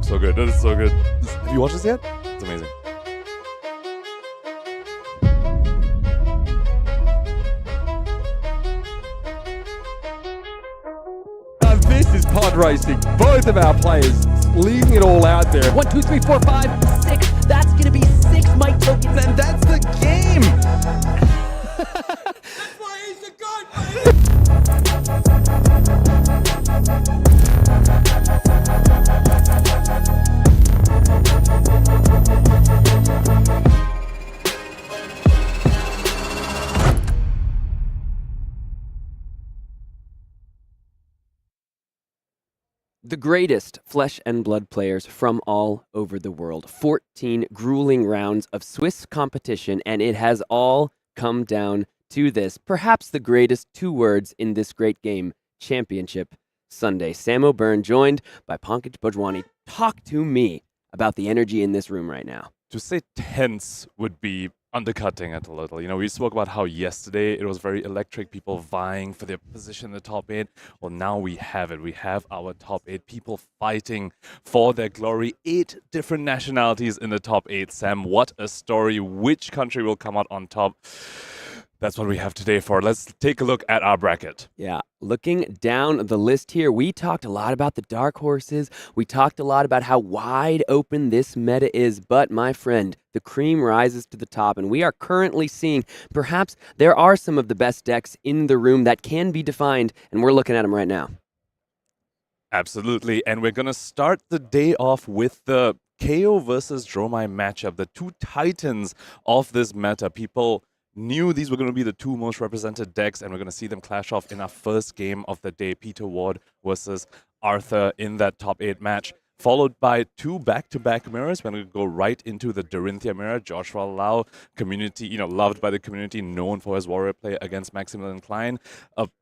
so good. That is so good. Have you watched this yet? It's amazing. This is pod racing. Both of our players leaving it all out there. 1, 2, 3, 4, 5, 6. That's going to be 6 mic tokens, and that's the game. That's why he's the god, baby! The greatest flesh and blood players from all over the world. 14 grueling rounds of Swiss competition, and it has all come down to this. Perhaps the greatest 2 words in this great game, Championship Sunday. Sam O'Byrne, joined by Pankaj Bhojwani. Talk to me about the energy in this room right now. To say tense would be undercutting it a little. You know, we spoke about how yesterday it was very electric, people vying for their position in the top 8. Well, now we have it. We have our top 8, people fighting for their glory. 8 different nationalities in the top 8. Sam, what a story. Which country will come out on top? That's what we have today for. Let's take a look at our bracket. Yeah, looking down the list here, we talked a lot about the dark horses. We talked a lot about how wide open this meta is. But, my friend, the cream rises to the top, and we are currently seeing perhaps there are some of the best decks in the room that can be defined, and we're looking at them right now. Absolutely. And we're going to start the day off with the Kayo versus Dromai matchup, the 2 titans of this meta. People knew these were going to be the 2 most represented decks, and we're going to see them clash off in our first game of the day. Peter Ward versus Arthur in that top 8 match, followed by 2 back-to-back mirrors. We're going to go right into the Dorinthea mirror. Joshua Lau, community, loved by the community, known for his warrior play against Maximilian Klein.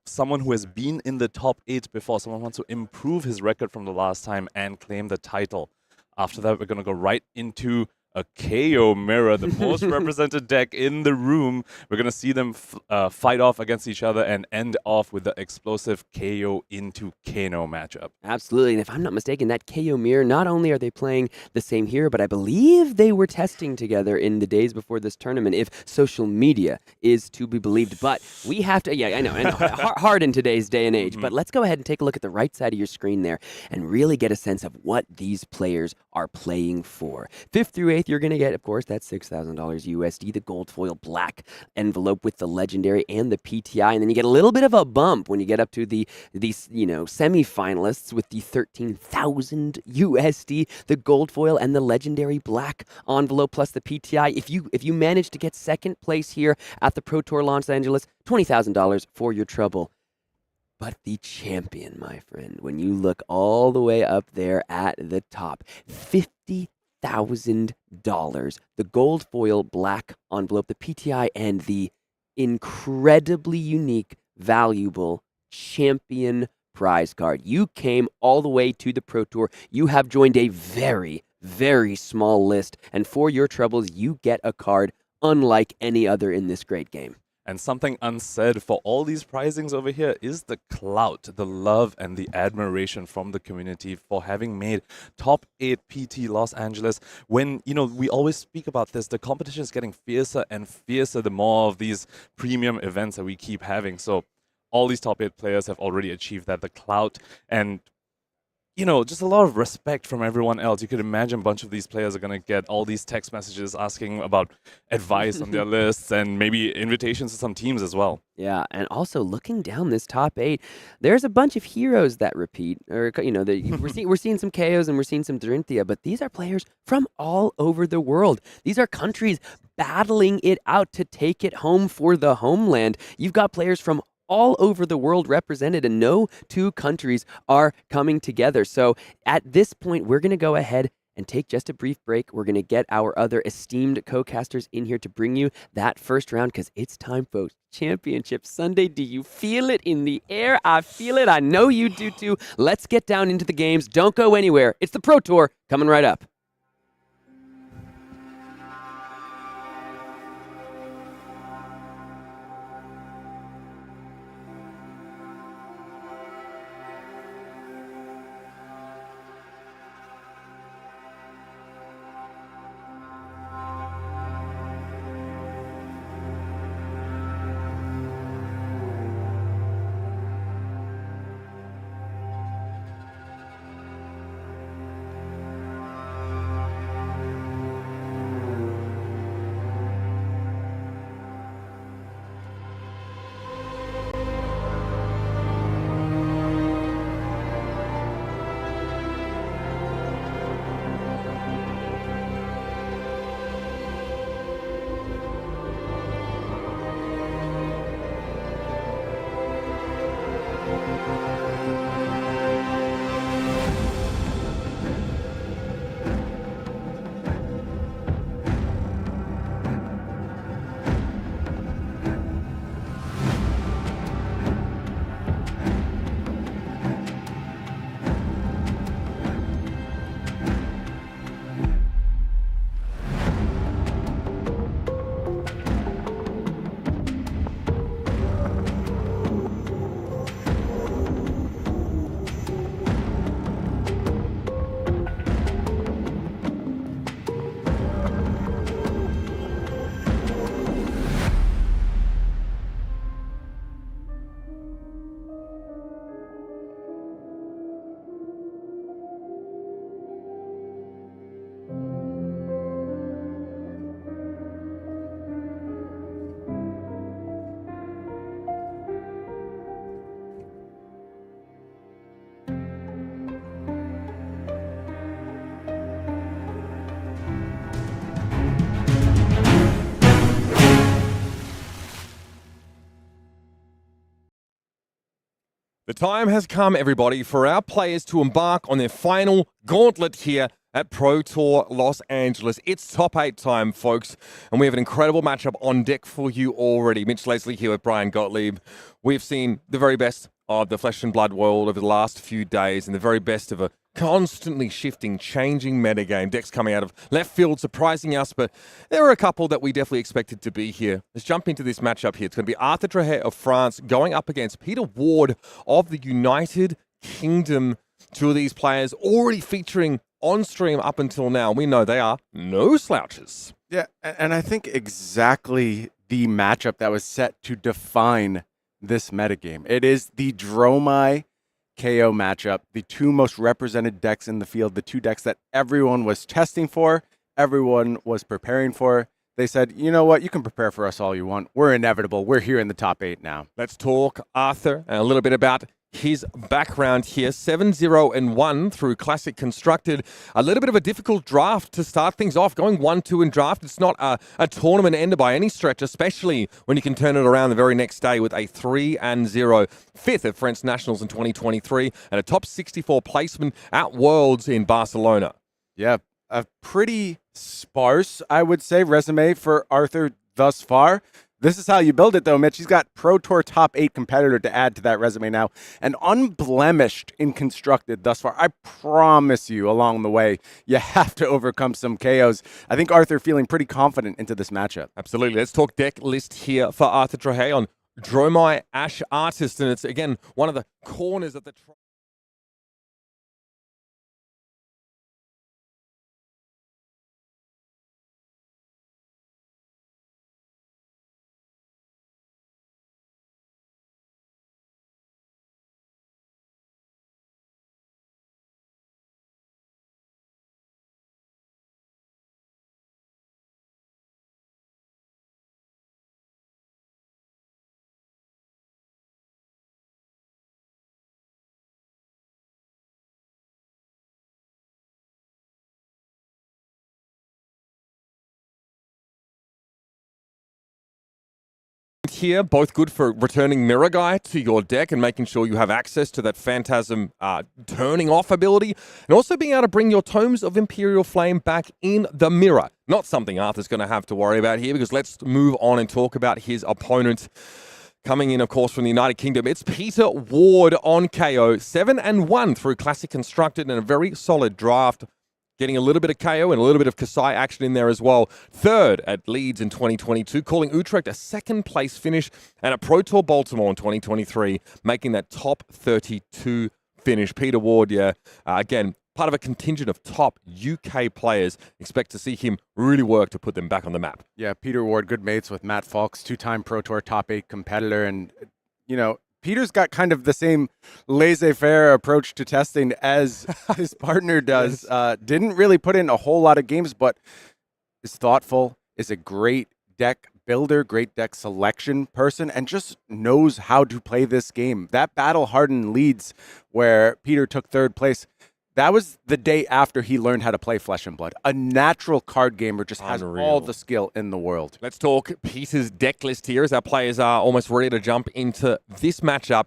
Someone who has been in the top 8 before, someone who wants to improve his record from the last time and claim the title. After that, we're going to go right into a Kayo mirror, the most represented deck in the room. We're going to see them fight off against each other and end off with the explosive Kayo into Kano matchup. Absolutely, and if I'm not mistaken, that Kayo mirror, not only are they playing the same hero, but I believe they were testing together in the days before this tournament, if social media is to be believed. But we have to, I know, hard in today's day and age, but let's go ahead and take a look at the right side of your screen there and really get a sense of what these players are playing for. 5th through 8th, you're going to get, of course, that $6,000 USD, the gold foil black envelope with the legendary and the PTI, and then you get a little bit of a bump when you get up to these semi-finalists with the 13,000 USD, the gold foil and the legendary black envelope plus the PTI. If you manage to get 2nd place here at the Pro Tour Los Angeles, $20,000 for your trouble. But the champion, my friend, when you look all the way up there at the top, $50,000, the gold foil black envelope, the PTI, and the incredibly unique, valuable champion prize card. You came all the way to the Pro Tour. You have joined a very, very small list, and for your troubles, you get a card unlike any other in this great game. And something unsaid for all these prizings over here is the clout, the love, and the admiration from the community for having made top 8 PT Los Angeles. When, we always speak about this, the competition is getting fiercer and fiercer the more of these premium events that we keep having. So all these top 8 players have already achieved that, the clout, and just a lot of respect from everyone else. You could imagine a bunch of these players are going to get all these text messages asking about advice on their lists and maybe invitations to some teams as well. Yeah, and also looking down this top 8, there's a bunch of heroes that repeat. Or we're seeing some Kayos and we're seeing some Dorinthea, but these are players from all over the world. These are countries battling it out to take it home for the homeland. You've got players from all over the world represented, and no 2 countries are coming together. So at this point, we're going to go ahead and take just a brief break. We're going to get our other esteemed co-casters in here to bring you that first round, because it's time, folks. Championship Sunday. Do you feel it in the air? I feel it. I know you do too. Let's get down into the games. Don't go anywhere. It's the Pro Tour coming right up. time has come, everybody, for our players to embark on their final gauntlet here at Pro Tour Los Angeles. It's top 8 time, folks, and we have an incredible matchup on deck for you already. Mitch Leslie here with Brian Gottlieb. We've seen the very best of the flesh and blood world over the last few days and the very best of a constantly shifting, changing metagame. Decks coming out of left field, surprising us, but there are a couple that we definitely expected to be here. Let's jump into this matchup here. It's going to be Arthur Trehet of France going up against Peter Ward of the United Kingdom. Two of these players already featuring on stream up until now. We know they are no slouches. Yeah, and I think exactly the matchup that was set to define this metagame. It is the Dromai Kayo matchup, the two most represented decks in the field, the two decks that everyone was testing for, everyone was preparing for. They said, you know what, you can prepare for us all you want. We're inevitable. We're here in the top 8 now. Let's talk Arthur and a little bit about his background here. 7-0-1 through Classic Constructed. A little bit of a difficult draft to start things off. Going 1-2 in draft. It's not a tournament ender by any stretch, especially when you can turn it around the very next day with a 3-0. Fifth at French Nationals in 2023 and a top 64 placement at Worlds in Barcelona. Yeah, a pretty sparse, I would say, resume for Arthur thus far. This is how you build it, though, Mitch. He's got Pro Tour top 8 competitor to add to that resume now. And unblemished in Constructed thus far. I promise you, along the way, you have to overcome some KOs. I think Arthur feeling pretty confident into this matchup. Absolutely. Let's talk deck list here for Arthur Trehet on Dromai Ash Artist. And it's, again, one of the corners of the... Here, both good for returning Mirror Guy to your deck and making sure you have access to that Phantasm turning off ability, and also being able to bring your Tomes of Imperial Flame back in the mirror. Not something Arthur's going to have to worry about here, because let's move on and talk about his opponent. Coming in, of course, from the United Kingdom, it's Peter Ward on KO. 7-1 through Classic Constructed and a very solid draft. Getting a little bit of KO and a little bit of Kasai action in there as well. Third at Leeds in 2022, calling Utrecht a second-place finish, and at Pro Tour Baltimore in 2023, making that top 32 finish. Peter Ward, again, part of a contingent of top UK players. Expect to see him really work to put them back on the map. Yeah, Peter Ward, good mates with Matt Falks, 2-time Pro Tour top 8 competitor, and, you know, Peter's got kind of the same laissez-faire approach to testing as his partner does. Yes. Didn't really put in a whole lot of games, but is thoughtful, is a great deck builder, great deck selection person, and just knows how to play this game. That battle-hardened Leeds where Peter took 3rd place, that was the day after he learned how to play Flesh and Blood. A natural card gamer, just has all the skill in the world. Let's talk Peter's deck list here as our players are almost ready to jump into this matchup.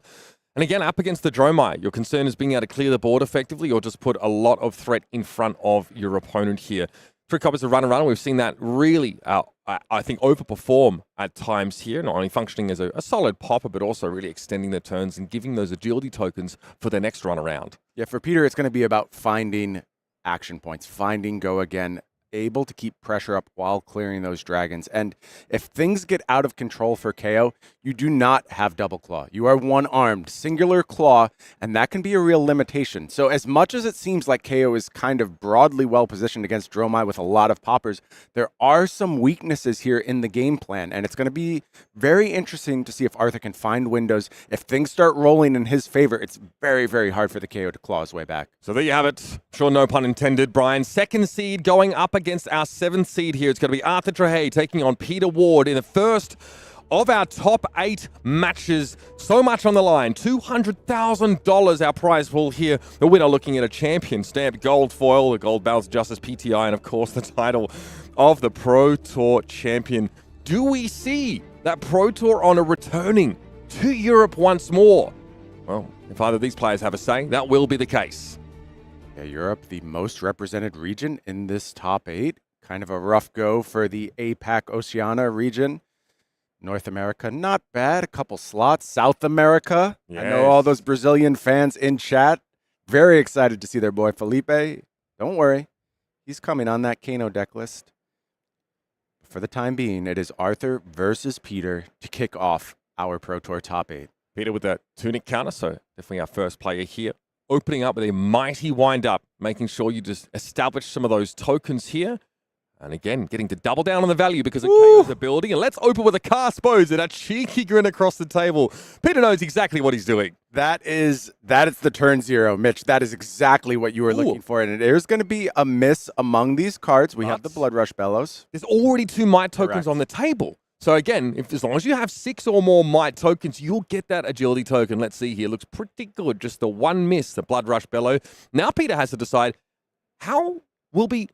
And again, up against the Dromai, your concern is being able to clear the board effectively or just put a lot of threat in front of your opponent here. 3 copies of Run. We've seen that really, I think, overperform at times here, not only functioning as a solid popper, but also really extending their turns and giving those agility tokens for their next run around. Yeah, for Peter, it's going to be about finding action points, finding go again, able to keep pressure up while clearing those dragons. And if things get out of control for KO, you do not have double claw. You are one-armed, singular claw, and that can be a real limitation. So as much as it seems like KO is kind of broadly well-positioned against Dromai with a lot of poppers, there are some weaknesses here in the game plan, and it's going to be very interesting to see if Arthur can find windows. If things start rolling in his favor, it's very, very hard for the KO to claw his way back. So there you have it. Sure, no pun intended, Brian. 2nd seed going up against our 7th seed here. It's going to be Arthur Trehet taking on Peter Ward in the first of our top 8 matches. So much on the line. $200,000 our prize pool here. The winner looking at a champion stamped gold foil, the gold Battles of Justice PTI, and of course the title of the Pro Tour champion. Do we see that Pro Tour honor returning to Europe once more? Well, if either of these players have a say, that will be the case. Yeah, Europe, the most represented region in this top 8. Kind of a rough go for the APAC Oceania region. North America, not bad. A couple slots. South America. I know all Yes. those Brazilian fans in chat. Very excited to see their boy Filipe. Don't worry. He's coming on that Kano deck list. For the time being, it is Arthur versus Peter to kick off our Pro Tour top 8. Peter with that tunic counter, so definitely our first player here. Opening up with a mighty wind-up, making sure you just establish some of those tokens here. And again, getting to double down on the value because of Kayo's ability. And let's open with a cast pose and a cheeky grin across the table. Peter knows exactly what he's doing. That is the turn 0, Mitch. That is exactly what you were looking for. And there's going to be a miss among these cards. We have the Blood Rush Bellows. There's already 2 might tokens Correct. on the table. So again, as long as you have 6 or more might tokens, you'll get that agility token. Let's see here. Looks pretty good. Just the one miss, the Blood Rush Bellow. Now Peter has to decide how will be...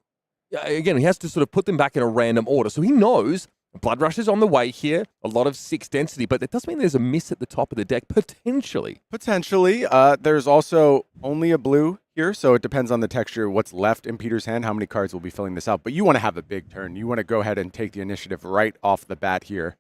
Again, he has to sort of put them back in a random order. So he knows Blood Rush is on the way here, a lot of 6 density, but that does mean there's a miss at the top of the deck, potentially. Potentially. There's also only a blue here, so it depends on the texture, what's left in Peter's hand, how many cards will be filling this out. But you want to have a big turn. You want to go ahead and take the initiative right off the bat here.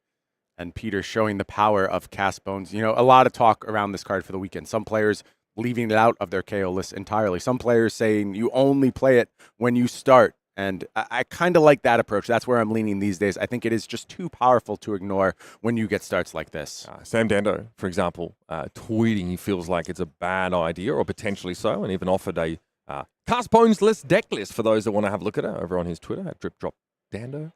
And Peter showing the power of Cast Bones. You know, a lot of talk around this card for the weekend. Some players leaving it out of their KO list entirely. Some players saying you only play it when you start. And I kind of like that approach. That's where I'm leaning these days. I think it is just too powerful to ignore when you get starts like this. Sam Dando, for example, tweeting he feels like it's a bad idea, or potentially so, and even offered a Cast Bones list deck list for those that want to have a look at it over on his Twitter at Drip Drop Dando.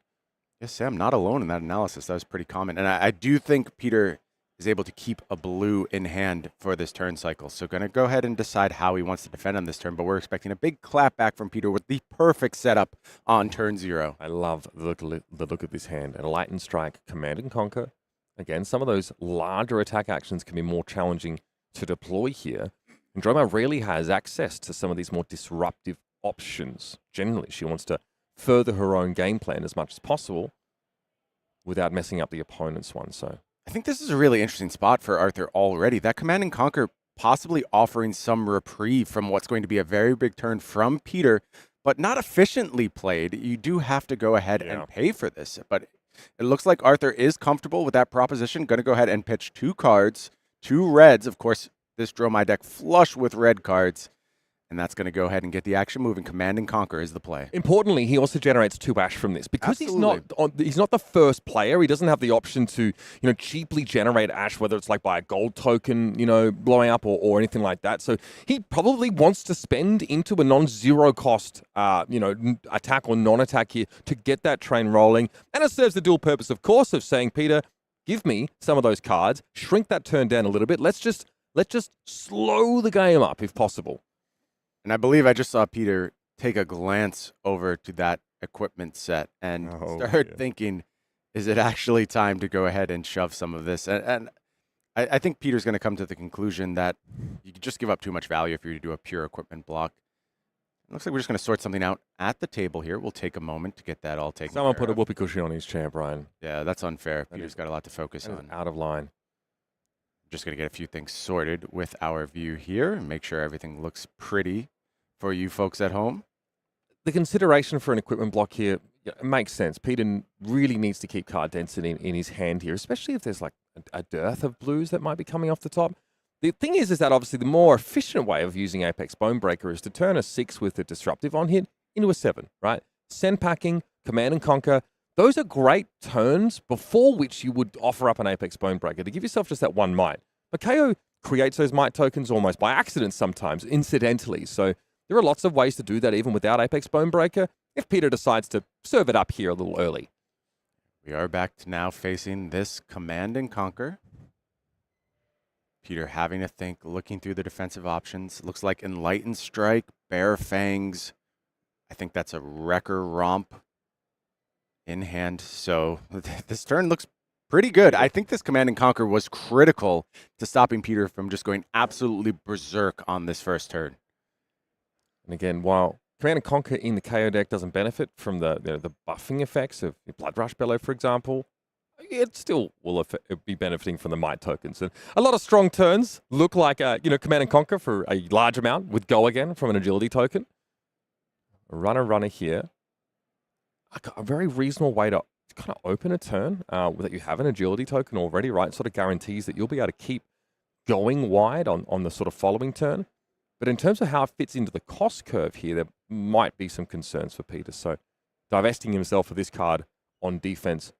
Yes, Sam, not alone in that analysis. That was pretty common. And I do think Peter is able to keep a blue in hand for this turn cycle. So going to go ahead and decide how he wants to defend on this turn, but we're expecting a big clap back from Peter with the perfect setup on turn 0. I love the look of this hand. A Light and Strike, Command and Conquer. Again, some of those larger attack actions can be more challenging to deploy here. And Dromai rarely has access to some of these more disruptive options. Generally, she wants to further her own game plan as much as possible without messing up the opponent's one. So I think this is a really interesting spot for Arthur already. That Command and Conquer possibly offering some reprieve from what's going to be a very big turn from Peter, but not efficiently played. You do have to go ahead and pay for this. But it looks like Arthur is comfortable with that proposition. Going to go ahead and pitch 2 cards, 2 reds. Of course, this Dromai deck flush with red cards. And that's going to go ahead and get the action moving. Command and Conquer is the play. Importantly, he also generates 2 ash from this because he's not the first player. He doesn't have the option to cheaply generate ash, whether it's like by a gold token blowing up or anything like that. So he probably wants to spend into a non-zero cost attack or non-attack here to get that train rolling. And it serves the dual purpose, of course, of saying, Peter, give me some of those cards, shrink that turn down a little bit. Let's just slow the game up if possible. And I believe I just saw Peter take a glance over to that equipment set and start thinking, is it actually time to go ahead and shove some of this? And I think Peter's going to come to the conclusion that you could just give up too much value if you were to do a pure equipment block. It looks like we're just going to sort something out at the table here. We'll take a moment to get that all taken Someone care put a of. whoopee cushion on his chair, Brian. Yeah, that's unfair. Peter's got a lot to focus on. Out of line. Just going to get a few things sorted with our view here and make sure everything looks pretty for you folks at home. The consideration for an equipment block here it makes sense. Peter really needs to keep card density in his hand here, especially if there's like a dearth of blues that might be coming off the top. The thing is that obviously the more efficient way of using Apex Bonebreaker is to turn a 6 with a disruptive on hit into a 7, right? Send packing, Command and Conquer. Those are great turns before which you would offer up an Apex Bonebreaker to give yourself just that 1 might. But Kayo creates those might tokens almost by accident sometimes, incidentally. So there are lots of ways to do that even without Apex Bonebreaker if Peter decides to serve it up here a little early. We are back to now facing this Command and Conquer. Peter having to think, looking through the defensive options. Looks like Enlightened Strike, Bare Fangs. I think that's a Wrecker Romp in hand. So this turn looks pretty good. I think this Command and Conquer was critical to stopping Peter from just going absolutely berserk on this first turn. And again, while Command and Conquer in the KO deck doesn't benefit from the buffing effects of Blood Rush Bellow, for example, it still will be benefiting from the might tokens. And a lot of strong turns look like, Command and Conquer for a large amount with Go Again from an agility token. A runner here. A very reasonable way to kind of open a turn that you have an agility token already, right? Sort of guarantees that you'll be able to keep going wide on the sort of following turn. But in terms of how it fits into the cost curve here, there might be some concerns for Peter. So divesting himself of this card on defense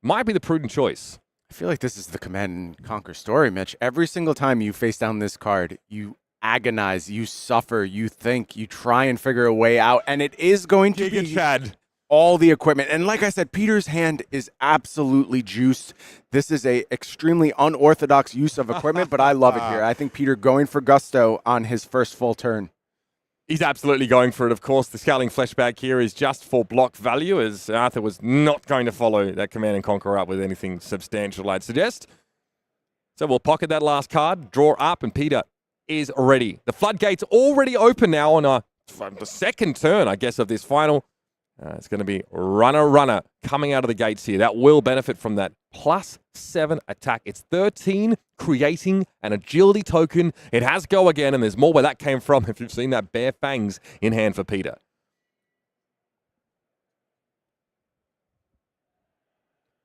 might be the prudent choice. I feel like this is the Command and Conquer story, Mitch. Every single time you face down this card, you agonize, you suffer, you think, you try and figure a way out, and it is going to be Chad. all the equipment. And like I said, Peter's hand is absolutely juiced. This is a extremely unorthodox use of equipment, but I love it here. I think Peter going for gusto on his first full turn. He's absolutely going for it. Of course, the Scowling Fleshbag here is just for block value, as Arthur was not going to follow that Command and Conquer up with anything substantial, I'd suggest. So we'll pocket that last card, draw up, and Peter is ready. The floodgates already open now on the second turn, I guess, of this final. It's going to be runner coming out of the gates here. That will benefit from that +7 attack. It's 13, creating an agility token. It has Go Again, and there's more where that came from if you've seen that Bare Fangs in hand for Peter.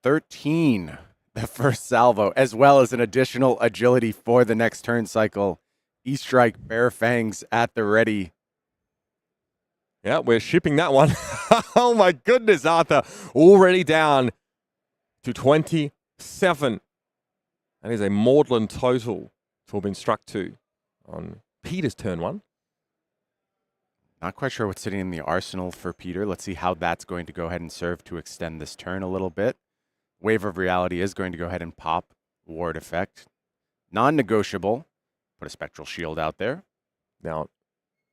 $13, the first salvo, as well as an additional agility for the next turn cycle. E-Strike, Bare Fangs at the ready. Yeah, we're shipping that one. Oh my goodness, Arthur. Already down to 27. That is a Maudlin total to have been struck to on Peter's turn 1. Not quite sure what's sitting in the arsenal for Peter. Let's see how that's going to go ahead and serve to extend this turn a little bit. Wave of Reality is going to go ahead and pop Ward Effect. Non-negotiable. Put a Spectral Shield out there. Now,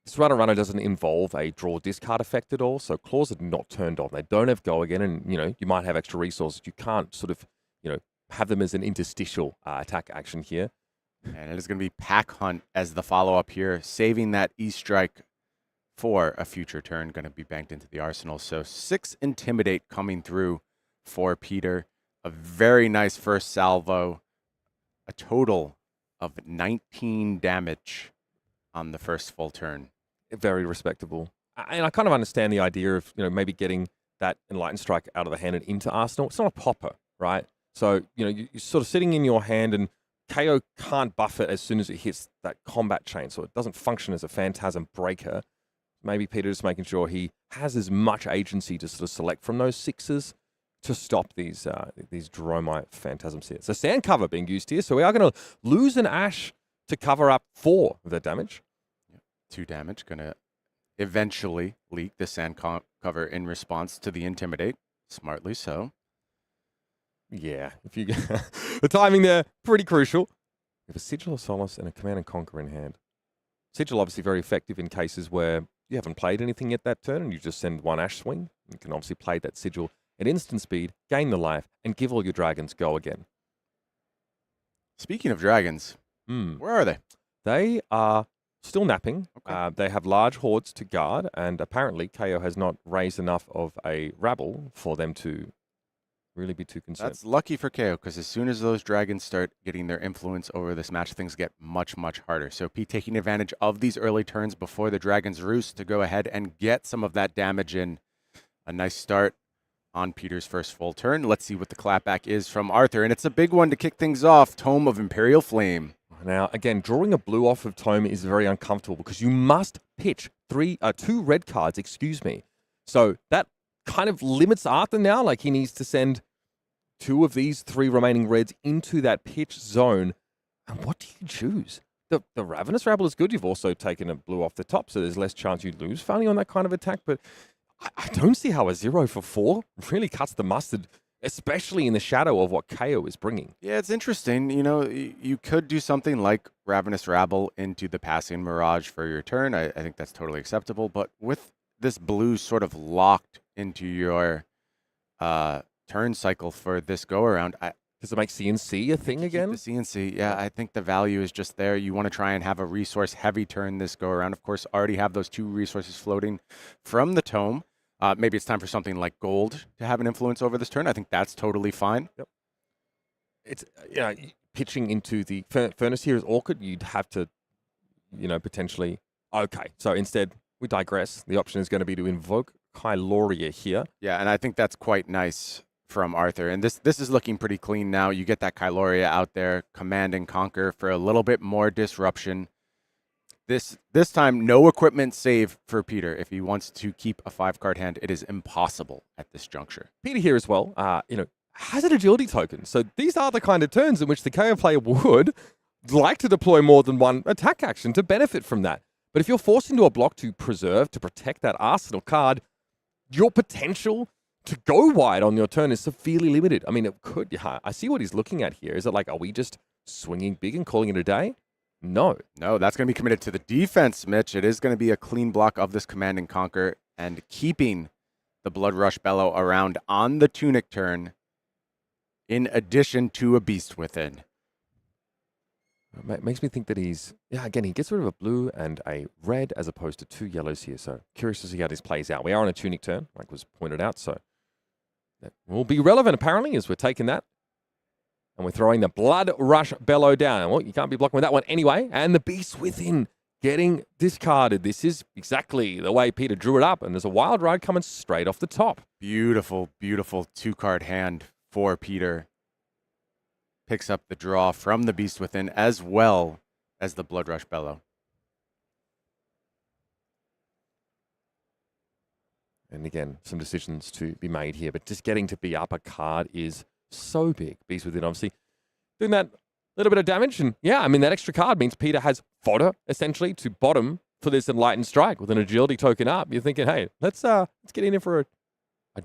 this runner doesn't involve a draw discard effect at all, so claws are not turned on. They don't have Go Again, and you might have extra resources. You can't sort of have them as an interstitial attack action here. And it is going to be Pack Hunt as the follow-up here, saving that E-Strike for a future turn, going to be banked into the arsenal. So 6 Intimidate coming through for Peter. A very nice first salvo. A total of 19 damage on the first full turn. Very respectable. And I kind of understand the idea of, maybe getting that Enlightened Strike out of the hand and into Arsenal. It's not a popper, right? So, you're sort of sitting in your hand, and Kayo can't buff it as soon as it hits that combat chain. So it doesn't function as a Phantasm breaker. Maybe Peter just making sure he has as much agency to sort of select from those 6s to stop these Dromai Phantasms here. So sand cover being used here. So we are going to lose an Ash to cover up 4 of the damage. 2 damage, going to eventually leak the sand cover in response to the Intimidate. Smartly so. Yeah, if you the timing there, pretty crucial. You have a Sigil of Solace and a Command and Conquer in hand. Sigil obviously very effective in cases where you haven't played anything yet that turn and you just send 1 Ash swing. You can obviously play that Sigil at instant speed, gain the life, and give all your dragons Go Again. Speaking of dragons, where are they? They are still napping. Okay. They have large hordes to guard, and apparently Kayo has not raised enough of a rabble for them to really be too concerned. That's lucky for Kayo, because as soon as those dragons start getting their influence over this match, things get much, much harder. So Pete taking advantage of these early turns before the dragons roost to go ahead and get some of that damage in. A nice start on Peter's first full turn. Let's see what the clapback is from Arthur, and it's a big one to kick things off. Tome of Imperial Flame. Now, again, drawing a blue off of Tome is very uncomfortable because you must pitch 2 red cards, So that kind of limits Arthur now. Like, he needs to send 2 of these 3 remaining reds into that pitch zone. And what do you choose? The Ravenous Rabble is good. You've also taken a blue off the top, so there's less chance you lose finally on that kind of attack. But I don't see how a 0 for 4 really cuts the mustard, especially in the shadow of what Kayo is bringing. Yeah, it's interesting. You could do something like Ravenous Rabble into the Passing Mirage for your turn. I think that's totally acceptable. But with this blue sort of locked into your turn cycle for this go-around, Does it make CNC a thing again? The CNC, yeah, I think the value is just there. You want to try and have a resource-heavy turn this go-around. Of course, already have those 2 resources floating from the Tome. Maybe it's time for something like gold to have an influence over this turn. I think that's totally fine. It's pitching into the furnace here is awkward. You'd have to, potentially. Okay, so instead we digress. The option is going to be to invoke Kyloria here. Yeah, and I think that's quite nice from Arthur. And this is looking pretty clean now. You get that Kyloria out there, command and conquer for a little bit more disruption. This time, no equipment save for Peter. If he wants to keep a 5-card hand, it is impossible at this juncture. Peter here as well, has an agility token. So these are the kind of turns in which the Kayo player would like to deploy more than one attack action to benefit from that. But if you're forced into a block to preserve, to protect that arsenal card, your potential to go wide on your turn is severely limited. I mean, it could. I see what he's looking at here. Is it like, are we just swinging big and calling it a day? No. No, that's going to be committed to the defense, Mitch. It is going to be a clean block of this command and conquer and keeping the Blood Rush Bellow around on the Tunic turn in addition to a Beast Within. It makes me think that again, he gets rid of a blue and a red as opposed to 2 yellows here. So curious to see how this plays out. We are on a Tunic turn, like was pointed out. So that will be relevant apparently as we're taking that. And we're throwing the Blood Rush Bellow down. Well, you can't be blocking with that one anyway. And the Beast Within getting discarded. This is exactly the way Peter drew it up. And there's a Wild Ride coming straight off the top. Beautiful, beautiful 2-card hand for Peter. Picks up the draw from the Beast Within as well as the Blood Rush Bellow. And again, some decisions to be made here. But just getting to be up a card is so big. Beast Within obviously doing that little bit of damage. And yeah, I mean, that extra card means Peter has fodder essentially to bottom for this Enlightened Strike with an agility token up. You're thinking, hey, let's get in here for a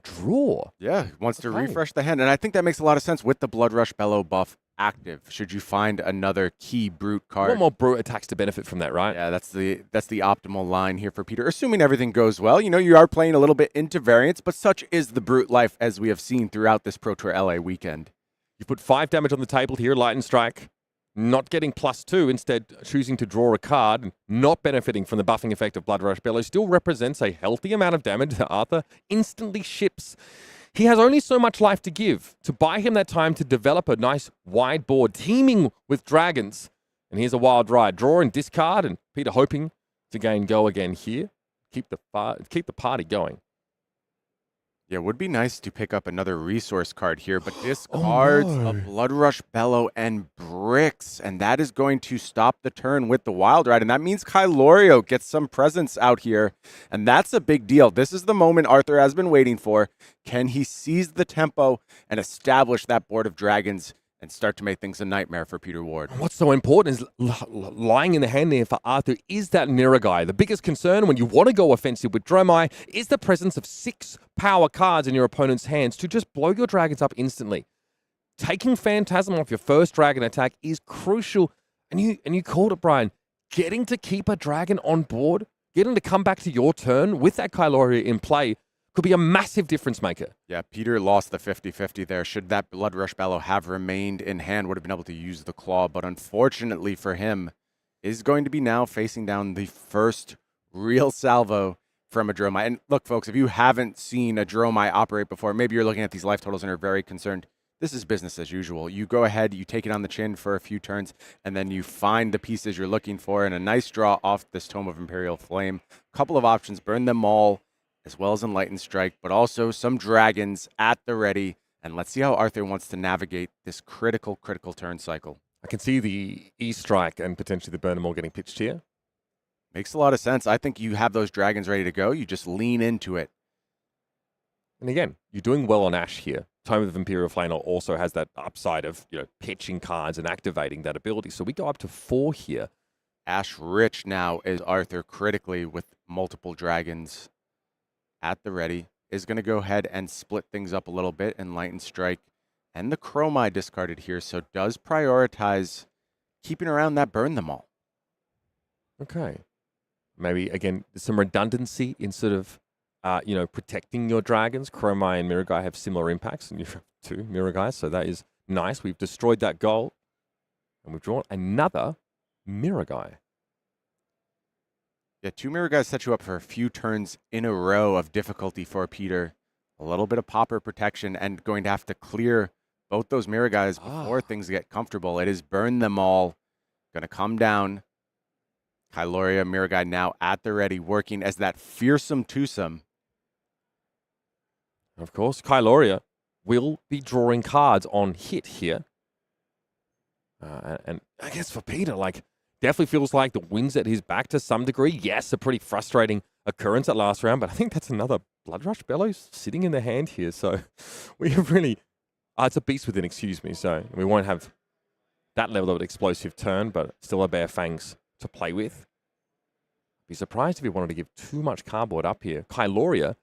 draw. Yeah, wants to refresh the hand. And I think that makes a lot of sense with the Blood Rush Bellow buff active. Should you find another key brute card? One more brute attacks to benefit from that, right? Yeah, that's the optimal line here for Peter. Assuming everything goes well, you are playing a little bit into variance, but such is the brute life as we have seen throughout this Pro Tour LA weekend. You put 5 damage on the table here, Enlightened Strike. Not getting +2, instead choosing to draw a card and not benefiting from the buffing effect of Blood Rush Bellow still represents a healthy amount of damage that Arthur instantly ships. He has only so much life to give to buy him that time to develop a nice wide board teeming with dragons. And here's a Wild Ride. Draw and discard, and Peter hoping to gain go again here. Keep the party going. Yeah, it would be nice to pick up another resource card here, but discards a Blood Rush Bellow and bricks, and that is going to stop the turn with the Wild Ride, and that means Kylorio gets some presence out here, and that's a big deal. This is the moment Arthur has been waiting for. Can he seize the tempo and establish that board of dragons and start to make things a nightmare for Peter Ward? What's so important is lying in the hand there for Arthur is that Mirror Guy. The biggest concern when you want to go offensive with Dromai is the presence of 6 power cards in your opponent's hands to just blow your dragons up instantly. Taking Phantasm off your first dragon attack is crucial. And you called it, Brian. Getting to keep a dragon on board, getting to come back to your turn with that Kyloria in play could be a massive difference maker. Yeah, Peter lost the 50-50 there. Should that Blood Rush Bellow have remained in hand, would have been able to use the claw, but unfortunately for him, is going to be now facing down the first real salvo from a Dromai. And look, folks, if you haven't seen a Dromai operate before, maybe you're looking at these life totals and are very concerned. This is business as usual. You go ahead, you take it on the chin for a few turns, and then you find the pieces you're looking for, and a nice draw off this Tome of Imperial Flame. Couple of options, burn them all, as well as Enlightened Strike, but also some dragons at the ready. And let's see how Arthur wants to navigate this critical turn cycle. I can see the E-Strike and potentially the Burn 'em all getting pitched here. Makes a lot of sense. I think you have those dragons ready to go. You just lean into it. And again, you're doing well on Ash here. Tome of Imperial Flame also has that upside of pitching cards and activating that ability. So we go up to 4 here. Ash rich now is Arthur critically with multiple dragons at the ready. Is going to go ahead and split things up a little bit. Enlightened Strike and the Chromai discarded here. So does prioritize keeping around that burn them all. Okay. Maybe, again, some redundancy in sort of, protecting your dragons. Chromai and Mirror Guy have similar impacts, and you have 2 Mirror Guys, so that is nice. We've destroyed that goal, and we've drawn another Mirror Guy. Yeah, 2 mirror guys set you up for a few turns in a row of difficulty for Peter. A little bit of popper protection and going to have to clear both those mirror guys before things get comfortable. It is burn them all. Going to come down. Kyloria, mirror guy now at the ready, working as that fearsome twosome. Of course, Kyloria will be drawing cards on hit here. And I guess for Peter, like, definitely feels like the wind's at his back to some degree. Yes, a pretty frustrating occurrence at last round, but I think that's another Blood Rush Bellows sitting in the hand here. So we have really... it's a beast within, excuse me. So we won't have that level of explosive turn, but still a Bare Fangs to play with. Be surprised if he wanted to give too much cardboard up here. Kyloria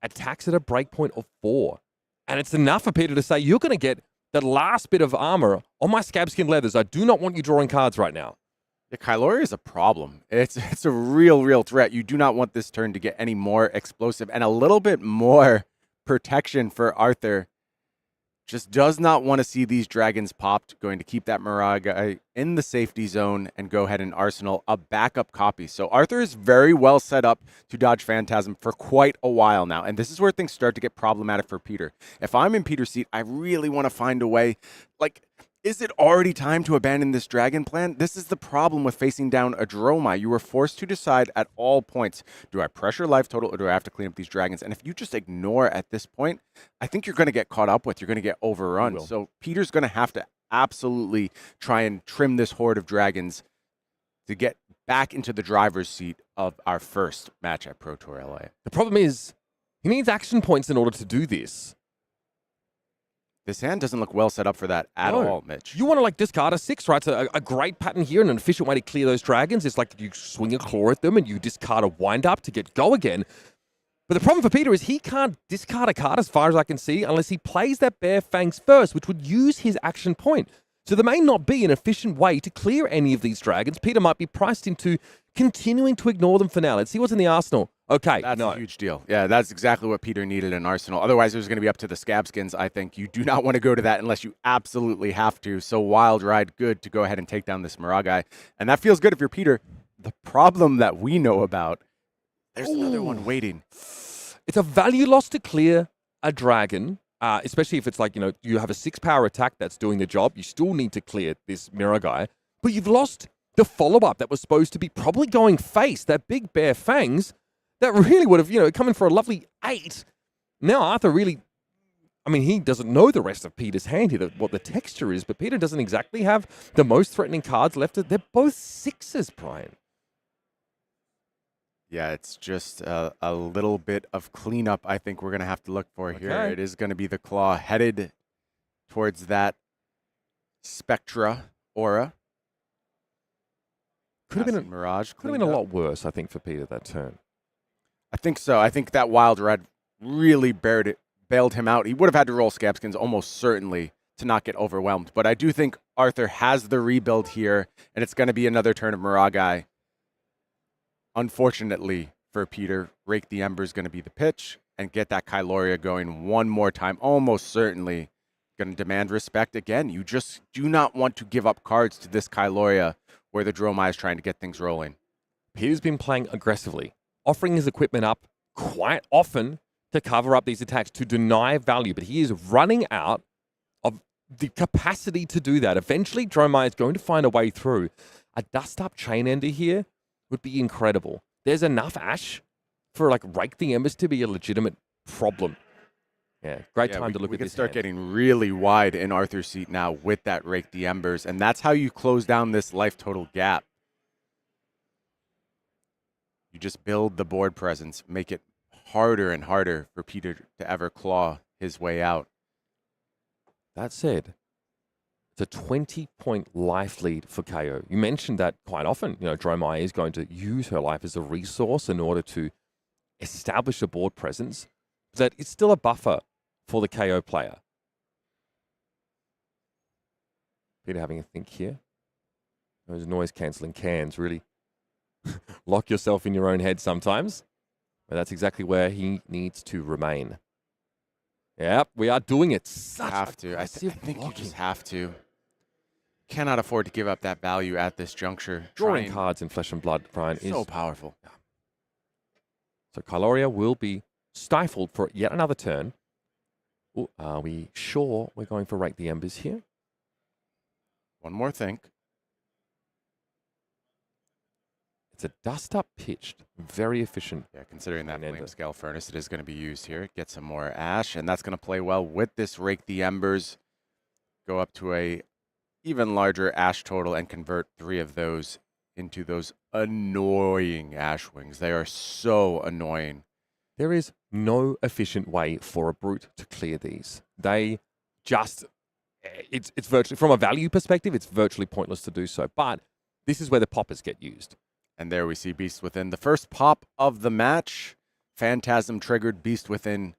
attacks at a breakpoint of 4. And it's enough for Peter to say, you're going to get the last bit of armor on my Scabskin Leathers. I do not want you drawing cards right now. Yeah, Kyloria is a problem. It's a real threat. You do not want this turn to get any more explosive, and a little bit more protection for Arthur. Just does not want to see these dragons popped. Going to keep that Mirage guy in the safety zone and go ahead and arsenal a backup copy. So Arthur is very well set up to dodge Phantasm for quite a while now. And this is where things start to get problematic for Peter. If I'm in Peter's seat, I really want to find a way. Like, is it already time to abandon this dragon plan? This is the problem with facing down a Dromai. You are forced to decide at all points, do I pressure life total or do I have to clean up these dragons? And if you just ignore at this point, I think you're going to get caught up with. You're going to get overrun. So Peter's going to have to absolutely try and trim this horde of dragons to get back into the driver's seat of our first match at Pro Tour LA. The problem is he needs action points in order to do this. This hand doesn't look well set up for that at all, Mitch. You want to like discard a 6, right? So a great pattern here and an efficient way to clear those dragons is like you swing a claw at them and you discard a wind up to get go again. But the problem for Peter is he can't discard a card as far as I can see unless he plays that Bare Fangs first, which would use his action point. So there may not be an efficient way to clear any of these dragons. Peter might be priced into continuing to ignore them for now. Let's see what's in the arsenal. Okay, that's a huge deal. Yeah, that's exactly what Peter needed in Arsenal. Otherwise, it was going to be up to the Scabskins, I think. You do not want to go to that unless you absolutely have to. So Wild Ride, good to go ahead and take down this Mirage. And that feels good if you're Peter. The problem that we know about, there's another one waiting. It's a value loss to clear a dragon, especially if it's like, you have a 6-power attack that's doing the job. You still need to clear this Mirage. But you've lost the follow-up that was supposed to be probably going face, that big Bare Fangs. That really would have, come in for a lovely 8. Now Arthur really, he doesn't know the rest of Peter's hand here, what the texture is, but Peter doesn't exactly have the most threatening cards left. They're both 6s, Brian. Yeah, it's just a little bit of cleanup I think we're going to have to look for here. It is going to be the claw headed towards that Spectra aura. Could have been Mirage. Could have been a lot worse, I think, for Peter that turn. I think so. I think that Wild Red really bailed him out. He would have had to roll Scabskins almost certainly to not get overwhelmed. But I do think Arthur has the rebuild here, and it's going to be another turn of Mirage. Unfortunately for Peter, Rake the Ember is going to be the pitch and get that Kyloria going one more time. Almost certainly going to demand respect again. You just do not want to give up cards to this Kyloria where the Dromai is trying to get things rolling. Peter's been playing aggressively, offering his equipment up quite often to cover up these attacks, to deny value, but he is running out of the capacity to do that. Eventually, Dromai is going to find a way through. A dust-up Chain Ender here would be incredible. There's enough Ash for Rake the Embers to be a legitimate problem. Yeah, great time to look at this. We can start getting really wide in Arthur's seat now with that Rake the Embers, and that's how you close down this life total gap. You just build the board presence, make it harder and harder for Peter to ever claw his way out. That said, it's a 20-point life lead for Kayo. You mentioned that quite often. Dromai is going to use her life as a resource in order to establish a board presence. That it's still a buffer for the Kayo player. Peter having a think here. Those noise-cancelling cans really lock yourself in your own head sometimes. But that's exactly where he needs to remain. Yep, we are doing it. You have to. I think you just have to. Cannot afford to give up that value at this juncture. Drawing Trying- cards in Flesh and Blood, Brian, so is powerful. so Kyloria will be stifled for yet another turn. Ooh, are we sure we're going for Rake the Embers here? One more think. It's a dust-up pitched, very efficient. Yeah, considering that An flame ender. scale furnace, it is going to be used here. Get some more ash, and that's going to play well with this Rake the Embers. Go up to a even larger ash total and convert 3 of those into those annoying ash wings. They are so annoying. There is no efficient way for a brute to clear these. They just, it's virtually, from a value perspective, it's virtually pointless to do so. But this is where the poppers get used. And there we see Beast Within. The first pop of the match. Phantasm triggered. Beast Within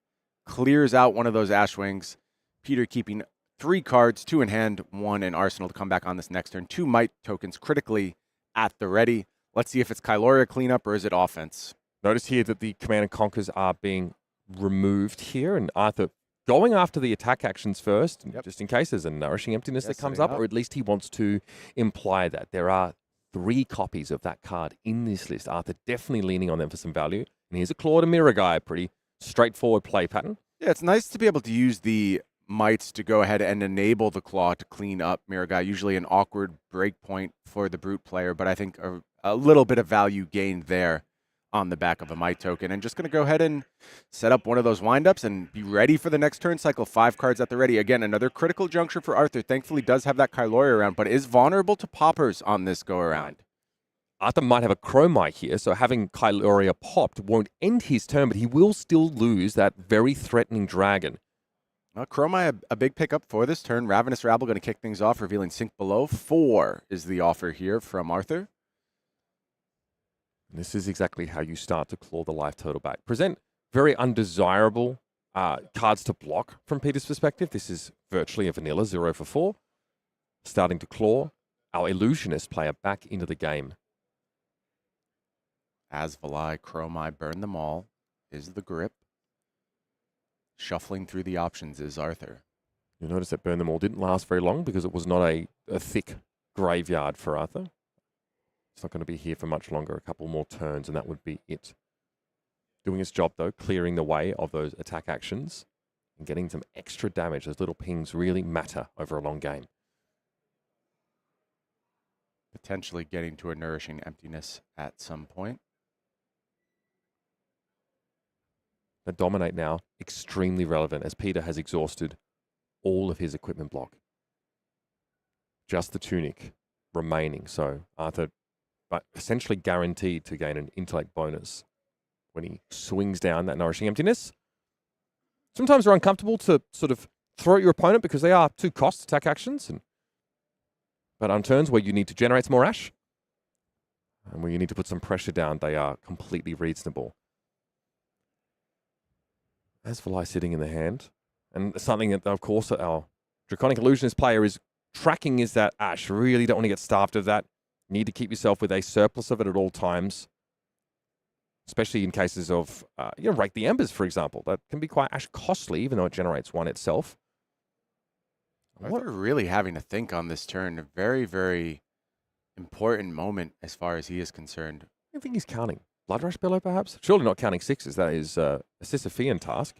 clears out one of those ash wings. Peter keeping 3 cards, 2 in hand, 1 in arsenal to come back on this next turn. 2 might tokens critically at the ready. Let's see if it's Kyloria cleanup or is it offense. Notice here that the Command and Conquers are being removed here, and Arthur going after the attack actions first, Yep. just in case there's a nourishing emptiness Yeah, that comes setting up, up. or at least he wants to imply that there are 3 copies of that card in this list. Arthur definitely leaning on them for some value. And here's a Claw to Mirror Guy, pretty straightforward play pattern. Yeah, it's nice to be able to use the mites to go ahead and enable the claw to clean up Mirror Guy. Usually an awkward break point for the brute player, but I think a little bit of value gained there on the back of a mite token. And just going to go ahead and set up one of those windups and be ready for the next turn cycle. 5 cards at the ready. Again, another critical juncture for Arthur. Thankfully does have that Kyloria around, but is vulnerable to poppers on this go around. Arthur might have a Chromite here, so having Kyloria popped won't end his turn, but he will still lose that very threatening dragon. Well, Chromai, a big pickup for this turn. Ravenous Rabble going to kick things off, revealing Sink Below. 4 is the offer here from Arthur. This is exactly how you start to claw the life total back. Present very undesirable cards to block from Peter's perspective. This is virtually a vanilla 0 for 4. Starting to claw our illusionist player back into the game. Asvalai, Chromai, burn them all is the grip. Shuffling through the options is Arthur. You'll notice that Burn Them All didn't last very long because it was not a thick graveyard for Arthur. It's not going to be here for much longer, a couple more turns, and that would be it. Doing its job, though, clearing the way of those attack actions and getting some extra damage. Those little pings really matter over a long game. Potentially getting to a nourishing emptiness at some point. That dominate now, extremely relevant as Peter has exhausted all of his equipment block. Just the tunic remaining. So Arthur, but essentially guaranteed to gain an intellect bonus when he swings down that nourishing emptiness. Sometimes they're uncomfortable to sort of throw at your opponent because they are 2 cost attack actions. But on turns where you need to generate some more ash and where you need to put some pressure down, they are completely reasonable. Asvalai sitting in the hand. And something that, of course, our Draconic Illusionist player is tracking is that ash. Really don't want to get starved of that. You need to keep yourself with a surplus of it at all times. Especially in cases of, Rake the Embers, for example. That can be quite ash costly, even though it generates 1 itself. Arthur really having to think on this turn. A very, very important moment as far as he is concerned. I think he's counting. Blood Rush Bellow, perhaps? Surely not counting 6s. That is a Sisyphean task.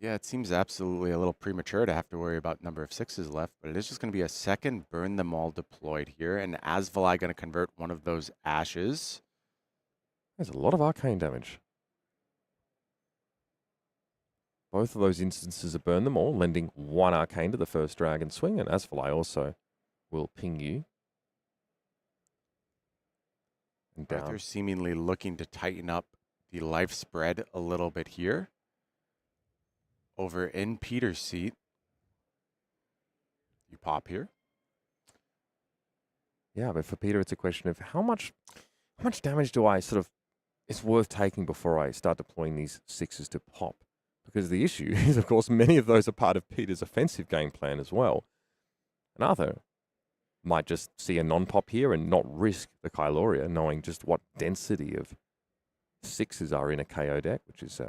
Yeah, it seems absolutely a little premature to have to worry about number of 6s left, but it is just going to be a second Burn Them All deployed here, and Asvalai going to convert one of those ashes. There's a lot of arcane damage. Both of those instances of Burn Them All, lending 1 arcane to the first dragon swing, and Asvalai also will ping you. And down. Arthur seemingly looking to tighten up the life spread a little bit here. Over in Peter's seat. You pop here. Yeah, but for Peter, it's a question of how much damage do I it's worth taking before I start deploying these 6s to pop? Because the issue is, of course, many of those are part of Peter's offensive game plan as well. And Arthur might just see a non-pop here and not risk the Kyloria, knowing just what density of 6s are in a KO deck, which is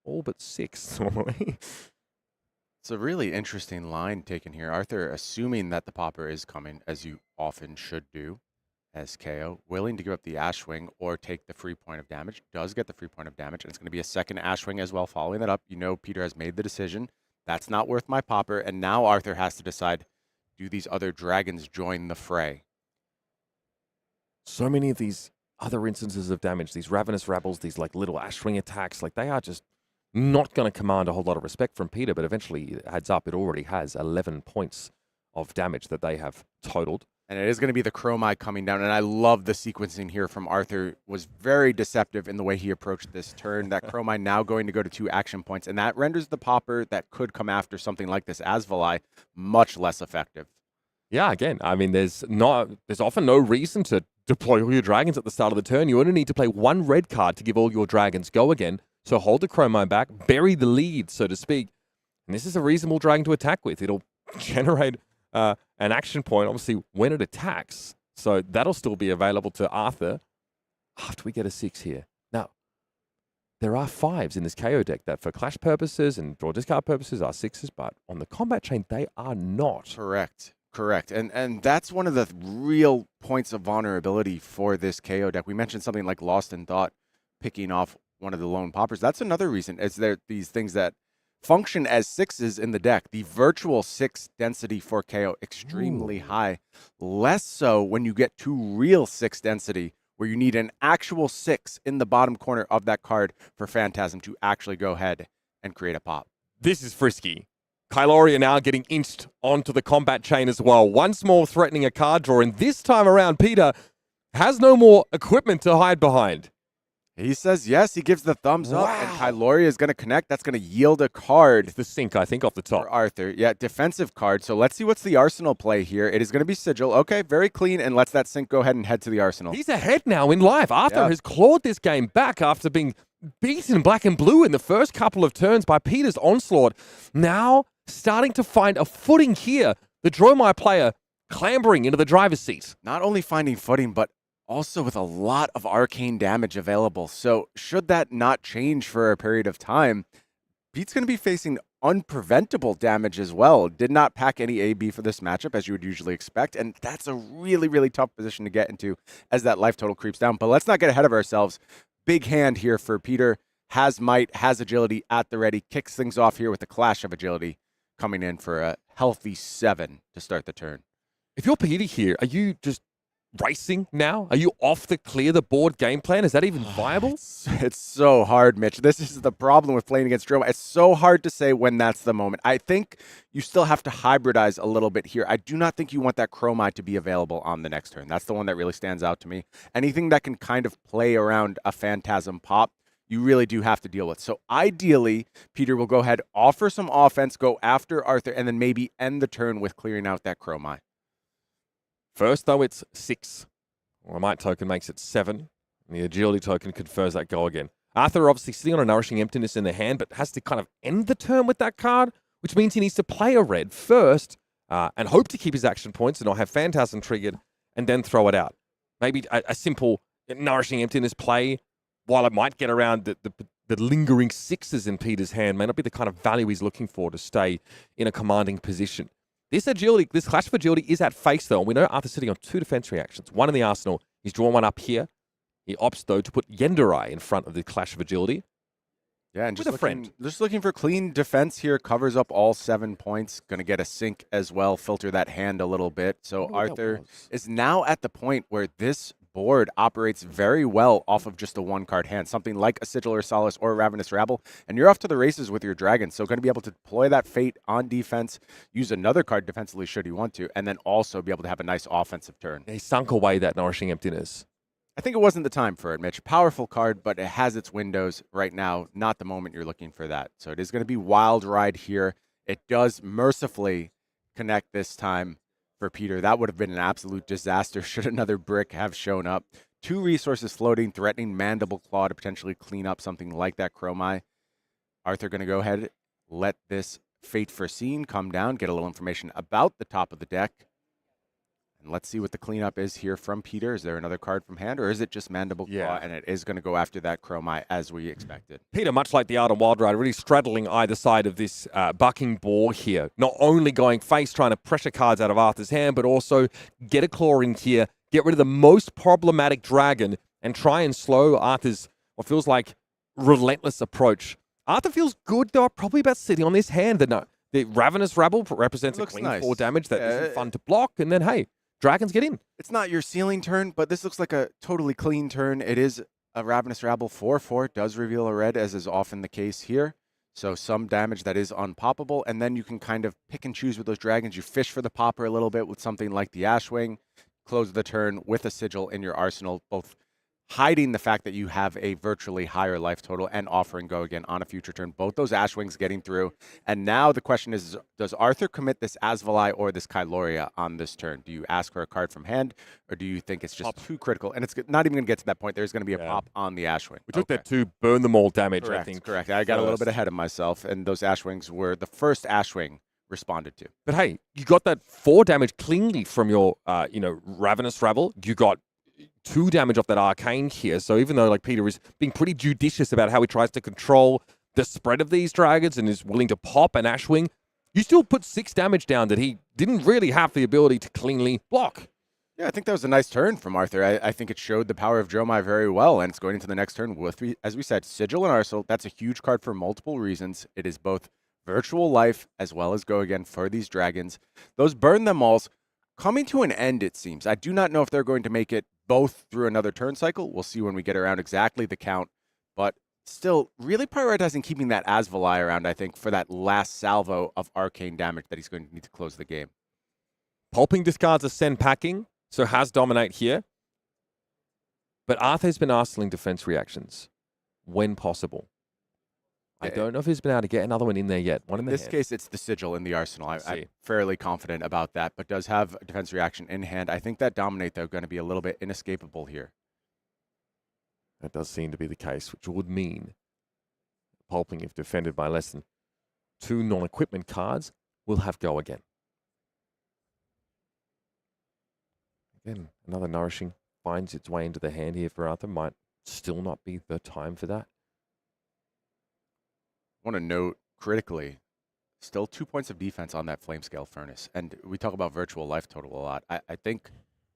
all but 6 normally. It's a really interesting line taken here. Arthur, assuming that the popper is coming, as you often should do, as KO, willing to give up the Ashwing or take the free point of damage, does get the free point of damage, and it's going to be a second Ashwing as well following that up. You know Peter has made the decision. That's not worth my popper, and now Arthur has to decide, do these other dragons join the fray? So many of these other instances of damage, these Ravenous Rabbles, these like little Ashwing attacks, like they are just not going to command a whole lot of respect from Peter, but eventually, heads up, it already has 11 points of damage that they have totaled. And it is going to be the Dromai coming down, and I love the sequencing here from Arthur. Was very deceptive in the way he approached this turn. That Dromai now going to go to 2 action points, and that renders the popper that could come after something like this Asvalai much less effective. Yeah, again, I mean, there's often no reason to deploy all your dragons at the start of the turn. You only need to play 1 red card to give all your dragons go again. So hold the Dromai back, bury the lead, so to speak. And this is a reasonable dragon to attack with. It'll generate an action point, obviously, when it attacks. So that'll still be available to Arthur after we get a 6 here. Now, there are 5s in this KO deck that for clash purposes and draw discard purposes are 6s, but on the combat chain, they are not. Correct. And that's one of the real points of vulnerability for this KO deck. We mentioned something like Lost in Thought picking off one of the lone poppers. That's another reason, is there these things that function as 6s in the deck. The virtual 6 density for KO extremely high. Less so when you get to real 6 density, where you need an actual 6 in the bottom corner of that card for Phantasm to actually go ahead and create a pop. This is frisky. Kyloria now getting inched onto the combat chain as well. Once more threatening a card draw, and this time around, Peter has no more equipment to hide behind. He says yes. He gives the thumbs up, and Kyloria is going to connect. That's going to yield a card. It's the sink, I think, off the top. For Arthur. Yeah, defensive card. So let's see what's the Arsenal play here. It is going to be Sigil. Okay, very clean, and lets that sink go ahead and head to the Arsenal. He's ahead now in life. Arthur has clawed this game back after being beaten black and blue in the first couple of turns by Peter's onslaught. Now starting to find a footing here. The Dromai player clambering into the driver's seat. Not only finding footing, but also with a lot of arcane damage available. So should that not change for a period of time, Pete's going to be facing unpreventable damage as well. Did not pack any AB for this matchup, as you would usually expect, and that's a really, really tough position to get into as that life total creeps down. But let's not get ahead of ourselves. Big hand here for Peter. Has might, has agility at the ready. Kicks things off here with the Clash of Agility coming in for a healthy 7 to start the turn. If you're Peter here, are you just racing now? Are you off the clear the board game plan? Is that even viable? It's so hard, Mitch. This is the problem with playing against Dromai. It's so hard to say when that's the moment. I think you still have to hybridize a little bit here. I do not think you want that Dromai to be available on the next turn. That's the one that really stands out to me. Anything that can kind of play around a Phantasm pop, you really do have to deal with. So ideally, Peter will go ahead, offer some offense, go after Arthur, and then maybe end the turn with clearing out that Dromai. First, though, it's 6. Well, the Might token makes it 7. And the Agility token confers that go again. Arthur obviously sitting on a Nourishing Emptiness in the hand, but has to kind of end the turn with that card, which means he needs to play a red first and hope to keep his action points and not have Phantasm triggered and then throw it out. Maybe a simple Nourishing Emptiness play, while it might get around the lingering 6s in Peter's hand, may not be the kind of value he's looking for to stay in a commanding position. This agility, this Clash of Agility is at face, though. And we know Arthur's sitting on 2 defense reactions. 1 in the arsenal. He's drawn 1 up here. He opts, though, to put Yenderai in front of the Clash of Agility. Yeah, and with a friend. Just looking for clean defense here. Covers up all 7 points. Going to get a sink as well. Filter that hand a little bit. So Arthur is now at the point where this board operates very well off of just a 1-card hand, something like a Sigil or Solace or a Ravenous Rabble, and you're off to the races with your dragon. So going to be able to deploy that Fate on defense, use another card defensively should you want to, and then also be able to have a nice offensive turn. He sunk away that Nourishing Emptiness. I think it wasn't the time for it, Mitch. Powerful card, but it has its windows right now, not the moment you're looking for that. So it is going to be Wild Ride here. It does mercifully connect this time for Peter. That would have been an absolute disaster should another brick have shown up. 2 resources floating, threatening Mandible Claw to potentially clean up something like that Dromai. Arthur going to go ahead, let this Fate Foreseen come down, get a little information about the top of the deck. And let's see what the cleanup is here from Peter. Is there another card from hand, or is it just Mandible Claw, Yeah. and it is going to go after that Dromai as we expected? Peter, much like the Arden Wild Rider, really straddling either side of this bucking boar here. Not only going face, trying to pressure cards out of Arthur's hand, but also get a claw in here, get rid of the most problematic dragon, and try and slow Arthur's, what feels like, relentless approach. Arthur feels good, though, probably about sitting on this hand. The Ravenous Rabble represents a Looks clean nice. 4 damage that Yeah, isn't fun to block, and then, hey, dragons get in. It's not your ceiling turn, but this looks like a totally clean turn. It is a Ravenous Rabble 4/4. Does reveal a red, as is often the case here. So some damage that is unpoppable, and then you can kind of pick and choose with those dragons. You fish for the popper a little bit with something like the Ashwing. Close the turn with a sigil in your arsenal, both hiding the fact that you have a virtually higher life total and offering go again on a future turn. Both those Ashwings getting through. And now the question is, does Arthur commit this Asvalai or this Kyloria on this turn? Do you ask for a card from hand, or do you think it's just too critical? And it's not even going to get to that point. There's going to be a pop on the Ashwing. We took that to burn them all damage, Correct, I think. correct. I got a little first. bit ahead of myself, and those Ashwings were the first Ashwing responded to. But hey, you got that 4 damage cleanly from your, Ravenous Rabble. You got 2 damage off that Arcane here. So even though, like, Peter is being pretty judicious about how he tries to control the spread of these dragons and is willing to pop an Ashwing, you still put 6 damage down that he didn't really have the ability to cleanly block. Yeah, I think that was a nice turn from Arthur. I think it showed the power of Dromai very well, and it's going into the next turn with, as we said, Sigil and Arsenal. That's a huge card for multiple reasons. It is both virtual life as well as go again for these dragons. Those burn them alls coming to an end, it seems. I do not know if they're going to make it both through another turn cycle. We'll see when we get around exactly the count, but still really prioritizing keeping that Asvalai around, I think, for that last salvo of arcane damage that he's going to need to close the game. Pulping discards a Send Packing, so has Dominate here. But Arthur's been arsenaling defense reactions when possible. I don't know if he's been able to get another one in there yet. One in this hand. case, it's the Sigil in the arsenal. I'm fairly confident about that, but does have a defense reaction in hand. I think that Dominate, though, going to be a little bit inescapable here. That does seem to be the case, which would mean Pulping, if defended by less than 2 non-equipment cards, will have go again. Again, another Nourishing finds its way into the hand here for Arthur. Might still not be the time for that. I want to note critically, still 2 points of defense on that Flame Scale Furnace. And we talk about virtual life total a lot. I think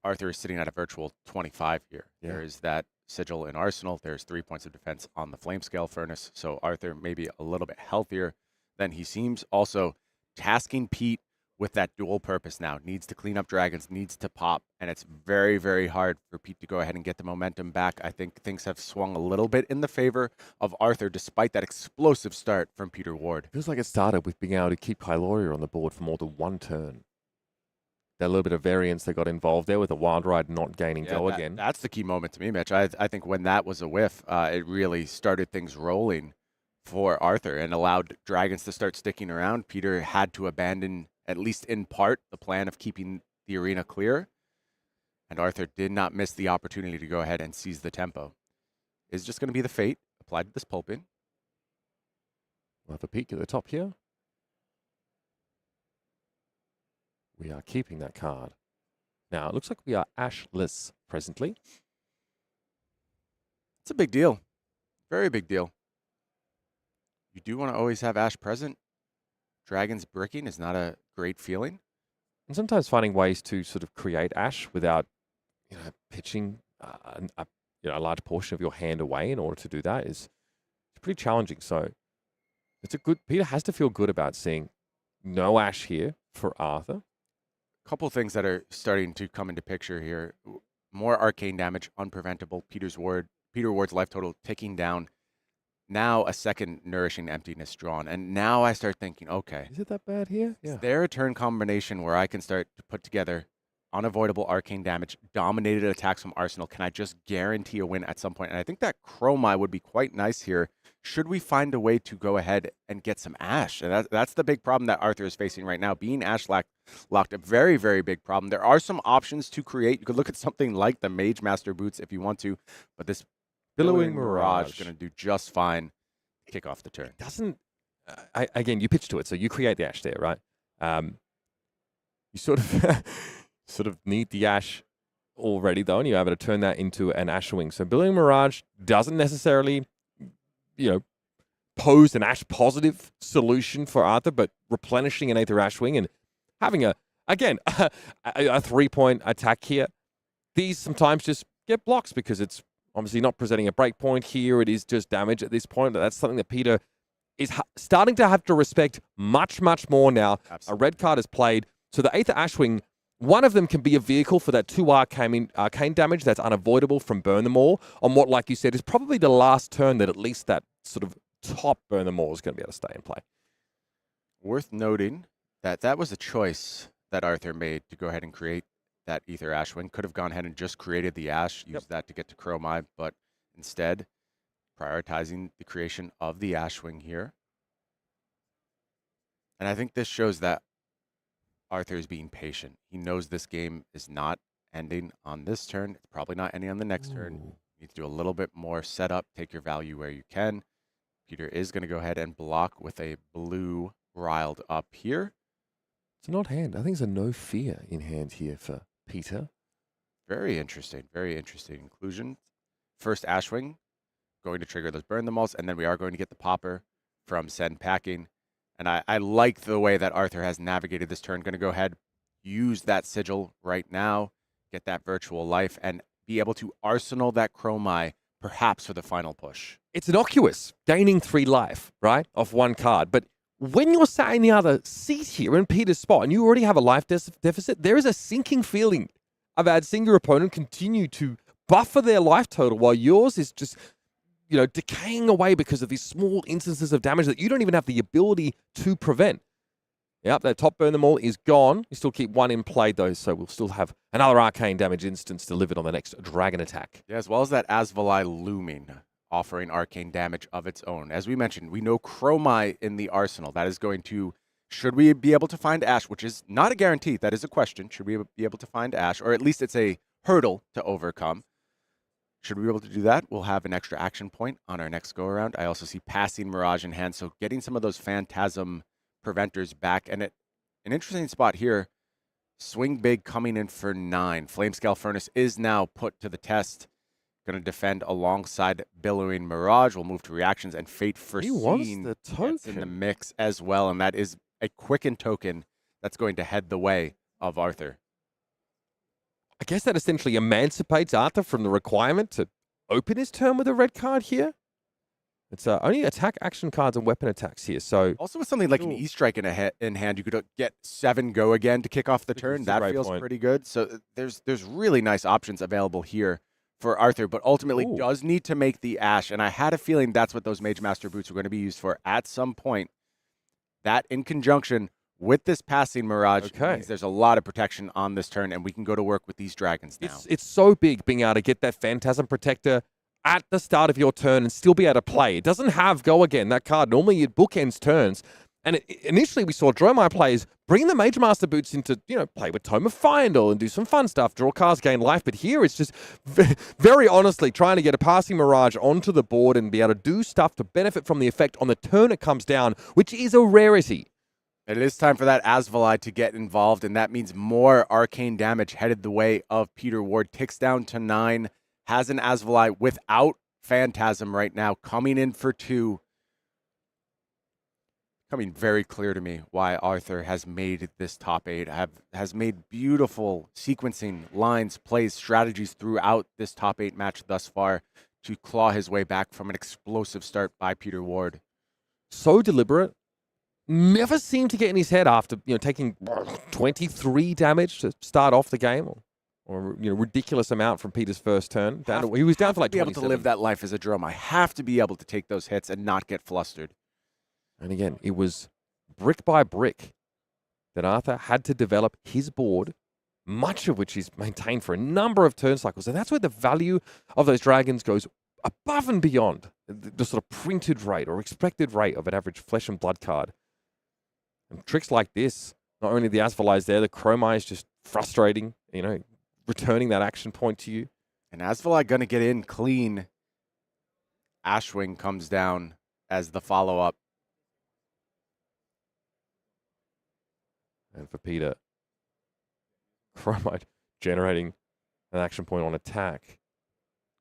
Arthur is sitting at a virtual 25 here. Yeah. There is that Sigil in Arsenal. There's 3 points of defense on the Flame Scale Furnace. So Arthur may be a little bit healthier than he seems. Also, tasking Pete with that dual purpose now. Needs to clean up dragons, needs to pop, and it's very, very hard for Pete to go ahead and get the momentum back. I think things have swung a little bit in the favor of Arthur, despite that explosive start from Peter Ward. Feels like it started with being able to keep Kyloria on the board for more than 1 turn. That little bit of variance that got involved there with the Wild Ride not gaining go again. That's the key moment to me, Mitch. I think when that was a whiff, it really started things rolling for Arthur and allowed dragons to start sticking around. Peter had to abandon, at least in part, the plan of keeping the arena clear. And Arthur did not miss the opportunity to go ahead and seize the tempo. Is just going to be the fate applied to this Pulpin. We'll have a peek at the top here. We are keeping that card. Now, it looks like we are ashless presently. It's a big deal. Very big deal. You do want to always have ash present. Dragons bricking is not a great feeling. And sometimes finding ways to sort of create ash without, pitching a large portion of your hand away in order to do that is pretty challenging. So it's Peter has to feel good about seeing no ash here for Arthur. Couple things that are starting to come into picture here. More arcane damage, unpreventable. Peter Ward's life total ticking down. Now a second Nourishing Emptiness drawn. And now I start thinking, okay. Is it that bad here? Yeah. Is there a turn combination where I can start to put together unavoidable arcane damage, dominated attacks from Arsenal? Can I just guarantee a win at some point? And I think that Dromai would be quite nice here. Should we find a way to go ahead and get some ash? And that's the big problem that Arthur is facing right now. Being ash locked, a very, very big problem. There are some options to create. You could look at something like the Mage Master Boots if you want to, but this Billowing Mirage is going to do just fine to kick off the turn. Doesn't again, you pitch to it, so you create the ash there, right? You sort of sort of need the Ash already, though, and you're able to turn that into an Ashwing. So Billowing Mirage doesn't necessarily, pose an Ash positive solution for Arthur, but replenishing an Aether Ashwing and having a 3-point attack here. These sometimes just get blocks because it's obviously not presenting a breakpoint here. It is just damage at this point. That's something that Peter is starting to have to respect much, much more now. Absolutely. A red card is played. So the Aether Ashwing, one of them can be a vehicle for that 2 arcane damage that's unavoidable from Burn Them All on what, like you said, is probably the last turn that at least that sort of top Burn Them All is going to be able to stay in play. Worth noting that was a choice that Arthur made to go ahead and create that Aether Ashwing. Could have gone ahead and just created the Ash, used that to get to Chromai, but instead prioritizing the creation of the Ashwing here. And I think this shows that Arthur is being patient. He knows this game is not ending on this turn. It's probably not ending on the next turn. You need to do a little bit more setup, take your value where you can. Peter is going to go ahead and block with a blue riled up here. It's an odd hand. I think it's a no fear in hand here for Peter. Very interesting inclusion. First Ashwing, going to trigger those Burn Them Alls, and then we are going to get the popper from Send Packing. And I like the way that Arthur has navigated this turn. Going to go ahead, use that Sigil right now, get that Virtual Life, and be able to arsenal that Chromai perhaps for the final push. It's innocuous, gaining 3 life, right, off 1 card. But when you're sat in the other seat here in Peter's spot and you already have a life deficit, there is a sinking feeling about seeing your opponent continue to buffer their life total while yours is just, decaying away because of these small instances of damage that you don't even have the ability to prevent. Yep, that top Burn Them All is gone. You still keep 1 in play, though, so we'll still have another arcane damage instance delivered on the next dragon attack. Yeah, as well as that Asvalai looming, offering arcane damage of its own. As we mentioned, we know Chromai in the arsenal. That is going to, should we be able to find Ash, which is not a guarantee, that is a question. Should we be able to find Ash, or at least it's a hurdle to overcome. Should we be able to do that, we'll have an extra action point on our next go-around. I also see passing Mirage in hand, so getting some of those Phantasm preventers back. And an interesting spot here, Swing Big coming in for 9. Flamescale Furnace is now put to the test. Going to defend alongside Billowing Mirage. We'll move to reactions, and Fate Foreseen gets in the mix as well. And that is a quicken token that's going to head the way of Arthur. I guess that essentially emancipates Arthur from the requirement to open his turn with a red card here. It's only attack action cards and weapon attacks here. So also with something like an E-Strike in hand, you could get 7 go again to kick off the turn. That feels pretty good. So there's really nice options available here for Arthur, but ultimately does need to make the Ash. And I had a feeling that's what those Mage Master boots were going to be used for at some point. That in conjunction with this passing Mirage means there's a lot of protection on this turn, and we can go to work with these dragons now. It's so big being able to get that Phantasm Protector at the start of your turn and still be able to play. It doesn't have go again, that card. Normally it bookends turns. And initially we saw Dromai players bring the Mage Master boots into, play with Tome of Fyendal and do some fun stuff, draw cards, gain life. But here it's just very honestly trying to get a passing Mirage onto the board and be able to do stuff to benefit from the effect on the turn it comes down, which is a rarity. It is time for that Asvalai to get involved, and that means more arcane damage headed the way of Peter Ward. Ticks down to 9, has an Asvalai without Phantasm right now, coming in for 2. Becoming very clear to me why Arthur has made this top 8, has made beautiful sequencing lines, plays, strategies throughout this top 8 match thus far to claw his way back from an explosive start by Peter Ward. So deliberate. Never seemed to get in his head after taking 23 damage to start off the game, or ridiculous amount from Peter's first turn. He was down for like 27. Be able to live that life as a Dromai. Have to be able to take those hits and not get flustered. And again, it was brick by brick that Arthur had to develop his board, much of which he's maintained for a number of turn cycles, and that's where the value of those dragons goes above and beyond the sort of printed rate or expected rate of an average flesh and blood card. And tricks like this, not only the Asvalai is there, the Chromai is just frustrating, returning that action point to you. And Asvalai going to get in clean. Ashwing comes down as the follow-up. And for Peter, Dromai generating an action point on attack.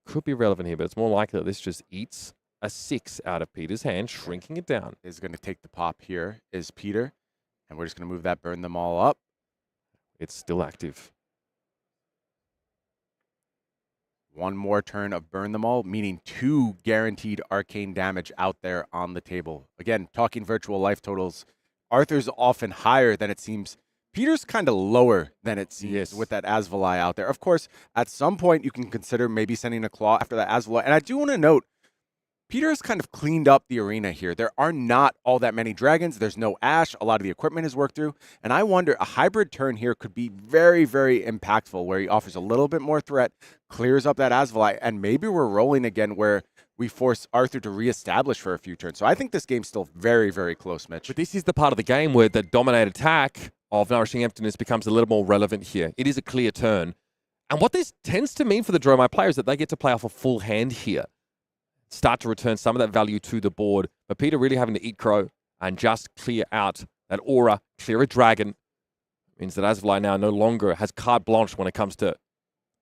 Could be relevant here, but it's more likely that this just eats a 6 out of Peter's hand, shrinking it down. Is going to take the pop here is Peter. And we're just going to move that, burn them all up. It's still active. One more turn of burn them all, meaning 2 guaranteed arcane damage out there on the table. Again, talking virtual life totals, Arthur's often higher than it seems. Peter's kind of lower than it seems with that Asvalai out there. Of course, at some point you can consider maybe sending a claw after that Asvalai. And I do want to note, Peter has kind of cleaned up the arena here. There are not all that many dragons. There's no Ash. A lot of the equipment is worked through. And I wonder, a hybrid turn here could be very, very impactful, where he offers a little bit more threat, clears up that Asvalai, and maybe we're rolling again where we force Arthur to reestablish for a few turns. So I think this game's still very, very close, Mitch. But this is the part of the game where the dominate attack of Nourishing Emptiness becomes a little more relevant here. It is a clear turn. And what this tends to mean for the Dromai players is that they get to play off a full hand here. Start to return some of that value to the board. But Peter really having to eat crow and just clear out that aura, clear a dragon. Means that Asvalai now no longer has carte blanche when it comes to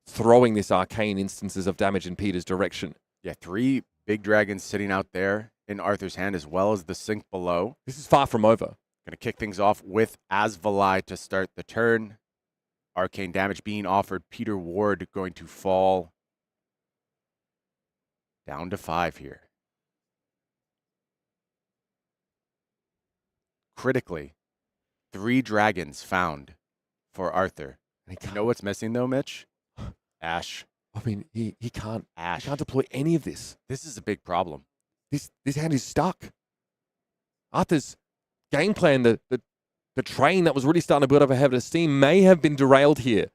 throwing this arcane instances of damage in Peter's direction. Yeah, 3 big dragons sitting out there in Arthur's hand, as well as the sink below. This is far from over. Going to kick things off with Asvalai to start the turn. Arcane damage being offered. Peter Ward going to fall down to 5 here. Critically, 3 dragons found for Arthur. You know what's missing though, Mitch? Ash. I mean, he can't. Ash. He can't deploy any of this. This is a big problem. This hand is stuck. Arthur's game plan, the train that was really starting to build up ahead of steam, may have been derailed here.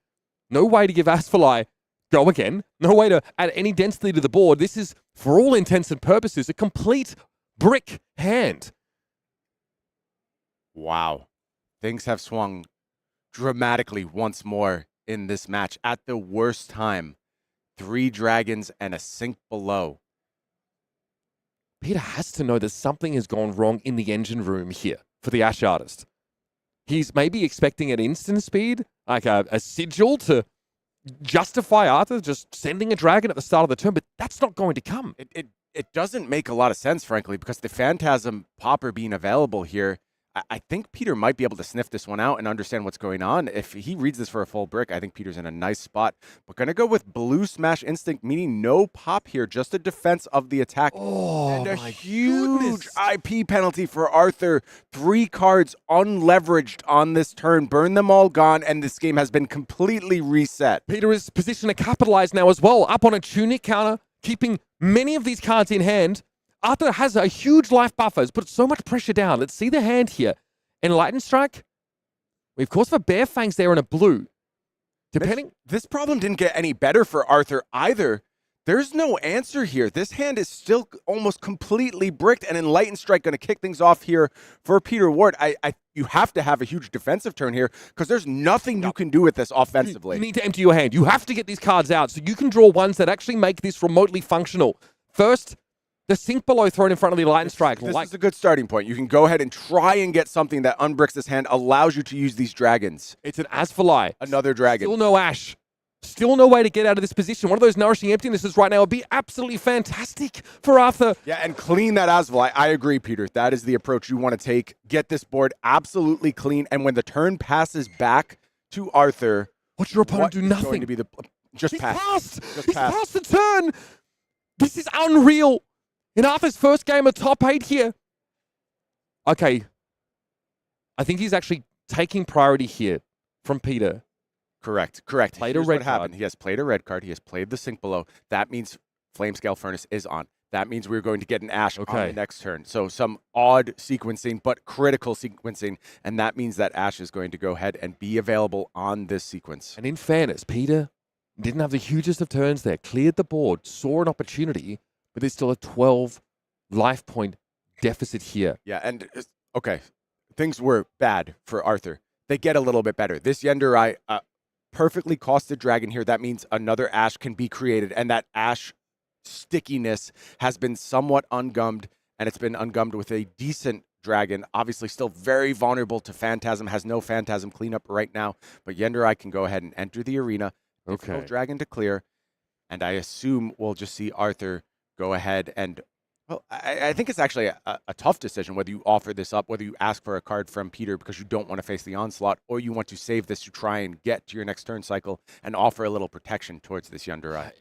No way to give Asvalai go again. No way to add any density to the board. This is, for all intents and purposes, a complete brick hand. Wow. Things have swung dramatically once more in this match at the worst time. 3 dragons and a sink below. Peter has to know that something has gone wrong in the engine room here for the Ash artist. He's maybe expecting at instant speed, like a sigil to justify Arthur just sending a dragon at the start of the turn, but that's not going to come. It doesn't make a lot of sense, frankly, because the Phantasm Popper being available here, I think Peter might be able to sniff this one out and understand what's going on. If he reads this for a full brick, I think Peter's in a nice spot. But going to go with Blue Smash Instinct, meaning no pop here, just a defense of the attack. Oh, and a my huge goodness. IP penalty for Arthur. 3 cards unleveraged on this turn. Burn them all gone, and this game has been completely reset. Peter is positioned to capitalize now as well, up on a tunic counter, keeping many of these cards in hand. Arthur has a huge life buffer, has put so much pressure down. Let's see the hand here. Enlightened Strike. We, of course, have a Bear Fangs there and a blue. Depending. This problem didn't get any better for Arthur either. There's no answer here. This hand is still almost completely bricked, and Enlightened Strike going to kick things off here for Peter Ward. You have to have a huge defensive turn here because there's nothing you can do with this offensively. You need to empty your hand. You have to get these cards out so you can draw ones that actually make this remotely functional. First, the sink below thrown in front of the Enlightened Strike. This is a good starting point. You can go ahead and try and get something that unbricks this hand, allows you to use these dragons. It's an Asvalai. Another dragon. Still no Ash. Still no way to get out of this position. One of those Nourishing Emptinesses right now would be absolutely fantastic for Arthur. Yeah, and clean that Asvalai. I agree, Peter. That is the approach you want to take. Get this board absolutely clean, and when the turn passes back to Arthur, watch your opponent do is nothing. Going to be the just He's pass. passed. Just He's pass. passed the turn. This is unreal. In Arthur's first game of top 8 here. Okay. I think he's actually taking priority here from Peter. Correct. Played a Here's red what happened. card. He has played a red card. He has played the sink below. That means Flamescale Furnace is on. That means we're going to get an Ash on the next turn. So some odd sequencing, but critical sequencing. And that means that Ash is going to go ahead and be available on this sequence. And in fairness, Peter didn't have the hugest of turns there. Cleared the board, saw an opportunity, but there's still a 12 life point deficit here. Yeah, and okay, things were bad for Arthur. They get a little bit better. This Yenderai perfectly costed dragon here. That means another Ash can be created, and that Ash stickiness has been somewhat ungummed, and it's been ungummed with a decent dragon. Obviously still very vulnerable to Phantasm, has no Phantasm cleanup right now, but Yenderai can go ahead and enter the arena. Difficult Okay. dragon to clear, and I assume we'll just see Arthur go ahead and, well, I think it's actually a tough decision whether you offer this up, whether you ask for a card from Peter because you don't want to face the onslaught, or you want to save this to try and get to your next turn cycle and offer a little protection towards this Yenderai.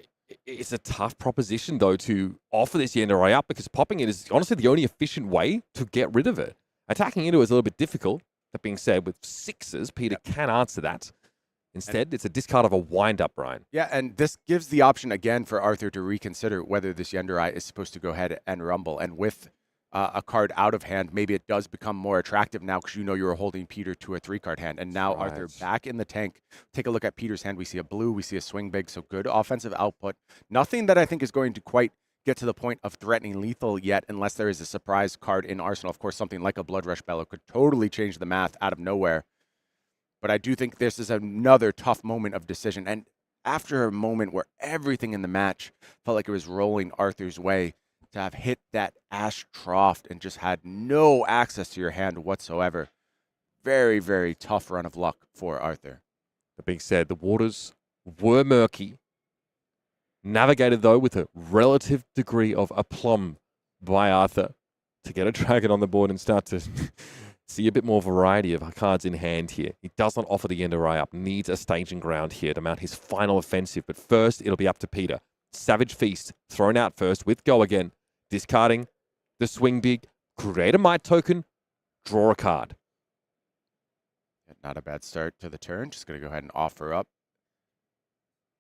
It's a tough proposition, though, to offer this Yenderai up because popping it is honestly the only efficient way to get rid of it. Attacking into it is a little bit difficult. That being said, with 6s, Peter can answer that. Instead, it's a discard of a wind-up, Brian. Yeah, and this gives the option again for Arthur to reconsider whether this Yenderai is supposed to go ahead and rumble. And with a card out of hand, maybe it does become more attractive now because you know you were holding Peter to a 3-card hand. And now Right. Arthur back in the tank. Take a look at Peter's hand. We see a blue, we see a swing big, so good offensive output. Nothing that I think is going to quite get to the point of threatening lethal yet unless there is a surprise card in Arsenal. Of course, something like a Blood Rush Bellow could totally change the math out of nowhere. But I do think this is another tough moment of decision. And after a moment where everything in the match felt like it was rolling Arthur's way, to have hit that Ash Trough and just had no access to your hand whatsoever. Very, very tough run of luck for Arthur. That being said, the waters were murky. Navigated, though, with a relative degree of aplomb by Arthur to get a dragon on the board and start to see a bit more variety of cards in hand here. He does not offer the Yenderai up. Needs a staging ground here to mount his final offensive. But first, it'll be up to Peter. Savage Feast thrown out first with Go Again. Discarding the swing big. Create a Might token. Draw a card. Not a bad start to the turn. Just going to go ahead and offer up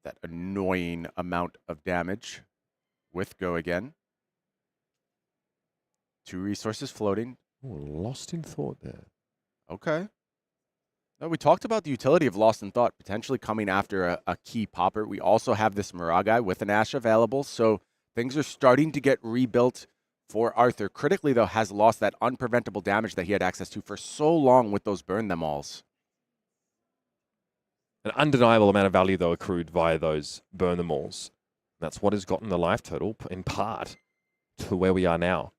that annoying amount of damage with Go Again. 2 resources floating. Ooh, lost in thought there. Okay. Now, we talked about the utility of Lost in Thought potentially coming after a key popper. We also have this Miragai with an Ash available, so things are starting to get rebuilt for Arthur. Critically, though, has lost that unpreventable damage that he had access to for so long with those Burn Them Alls. An undeniable amount of value, though, accrued via those Burn Them Alls. That's what has gotten the life total, in part, to where we are now.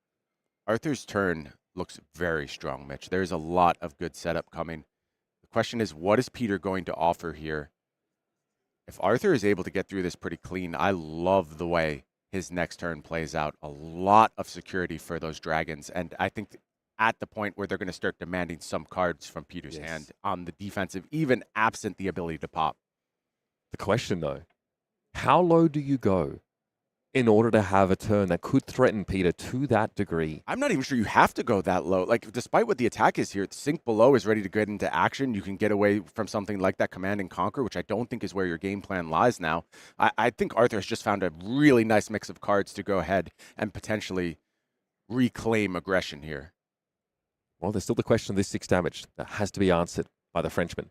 Arthur's turn looks very strong, Mitch. There's a lot of good setup coming. The question is, what is Peter going to offer here? If Arthur is able to get through this pretty clean, I love the way his next turn plays out. A lot of security for those dragons, and I think at the point where they're going to start demanding some cards from Peter's hand on the defensive, even absent the ability to pop. The question, though, how low do you go in order to have a turn that could threaten Peter to that degree? I'm not even sure you have to go that low. Like, despite what the attack is here, Sink Below is ready to get into action. You can get away from something like that Command and Conquer, which I don't think is where your game plan lies now. I think Arthur has just found a really nice mix of cards to go ahead and potentially reclaim aggression here. Well, there's still the question of this 6 damage that has to be answered by the Frenchman.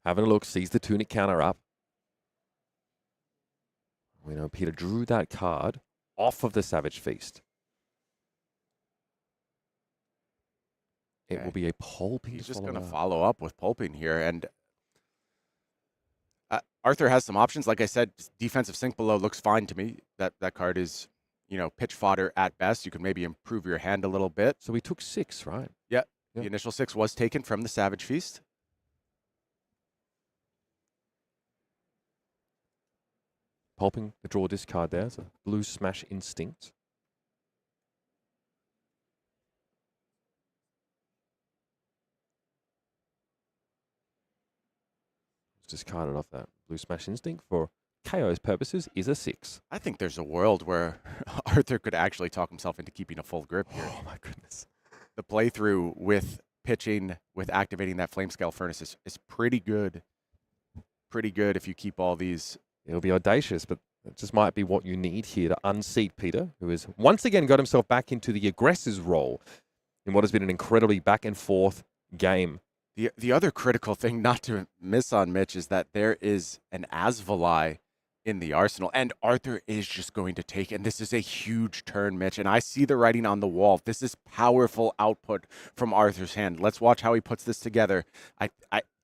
Having a look, sees the Tunic counter up. We know Peter drew that card off of the Savage Feast. It will be a pulping. He's just going to follow up with pulping here. And Arthur has some options. Like I said, defensive Sink Below looks fine to me. That card is, you know, pitch fodder at best. You can maybe improve your hand a little bit. So we took 6, right? Yeah. Yep. The initial 6 was taken from the Savage Feast. Pulping the draw discard there. So Blue Smash Instinct. Discarded off that Blue Smash Instinct for Kayo's purposes is a 6. I think there's a world where Arthur could actually talk himself into keeping a full grip here. Oh my goodness. The playthrough with pitching, with activating that Flame Scale Furnace is pretty good. Pretty good if you keep all these. It'll be audacious, but it just might be what you need here to unseat Peter, who has once again got himself back into the aggressor's role in what has been an incredibly back and forth game. The other critical thing not to miss on, Mitch, is that there is an Asvalai in the arsenal, and Arthur is just going to take, and this is a huge turn, Mitch, and I see the writing on the wall. This is powerful output from Arthur's hand. Let's watch how he puts this together.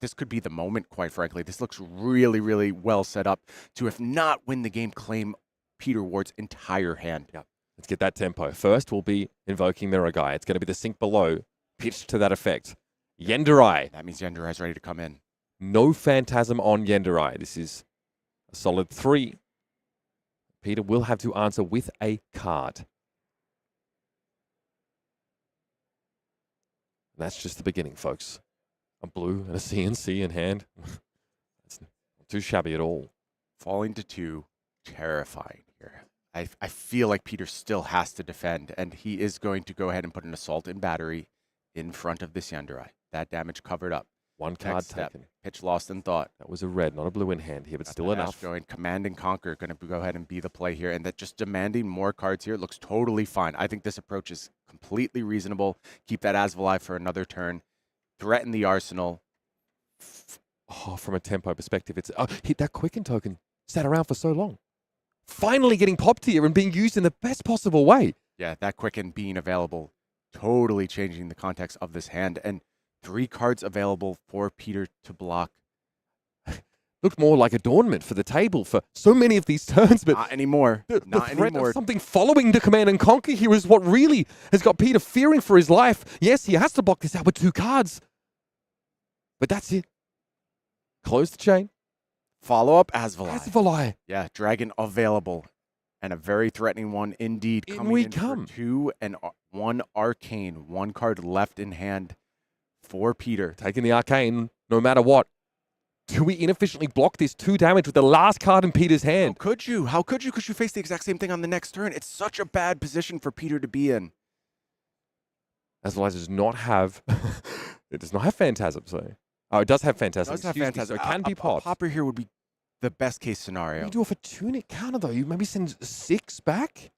This could be the moment, quite frankly. This looks really, really well set up to, if not win the game, claim Peter Ward's entire hand. Yeah. Let's get that tempo. First, we'll be invoking Mirror Guy. It's going to be the sync below, pitched to that effect. Yenderai. That means Yenderai's ready to come in. No Phantasm on Yenderai. This is a solid 3. Peter will have to answer with a card. And that's just the beginning, folks. A blue and a CNC in hand. It's not too shabby at all. Falling to 2, terrifying here. I feel like Peter still has to defend, and he is going to go ahead and put an Assault and Battery in front of this Yenderai. That damage covered up. One card Next step, taken. pitch lost in thought. That was a red, not a blue in hand here, but Got still that enough. Ash going. Command and Conquer going to go ahead and be the play here, and that just demanding more cards here looks totally fine. I think this approach is completely reasonable. Keep that Asvalai for another turn. Threaten the arsenal. Oh, from a tempo perspective, it's hit that Quicken token. Sat around for so long. Finally getting popped here and being used in the best possible way. Yeah, that Quicken being available, totally changing the context of this hand. And 3 cards available for Peter to block. Looked more like adornment for the table for so many of these turns, but Not anymore. the Not threat anymore. of something following the Command and Conquer here is what really has got Peter fearing for his life. Yes, he has to block this out with 2 cards. But that's it. Close the chain. Follow up Asvalai. Asvalai. Yeah, Dragon available. And a very threatening one indeed. In Coming we in come. for 2 and 1 Arcane. 1 card left in hand for Peter. Taking the Arcane no matter what. Do we inefficiently block this 2 damage with the last card in Peter's How hand? could you? How could you? Because you face the exact same thing on the next turn. It's such a bad position for Peter to be in. Asvalai does not have... it does not have Phantasm, so... Oh, it does have Phantasm. Does have Excuse me, Phantasm. So it can be A popped. popper here would be the best case scenario. You do off a tunic counter, though. You maybe send 6 back?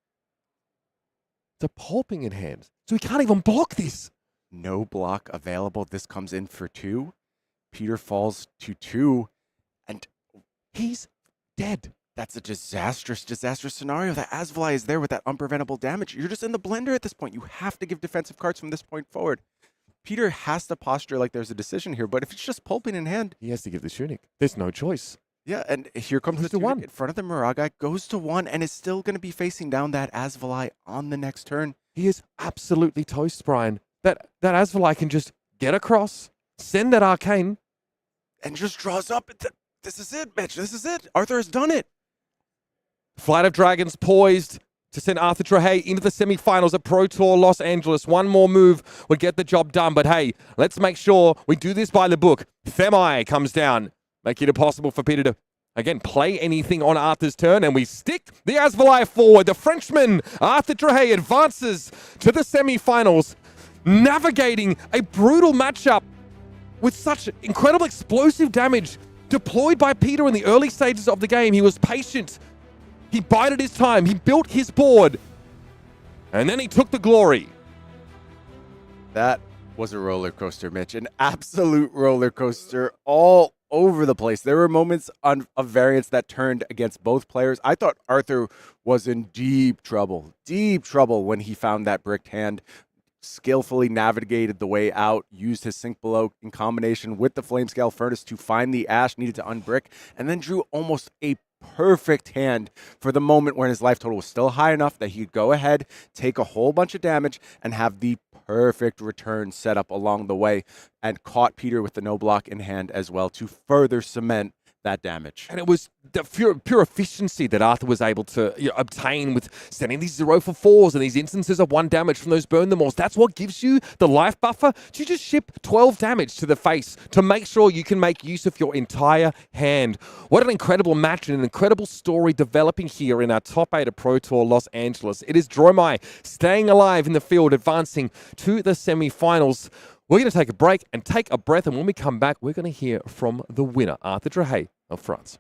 It's a pulping in hand. So he can't even block this. No block available. This comes in for 2. Peter falls to 2. And He's dead. that's a disastrous scenario. That Asvalai is there with that unpreventable damage. You're just in the blender at this point. You have to give defensive cards from this point forward. Peter has to posture like there's a decision here, but if it's just pulping in hand, He has to give the tunic. There's no choice. yeah, and here comes Goes the to tunic 1. in front of the Miragai, goes to 1, and is still going to be facing down that Asvalai on the next turn. He is absolutely toast, Brian. That Asvalai can just get across, send that Arcane. And just draws up. This is it, Mitch. This is it. Arthur has done it. Flight of Dragons poised to send Arthur Trehet into the semifinals at Pro Tour Los Angeles. One more move would get the job done. But hey, let's make sure we do this by the book. Themai comes down, making it impossible for Peter to, again, play anything on Arthur's turn. And we stick the Asvalai forward. The Frenchman, Arthur Trehet, advances to the semifinals, navigating a brutal matchup with such incredible explosive damage deployed by Peter in the early stages of the game. He was patient. He bided his time. He built his board. And then he took the glory. That was a roller coaster, Mitch. An absolute roller coaster all over the place. There were moments of variance that turned against both players. I thought Arthur was in deep trouble when he found that bricked hand. Skillfully navigated the way out, used his Sink Below in combination with the Flamescale Furnace to find the Ash needed to unbrick, and then drew almost a perfect hand for the moment when his life total was still high enough that he could go ahead, take a whole bunch of damage, and have the perfect return set up along the way, and caught Peter with the no block in hand as well to further cement that damage. And it was the pure efficiency that Arthur was able to obtain with sending these 0-for-4s and these instances of 1 damage from those Burn Them Alls. That's what gives you the life buffer to just ship 12 damage to the face to make sure you can make use of your entire hand. What an incredible match and an incredible story developing here in our top 8 of Pro Tour Los Angeles. It is Dromai staying alive in the field, advancing to the semi-finals. We're going to take a break and take a breath, and when we come back, we're going to hear from the winner, Arthur Trehet of France.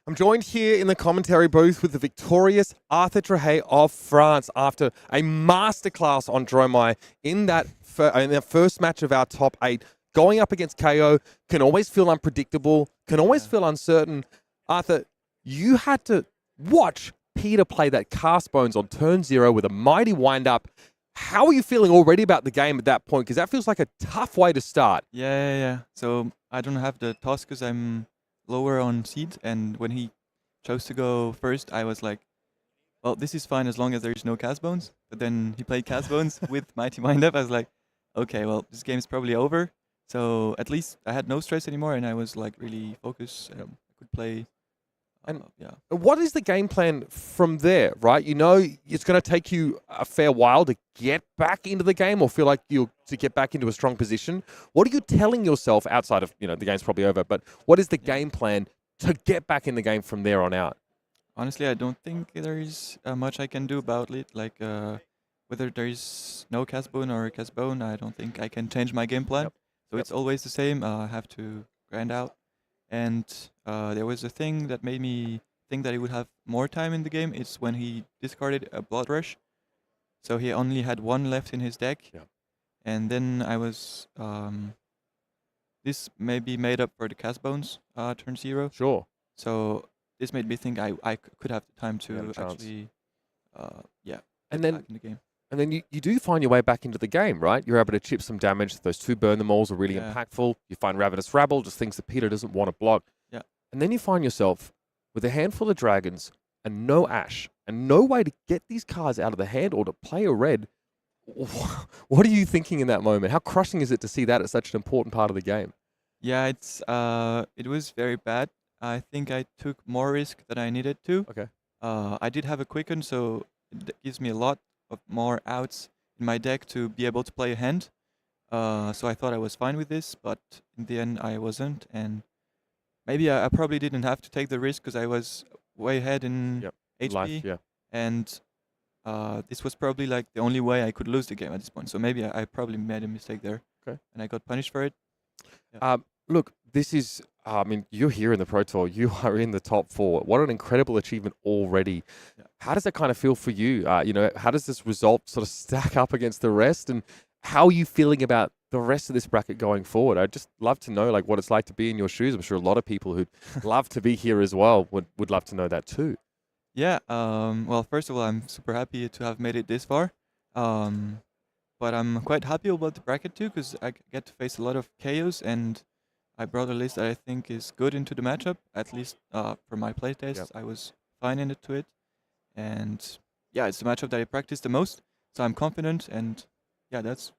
I'm joined here in the commentary booth with the victorious Arthur Trehet of France after a masterclass on Dromai in that first match of our top 8. Going up against Kayo can always feel unpredictable, can always feel uncertain. Arthur, you had to watch Peter play that cast bones on turn 0 with a mighty wind-up. How are you feeling already about the game at that point? Because that feels like a tough way to start. Yeah. So I don't have the toss because I'm lower on seed, and when he chose to go first, I was like, well, this is fine as long as there's no cast bones. But then he played cast bones with mighty wind-up. I was like, okay, well, this game is probably over. So at least I had no stress anymore, and I was like really focused, and I could play. What is the game plan from there, right? You know it's going to take you a fair while to get back into the game or feel like to get back into a strong position. What are you telling yourself outside of, the game's probably over, but what is the game plan to get back in the game from there on out? Honestly, I don't think there is much I can do about it. Like whether there is no cast bone or a cast bone, I don't think I can change my game plan. So it's always the same. I have to grind out. And there was a thing that made me think that he would have more time in the game. It's when he discarded a Blood Rush. So he only had 1 left in his deck. Yeah. And then I was... this may be made up for the cast bones turn 0. Sure. So this made me think I could have the time to actually... and get then back in the game. And then you do find your way back into the game, right? You're able to chip some damage. Those 2 burn the moles are really impactful. You find Ravenous Rabble, just things that Peter doesn't want to block. Yeah. And then you find yourself with a handful of dragons and no Ash and no way to get these cards out of the hand or to play a red. What are you thinking in that moment? How crushing is it to see that as such an important part of the game? Yeah, it was very bad. I think I took more risk than I needed to. Okay. I did have a quicken, so it gives me a lot of more outs in my deck to be able to play a hand. So I thought I was fine with this, but in the end I wasn't. And maybe I probably didn't have to take the risk because I was way ahead in HP. Life, And this was probably like the only way I could lose the game at this point. So maybe I probably made a mistake there. Okay. And I got punished for it. Look, this is, you're here in the Pro Tour. You are in the top 4. What an incredible achievement already. Yeah. How does that kind of feel for you? How does this result sort of stack up against the rest? And how are you feeling about the rest of this bracket going forward? I'd just love to know what it's like to be in your shoes. I'm sure a lot of people who'd love to be here as well would love to know that too. Yeah, well, first of all, I'm super happy to have made it this far. But I'm quite happy about the bracket too, because I get to face a lot of Kayos, and I brought a list that I think is good into the matchup, at least for my playtest. I was fine into it. And yeah, it's the matchup that I practice the most, so I'm confident, and yeah, that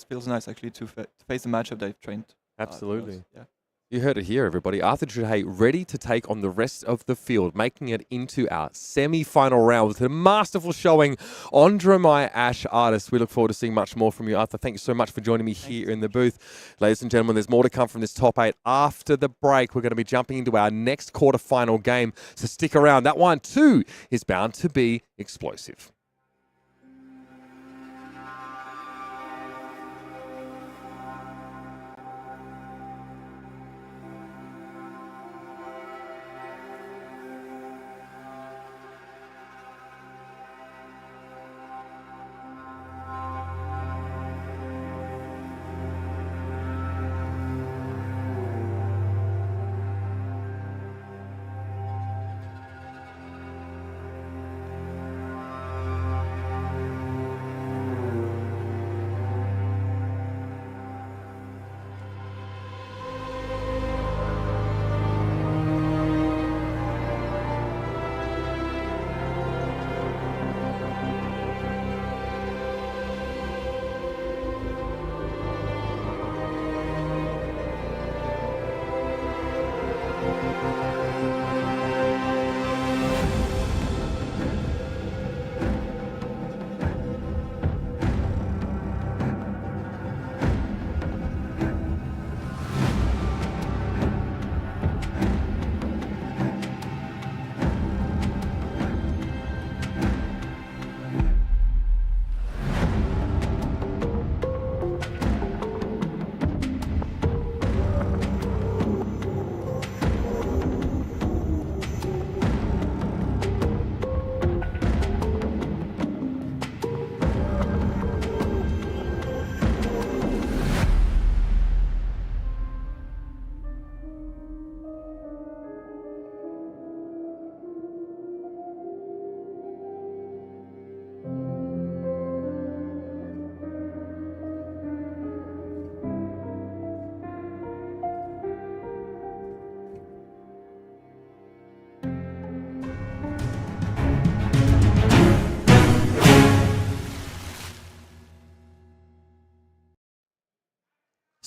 feels nice actually to face the matchup that I've trained. Absolutely. Yeah. You heard it here, everybody. Arthur Trehet ready to take on the rest of the field, making it into our semi-final round with a masterful showing on Dromai Ash Artist. We look forward to seeing much more from you, Arthur. Thank you so much for joining me here in the booth. Ladies and gentlemen, there's more to come from this top 8. After the break, we're going to be jumping into our next quarterfinal game, so stick around. That one, too, is bound to be explosive.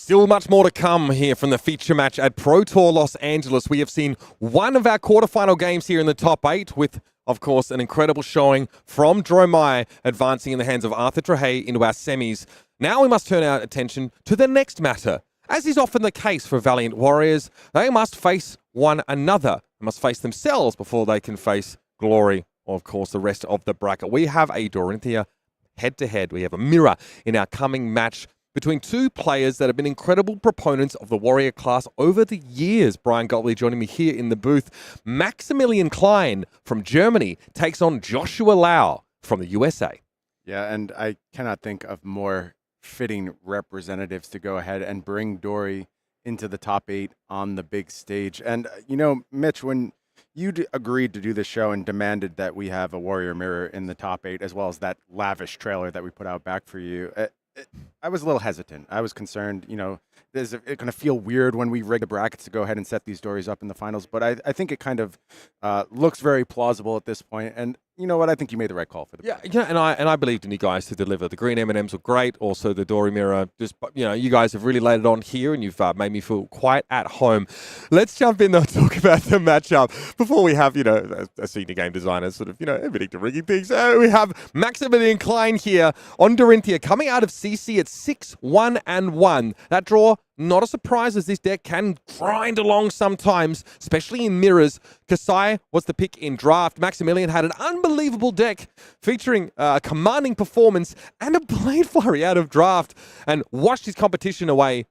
Still much more to come here from the feature match at Pro Tour Los Angeles. We have seen one of our quarterfinal games here in the top 8 with, of course, an incredible showing from Dromai advancing in the hands of Arthur Trehet into our semis. Now we must turn our attention to the next matter. As is often the case for Valiant Warriors, they must face one another. They must face themselves before they can face Glory, or of course the rest of the bracket. We have a Dorinthea head-to-head. We have a mirror in our coming match between two players that have been incredible proponents of the Warrior class over the years. Brian Gottlieb joining me here in the booth. Maximilian Klein from Germany takes on Joshua Lau from the USA. Yeah, and I cannot think of more fitting representatives to go ahead and bring Dory into the top 8 on the big stage. And, you know, Mitch, when you agreed to do this show and demanded that we have a Warrior mirror in the top 8, as well as that lavish trailer that we put out back for you, I was a little hesitant. I was concerned, you know, is it going to feel weird when we rig the brackets to go ahead and set these stories up in the finals? But I think it kind of looks very plausible at this point. And you know what? I think you made the right call for the and I believed in you guys to deliver. The green M&Ms were great. Also, the Dory mirror. Just, you know, you guys have really laid it on here, and you've made me feel quite at home. Let's jump in though and talk about the matchup before we have, you know, a senior game designer sort of, you know, everything to rigging things. We have Maximilian Klein here on Dorinthea coming out of CC at 6-1-1. That draw, not a surprise, as this deck can grind along sometimes, especially in mirrors. Kasai was the pick in draft. Maximilian had an unbelievable deck featuring a commanding performance and a Blade Flurry out of draft and washed his competition away.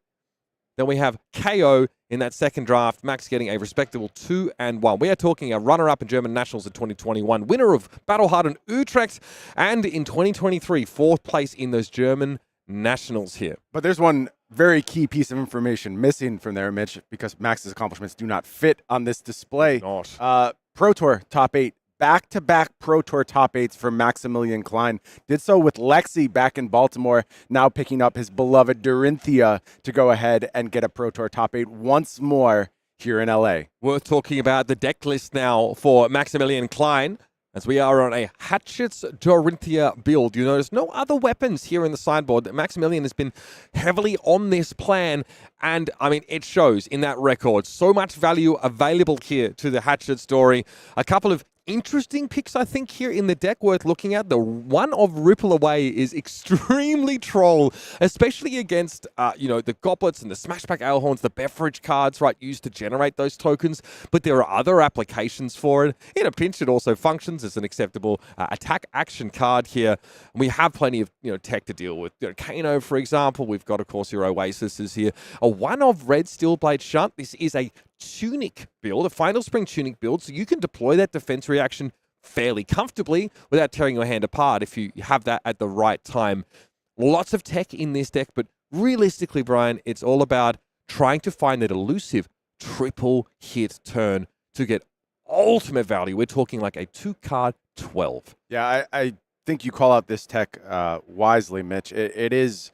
Then we have Kayo in that second draft. Max getting a respectable 2-1. We are talking a runner-up in German Nationals in 2021, winner of Battle Hardened Utrecht, and in 2023, 4th place in those German Nationals here. But there's one very key piece of information missing from there, Mitch, because Max's accomplishments do not fit on this display. Pro Tour top 8, back-to-back Pro Tour top 8s for Maximilian Klein. Did so with Lexi back in Baltimore, now picking up his beloved Dorinthea to go ahead and get a Pro Tour top 8 once more here in LA. Worth talking about the deck list now for Maximilian Klein, as we are on a Hatchets Dorinthea build. You notice no other weapons here in the sideboard. Maximilian has been heavily on this plan, and I mean, it shows in that record. So much value available here to the Hatchet story. A couple of interesting picks, I think, here in the deck worth looking at. The one of Ripple Away is extremely troll, especially against, you know, the Goblets and the Smashback Alehorns, the beverage cards, right, used to generate those tokens. But there are other applications for it. In a pinch, it also functions as an acceptable attack action card here. And we have plenty of, you know, tech to deal with. You know, Kano, for example. We've got, of course, your Oasis here. A one of Red Steelblade Shunt. This is a tunic build, a Final Spring tunic build, so you can deploy that defense reaction fairly comfortably without tearing your hand apart if you have that at the right time. Lots of tech in this deck, but realistically, Brian, it's all about trying to find that elusive triple hit turn to get ultimate value. We're talking like a 2-card 12. Yeah, I think you call out this tech wisely, Mitch. It is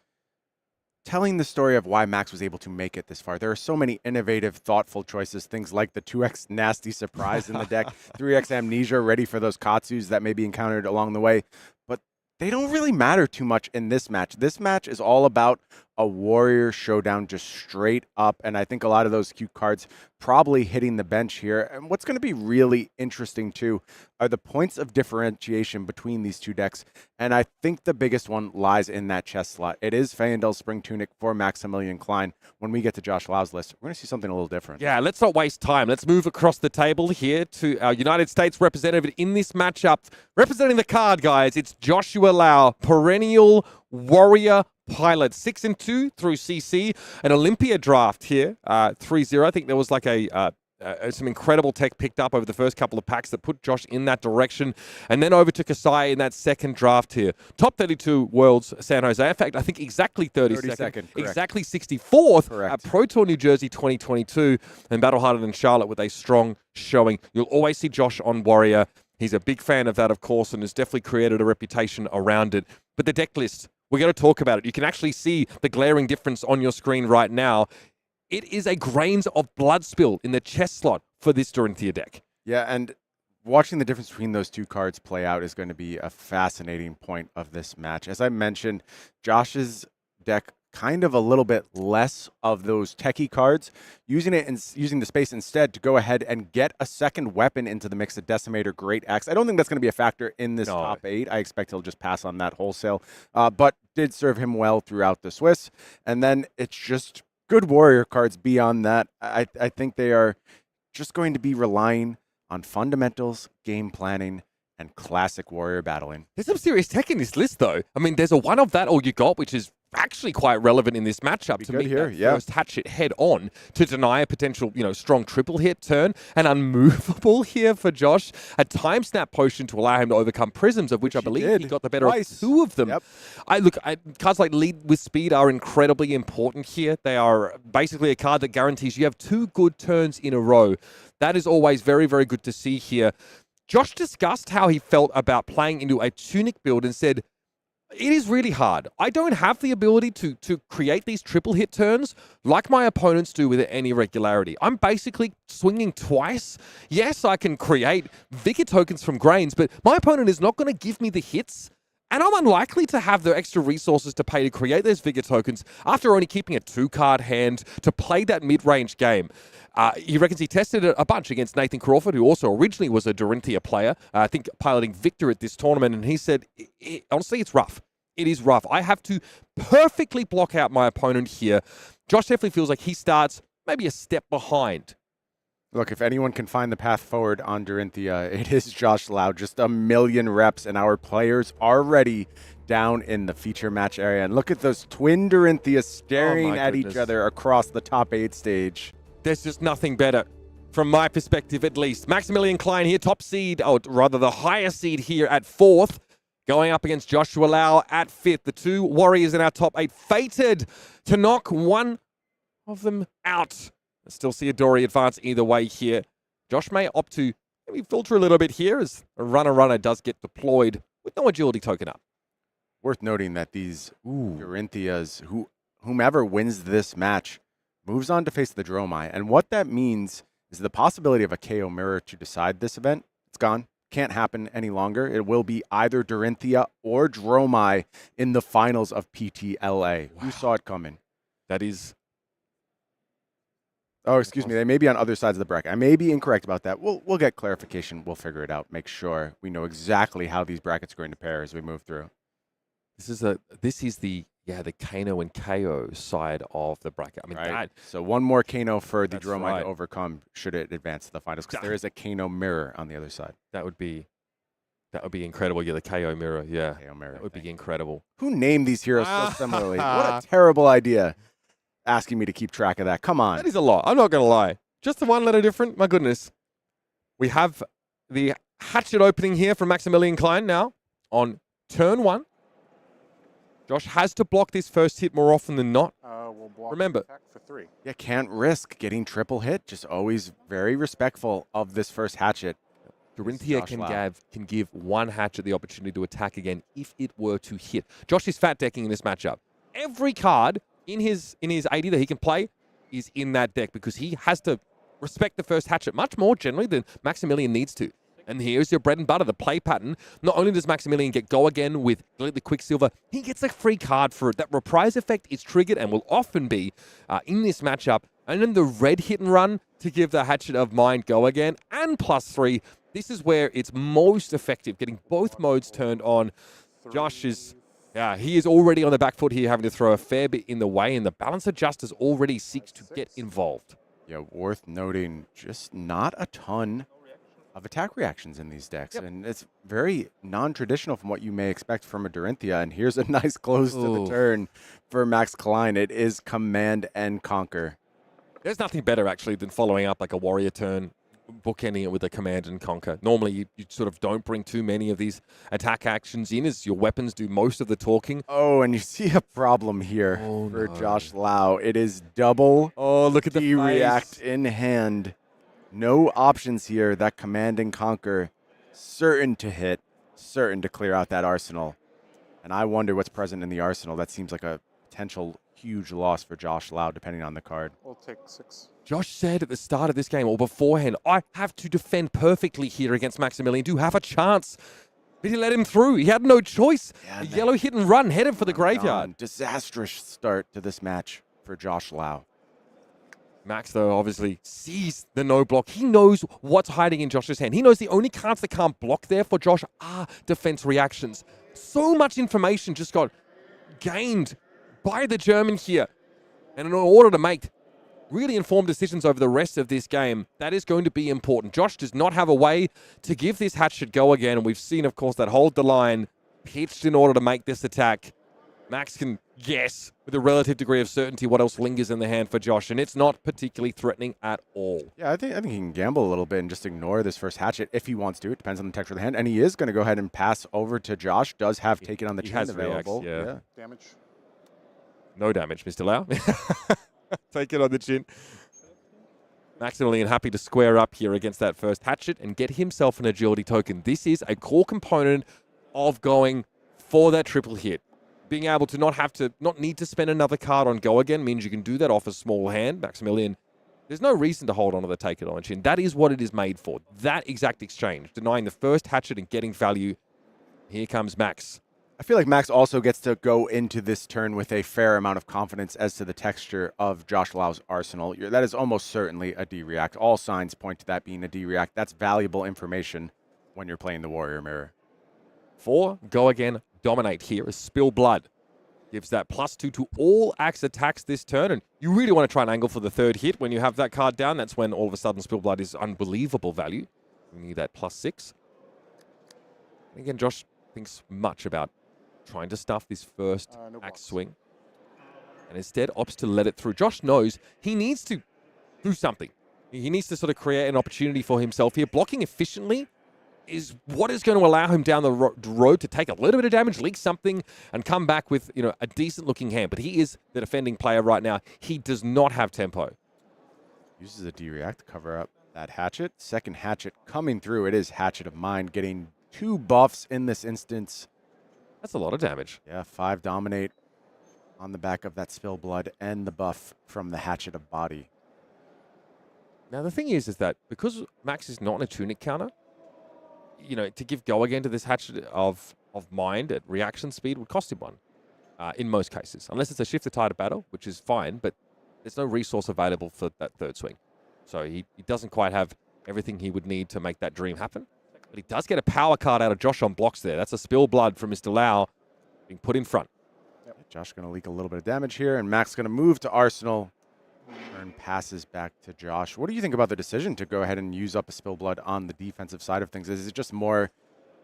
telling the story of why Max was able to make it this far. There are so many innovative, thoughtful choices, things like the 2x Nasty Surprise in the deck, 3x Amnesia ready for those Katsus that may be encountered along the way, but they don't really matter too much in this match. This match is all about a Warrior showdown just straight up, and I think a lot of those cute cards probably hitting the bench here. And what's going to be really interesting too are the points of differentiation between these two decks, and I think the biggest one lies in that chest slot. It is Feyendell's Spring Tunic for Maximilian Klein. When we get to Josh Lau's list, we're going to see something a little different. Yeah, let's not waste time. Let's move across the table here to our United States representative in this matchup. Representing the card, guys, it's Joshua Lau, perennial Warrior pilot, 6-2 through CC, an Olympia draft here, 3-0. I think there was like some incredible tech picked up over the first couple of packs that put Josh in that direction, and then over to Kasai in that second draft here. Top 32 Worlds San Jose. In fact, I think exactly 32nd, exactly 64th at Pro Tour New Jersey 2022, and Battle Hardened in Charlotte with a strong showing. You'll always see Josh on Warrior. He's a big fan of that, of course, and has definitely created a reputation around it. But the deck list, we're going to talk about it. You can actually see the glaring difference on your screen right now. It is a grains of blood spill in the chest slot for this Dorinthea deck. Yeah, and watching the difference between those two cards play out is going to be a fascinating point of this match. As I mentioned, Josh's deck kind of a little bit less of those techie cards, using the space instead to go ahead and get a second weapon into the mix, a Decimator Great Axe. I don't think that's going to be a factor in this top 8. I expect he'll just pass on that wholesale, but did serve him well throughout the Swiss. And then it's just good warrior cards beyond that. I think they are just going to be relying on fundamentals, game planning, and classic warrior battling. There's some serious tech in this list, though. I mean, there's a one of that all you got, which is actually quite relevant in this matchup to meet here, that first hatchet head on to deny a potential, strong triple hit turn. An unmovable here for Josh. A time snap potion to allow him to overcome prisms, of which I believe he got the better of 2 of them. Cards like Lead with Speed are incredibly important here. They are basically a card that guarantees you have 2 good turns in a row. That is always very, very good to see here. Josh discussed how he felt about playing into a Tunic build and said, it is really hard. I don't have the ability to create these triple hit turns like my opponents do with any regularity. I'm basically swinging twice. Yes, I can create Vigor tokens from Grains, but my opponent is not going to give me the hits. And I'm unlikely to have the extra resources to pay to create those Vigor tokens after only keeping a 2-card hand to play that mid-range game. He reckons he tested it a bunch against Nathan Crawford, who also originally was a Dorinthea player, I think piloting Victor at this tournament, and he said, honestly, it's rough. It is rough. I have to perfectly block out my opponent here. Josh definitely feels like he starts maybe a step behind. Look, if anyone can find the path forward on Dorinthea, it is Josh Lau. Just a million reps, and our players are ready down in the feature match area. And look at those twin Dorinthea staring at each other across the top 8 stage. There's just nothing better, from my perspective at least. Maximilian Klein here, top seed, or rather the higher seed here at 4th, going up against Joshua Lau at 5th. The 2 warriors in our top 8 fated to knock one of them out. I still see a Dory advance either way here. Josh may opt to maybe filter a little bit here as a runner does get deployed with no agility token up. Worth noting that these Dorintheas, whomever wins this match, moves on to face the Dromai. And what that means is the possibility of a KO mirror to decide this event. It's gone. Can't happen any longer. It will be either Dorinthea or Dromai in the finals of PTLA. Wow. Who saw it coming? That is... Oh, excuse me. They may be on other sides of the bracket. I may be incorrect about that. We'll get clarification. We'll figure it out. Make sure we know exactly how these brackets are going to pair as we move through. This is the Kano and Kayo side of the bracket. I mean, so one more Kano for the Dromai to overcome should it advance to the finals, because there is a Kano mirror on the other side. That would be incredible. Yeah, the Kayo mirror. Yeah, Kayo mirror. That would be incredible. Who named these heroes so similarly? What a terrible idea. Asking me to keep track of that. Come on. That is a lot. I'm not going to lie. Just the 1 letter different. My goodness. We have the hatchet opening here from Maximilian Klein now on turn 1. Josh has to block this first hit more often than not. We'll block Remember, attack for 3. Yeah, can't risk getting triple hit. Just always very respectful of this first hatchet. Dorinthea can give 1 hatchet the opportunity to attack again if it were to hit. Josh is fat decking in this matchup. Every card in his 80 that he can play is in that deck because he has to respect the first hatchet much more generally than Maximilian needs to. And here's your bread and butter, the play pattern. Not only does Maximilian get go again with the Quicksilver, he gets a free card for it. That reprise effect is triggered and will often be in this matchup. And then the red hit and run to give the Hatchet of Mind go again and +3. This is where it's most effective, getting both modes turned on. Josh is... Yeah, he is already on the back foot here, having to throw a fair bit in the way, and the Balance Adjusters already seeks to get involved. Yeah, worth noting, just not a ton of attack reactions in these decks. Yep. And it's very non-traditional from what you may expect from a Dorinthea. And here's a nice close to the turn for Max Klein. It is Command and Conquer. There's nothing better, actually, than following up like a warrior turn, bookending it with a Command and Conquer. Normally, you sort of don't bring too many of these attack actions in as your weapons do most of the talking. Oh, and you see a problem here for Josh Lau. It is double look at the react in hand. No options here. That Command and Conquer, certain to hit, certain to clear out that arsenal. And I wonder what's present in the arsenal. That seems like a potential huge loss for Josh Lau, depending on the card. We'll take 6. Josh said at the start of this game or beforehand, I have to defend perfectly here against Maximilian to have a chance. But he let him through. He had no choice. Yeah, A man. yellow hit and run headed for the graveyard. Gone. Disastrous start to this match for Josh Lau. Max, though, obviously sees the no block. He knows what's hiding in Josh's hand. He knows the only cards that can't block there for Josh are defense reactions. So much information just got gained by the German here. And in order to make really informed decisions over the rest of this game, that is going to be important. Josh does not have a way to give this hatchet go again. And we've seen, of course, that hold the line pitched in order to make this attack. Max can guess with a relative degree of certainty what else lingers in the hand for Josh, and it's not particularly threatening at all. Yeah, I think he can gamble a little bit and just ignore this first hatchet if he wants to. It depends on the texture of the hand. And he is going to go ahead and pass over to Josh. Does have Taken on the He chin has available. reacts, yeah. Damage. No damage, Mr. Lau. Take it on the chin. Maximilian happy to square up here against that first hatchet and get himself an agility token. This is a core component of going for that triple hit. Being able to not need to spend another card on go again means you can do that off a small hand. Maximilian, there's no reason to hold on to the take it on the chin. That is what it is made for. That exact exchange. Denying the first hatchet and getting value. Here comes Max. I feel like Max also gets to go into this turn with a fair amount of confidence as to the texture of Josh Lau's arsenal. That is almost certainly a D-React. All signs point to that being a D-React. That's valuable information when you're playing the Warrior Mirror. 4, go again, dominate here as Spill Blood. Gives that +2 to all axe attacks this turn. And you really want to try and angle for the third hit when you have that card down. That's when all of a sudden Spill Blood is unbelievable value. We need that +6. Again, Josh thinks much about trying to stuff this first No axe blocks. swing. And instead opts to let it through. Josh knows he needs to do something. He needs to sort of create an opportunity for himself here. Blocking efficiently is what is going to allow him down the road to take a little bit of damage, leak something, and come back with, a decent-looking hand. But he is the defending player right now. He does not have tempo. Uses a D-React to cover up that hatchet. Second hatchet coming through. It is Hatchet of Mind, getting 2 buffs in this instance. That's a lot of damage. Yeah, 5 dominate on the back of that Spill Blood and the buff from the Hatchet of Body. Now, the thing is that because Max is not in a tunic counter, to give go again to this Hatchet of Mind at reaction speed would cost him 1 in most cases. Unless it's a Shift the Tide of Battle, which is fine, but there's no resource available for that third swing. So he doesn't quite have everything he would need to make that dream happen. But he does get a power card out of Josh on blocks there. That's a Spill Blood from Mr. Lau being put in front. Josh going to leak a little bit of damage here, and Max going to move to Arsenal. Turn passes back to Josh. What do you think about the decision to go ahead and use up a Spill Blood on the defensive side of things? Is it just more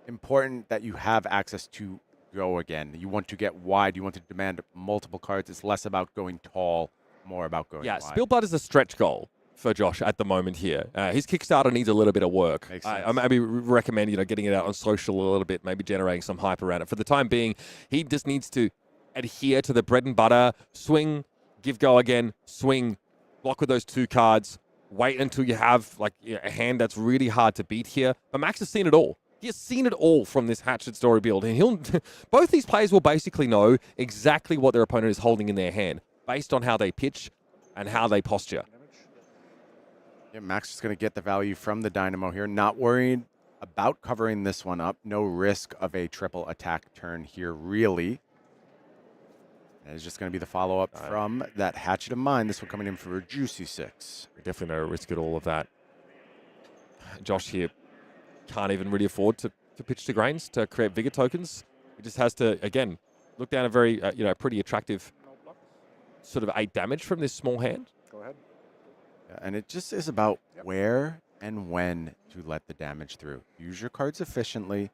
important that you have access to go again? You want to get wide. You want to demand multiple cards. It's less about going tall, more about going wide. Spill Blood is a stretch goal for Josh at the moment here. His Kickstarter needs a little bit of work. Makes I sense. maybe recommend getting it out on social a little bit, maybe generating some hype around it. For the time being, he just needs to adhere to the bread and butter, swing, give go again, swing, block with those 2 cards, wait until you have a hand that's really hard to beat here. But Max has seen it all. He has seen it all from this Hatchet story build, and both these players will basically know exactly what their opponent is holding in their hand based on how they pitch and how they posture. Yeah, Max is going to get the value from the Dynamo here. Not worried about covering this one up. No risk of a triple attack turn here, really. And it's just going to be the follow-up from that Hatchet of Mind. This one coming in for a juicy 6. Definitely no risk at all of that. Josh here can't even really afford to pitch to Grains to create Vigor tokens. He just has to, again, look down a very, pretty attractive sort of 8 damage from this small hand. Go ahead. Yeah, and it just is about where and when to let the damage through. Use your cards efficiently.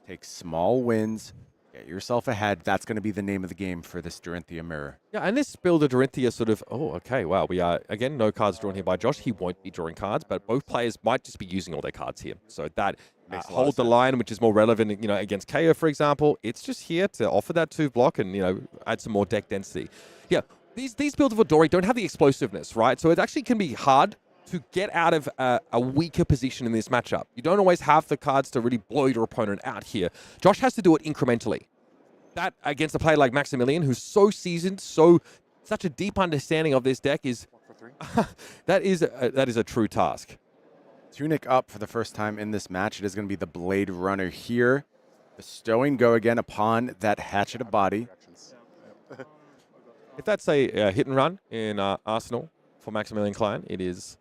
Take small wins. Get yourself ahead. That's going to be the name of the game for this Dorinthea mirror. Yeah, and this build of Dorinthea sort of, we are, again, no cards drawn here by Josh. He won't be drawing cards, but both players might just be using all their cards here. So that Makes a lot hold of the sense. line, which is more relevant, against Kayo, for example. It's just here to offer that 2 block and, add some more deck density. Yeah, these builds of Odori don't have the explosiveness, right? So it actually can be hard to get out of a weaker position in this matchup. You don't always have the cards to really blow your opponent out here. Josh has to do it incrementally. That against a player like Maximilian, who's so seasoned, such a deep understanding of this deck is that is a true task. Tunic up for the first time in this match. It is going to be the Blade Runner here. Bestowing go again upon that hatchet of body. If that's a hit and run in Arsenal for Maximilian Klein, it is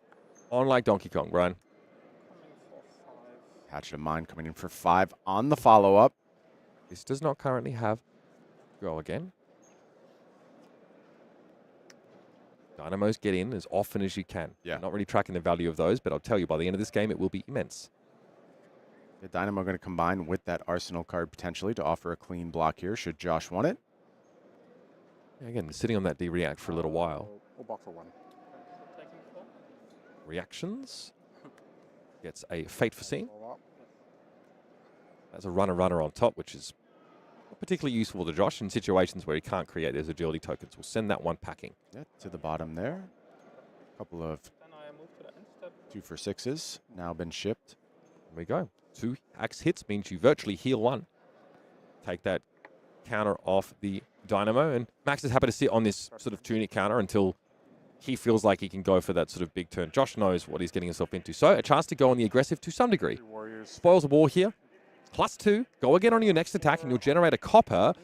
on like Donkey Kong, Brian. Hatchet of Mine coming in for 5 on the follow-up. This does not currently have go again. Dynamos get in as often as you can. Yeah. Not really tracking the value of those, but I'll tell you, by the end of this game, it will be immense. The Dynamo going to combine with that Arsenal card potentially to offer a clean block here, should Josh want it. Again, sitting on that D-react for a little while. We'll block for 1. Reactions. Gets a Fate for Scene. That's a runner on top, which is not particularly useful to Josh in situations where he can't create those agility tokens. We'll send that one packing. Yeah, to the bottom there. A couple of 2 for 6s now been shipped. There we go. 2 axe hits means you virtually heal 1. Take that counter off the Dynamo, and Max is happy to sit on this sort of tunic counter until he feels like he can go for that sort of big turn. Josh knows what he's getting himself into. So a chance to go on the aggressive to some degree. Spoils of War here. +2. Go again on your next attack, and you'll generate a copper,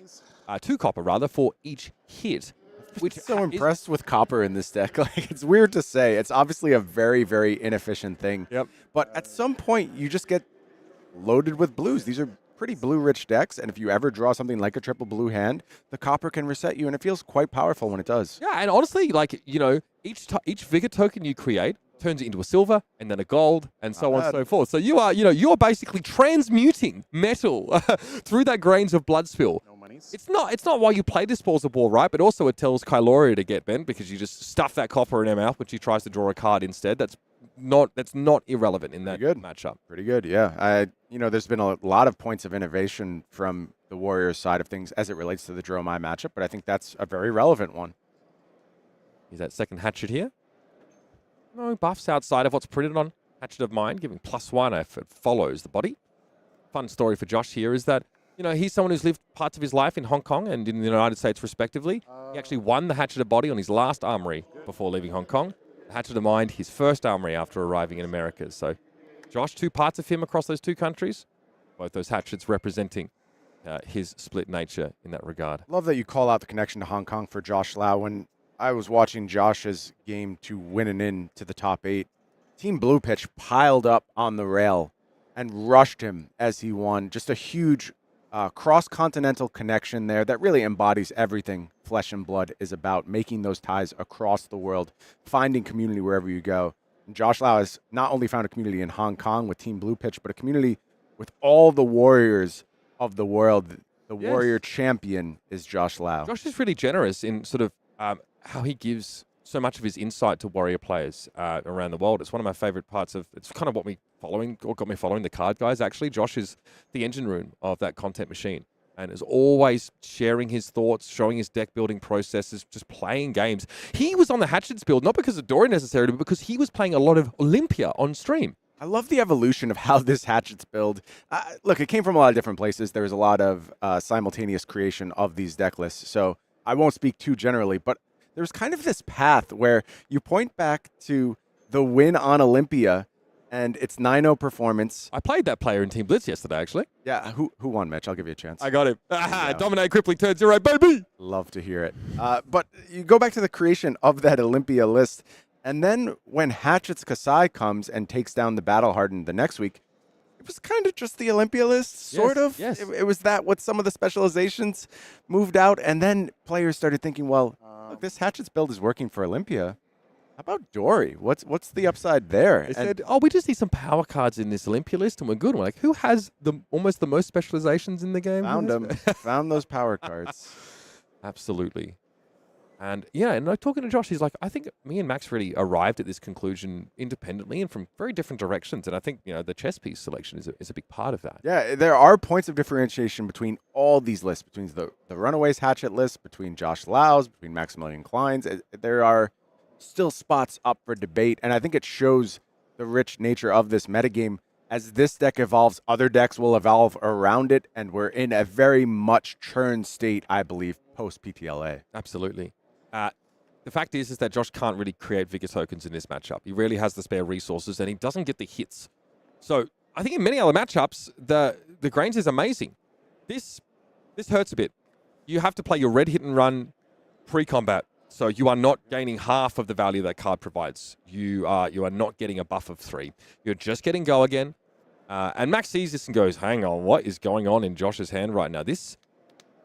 2 copper rather, for each hit. Which so impressed with copper in this deck. Like, it's weird to say. It's obviously a very, very inefficient thing. Yep. But at some point, you just get loaded with blues. These are pretty blue-rich decks, and if you ever draw something like a triple blue hand, the copper can reset you, and it feels quite powerful when it does. Yeah, and honestly, like, you know, each Vigor token you create turns it into a silver, and then a gold, and so on and so forth. So you are, you know, you're basically transmuting metal through that grains of blood spill. No monies. It's not why you play this Balls of War, right? But also it tells Kyloria to get bent because you just stuff that copper in her mouth, which she tries to draw a card instead. That's not irrelevant in that matchup. Pretty good, yeah. You know, there's been a lot of points of innovation from the Warriors side of things as it relates to the Dromai matchup, but I think that's a very relevant one. Is that second hatchet here? No buffs outside of what's printed on Hatchet of Mine, giving +1 if it follows the body. Fun story for Josh here is that, you know, he's someone who's lived parts of his life in Hong Kong and in the United States respectively. He actually won the Hatchet of Body on his last armory before leaving Hong Kong. Hatchet of Mind, his first armory after arriving in America. So, Josh, 2 parts of him across those 2 countries. Both those hatchets representing his split nature in that regard. Love that you call out the connection to Hong Kong for Josh Lau. When I was watching Josh's game to win an in to the top 8, Team Blue Pitch piled up on the rail and rushed him as he won. Just a huge cross-continental connection there that really embodies everything Flesh and Blood is about, making those ties across the world, finding community wherever you go. And Josh Lau has not only found a community in Hong Kong with Team Blue Pitch, but a community with all the warriors of the world. The warrior champion is Josh Lau. Josh is really generous in sort of how he gives so much of his insight to warrior players around the world. It's one of my favorite parts of, it's kind of what got me following the card guys, actually. Josh is the engine room of that content machine and is always sharing his thoughts, showing his deck building processes, just playing games. He was on the Hatchets build, not because of Dory necessarily, but because he was playing a lot of Olympia on stream. I love the evolution of how this Hatchets build. Look, it came from a lot of different places. There was a lot of simultaneous creation of these deck lists, so I won't speak too generally, but there's kind of this path where you point back to the win on Olympia and its 9-0 performance. I played that player in Team Blitz yesterday, actually. Yeah, who won, Mitch? I'll give you a chance. I got him. Dominate crippling turn 0, baby! Love to hear it. But you go back to the creation of that Olympia list, and then when Hatchet's Kasai comes and takes down the Battle Hardened the next week, it was kind of just the Olympia list, sort of. Yes. It was that with some of the specializations moved out, and then players started thinking, well, look, this Hatchet's build is working for Olympia. How about Dory? What's the upside there? They said, we just need some power cards in this Olympia list, and we're good. And we're like, who has almost the most specializations in the game? Found them. Found those power cards. Absolutely. And yeah, and like talking to Josh, he's like, I think me and Max really arrived at this conclusion independently and from very different directions. And I think, you know, the chess piece selection is a big part of that. Yeah, there are points of differentiation between all these lists, between the Runaways Hatchet list, between Josh Lau's, between Maximilian Klein's. There are still spots up for debate, and I think it shows the rich nature of this metagame. As this deck evolves, other decks will evolve around it, and we're in a very much churn state, I believe, post-PTLA. Absolutely. The fact is that Josh can't really create Vigor tokens in this matchup. He rarely has the spare resources, and he doesn't get the hits. So I think in many other matchups, the Grains is amazing. This hurts a bit. You have to play your red hit and run pre-combat, so you are not gaining half of the value that card provides. You are not getting a buff of 3. You're just getting go again. And Max sees this and goes, hang on, what is going on in Josh's hand right now? This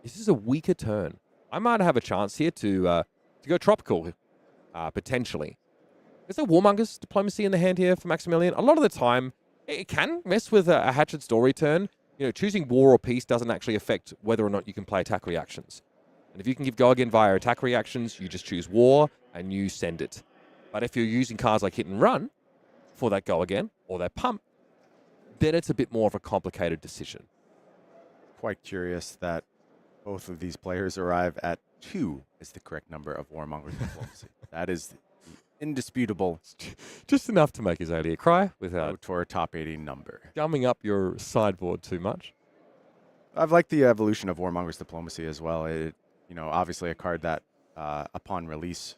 is a weaker turn. I might have a chance here to go tropical, potentially. There's a Warmonger's Diplomacy in the hand here for Maximilian. A lot of the time, it can mess with a Hatchet Story turn. You know, choosing War or Peace doesn't actually affect whether or not you can play attack reactions. And if you can give go again via attack reactions, you just choose War and you send it. But if you're using cards like Hit and Run for that go again or that pump, then it's a bit more of a complicated decision. Quite curious that both of these players arrive at 2 is the correct number of Warmonger's Diplomacy. That is indisputable. Just enough to make Azalea cry without to our top 80 number. gumming up your sideboard too much. I've liked the evolution of Warmonger's Diplomacy as well. It, obviously a card that upon release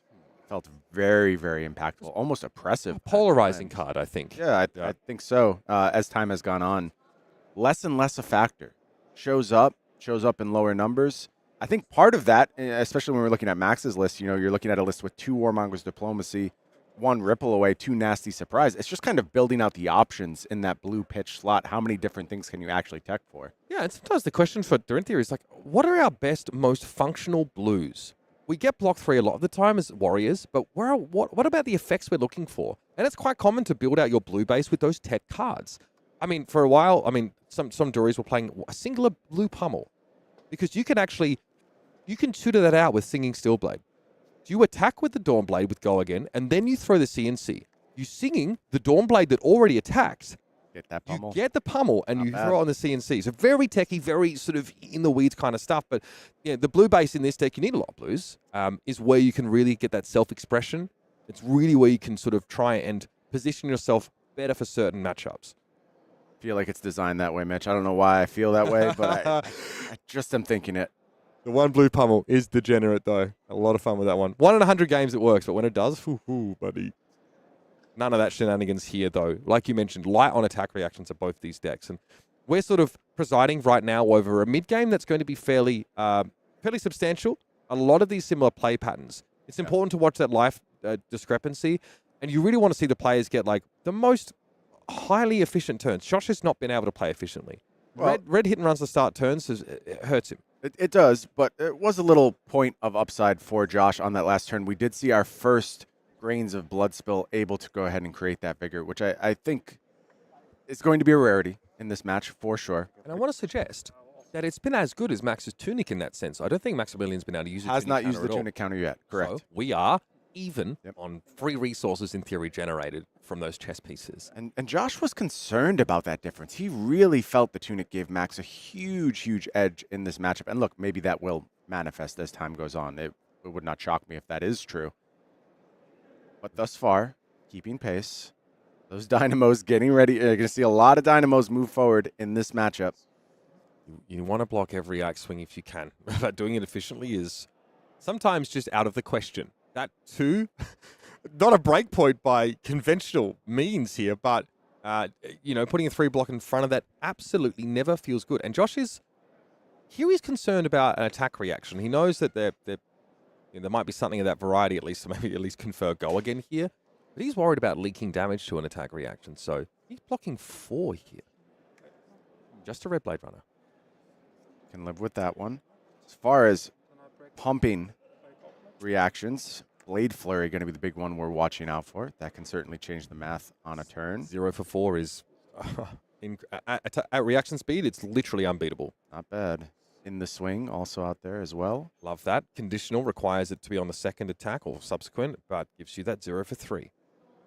felt very, very impactful, almost oppressive. A polarizing card, I think. Yeah, I think so. As time has gone on, less and less a factor. Shows up in lower numbers. I think part of that, especially when we're looking at Max's list, you're looking at a list with 2 Warmonger's Diplomacy, 1 Ripple Away, 2 Nasty Surprise. It's just kind of building out the options in that blue pitch slot. How many different things can you actually tech for? Yeah, and sometimes the question for Dorinthea is like, what are our best, most functional blues? We get block 3 a lot of the time as warriors, but what about the effects we're looking for? And it's quite common to build out your blue base with those tech cards. I mean, for a while, some Dories were playing a singular blue pummel because you can tutor that out with Singing Steelblade. You attack with the Dawnblade with go again, and then you throw the CNC. You singing the Dawnblade that already attacked. Get that pummel. You get the pummel, and Not you bad. throw it on the CNC. So very techy, very sort of in the weeds kind of stuff. But yeah, the blue base in this deck, you need a lot of blues, is where you can really get that self-expression. It's really where you can sort of try and position yourself better for certain matchups. Feel like it's designed that way, Mitch. I don't know why I feel that way, but I just am thinking it. The 1 blue pummel is degenerate, though. A lot of fun with that one. 1 in 100 games it works, but when it does, buddy. None of that shenanigans here, though. Like you mentioned, light on attack reactions of both these decks. And we're sort of presiding right now over a mid-game that's going to be fairly substantial. A lot of these similar play patterns. It's important to watch that life discrepancy, and you really want to see the players get like the most highly efficient turns. Josh has not been able to play efficiently. Well, Red hit and runs to start turns, it hurts him. It does, but it was a little point of upside for Josh on that last turn. We did see our first grains of blood spill able to go ahead and create that vigor, which I think is going to be a rarity in this match for sure. And I want to suggest that it's been as good as Max's tunic in that sense. I don't think Maximilian's been able to use it. Has not used the tunic counter yet, correct. So we are even on free resources in theory generated from those chess pieces. And Josh was concerned about that difference. He really felt the tunic gave Max a huge, huge edge in this matchup. And look, maybe that will manifest as time goes on. It would not shock me if that is true. But thus far, keeping pace. Those Dynamos getting ready. You're going to see a lot of Dynamos move forward in this matchup. You want to block every axe swing if you can. But doing it efficiently is sometimes just out of the question. That too, not a break point by conventional means here, but putting a 3 block in front of that absolutely never feels good. And Josh is concerned about an attack reaction. He knows that there might be something of that variety at least, so maybe at least confer go again here. But he's worried about leaking damage to an attack reaction, so he's blocking 4 here. Just a red Blade Runner. Can live with that one. As far as pumping reactions, Blade Flurry going to be the big one we're watching out for. That can certainly change the math on a turn. 0 for 4 is at reaction speed, it's literally unbeatable. Not bad. In the swing, also out there as well. Love that. Conditional requires it to be on the second attack or subsequent, but gives you that 0 for 3.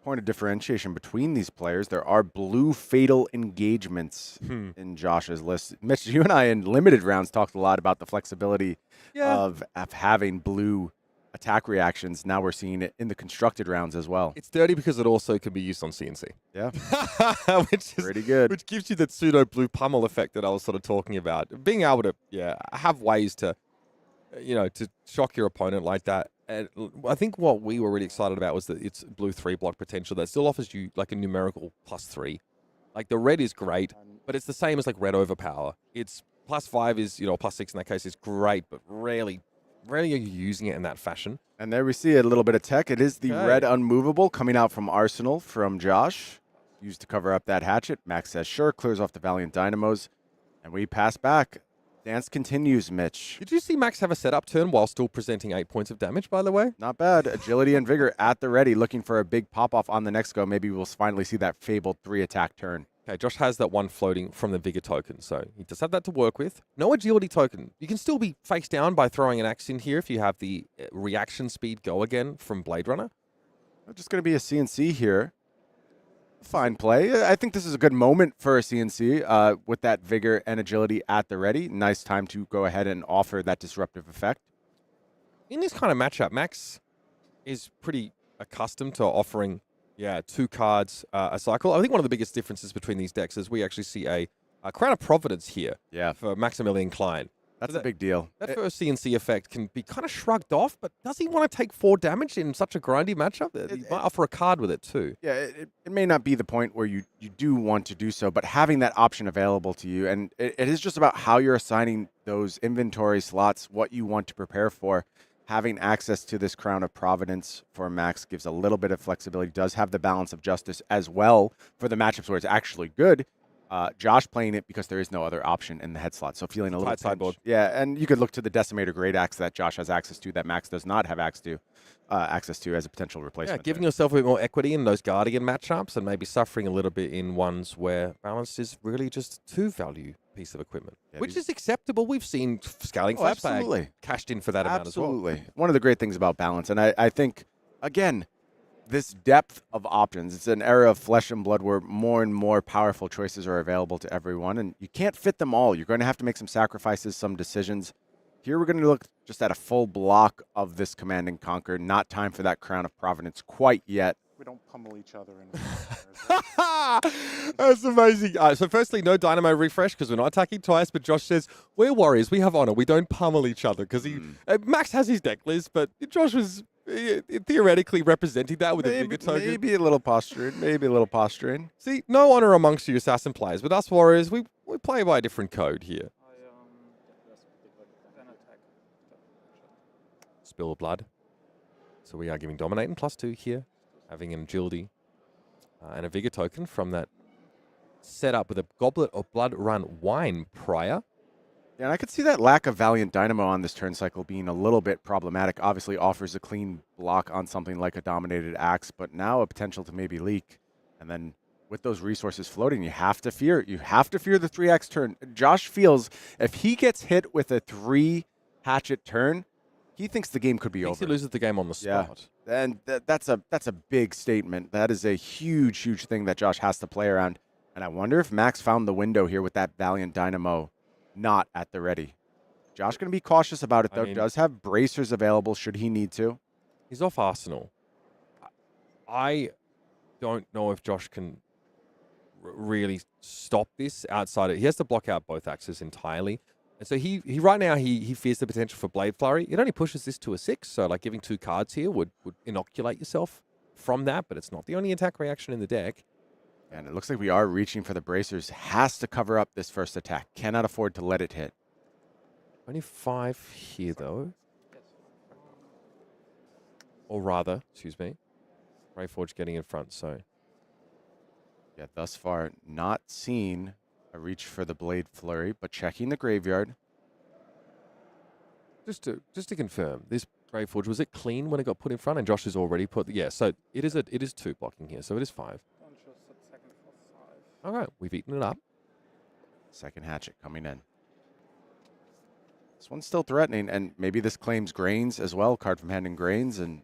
Point of differentiation between these players, there are blue fatal engagements in Josh's list. Mitch, you and I in limited rounds talked a lot about the flexibility of having blue attack reactions. Now we're seeing it in the constructed rounds as well. It's dirty because it also can be used on CNC. Yeah. Which is pretty good. Which gives you that pseudo blue pummel effect that I was sort of talking about. Being able to, have ways to, to shock your opponent like that. And I think what we were really excited about was that it's blue 3 block potential that still offers you like a numerical +3. Like the red is great, but it's the same as like red overpower. It's +5 is, you know, +6 in that case is great, but rarely are you using it in that fashion. And there we see a little bit of tech. It is the Okay. red unmovable coming out from Arsenal from Josh. Used to cover up that hatchet. Max says sure, clears off the Valiant Dynamos. And we pass back. Dance continues, Mitch. Did you see Max have a setup turn while still presenting 8 points of damage, by the way? Not bad. Agility and Vigor at the ready, looking for a big pop-off on the next go. Maybe we'll finally see that fabled 3-attack turn. Okay, Josh has that one floating from the Vigor token, so he does have that to work with. No Agility token. You can still be face down by throwing an axe in here if you have the reaction speed go again from Blade Runner. Just going to be a CNC here. Fine play. I think this is a good moment for a CNC with that Vigor and Agility at the ready. Nice time to go ahead and offer that disruptive effect. In this kind of matchup, Max is pretty accustomed to offering, 2 cards a cycle. I think one of the biggest differences between these decks is we actually see a Crown of Providence here for Maximilian Klein. That's a big deal. That first CNC effect can be kind of shrugged off, but does he want to take 4 damage in such a grindy matchup? He might offer a card with it too. Yeah, it may not be the point where you do want to do so, but having that option available to you, and it is just about how you're assigning those inventory slots, what you want to prepare for. Having access to this Crown of Providence for Max gives a little bit of flexibility, does have the balance of justice as well for the matchups where it's actually good. Josh playing it because there is no other option in the head slot. So feeling a little sideboard. Yeah, and you could look to the Decimator Great Axe that Josh has access to that Max does not have access to as a potential replacement. Yeah, giving yourself a bit more equity in those Guardian matchups and maybe suffering a little bit in ones where balance is really just 2 value piece of equipment, which is acceptable. We've seen Scaling Flashbag cashed in for that amount as well. Absolutely. One of the great things about balance, and I think, again, this depth of options, it's an era of flesh and blood where more and more powerful choices are available to everyone, and you can't fit them all. You're going to have to make some sacrifices, some decisions. Here we're going to look just at a full block of this Command and Conquer. Not time for that Crown of Providence quite yet. We don't pummel each other in. That's amazing. So firstly, no Dynamo refresh because we're not attacking twice, but Josh says, we're warriors, we have honor, we don't pummel each other because Max has his deck list, but Josh was theoretically representing that with a bigger token. Maybe a little posturing. See, no honor amongst you assassin players, but us warriors, we play by a different code here. Spill of blood. So we are giving Dominating +2 here, having an Agility and a Vigor token from that setup with a Goblet of Blood Run Wine prior. Yeah, and I could see that lack of Valiant Dynamo on this turn cycle being a little bit problematic. Obviously offers a clean block on something like a Dominated Axe, but now a potential to maybe leak. And then with those resources floating, you have to fear the 3-axe turn. Josh feels if he gets hit with a 3 hatchet turn, he thinks the game could be over. He loses the game on the spot. Yeah. And that's a big statement. That is a huge, huge thing that Josh has to play around. And I wonder if Max found the window here with that Valiant Dynamo not at the ready. Josh going to be cautious about it, though. Does have bracers available should he need to. He's off Arsenal. I don't know if Josh can really stop this outside of... He has to block out both axes entirely. And so he right now, he fears the potential for Blade Flurry. It only pushes this to a 6, so like giving 2 cards here would inoculate yourself from that, but it's not the only attack reaction in the deck. And it looks like we are reaching for the bracers. Has to cover up this first attack. Cannot afford to let it hit. Only 5 here, though. Or rather, excuse me, Rayforge getting in front, so... Yeah, thus far, not seen a reach for the Blade Flurry, but checking the graveyard. Just to confirm, this Rayforge, was it clean when it got put in front? And Josh has already put... Yeah, so it is 2 blocking here, so it is 5. All right, we've eaten it up. Second hatchet coming in. This one's still threatening, and maybe this claims Grains as well, card from hand and Grains, and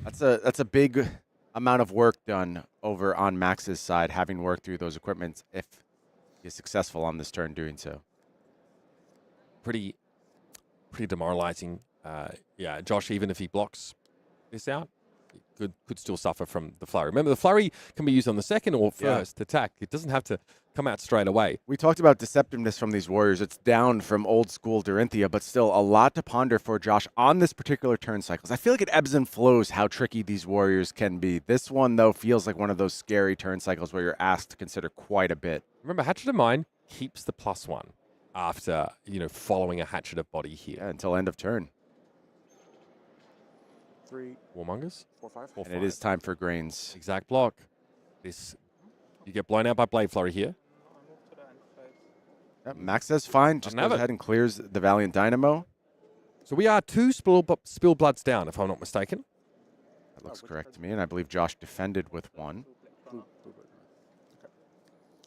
that's a big amount of work done over on Max's side, having worked through those equipments if he's successful on this turn doing so. Pretty demoralizing. Yeah, Josh, even if he blocks this out, could still suffer from the flurry. Remember, the flurry can be used on the second or first attack. It doesn't have to come out straight away. We talked about deceptiveness from these warriors. It's down from old school Dorinthea, but still a lot to ponder for Josh on this particular turn cycles. I feel like it ebbs and flows how tricky these warriors can be. This one, though, feels like one of those scary turn cycles where you're asked to consider quite a bit. Remember, Hatchet of Mine keeps the +1. after, following a hatcheted body here. Yeah, until end of turn. 3, Warmongers? 4, 5. And it is time for Grains. Exact block. You get blown out by Blade Flurry here. Yep, Max says fine. Just Doesn't have goes it. ahead and clears the Valiant Dynamo. So we are 2 spill bloods down, if I'm not mistaken. That looks correct to me, and I believe Josh defended with 1.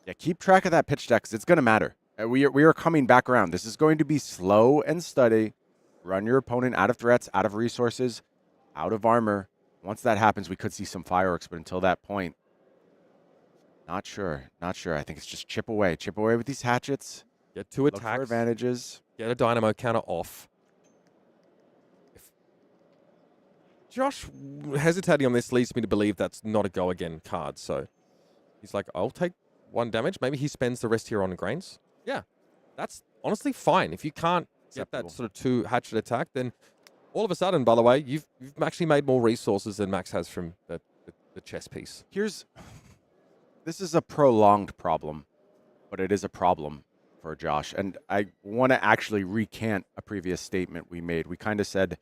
Yeah, keep track of that pitch deck, 'cause it's going to matter. We are coming back around. This is going to be slow and steady. Run your opponent out of threats, out of resources, out of armor. Once that happens, we could see some fireworks, but until that point, not sure. Not sure. I think it's just chip away. Chip away with these hatchets. Get 2 Look for attacks. advantages. Get a Dynamo counter off. Josh hesitating on this leads me to believe that's not a go again card. So he's like, I'll take 1 damage. Maybe he spends the rest here on Grains. Yeah, that's honestly fine. If you can't get that Acceptable. sort of 2 hatchet attack, then all of a sudden, by the way, you've actually made more resources than Max has from the chess piece. This is a prolonged problem, but it is a problem for Josh. And I want to actually recant a previous statement we made. We kind of said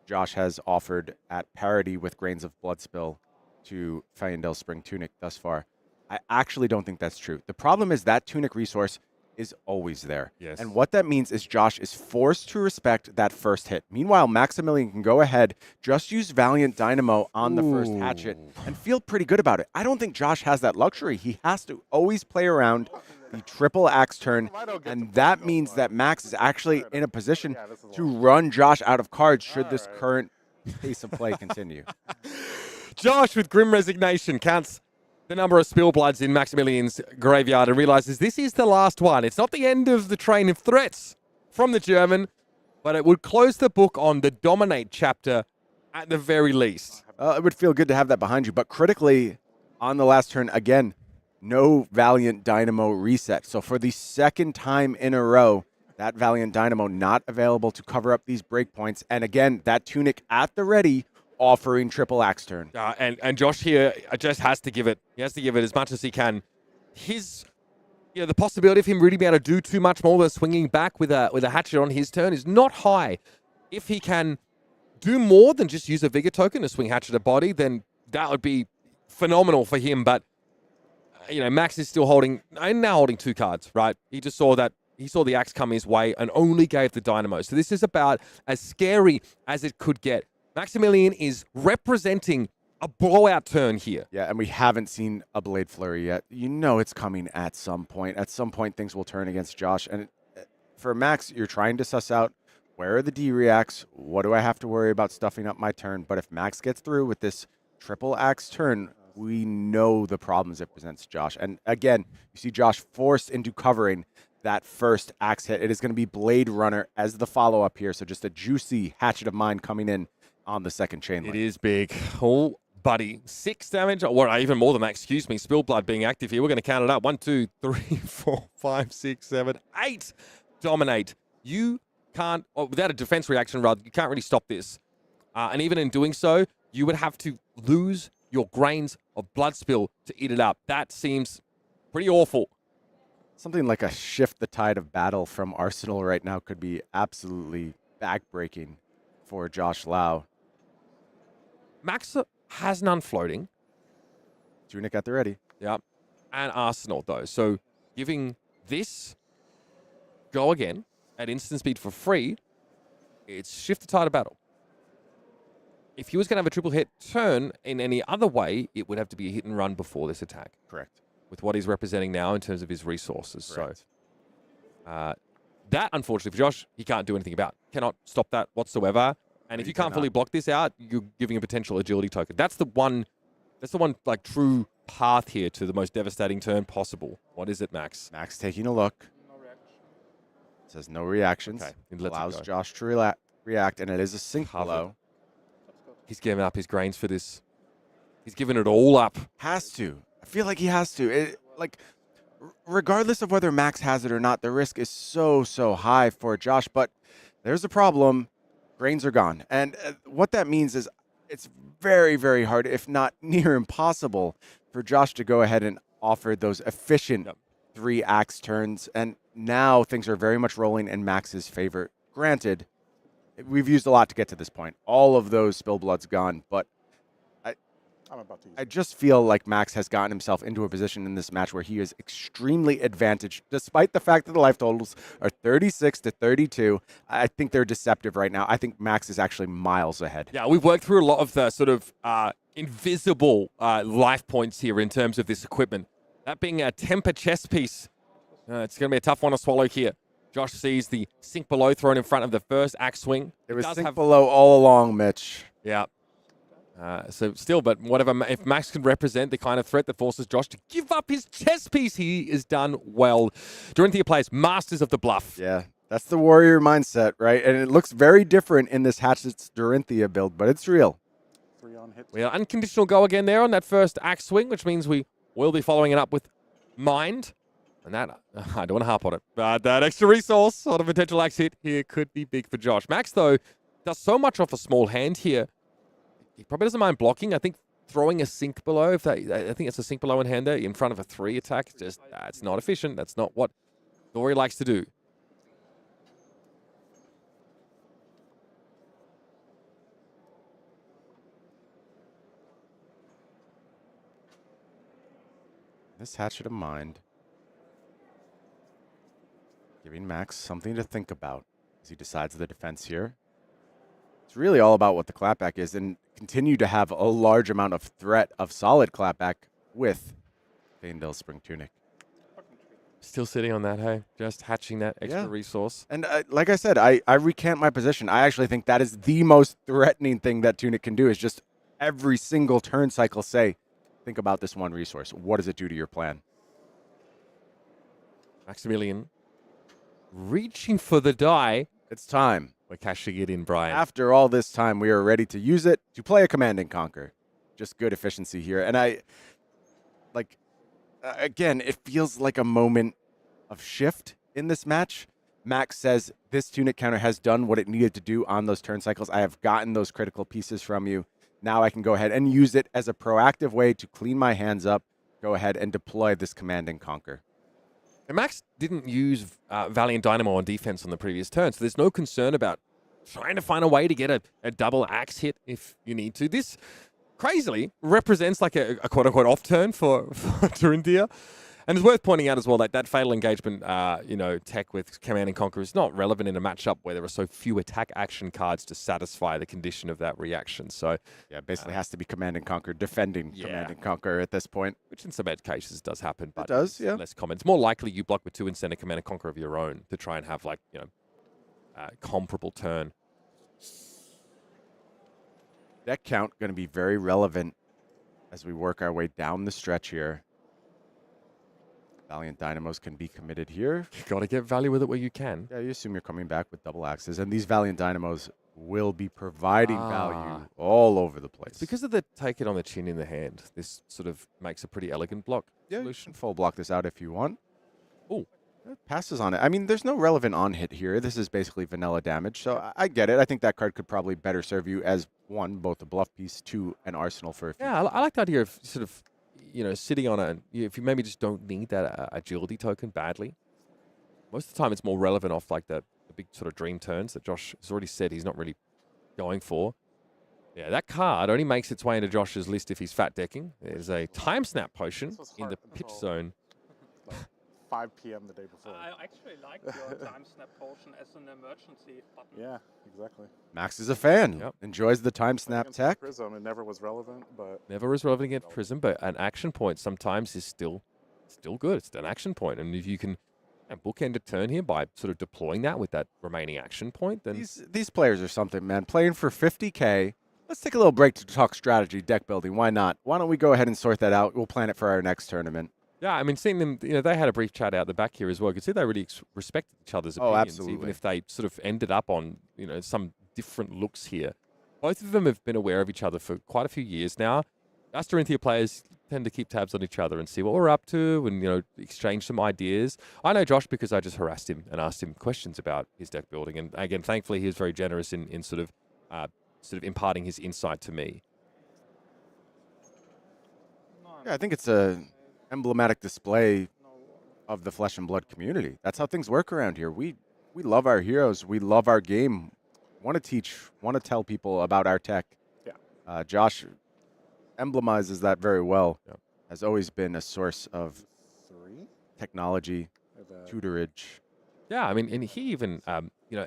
Josh has offered at parity with Grains of Bloodspill to Fayendel Spring Tunic thus far. I actually don't think that's true. The problem is that Tunic resource is always there. Yes. And what that means is Josh is forced to respect that first hit. Meanwhile, Maximilian can go ahead, just use Valiant Dynamo on the first hatchet and feel pretty good about it. I don't think Josh has that luxury. He has to always play around the triple axe turn, and that means that Max is actually in a position to run Josh out of cards should this current pace of play continue. Josh, with grim resignation, counts the number of spill bloods in Maximilian's graveyard and realizes this is the last one. It's not the end of the train of threats from the German, but it would close the book on the Dominate chapter at the very least. It would feel good to have that behind you, but critically, on the last turn, again, no Valiant Dynamo reset. So for the second time in a row, that Valiant Dynamo not available to cover up these breakpoints. And again, that Tunic at the ready, offering triple axe turn. And Josh here just has to give it. He has to give it as much as he can. The possibility of him really being able to do too much more than swinging back with a hatchet on his turn is not high. If he can do more than just use a Vigor token to swing hatchet a body, then that would be phenomenal for him. But Max is still holding 2 cards, right? He just saw that. He saw the axe come his way and only gave the Dynamo. So this is about as scary as it could get. Maximilian is representing a blowout turn here. Yeah, and we haven't seen a Blade Flurry yet. You know it's coming at some point. At some point, things will turn against Josh. And for Max, you're trying to suss out where are the D-reacts? What do I have to worry about stuffing up my turn? But if Max gets through with this triple axe turn, we know the problems it presents Josh. And again, you see Josh forced into covering that first axe hit. It is going to be Blade Runner as the follow-up here. So just a juicy Hatchet of Mine coming in on the second chain link. It is big. Oh, buddy. 6 damage, or even more than that, excuse me. Spill Blood being active here. We're going to count it up. 1, 2, 3, 4, 5, 6, 7, 8. Dominate. You can't, without a defense reaction, rather, you can't really stop this. And even in doing so, you would have to lose your Grains of Blood Spill to eat it up. That seems pretty awful. Something like a Shift the Tide of Battle from Arsenal right now could be absolutely backbreaking for Josh Lau. Max has none floating. Tunic at the ready. Yep. And Arsenal, though. So giving this go again at instant speed for free, it's Shift the Tide of Battle. If he was going to have a triple hit turn in any other way, it would have to be a hit and run before this attack. Correct. With what he's representing now in terms of his resources. Correct. So that, unfortunately, for Josh, he can't do anything about. Cannot stop that whatsoever. And if you can't fully block this out, you're giving a potential agility token. That's the one like true path here to the most devastating turn possible. What is it, Max? Max taking a look. Says no reactions. Okay, he lets it Allows go. Josh to react, and it is a sync blow. He's giving up his Grains for this. He's giving it all up. Has to. I feel like he has to. Regardless of whether Max has it or not, the risk is so high for Josh. But there's a problem. Grains are gone. And what that means is it's very, very hard, if not near impossible, for Josh to go ahead and offer those efficient 3 axe turns. And now things are very much rolling in Max's favor. Granted, we've used a lot to get to this point. All of those spill blood's gone, but I'm about to use I just feel like Max has gotten himself into a position in this match where he is extremely advantaged, despite the fact that the life totals are 36 to 32. I think they're deceptive right now. I think Max is actually miles ahead. Yeah, we've worked through a lot of the sort of invisible life points here in terms of this equipment. That being a temper chess piece, it's going to be a tough one to swallow here. Josh sees the sink below thrown in front of the first axe swing. It was sink below all along, Mitch. Yeah. So still, but whatever, if Max can represent the kind of threat that forces Josh to give up his chess piece, he is done well. Dorinthea plays Masters of the Bluff. Yeah, that's the warrior mindset, right? And it looks very different in this Hatchet's Dorinthea build, but it's real. 3 on hit. We are unconditional go again there on that first axe swing, which means we will be following it up with Mind. And that, I don't want to harp on it, but that extra resource on a potential axe hit here could be big for Josh. Max, though, does so much off a small hand here. He probably doesn't mind blocking. I think throwing a sink below, I think it's a sink below in hand there in front of a 3 attack. Just, it's not efficient. That's not what Dory likes to do. This Hatchet of Mind, giving Max something to think about as he decides the defense here. It's really all about what the clapback is, and continue to have a large amount of threat of solid clapback with Faendale's Spring Tunic. Still sitting on that, hey? Just hatching that extra resource. And like I said, I recant my position. I actually think that is the most threatening thing that Tunic can do, is just every single turn cycle say, think about this one resource. What does it do to your plan? Maximilian reaching for the die. It's time. We're cashing it in, Brian. After all this time, we are ready to use it to play a Command and Conquer. Just good efficiency here. And again, it feels like a moment of shift in this match. Max says, this Tunic counter has done what it needed to do on those turn cycles. I have gotten those critical pieces from you. Now I can go ahead and use it as a proactive way to clean my hands up, go ahead and deploy this Command and Conquer. And Max didn't use Valiant Dynamo on defense on the previous turn, so there's no concern about trying to find a way to get a double axe hit if you need to. This, crazily, represents like a quote-unquote off-turn for Dorinthea. And it's worth pointing out as well that that Fatal Engagement tech with Command and Conquer is not relevant in a matchup where there are so few attack action cards to satisfy the condition of that reaction. So yeah, it basically has to be Command and Conquer, defending Command and Conquer at this point. Which in some edge cases does happen, but it does, yeah. Less common. It's more likely you block with 2 and send a Command and Conquer of your own to try and have comparable turn. Deck count going to be very relevant as we work our way down the stretch here. Valiant Dynamos can be committed here. You got to get value with it where you can. Yeah, you assume you're coming back with double axes, and these Valiant Dynamos will be providing value all over the place. It's because of the take it on the chin in the hand. This sort of makes a pretty elegant block. Yeah, you can full block this out if you want. Oh, passes on it. I mean, there's no relevant on hit here. This is basically vanilla damage, so I get it. I think that card could probably better serve you as, 1, both a bluff piece, 2, an arsenal for a few. Yeah, I like the idea of sort of, sitting on if you maybe just don't need that agility token badly. Most of the time it's more relevant off like the big sort of dream turns that Josh has already said he's not really going for. Yeah, that card only makes its way into Josh's list if he's fat decking. There's a time snap potion in the pitch zone. 5 p.m. the day before. I actually like your time snap potion as an emergency button. Yeah, exactly. Max is a fan. Yep. Enjoys the time snap tech. Prism, it never was relevant, but never was relevant against Prism, but an action point sometimes is still good. It's an action point, and if you can bookend a turn here by sort of deploying that with that remaining action point, then these players are something, man. Playing for 50K. Let's take a little break to talk strategy, deck building. Why not? Why don't we go ahead and sort that out? We'll plan it for our next tournament. Yeah, I mean, seeing them, they had a brief chat out the back here as well. You could see they really respected each other's opinions, absolutely. Even if they sort of ended up on, some different looks here. Both of them have been aware of each other for quite a few years now. Us Dorinthea players tend to keep tabs on each other and see what we're up to and, exchange some ideas. I know Josh because I just harassed him and asked him questions about his deck building. And again, thankfully, he was very generous in sort of imparting his insight to me. Yeah, I think it's a emblematic display of the Flesh and Blood community. That's how things work around here. We love our heroes. We love our game. Want to teach, want to tell people about our tech. Yeah. Josh emblemizes that very well. Yep. Has always been a source of 3. technology, That- tutorage. Yeah, I mean, and he even,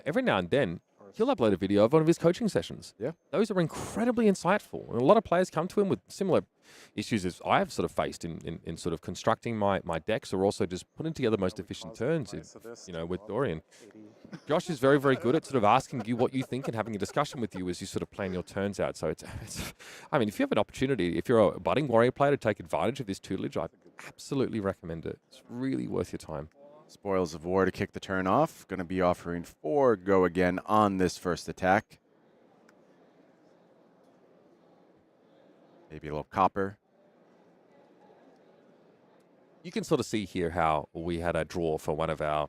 every now and then, he'll upload a video of one of his coaching sessions. Yeah. Those are incredibly insightful. And a lot of players come to him with similar issues as I've sort of faced in sort of constructing my decks, or also just putting together the most efficient turns, with Dorian. Josh is very, very good at sort of asking you what you think and having a discussion with you as you sort of plan your turns out. So it's I mean, if you have an opportunity, if you're a budding warrior player, to take advantage of this tutelage, I absolutely recommend it. It's really worth your time. Spoils of War to kick the turn off. Going to be offering 4 go again on this first attack. Maybe a little copper. You can sort of see here how we had a draw for one of our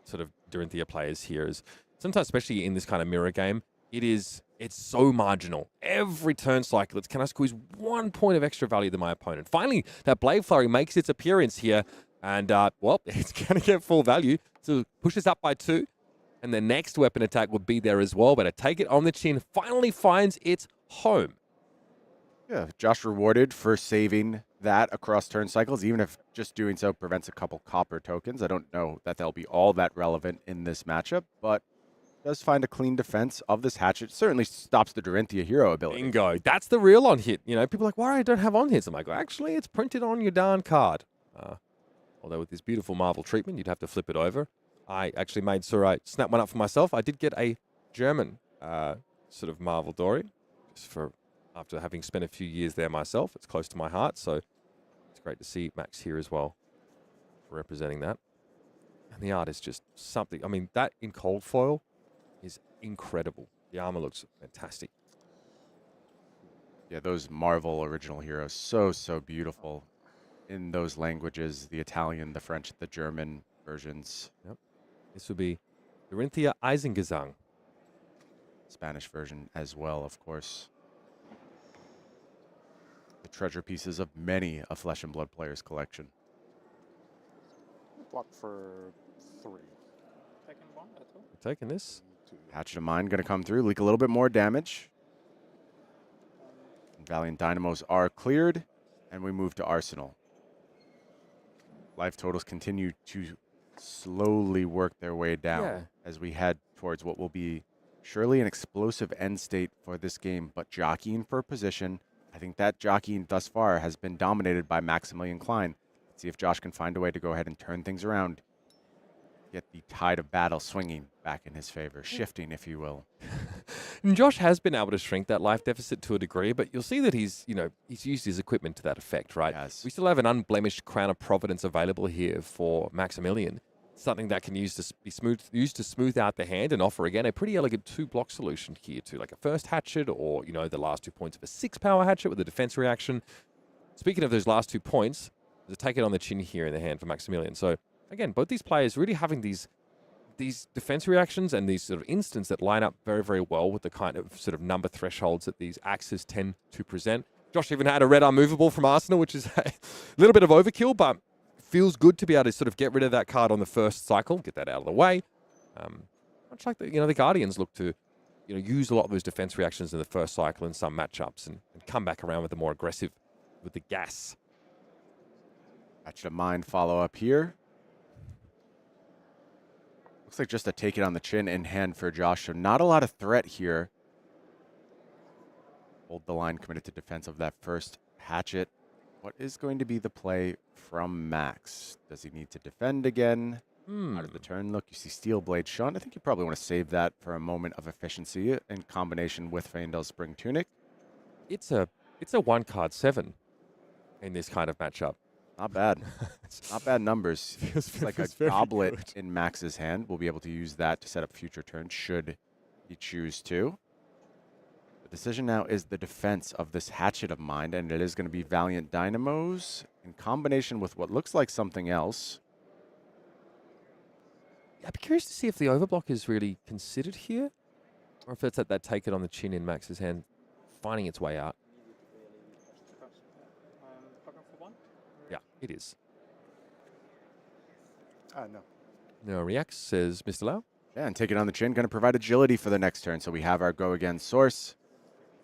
sort of Dorinthea players here. Is sometimes, especially in this kind of mirror game, it's so marginal. Every turn cycle, can I squeeze 1 point of extra value to my opponent? Finally, that Blade Flurry makes its appearance here, and it's going to get full value. So pushes up by 2, and the next weapon attack would be there as well. But I take it on the chin, finally finds its home. Yeah, Josh rewarded for saving that across turn cycles, even if just doing so prevents a couple copper tokens. I don't know that they'll be all that relevant in this matchup, but does find a clean defense of this hatchet. Certainly stops the Dorinthea hero ability. Bingo. That's the real on hit. People are like, why I don't have on hits? I'm like, well, actually, it's printed on your darn card. Although with this beautiful Marvel treatment, you'd have to flip it over. I actually made sure I snapped one up for myself. I did get a German sort of Marvel Dory, just for after having spent a few years there myself. It's close to my heart, so it's great to see Max here as well, representing that. And the art is just something. I mean, that in cold foil is incredible. The armor looks fantastic. Yeah, those Marvel original heroes, so beautiful in those languages, the Italian, the French, the German versions. Yep. This would be Dorinthea Eisengesang. Spanish version as well, of course. The treasure pieces of many a Flesh and Blood player's collection. Block for 3. Taking 1, that's all. We're taking this. 2. Hatchet of Mine going to come through, leak a little bit more damage. Valiant Dynamos are cleared, and we move to Arsenal. Life totals continue to slowly work their way down as we head towards what will be surely an explosive end state for this game, but jockeying for position. I think that jockeying thus far has been dominated by Maximilian Klein. Let's see if Josh can find a way to go ahead and turn things around. Get the tide of battle swinging back in his favor, shifting, if you will. And Josh has been able to shrink that life deficit to a degree, but you'll see that he's used his equipment to that effect, right? Yes. We still have an unblemished Crown of Providence available here for Maximilian. Something that can be used to smooth out the hand and offer, again, a pretty elegant 2-block solution here to like a first hatchet or, the last 2 points of a 6-power hatchet with a defense reaction. Speaking of those last 2 points, there's a take it on the chin here in the hand for Maximilian. So, again, both these players really having these defense reactions and these sort of instants that line up very, very well with the kind of sort of number thresholds that these axes tend to present. Josh even had a red unmovable from Arsenal, which is a little bit of overkill, but feels good to be able to sort of get rid of that card on the first cycle, get that out of the way. Much like the Guardians look to use a lot of those defense reactions in the first cycle in some matchups and come back around with the more aggressive with the gas. Hatchet of Mine follow up here. Looks like just a take it on the chin in hand for Josh, so not a lot of threat here. Hold the line, committed to defense of that first hatchet. What is going to be the play from Max? Does he need to defend again? Out of the turn look, you see Steel Blade Shunt. I think you probably want to save that for a moment of efficiency in combination with Faendal's Spring Tunic. It's a 1-card 7 in this kind of matchup. Not bad. Not bad numbers. It's like a very goblet good. in Max's hand. We'll be able to use that to set up future turns should he choose to. The decision now is the defense of this Hatchet of Mine, and it is going to be Valiant Dynamos in combination with what looks like something else. I'd be curious to see if the overblock is really considered here, or if it's at that take it on the chin in Max's hand, finding its way out. Looking for 1. Yeah, it is. No. No reacts, says Mr. Lau. Yeah, and take it on the chin. Going to provide agility for the next turn. So we have our go again source.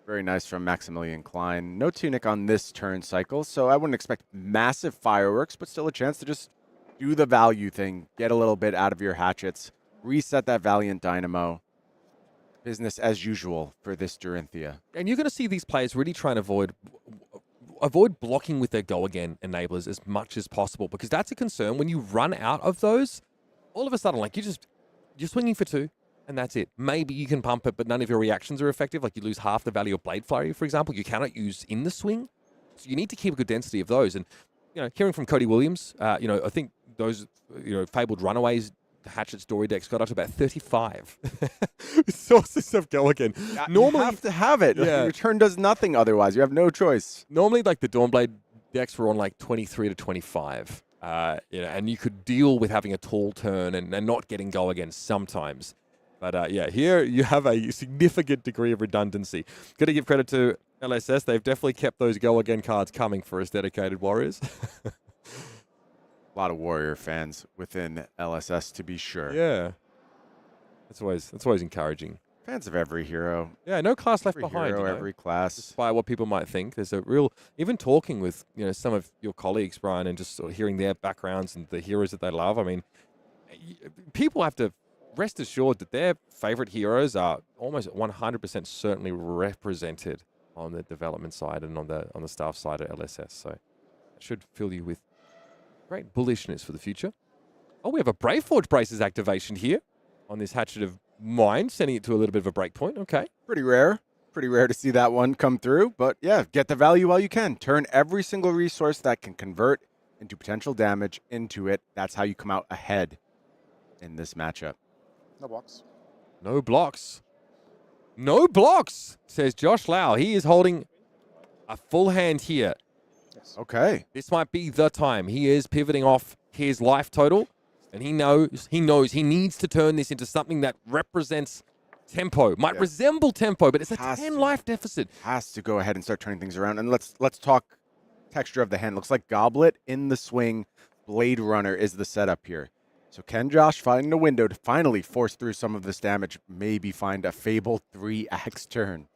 Very nice from Maximilian Klein. No tunic on this turn cycle, so I wouldn't expect massive fireworks, but still a chance to just do the value thing. Get a little bit out of your hatchets. Reset that Valiant Dynamo. Business as usual for this Dorinthea. And you're going to see these players really try and avoid blocking with their go again enablers as much as possible, because that's a concern. When you run out of those, all of a sudden, like you're swinging for 2 and that's it. Maybe you can pump it, but none of your reactions are effective. Like you lose half the value of Blade Flurry, for example, you cannot use in the swing. So you need to keep a good density of those. And, hearing from Cody Williams, I think those, Fabled Runaways, Hatchet story decks got up to about 35 sources of go again. Normally, you have to have it. Yeah. Your turn does nothing otherwise. You have no choice. Normally, like the Dawnblade decks were on like 23 to 25. And you could deal with having a tall turn and not getting go again sometimes. But here you have a significant degree of redundancy. Got to give credit to LSS. They've definitely kept those go again cards coming for us dedicated warriors. A lot of Warrior fans within LSS, to be sure. Yeah. That's always encouraging. Fans of every hero. Yeah, no class left Every behind. hero, every class. Despite what people might think, there's a real, even talking with some of your colleagues, Brian, and just sort of hearing their backgrounds and the heroes that they love. I mean, people have to rest assured that their favorite heroes are almost 100% certainly represented on the development side and on the staff side at LSS. So it should fill you with great bullishness for the future. Oh, we have a Braveforge Braces activation here on this Hatchet of Mind, sending it to a little bit of a break point. Okay. Pretty rare. Pretty rare to see that one come through. But yeah, get the value while you can. Turn every single resource that can convert into potential damage into it. That's how you come out ahead in this matchup. No blocks. No blocks. No blocks, says Josh Lau. He is holding a full hand here. Yes. Okay. This might be the time. He is pivoting off his life total, and he knows he needs to turn this into something that represents tempo. Might resemble tempo, but it's a 10 life deficit. Has to go ahead and start turning things around. And let's talk texture of the hand. Looks like Goblet in the swing. Blade Runner is the setup here. So can Josh find a window to finally force through some of this damage, maybe find a Fable 3-axe turn?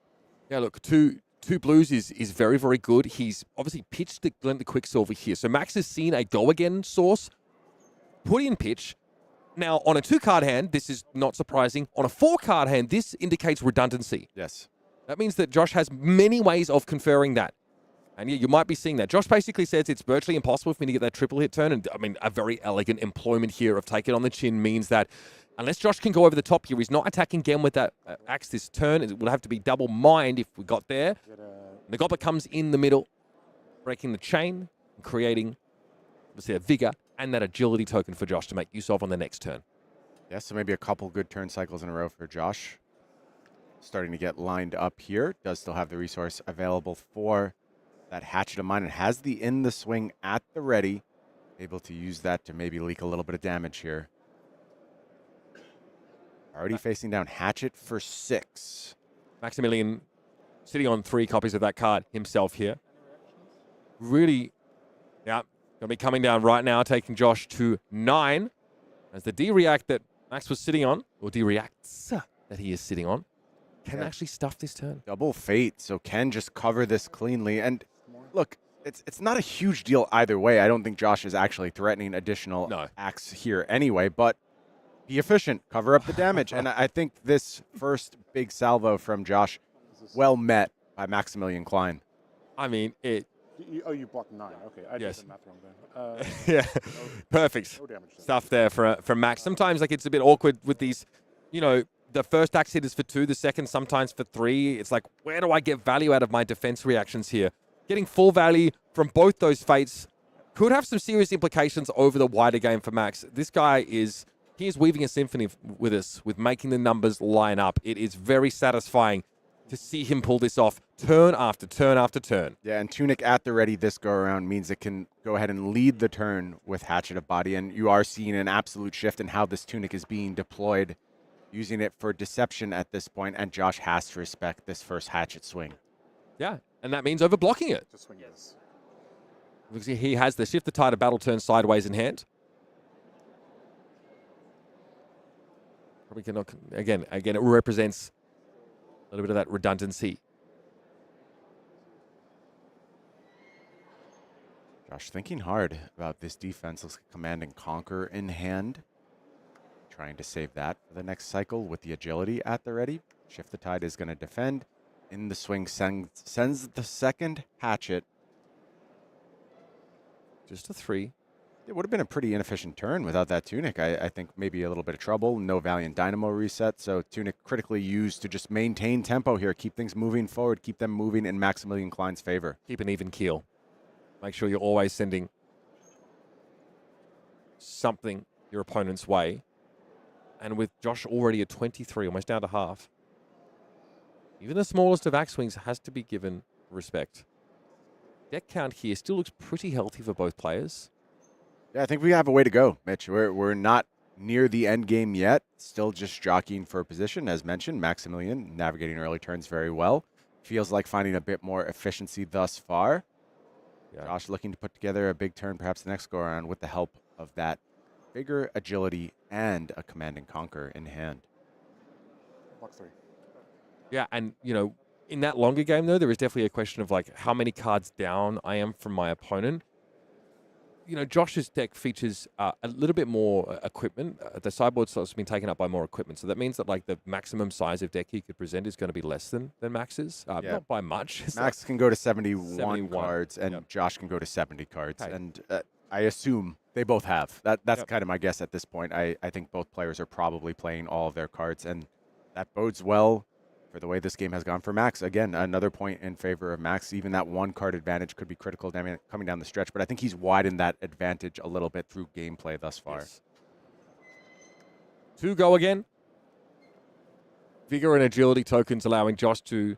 Yeah, look, two blues is very, very good. He's obviously pitched the Glint the Quicksilver here. So Max has seen a go-again source, put in pitch. Now, on a 2-card hand, this is not surprising. On a 4-card hand, this indicates redundancy. Yes. That means that Josh has many ways of conferring that. And yeah, you might be seeing that. Josh basically says it's virtually impossible for me to get that triple hit turn. And I mean, a very elegant employment here of take it on the chin means that unless Josh can go over the top here, he's not attacking again with that axe this turn. It will have to be double mind if we got there. The Goblet comes in the middle, breaking the chain, and creating obviously a vigor and that agility token for Josh to make use of on the next turn. Yeah, so maybe a couple good turn cycles in a row for Josh. Starting to get lined up here. Does still have the resource available for that Hatchet of Mine and has the in the swing at the ready. Able to use that to maybe leak a little bit of damage here. Already facing down Hatchet for 6. Maximilian sitting on 3 copies of that card himself here. Really, yeah, going to be coming down right now, taking Josh to 9. As the D-React that Max was sitting on, or D-Reacts that he is sitting on, can actually stuff this turn. Double fate, so can just cover this cleanly. And look, it's not a huge deal either way. I don't think Josh is actually threatening additional axe here anyway, but be efficient, cover up the damage. And I think this first big salvo from Josh, well met by Maximilian Klein. I mean, it... You blocked 9. Okay, I did the math wrong then. Yeah, perfect stuff there from Max. Sometimes like it's a bit awkward with these, the first axe hit is for 2, the second sometimes for 3. It's like, where do I get value out of my defense reactions here? Getting full value from both those fates could have some serious implications over the wider game for Max. This guy is weaving a symphony with us, with making the numbers line up. It is very satisfying to see him pull this off turn after turn after turn. Yeah, and Tunic at the ready this go-around means it can go ahead and lead the turn with Hatchet of Body, and you are seeing an absolute shift in how this Tunic is being deployed, using it for deception at this point, and Josh has to respect this first Hatchet swing. Yeah, and that means overblocking it. Just swing, yes. Because he has the Shift the Tide of Battle turn sideways in hand. Probably cannot. Again, it represents a little bit of that redundancy. Josh thinking hard about this defense. Looks like Command and Conquer in hand. Trying to save that for the next cycle with the agility at the ready. Shift the Tide is going to defend. In the swing, sends the second hatchet. Just a 3. It would have been a pretty inefficient turn without that Tunic. I think maybe a little bit of trouble. No Valiant Dynamo reset, so Tunic critically used to just maintain tempo here, keep things moving forward, keep them moving in Maximilian Klein's favor. Keep an even keel. Make sure you're always sending something your opponent's way. And with Josh already at 23, almost down to half, even the smallest of axe swings has to be given respect. Deck count here still looks pretty healthy for both players. Yeah, I think we have a way to go, Mitch. We're not near the end game yet. Still just jockeying for position. As mentioned, Maximilian navigating early turns very well. Feels like finding a bit more efficiency thus far. Yeah. Josh looking to put together a big turn perhaps the next go around with the help of that bigger agility and a Command and Conquer in hand. Block 3. Yeah, and, you know, in that longer game, though, there is definitely a question of, like, how many cards down I am from my opponent. You know, Josh's deck features a little bit more equipment. The sideboard slot's been taken up by more equipment. So that means that, like, the maximum size of deck he could present is going to be less than Max's. Yeah. Not by much. Max can go to 71 cards, and Josh can go to 70 cards. Okay. And I assume they both have. That's kind of my guess at this point. I think both players are probably playing all of their cards, and that bodes well for the way this game has gone for Max. Again, another point in favor of Max. Even that one card advantage could be critical coming down the stretch, but I think he's widened that advantage a little bit through gameplay thus far. Yes. 2 go again. Vigor and agility tokens allowing Josh to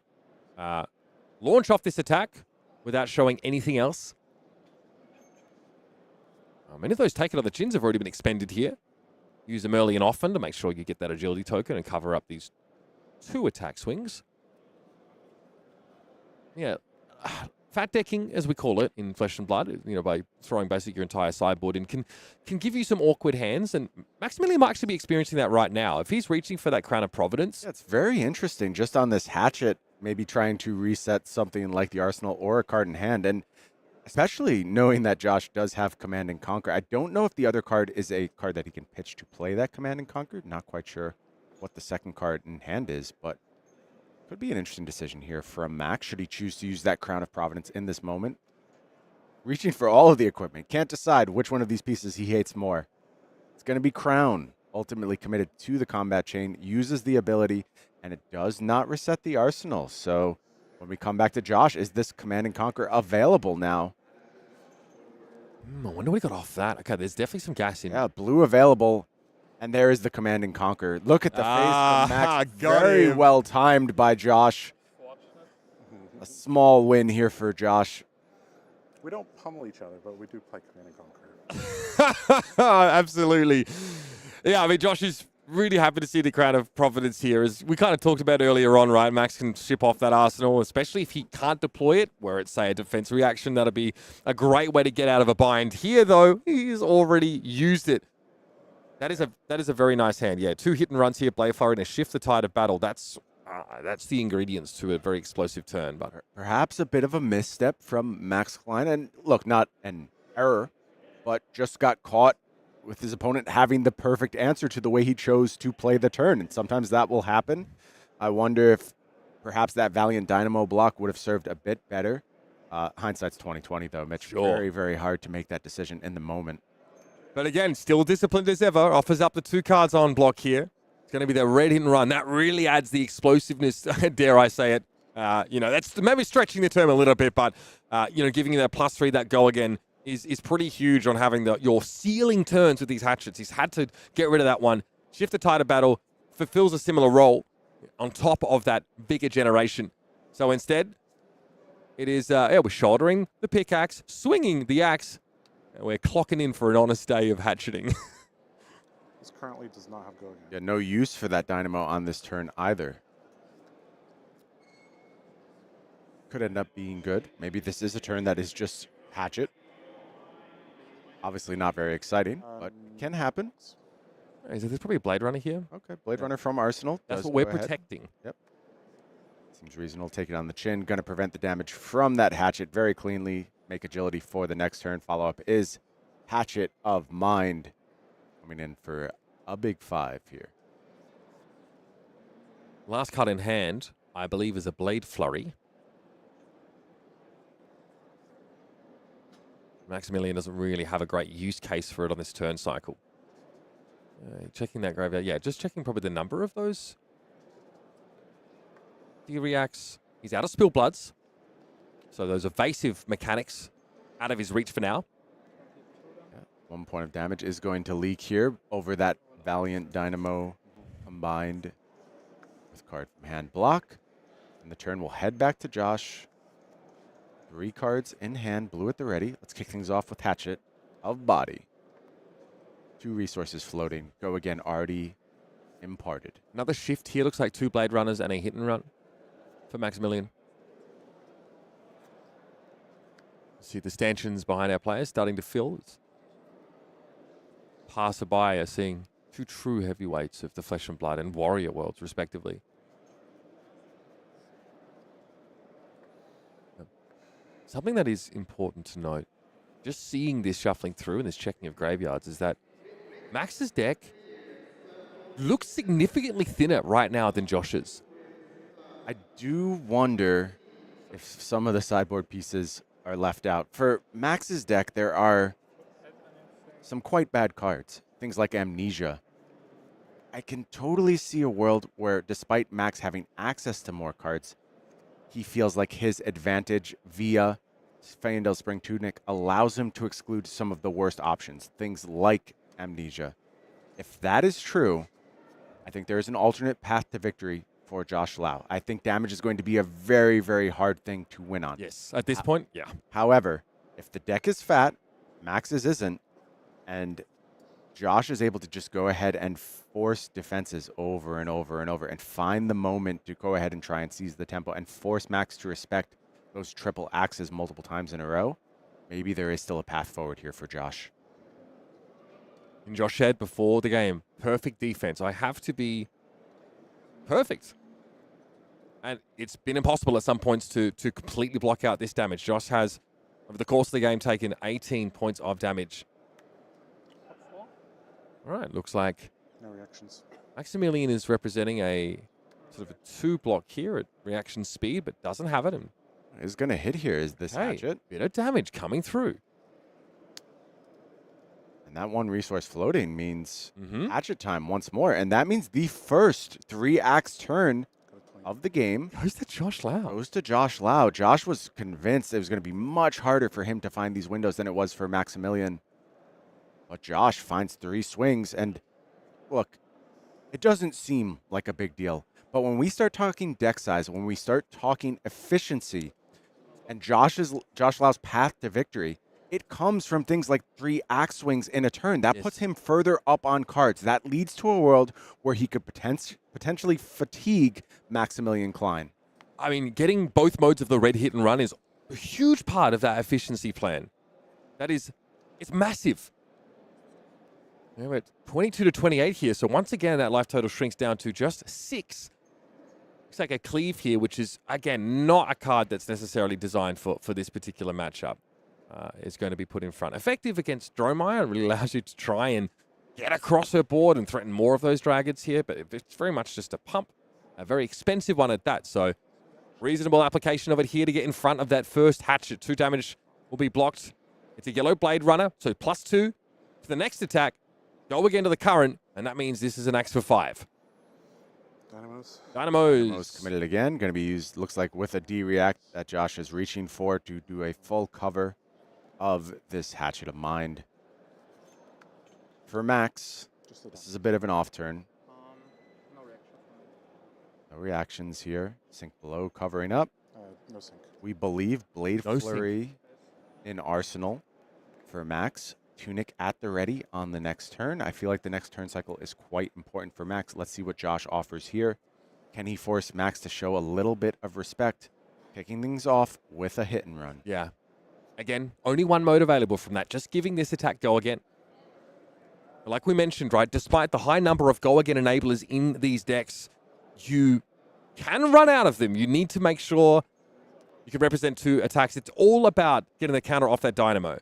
launch off this attack without showing anything else. Many of those take it on the chins have already been expended here. Use them early and often to make sure you get that agility token and cover up these 2 attack swings. Yeah, fat decking, as we call it in Flesh and Blood, you know, by throwing basically your entire sideboard in, can give you some awkward hands, and Maximilian might actually be experiencing that right now. If he's reaching for that Crown of Providence. Yeah, it's very interesting just on this hatchet, maybe trying to reset something like the Arsenal or a card in hand, and especially knowing that Josh does have Command and Conquer. I don't know if the other card is a card that he can pitch to play that Command and Conquer. Not quite sure what the second card in hand is, but could be an interesting decision here from Max should he choose to use that Crown of Providence in this moment. Reaching for all of the equipment. Can't decide which one of these pieces he hates more. It's going to be Crown, ultimately committed to the combat chain, uses the ability, and it does not reset the arsenal. So when we come back to Josh, is this Command and Conquer available now? I wonder what he got off that. Okay, there's definitely some gas in. Yeah, blue available. And there is the Command and Conquer. Look at the face of Max. Very well timed by Josh. A small win here for Josh. We don't pummel each other, but we do play Command and Conquer. Absolutely. Yeah, I mean, Josh is really happy to see the Crown of Providence here. As we kind of talked about earlier on, right? Max can ship off that arsenal, especially if he can't deploy it, where it's, say, a defense reaction. That'll be a great way to get out of a bind. Here, though, he's already used it. That is a very nice hand. Yeah, 2 hit and runs here, Blade Flurry, and a shift the tide of battle. That's the ingredients to a very explosive turn. But perhaps a bit of a misstep from Max Klein. And look, not an error, but just got caught with his opponent having the perfect answer to the way he chose to play the turn. And sometimes that will happen. I wonder if perhaps that Valiant Dynamo block would have served a bit better. Hindsight's 20/20, though, Mitch. Sure. Very, very hard to make that decision in the moment. But again, still disciplined as ever. Offers up the 2 cards on block here. It's going to be the red hit and run. That really adds the explosiveness, dare I say it. You know, that's maybe stretching the term a little bit, but, you know, giving you that +3, that go again, is pretty huge on having your sealing turns with these hatchets. He's had to get rid of that one. Shift the tide of battle fulfills a similar role on top of that bigger generation. So instead, it is, we're shouldering the pickaxe, swinging the axe, and we're clocking in for an honest day of hatcheting. This currently does not have go again. Yeah, no use for that Dynamo on this turn either. Could end up being good. Maybe this is a turn that is just hatchet. Obviously not very exciting, but can happen. There's probably a Blade Runner here. Okay, Blade Runner from Arsenal. That's does what we're go ahead. protecting. Seems reasonable. Take it on the chin. Going to prevent the damage from that hatchet very cleanly. Make agility for the next turn. Follow-up is Hatchet of Mind. Coming in for a big 5 here. Last card in hand, I believe, is a Blade Flurry. Maximilian doesn't really have a great use case for it on this turn cycle. Checking that graveyard. Yeah, just checking probably the number of those. He reacts. He's out of Spill Bloods. So those evasive mechanics out of his reach for now. 1 point of damage is going to leak here over that Valiant Dynamo combined with card from hand block. And the turn will head back to Josh. 3 cards in hand, blue at the ready. Let's kick things off with Hatchet of Body. 2 resources floating. Go again, already imparted. Another shift here. Looks like 2 Blade Runners and a hit and run for Maximilian. See the stanchions behind our players starting to fill. Passerby are seeing 2 true heavyweights of the Flesh and Blood and Warrior worlds, respectively. Something that is important to note, just seeing this shuffling through and this checking of graveyards, is that Max's deck looks significantly thinner right now than Josh's. I do wonder if some of the sideboard pieces are left out. For Max's deck, there are some quite bad cards. Things like Amnesia. I can totally see a world where, despite Max having access to more cards, he feels like his advantage via Feyendel Spring Tunic allows him to exclude some of the worst options, things like Amnesia. If that is true, I think there is an alternate path to victory for Josh Lau. I think damage is going to be a very, very hard thing to win on. Yes, at this point, yeah. However, if the deck is fat, Max's isn't, and Josh is able to just go ahead and force defenses over and over and over and find the moment to go ahead and try and seize the tempo and force Max to respect those triple axes multiple times in a row, maybe there is still a path forward here for Josh. And Josh said before the game, perfect defense. I have to be perfect. And it's been impossible at some points to completely block out this damage. Josh has, over the course of the game, taken 18 points of damage. All right, looks like No reactions. Maximilian is representing a sort of a 2 block here at reaction speed, but doesn't have it. And Is going to hit here is this hatchet. bit of damage coming through. And that 1 resource floating means hatchet time once more. And that means the first 3-axe turn of the game Goes to Josh Lau. goes to Josh Lau. Josh was convinced it was going to be much harder for him to find these windows than it was for Maximilian. But Josh finds 3 swings. And look, it doesn't seem like a big deal. But when we start talking deck size, when we start talking efficiency, and Josh Lau's path to victory, it comes from things like 3 axe swings in a turn. That puts him further up on cards. That leads to a world where he could potentially fatigue Maximilian Klein. I mean, getting both modes of the red hit and run is a huge part of that efficiency plan. It's massive. We're at 22 to 28 here. So once again, that life total shrinks down to just 6. Looks like a cleave here, which is, again, not a card that's necessarily designed for this particular matchup. Is going to be put in front. Effective against Dromai. It really allows you to try and get across her board and threaten more of those dragons here, but it's very much just a pump. A very expensive one at that, so reasonable application of it here to get in front of that first hatchet. 2 damage will be blocked. It's a yellow Blade Runner, so +2 to the next attack. Go again to the current, and that means this is an axe for 5. Dynamos committed again. Going to be used, looks like, with a D-React that Josh is reaching for to do a full cover of this Hatchet of Mind. For Max, this is a bit of an off turn. No reaction. No reactions here. Sink below covering up. No sync. We believe Blade No Flurry in Arsenal for Max. Tunic at the ready on the next turn. I feel like the next turn cycle is quite important for Max. Let's see what Josh offers here. Can he force Max to show a little bit of respect? Kicking things off with a hit and run. Yeah. Again, only 1 mode available from that. Just giving this attack go again. Like we mentioned, right, despite the high number of go-again enablers in these decks, you can run out of them. You need to make sure you can represent 2 attacks. It's all about getting the counter off that Dynamo,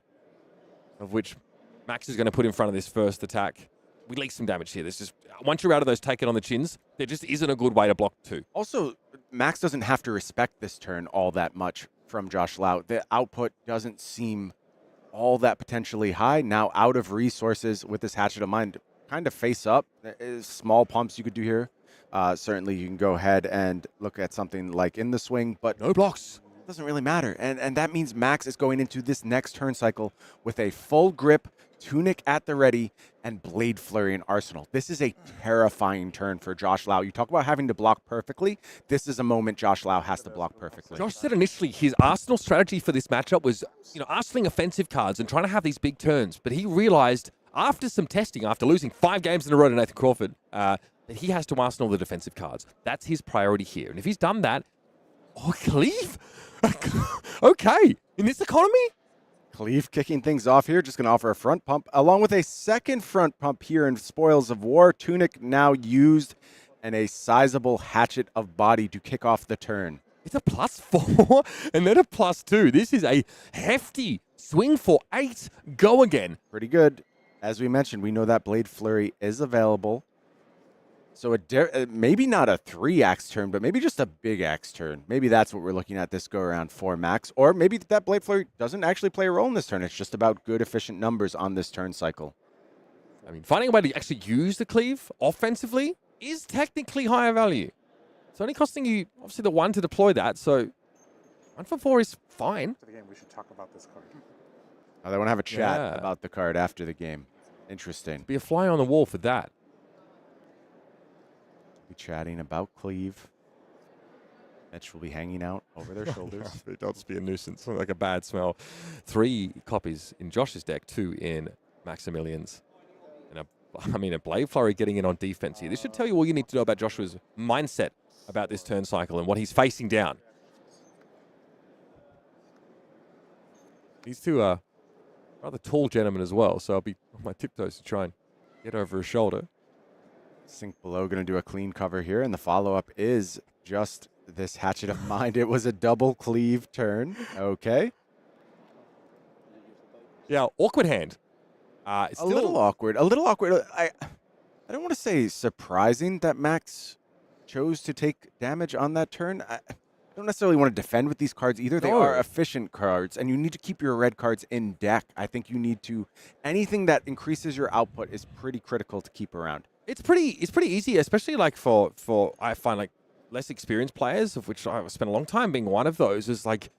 of which Max is going to put in front of this first attack. We leak some damage here. There's just, once you're out of those take it on the chins, there just isn't a good way to block 2. Also, Max doesn't have to respect this turn all that much from Josh Lau. The output doesn't seem all that potentially high. Now out of resources with this Hatchet of Mind, kind of face up. There is small pumps you could do here. Certainly you can go ahead and look at something like in the swing, but No blocks. doesn't really matter. And that means Max is going into this next turn cycle with a full grip, Tunic at the ready, and Blade Flurry in arsenal. This is a terrifying turn for Josh Lau. You talk about having to block perfectly. This is a moment Josh Lau has to block perfectly. Josh said initially his Arsenal strategy for this matchup was, arsenaling offensive cards and trying to have these big turns. But he realized after some testing, after losing 5 games in a row to Nathan Crawford, that he has to arsenal the defensive cards. That's his priority here. And if he's done that, Cleave? Okay. In this economy? Cleave kicking things off here, just going to offer a front pump, along with a second front pump here in Spoils of War. Tunic now used, and a sizable Hatchet of Body to kick off the turn. It's a +4 and then a +2. This is a hefty swing for 8. Go again. Pretty good. As we mentioned, we know that Blade Flurry is available. So maybe not a 3-axe turn, but maybe just a big axe turn. Maybe that's what we're looking at this go-around for Max. Or maybe that Blade Flurry doesn't actually play a role in this turn. It's just about good, efficient numbers on this turn cycle. I mean, finding a way to actually use the Cleave offensively is technically higher value. It's only costing you, obviously, the 1 to deploy that. So 1 for 4 is fine. After the game, we should talk about this card. Oh, they want to have a chat Yeah. about the card after the game. Interesting. Be a fly on the wall for that. Be chatting about Cleave. Mitch will be hanging out over their shoulders. It'll just be a nuisance, like a bad smell. 3 copies in Josh's deck, 2 in Maximilian's. And a Blade Flurry getting in on defense here. This should tell you all you need to know about Joshua's mindset about this turn cycle and what he's facing down. These 2 are rather tall gentlemen as well, so I'll be on my tiptoes to try and get over his shoulder. Sink Below going to do a clean cover here, and the follow-up is just this Hatchet of Mind. It was a double Cleave turn. Okay. Yeah, awkward hand. A little awkward. A little awkward. I don't want to say surprising that Max chose to take damage on that turn. I don't necessarily want to defend with these cards either. They are efficient cards, and you need to keep your red cards in deck. I think you need to... Anything that increases your output is pretty critical to keep around. It's pretty easy, especially like for I find like less experienced players, of which I spent a long time being one of those, is like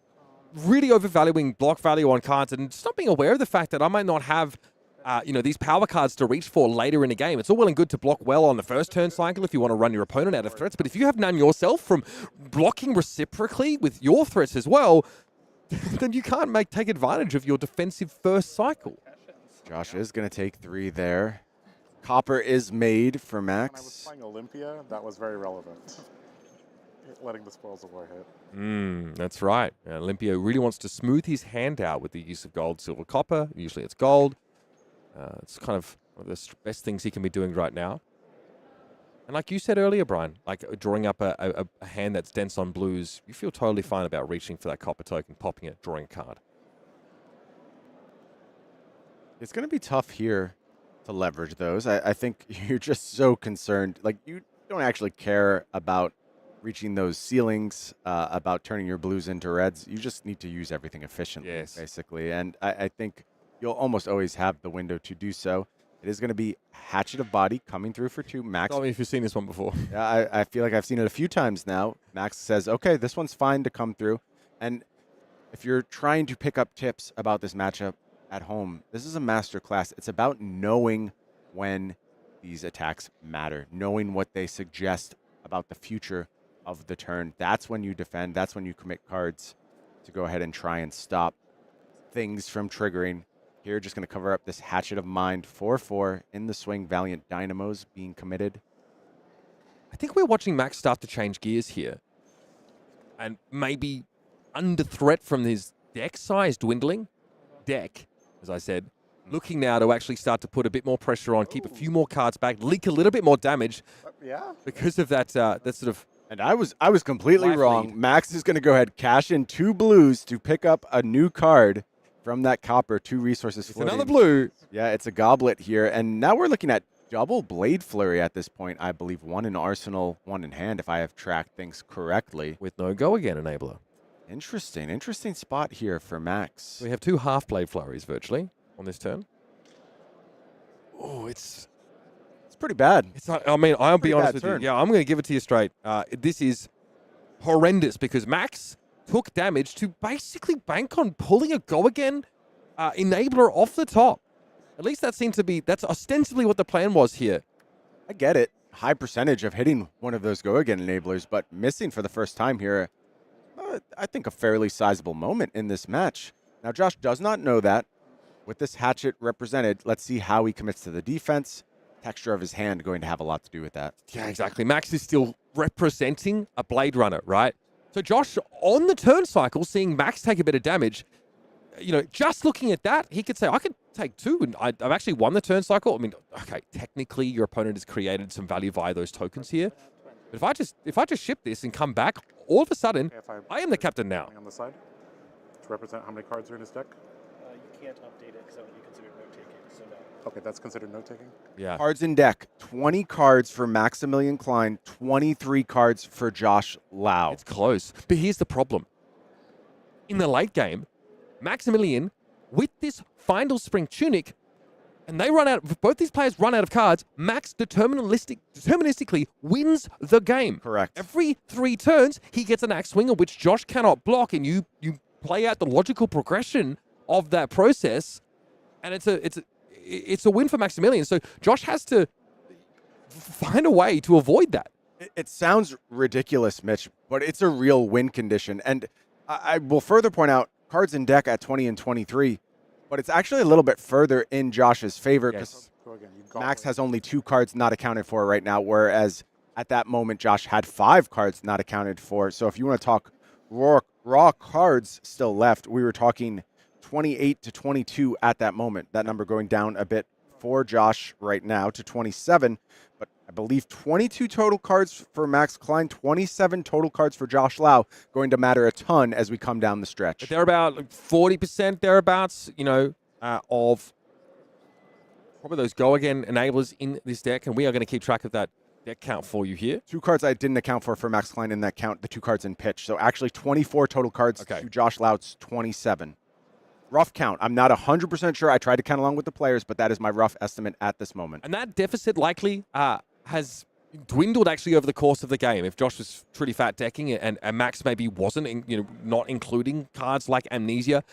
really overvaluing block value on cards and just not being aware of the fact that I might not have these power cards to reach for later in the game. It's all well and good to block well on the first turn cycle if you want to run your opponent out of threats, but if you have none yourself from blocking reciprocally with your threats as well, then you can't take advantage of your defensive first cycle. Josh is going to take 3 there. Copper is made for When I was Max. playing Olympia, that was very relevant. Letting the Spoils of War hit. That's right. Olympio really wants to smooth his hand out with the use of gold, silver, copper. Usually it's gold. It's kind of one of the best things he can be doing right now. And like you said earlier, Brian, like drawing up a hand that's dense on blues, you feel totally fine about reaching for that copper token, popping it, drawing a card. It's going to be tough here to leverage those. I think you're just so concerned. Like, you don't actually care about reaching those ceilings, about turning your blues into reds. You just need to use everything efficiently, basically. And I think you'll almost always have the window to do so. It is going to be Hatchet of Body coming through for 2. Max. Tell me if you've seen this one before. Yeah, I feel like I've seen it a few times now. Max says, okay, this one's fine to come through. And if you're trying to pick up tips about this matchup at home, this is a master class. It's about knowing when these attacks matter, knowing what they suggest about the future of the turn. That's when you defend. That's when you commit cards to go ahead and try and stop things from triggering. Here, just going to cover up this Hatchet of Mind 4/4 in the swing. Valiant Dynamos being committed. I think we're watching Max start to change gears here. And maybe under threat from his deck size dwindling. Deck, as I said. looking now to actually start to put a bit more pressure on, keep a few more cards back, leak a little bit more damage Yeah. because of that that sort of. And I was completely Life wrong. lead. Max is going to go ahead, cash in 2 blues to pick up a new card from that copper. 2 resources It's floating. another blue. Yeah, it's a goblet here. And now we're looking at double Blade Flurry at this point. I believe 1 in arsenal, 1 in hand, if I have tracked things correctly. With no go again enabler. Interesting spot here for Max. We have 2 half blade flurries virtually on this turn. Oh, it's It's pretty bad. It's not, I mean, I'll be Pretty honest bad with turn. you. Yeah, I'm going to give it to you straight. This is horrendous because Max took damage to basically bank on pulling a go again enabler off the top. At least that seemed to be, that's ostensibly what the plan was here. I get it. High percentage of hitting one of those go again enablers, but missing for the first time here. I think a fairly sizable moment in this match. Now, Josh does not know that. With this hatchet represented, let's see how he commits to the defense. Texture of his hand going to have a lot to do with that. Yeah, exactly. Max is still representing a Blade Runner, right? So Josh, on the turn cycle, seeing Max take a bit of damage, you know, just looking at that, he could say, I could take 2, and I've actually won the turn cycle. I mean, okay, technically your opponent has created some value via those tokens here. But if I just ship this and come back, all of a sudden, If I am the captain now. On the side to represent how many cards are in his deck. You can't update it because that would be considered note taking. So no. Okay, that's considered note taking. Yeah. Cards in deck, 20 cards for Maximilian Klein, 23 cards for Josh Lau. It's close. But here's the problem. In the late game, Maximilian, with this Final Spring Tunic, and they run out, both these players run out of cards, Max deterministically wins the game. Correct. Every 3 turns, he gets an axe swinger, which Josh cannot block, and you play out the logical progression of that process, and it's a win for Maximilian. So Josh has to find a way to avoid that. It sounds ridiculous, Mitch, but it's a real win condition. And I will further point out cards in deck at 20 and 23, but it's actually a little bit further in Josh's favor because Go again. You got Max it. has only 2 cards not accounted for right now, whereas at that moment, Josh had 5 cards not accounted for. So if you want to talk raw cards still left, we were talking 28 to 22 at that moment. That number going down a bit for Josh right now to 27, but I believe 22 total cards for Max Klein, 27 total cards for Josh Lau, going to matter a ton as we come down the stretch. But they're about 40% thereabouts, you know, of probably those go again enablers in this deck, and we are going to keep track of that deck count for you here. 2 cards I didn't account for Max Klein in that count, the 2 cards in pitch. So actually 24 total cards Okay. to Josh Lau's 27. Rough count. I'm not 100% sure. I tried to count along with the players, but that is my rough estimate at this moment. And that deficit likely has dwindled actually over the course of the game. If Josh was truly fat decking it and Max maybe wasn't, not including cards like Amnesia,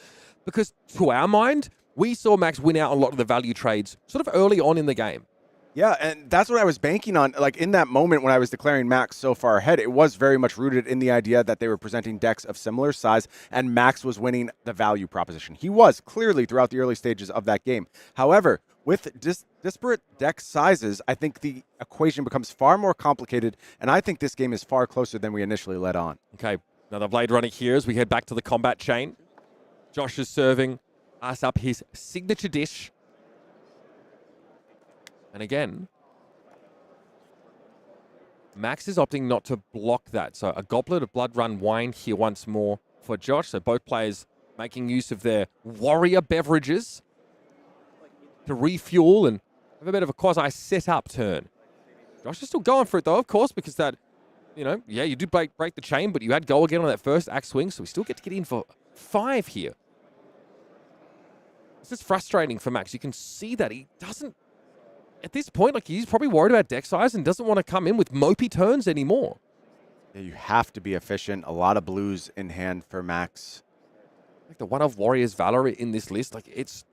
because to our mind, we saw Max win out on a lot of the value trades sort of early on in the game. Yeah, and that's what I was banking on. Like in that moment when I was declaring Max so far ahead, it was very much rooted in the idea that they were presenting decks of similar size and Max was winning the value proposition. He was clearly throughout the early stages of that game. However, with disparate deck sizes, I think the equation becomes far more complicated, and I think this game is far closer than we initially let on. Okay, another Blade Runner here as we head back to the combat chain. Josh is serving us up his signature dish. And again, Max is opting not to block that. So a goblet of Blood Run wine here once more for Josh. So both players making use of their warrior beverages to refuel and have a bit of a quasi-set-up turn. Josh is still going for it, though, of course, because that, yeah, you did break the chain, but you had go again on that first axe swing, so we still get to get in for 5 here. This is frustrating for Max. You can see that he doesn't, at this point, like he's probably worried about deck size and doesn't want to come in with mopey turns anymore. Yeah, you have to be efficient. A lot of blues in hand for Max. Like the one of Warrior's Valor in this list, like it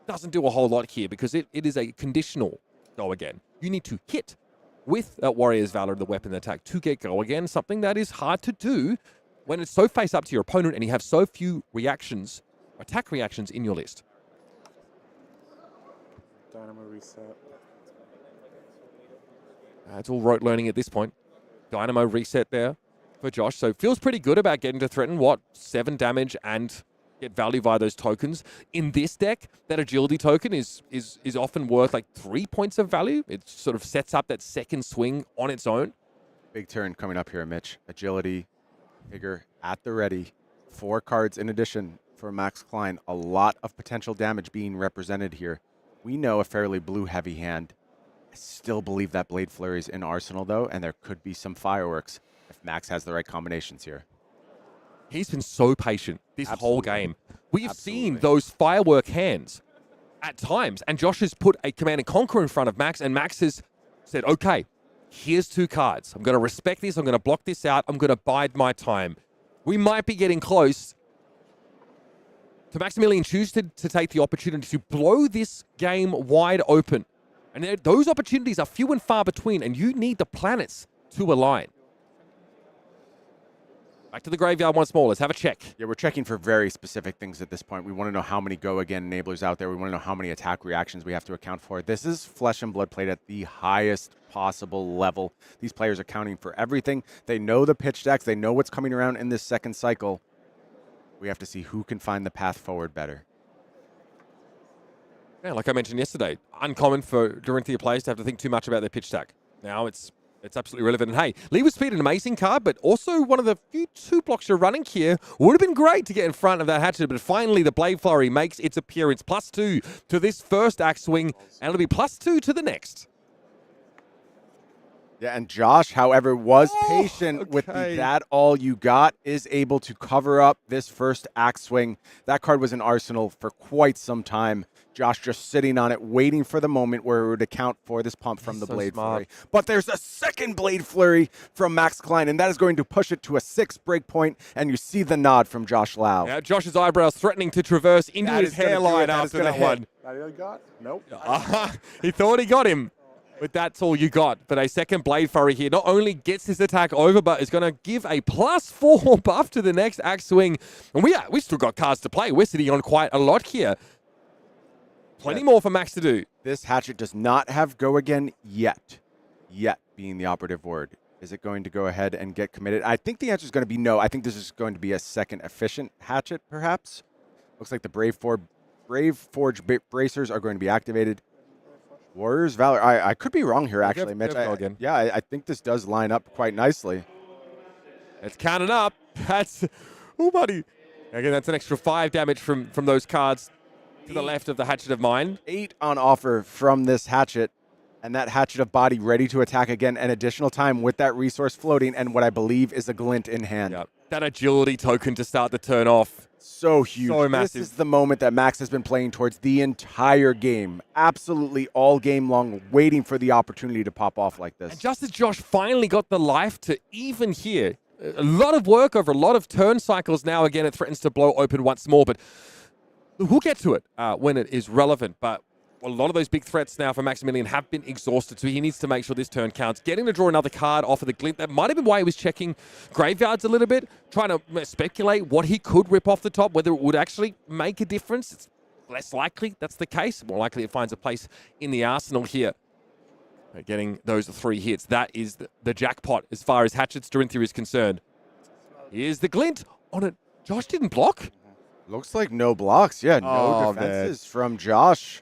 doesn't do a whole lot here because it is a conditional go again. You need to hit with Warrior's Valor, the weapon attack, to get go again, something that is hard to do when it's so face up to your opponent and you have so few reactions, attack reactions in your list. Dynamo reset. It's all rote learning at this point. Dynamo reset there for Josh. So feels pretty good about getting to threaten, 7 damage and, get value via those tokens. In this deck, that agility token is often worth like 3 points of value. It sort of sets up that second swing on its own. Big turn coming up here, Mitch. Agility, vigor at the ready. 4 cards in addition for Max Klein. A lot of potential damage being represented here. We know a fairly blue heavy hand. I still believe that Blade Flurry is in Arsenal, though, and there could be some fireworks if Max has the right combinations here. He's been so patient this whole game. We've Absolutely. seen those firework hands at times, and Josh has put a Command and Conquer in front of Max, and Max has said, okay, here's 2 cards. I'm going to respect this. I'm going to block this out. I'm going to bide my time. We might be getting close to Maximilian choose to take the opportunity to blow this game wide open. And those opportunities are few and far between, and you need the planets to align. Back to the graveyard once more. Let's have a check. Yeah, we're checking for very specific things at this point. We want to know how many go again enablers out there. We want to know how many attack reactions we have to account for. This is Flesh and Blood played at the highest possible level. These players are counting for everything. They know the pitch decks. They know what's coming around in this second cycle. We have to see who can find the path forward better. Yeah, like I mentioned yesterday, uncommon for Dorinthea players to have to think too much about their pitch stack. Now it's absolutely relevant. And hey, Lever Speed, an amazing card, but also one of the few 2 blocks you're running here. Would have been great to get in front of that hatchet, but finally the Blade Flurry makes its appearance. +2 to this first axe swing, and it'll be +2 to the next. Yeah, and Josh, however, was patient with the that all you got, is able to cover up this first axe swing. That card was in Arsenal for quite some time. Josh just sitting on it, waiting for the moment where it would account for this pump from the Blade Flurry. But there's a second Blade Flurry from Max Klein, and that is going to push it to a 6 break point, and you see the nod from Josh Lau. Yeah, Josh's eyebrows threatening to traverse into That his is gonna do hairline it. That is after gonna that hit. one. That you got? Nope. He thought he got him. But that's all you got. But a second Blade Flurry here not only gets his attack over, but is going to give a +4 buff to the next axe swing. And we still got cards to play. We're sitting on quite a lot here. Plenty more for Max to do. This hatchet does not have go again yet. Yet being the operative word. Is it going to go ahead and get committed? I think the answer is going to be no. I think this is going to be a second efficient hatchet, perhaps. Looks like the Brave Forge bracers are going to be activated. Warriors Valor. I could be wrong here, actually, Mitch. I think this does line up quite nicely. It's counted up. That's, oh, buddy. Again, that's an extra 5 damage from those cards to the left of the Hatchet of Mind. 8 on offer from this hatchet, and that Hatchet of Body ready to attack again. An additional time with that resource floating, and what I believe is a glint in hand. Yep. That agility token to start the turn off. So huge. So massive. This is the moment that Max has been playing towards the entire game. Absolutely all game long, waiting for the opportunity to pop off like this. And just as Josh finally got the life to even here, a lot of work over a lot of turn cycles now. Again, it threatens to blow open once more, but we'll get to it when it is relevant. But a lot of those big threats now for Maximilian have been exhausted, so he needs to make sure this turn counts. Getting to draw another card off of the glint, that might have been why he was checking graveyards a little bit, trying to speculate what he could rip off the top, whether it would actually make a difference. It's less likely that's the case. More likely it finds a place in the arsenal here. Getting those 3 hits, that is the jackpot as far as Hatchet's Dorinthea is concerned. Here's the glint on it. Josh didn't block. Looks like no blocks. Yeah, no defenses from Josh.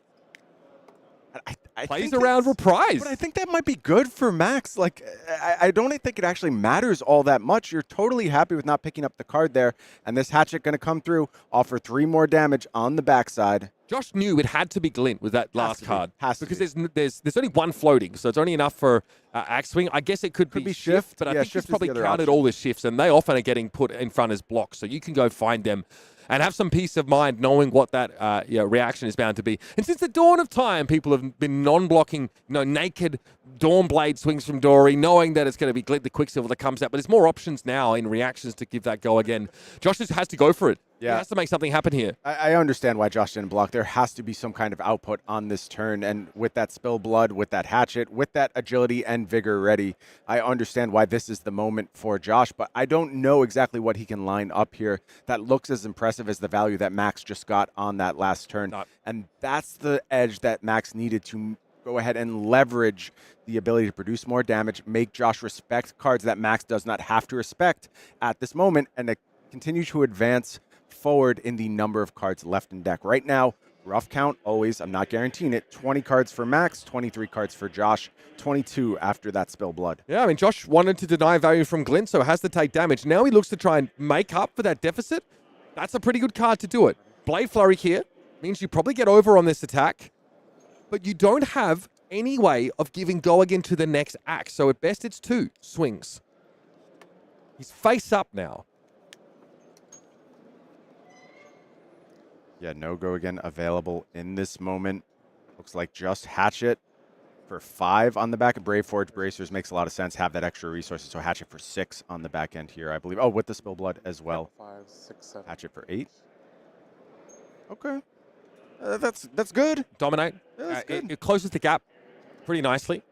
I Plays think around reprise. But I think that might be good for Max. Like, I don't think it actually matters all that much. You're totally happy with not picking up the card there. And this hatchet going to come through, offer 3 more damage on the backside. Josh knew it had to be glint with that last card. Because be. there's only 1 floating, so it's only enough for axe swing. I guess it could be shift, but I think he's probably counted all the shifts, and they often are getting put in front as blocks, so you can go find them and have some peace of mind knowing what that reaction is bound to be. And since the dawn of time, people have been non-blocking, naked Dawnblade swings from Dory, knowing that it's going to be Glint the Quicksilver that comes out. But there's more options now in reactions to give that go again. Josh just has to go for it. Yeah. He has to make something happen here. I understand why Josh didn't block. There has to be some kind of output on this turn. And with that spill blood, with that hatchet, with that agility and vigor ready, I understand why this is the moment for Josh. But I don't know exactly what he can line up here that looks as impressive as the value that Max just got on that last turn. And that's the edge that Max needed to go ahead and leverage the ability to produce more damage, make Josh respect cards that Max does not have to respect at this moment, and to continue to advance forward in the number of cards left in deck. Right now, rough count, always, I'm not guaranteeing it, 20 cards for Max, 23 cards for Josh, 22 after that spill blood. Yeah, I mean, Josh wanted to deny value from Glint, so has to take damage. Now he looks to try and make up for that deficit. That's a pretty good card to do it. Blade Flurry here means you probably get over on this attack, but you don't have any way of giving go again to the next axe. So at best, it's 2 swings. He's face up now. Yeah, no go again available in this moment. Looks like just Hatchet for 5 on the back of Brave Forge Bracers makes a lot of sense. Have that extra resources. So Hatchet for 6 on the back end here, I believe. Oh, with the spill blood as well. 5, 6, 7. Hatchet for 8. Okay. That's good. Dominate. Yeah, that's good. It closes the gap pretty nicely.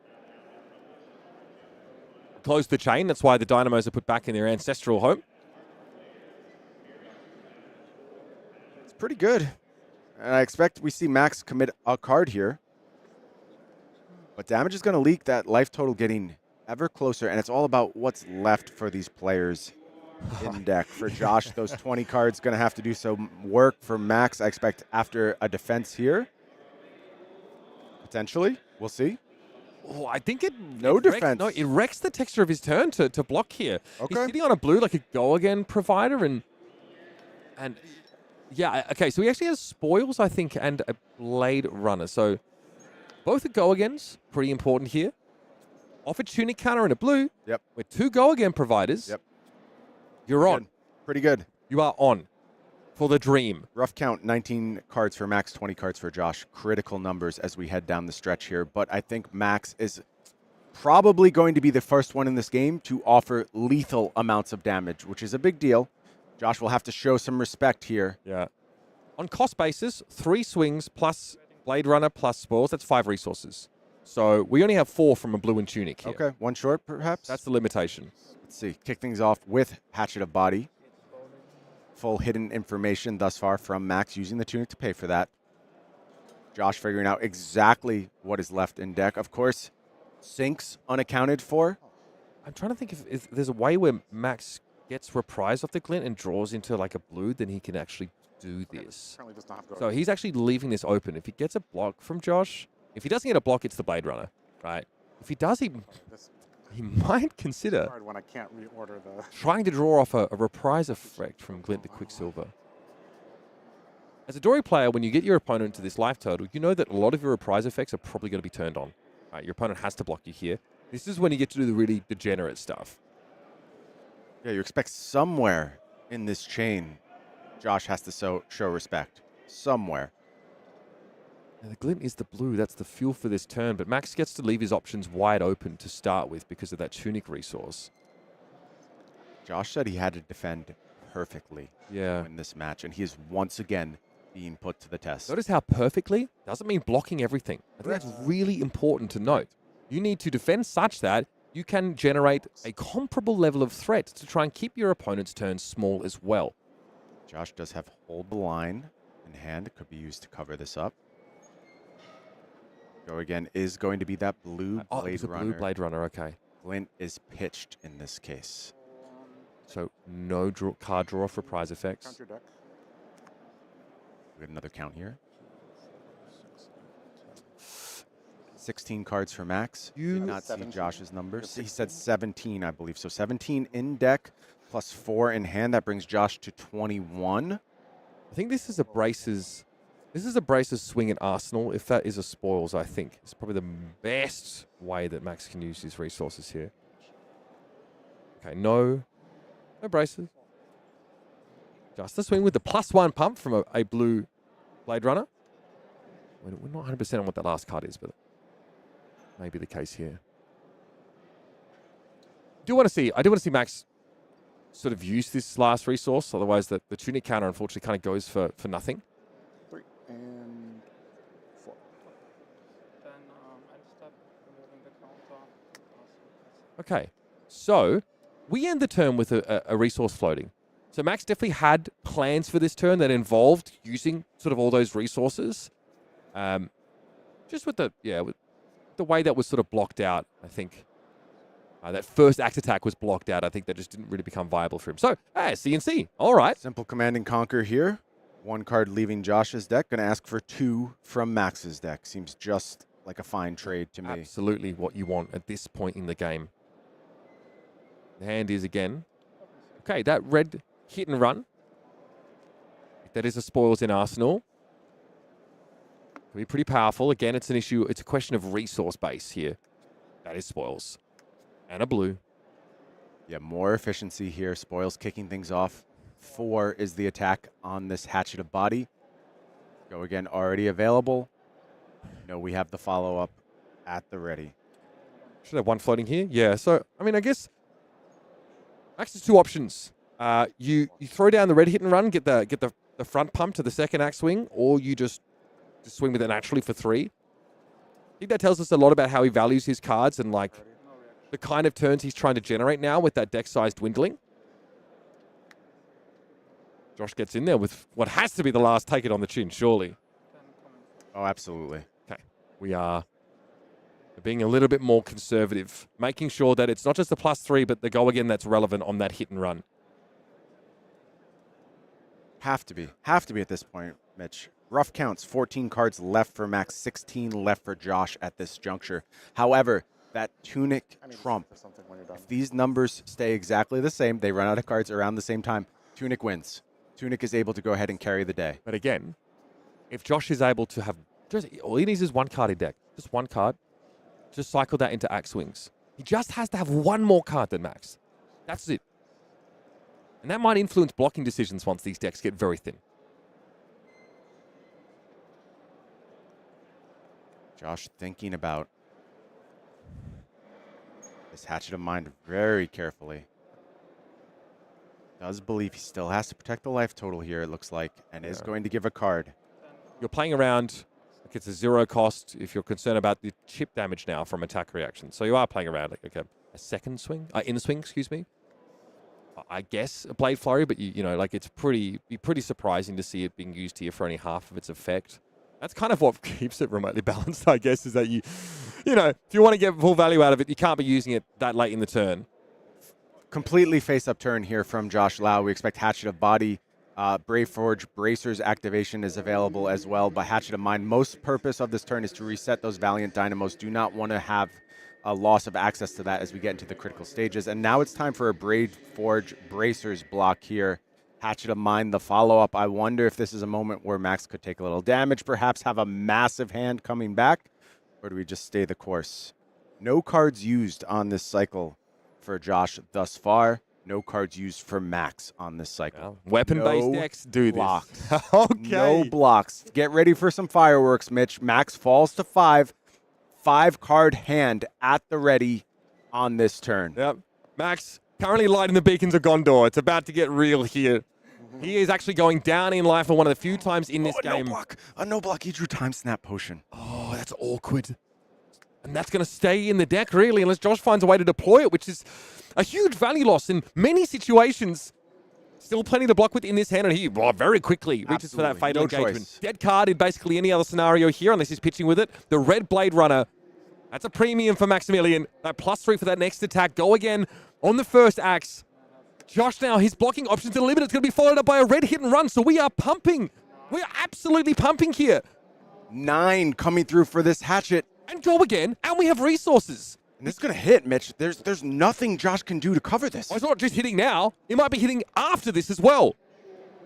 Close the chain. That's why the Dynamos are put back in their ancestral home. It's pretty good. And I expect we see Max commit a card here. But damage is going to leak, that life total getting ever closer, and it's all about what's left for these players in deck. For Josh, those 20 cards going to have to do some work. For Max, I expect after a defense here, potentially, we'll see. Oh, I think it... No defense. It wrecks the texture of his turn to block here. Okay. He's sitting on a blue like a go-again provider, and yeah, okay, so he actually has spoils, I think, and a Blade Runner. So both are go-agains, pretty important here. Off a Tunic Counter and a blue. Yep. We're 2 go-again providers. Yep. You're on. Pretty good. You are on for the dream. Rough count, 19 cards for Max, 20 cards for Josh. Critical numbers as we head down the stretch here. But I think Max is probably going to be the first one in this game to offer lethal amounts of damage, which is a big deal. Josh will have to show some respect here. Yeah. On cost basis, 3 swings plus Blade Runner plus spoils. That's 5 resources. So we only have 4 from a blue and Tunic here. Okay, 1 short perhaps? That's the limitation. Let's see. Kick things off with Hatchet of Body. Full hidden information thus far from Max, using the Tunic to pay for that. Josh figuring out exactly what is left in deck. Of course, Sinks unaccounted for. I'm trying to think if there's a way where Max gets reprise off the Glint and draws into like a blue, then he can actually do this. Currently does not have go. So he's actually leaving this open. If he gets a block from Josh, if he doesn't get a block, it's the Blade Runner, right? If he does, he might consider Hard when I can't reorder the. trying to draw off a reprise effect from Glint the Quicksilver. As a Dory player, when you get your opponent to this life total, you know that a lot of your reprise effects are probably going to be turned on. Right? Your opponent has to block you here. This is when you get to do the really degenerate stuff. Yeah, you expect somewhere in this chain, Josh has to show respect. Somewhere. Now, the Glint is the blue. That's the fuel for this turn. But Max gets to leave his options wide open to start with because of that Tunic resource. Josh said he had to defend perfectly Yeah. in this match, and he is once again being put to the test. Notice how perfectly doesn't mean blocking everything. I think that's really important to note. You need to defend such that you can generate a comparable level of threat to try and keep your opponent's turns small as well. Josh does have Hold the Line in hand. It could be used to cover this up. Go again is going to be that blue Oh, Blade it's a Runner. blue Blade Runner, okay. Glint is pitched in this case. So no card draw for prize effects. Count your deck. We got another count here. 16 cards for Max. You Did not see 17. Josh's numbers. He said 17, I believe. So 17 in deck plus 4 in hand. That brings Josh to 21. I think this is a braces. This is a braces swing at Arsenal. If that is a spoils, I think it's probably the best way that Max can use his resources here. Okay, no braces. Just the swing with the +1 pump from a blue Blade Runner. We're not 100% on what that last card is, but maybe the case here. I do want to see Max sort of use this last resource. Otherwise, the Tunic counter unfortunately kind of goes for nothing. 3 and 4. Then end step, removing the counter. Okay, so we end the turn with a resource floating. So Max definitely had plans for this turn that involved using sort of all those resources. Just with the way that was sort of blocked out, I think That first axe attack was blocked out. I think that just didn't really become viable for him. So, CNC. All right. Simple command and conquer here. 1 card leaving Josh's deck. Going to ask for 2 from Max's deck. Seems just like a fine trade to me. Absolutely what you want at this point in the game. The hand is again. Okay, that red hit and run. If that is a spoils in Arsenal. Could be pretty powerful. Again, it's an issue. It's a question of resource base here. That is spoils. And a blue. Yeah, more efficiency here. Spoils kicking things off. 4 is the attack on this Hatchet of Body. Go again, already available. No, we have the follow-up at the ready. Should have 1 floating here. Yeah, so, I mean, I guess Max has 2 options. You throw down the red hit and run, get the front pump to the second axe swing, or you just swing with it naturally for 3. I think that tells us a lot about how he values his cards and, like, the kind of turns he's trying to generate now with that deck size dwindling. Josh gets in there with what has to be the last take it on the chin, surely. Oh, absolutely. Okay. We are being a little bit more conservative, making sure that it's not just the +3, but the go again that's relevant on that hit and run. Have to be at this point, Mitch. Rough counts, 14 cards left for Max, 16 left for Josh at this juncture. However, that Tunic trump, if these numbers stay exactly the same, they run out of cards around the same time, Tunic wins. Tunic is able to go ahead and carry the day. But again, if Josh is able to have, all he needs is 1 card in deck. Just 1 card. Just cycle that into axe swings. He just has to have 1 more card than Max. That's it. And that might influence blocking decisions once these decks get very thin. Josh thinking about this Hatchet of Mind very carefully. Does believe he still has to protect the life total here, it looks like, and is going to give a card. You're playing around, like it's a 0 cost if you're concerned about the chip damage now from attack reaction. So you are playing around like a second swing, in swing, excuse me. I guess a Blade Flurry, but you know, like it's pretty surprising to see it being used here for only half of its effect. That's kind of what keeps it remotely balanced, I guess, is that you know, if you want to get full value out of it, you can't be using it that late in the turn. Completely face-up turn here from Josh Lau. We expect Hatchet of Body. Brave Forge Bracers activation is available as well, but Hatchet of Mind, most purpose of this turn is to reset those Valiant Dynamos. Do not want to have a loss of access to that as we get into the critical stages. And now it's time for a Brave Forge Bracers block here. Hatchet of Mind, the follow-up. I wonder if this is a moment where Max could take a little damage, perhaps have a massive hand coming back, or do we just stay the course? No cards used on this cycle for Josh thus far. No cards used for Max on this cycle. Well, weapon-based decks do blocks. this. Okay. No blocks. Get ready for some fireworks, Mitch. Max falls to 5. 5-card hand at the ready on this turn. Yep. Max currently lighting the beacons of Gondor. It's about to get real here. He is actually going down in life for one of the few times in this game. No block. A no block. He drew Time Snap Potion. Oh, that's awkward. And that's going to stay in the deck, really, unless Josh finds a way to deploy it, which is a huge value loss in many situations. Still plenty to block with in this hand, and he very quickly reaches for that fatal engagement. Choice. Dead card in basically any other scenario here, unless he's pitching with it. The red Blade Runner. That's a premium for Maximilian. That +3 for that next attack. Go again on the first axe. Josh now, his blocking options are limited. It's going to be followed up by a red hit and run, so we are pumping. We are absolutely pumping here. 9 coming through for this Hatchet. And go again, and we have resources. And this is going to hit, Mitch. There's nothing Josh can do to cover this. Well, it's not just hitting now. It might be hitting after this as well.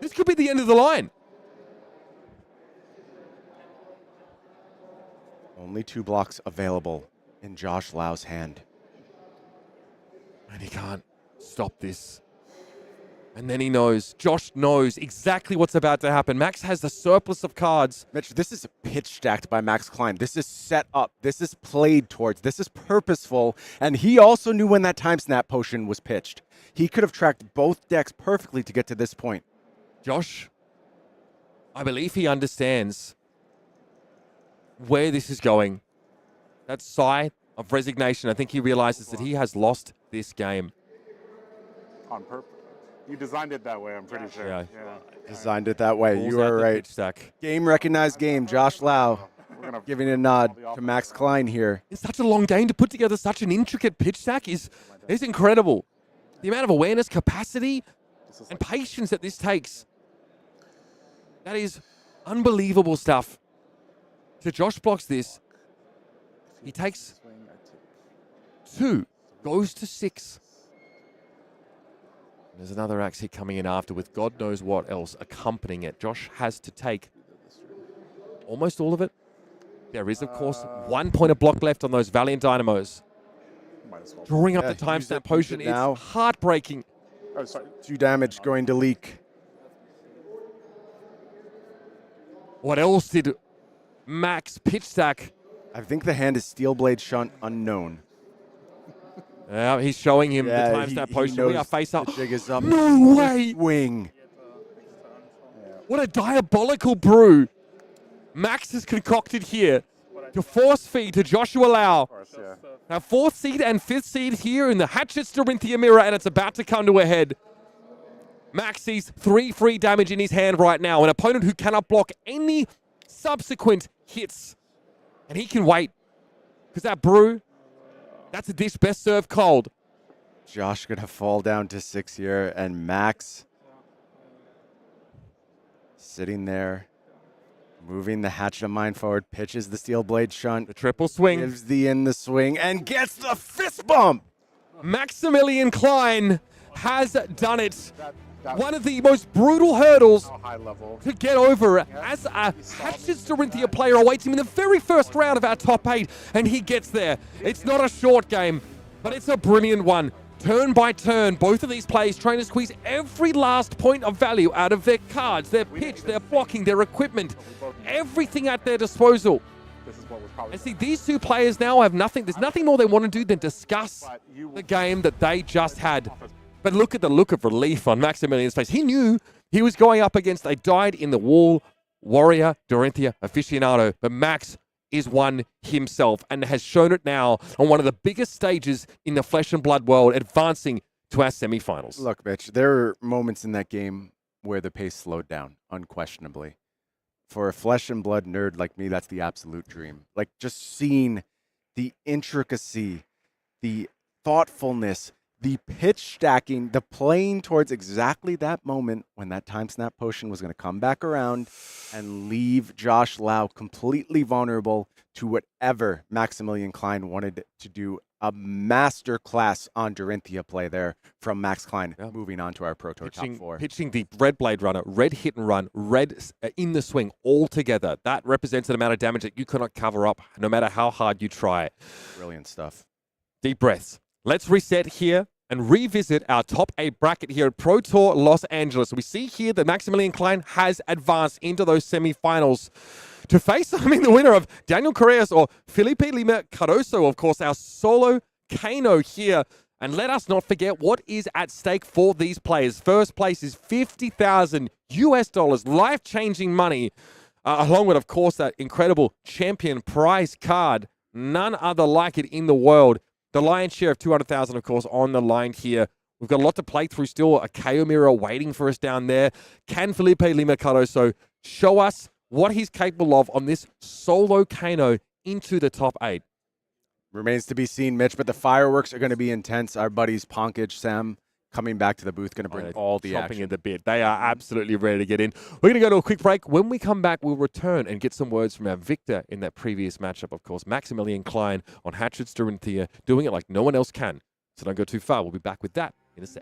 This could be the end of the line. Only 2 blocks available in Josh Lau's hand. And he can't stop this. And then he knows, Josh knows exactly what's about to happen. Max has the surplus of cards. Mitch, this is pitch stacked by Max Klein. This is set up. This is played towards. This is purposeful. And he also knew when that Time Snap Potion was pitched. He could have tracked both decks perfectly to get to this point. Josh, I believe he understands where this is going. That sigh of resignation, I think he realizes that he has lost this game. On purpose. You designed it that way, I'm pretty sure. Yeah. Designed it that way. Balls You out are the right. pitch stack. Game recognized game. Josh Lau. Giving a nod to Max Klein here. In such a long game to put together such an intricate pitch stack is incredible. The amount of awareness, capacity, and patience that this takes. That is unbelievable stuff. So Josh blocks this. He takes 2, goes to 6. There's another axe hit coming in after with God knows what else accompanying it. Josh has to take almost all of it. There is, of course, 1 point of block left on those Valiant Dynamos. Drawing up the time stamp potion. It's heartbreaking. Oh, sorry. 2 damage going to leak. What else did Max pitch stack? I think the hand is Steel Blade Shunt unknown. Yeah, he's showing him the Yeah, time he stamp potion. knows We are face up. the jig is up. No way! Swing. What a diabolical brew Max has concocted here to force feed to Joshua Lau. Yeah. Now 4th seed and 5th seed here in the Hatchet's Dorinthea mirror, and it's about to come to a head. Max sees 3 free damage in his hand right now, an opponent who cannot block any subsequent hits. And he can wait, because that brew, that's a dish best served cold. Josh gonna fall down to 6 here, and Max sitting there, moving the Hatchet of Mine forward, pitches the Steel Blade Shunt, The triple swing. gives the in the swing, and gets the fist bump. Maximilian Klein has done it. That One of the most brutal hurdles how high level. to get over as a Hatchet's Dorinthea player awaits him in the very first round of our top 8, and he gets there. It's not a short game, but it's a brilliant one. Turn by turn, both of these players trying to squeeze every last point of value out of their cards, their pitch, their blocking, their equipment, everything at their disposal. This is what was probably. And see, these two players now have nothing. There's nothing more they want to do than discuss the game that they just had. But look at the look of relief on Maximilian's face. He knew he was going up against a dyed-in-the-wall warrior, Dorinthea aficionado. But Max is one himself and has shown it now on one of the biggest stages in the flesh and blood world, advancing to our semifinals. Look, Mitch, there are moments in that game where the pace slowed down, unquestionably. For a flesh and blood nerd like me, that's the absolute dream. Like, just seeing the intricacy, the thoughtfulness, the pitch stacking, the playing towards exactly that moment when that time snap potion was going to come back around and leave Josh Lau completely vulnerable to whatever Maximilian Klein wanted to do. A master class on Dorinthea play there from Max Klein. Yeah. Moving on to our Proto top 4. Pitching the red Blade Runner, red hit and run, red in the swing all together. That represents an amount of damage that you cannot cover up no matter how hard you try. Brilliant stuff. Deep breaths. Let's reset here and revisit our top 8 bracket here at Pro Tour Los Angeles. We see here that Maximilian Klein has advanced into those semifinals to face, the winner of Daniel Correas or Filipe Cardoso, of course, our solo Kano here. And let us not forget what is at stake for these players. First place is $50,000 US, life-changing money, along with, of course, that incredible champion prize card. None other like it in the world. The lion's share of $200,000, of course, on the line here. We've got a lot to play through still. A Kayo mirror waiting for us down there. Can Filipe Cardoso show us what he's capable of on this solo Kano into the top 8? Remains to be seen, Mitch, but the fireworks are going to be intense. Our buddies Ponkage, Sam, coming back to the booth, going to bring all the chomping action. at the bit. They are absolutely ready to get in. We're going to go to a quick break. When we come back, we'll return and get some words from our victor in that previous matchup, of course, Maximilian Klein on Hatchet's Dorinthea, doing it like no one else can. So don't go too far. We'll be back with that in a sec.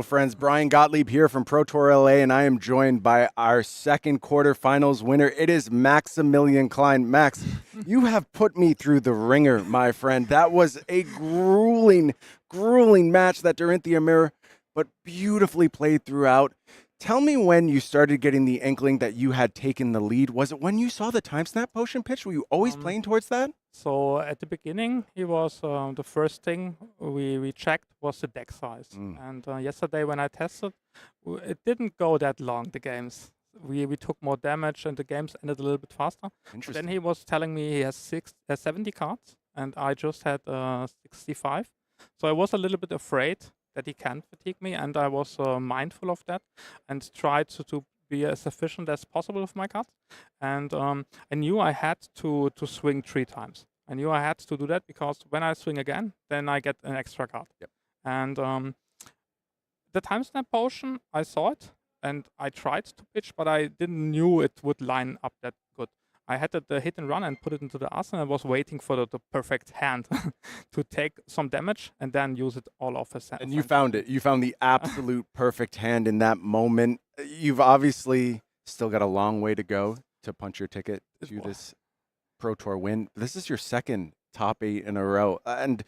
friends. Brian Gottlieb here from Pro Tour LA, and I am joined by our second quarterfinals winner. It is Maximilian Klein. Max, you have put me through the ringer, my friend. That was a grueling match, that Dorinthea mirror, but beautifully played throughout. Tell me when you started getting the inkling that you had taken the lead. Was it when you saw the time snap potion pitch? Were you always playing towards that? So at the beginning, he was the first thing we checked was the deck size. And yesterday when I tested, it didn't go that long, the games. We took more damage and the games ended a little bit faster. Interesting. Then he was telling me he has 70 cards and I just had 65. So I was a little bit afraid that he can fatigue me, and I was mindful of that and tried to be as efficient as possible with my cards. And I knew I had to swing 3 times. I knew I had to do that because when I swing again, then I get an extra card. Yep. And the time snap potion, I saw it and I tried to pitch, but I didn't knew it would line up that good. I had the hit and run and put it into the ass, and I was waiting for the perfect hand to take some damage and then use it all off his hand. And you found it. You found the absolute perfect hand in that moment. You've obviously still got a long way to go to punch your ticket to this Pro Tour win. This is your second top 8 in a row. And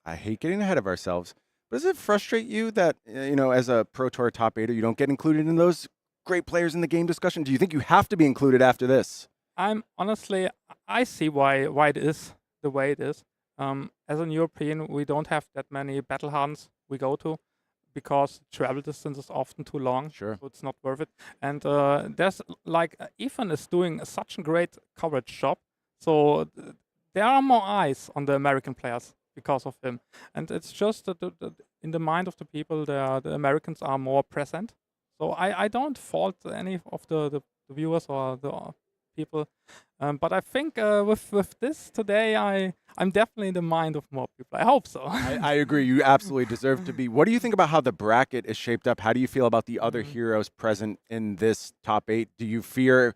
I hate getting ahead of ourselves, but does it frustrate you that, as a Pro Tour top 8er, you don't get included in those great players in the game discussion? Do you think you have to be included after this? I'm honestly, I see why it is the way it is. As an European, we don't have that many battle hards we go to because travel distance is often too long. Sure. So it's not worth it. And there's Ethan is doing such a great coverage job. So there are more eyes on the American players because of him. And it's just that in the mind of the people, the Americans are more present. So I don't fault any of the viewers or the people, but I think with this today, I'm definitely in the mind of more people. I hope so. I agree. You absolutely deserve to be. What do you think about how the bracket is shaped up? How do you feel about the other heroes present in this top 8? Do you fear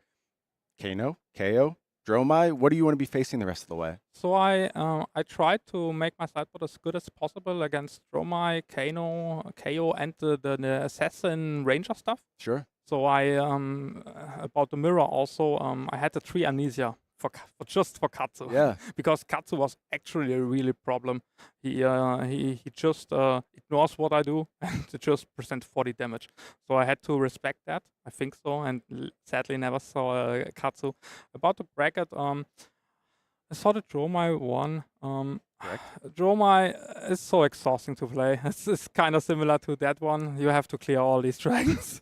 Kano, Kayo, Dromai? What do you want to be facing the rest of the way? So I tried to make my sideboard as good as possible against Dromai, Kano, Kayo, and the assassin ranger stuff. Sure. So I about the mirror also, I had the 3 amnesia for Katsu. Yeah. Because Katsu was actually a really problem. He just ignores what I do and just present 40 damage. So I had to respect that. I think so, and sadly never saw Katsu. About the bracket, I saw the Dromai one. Dromai is so exhausting to play. It's kind of similar to that one. You have to clear all these dragons.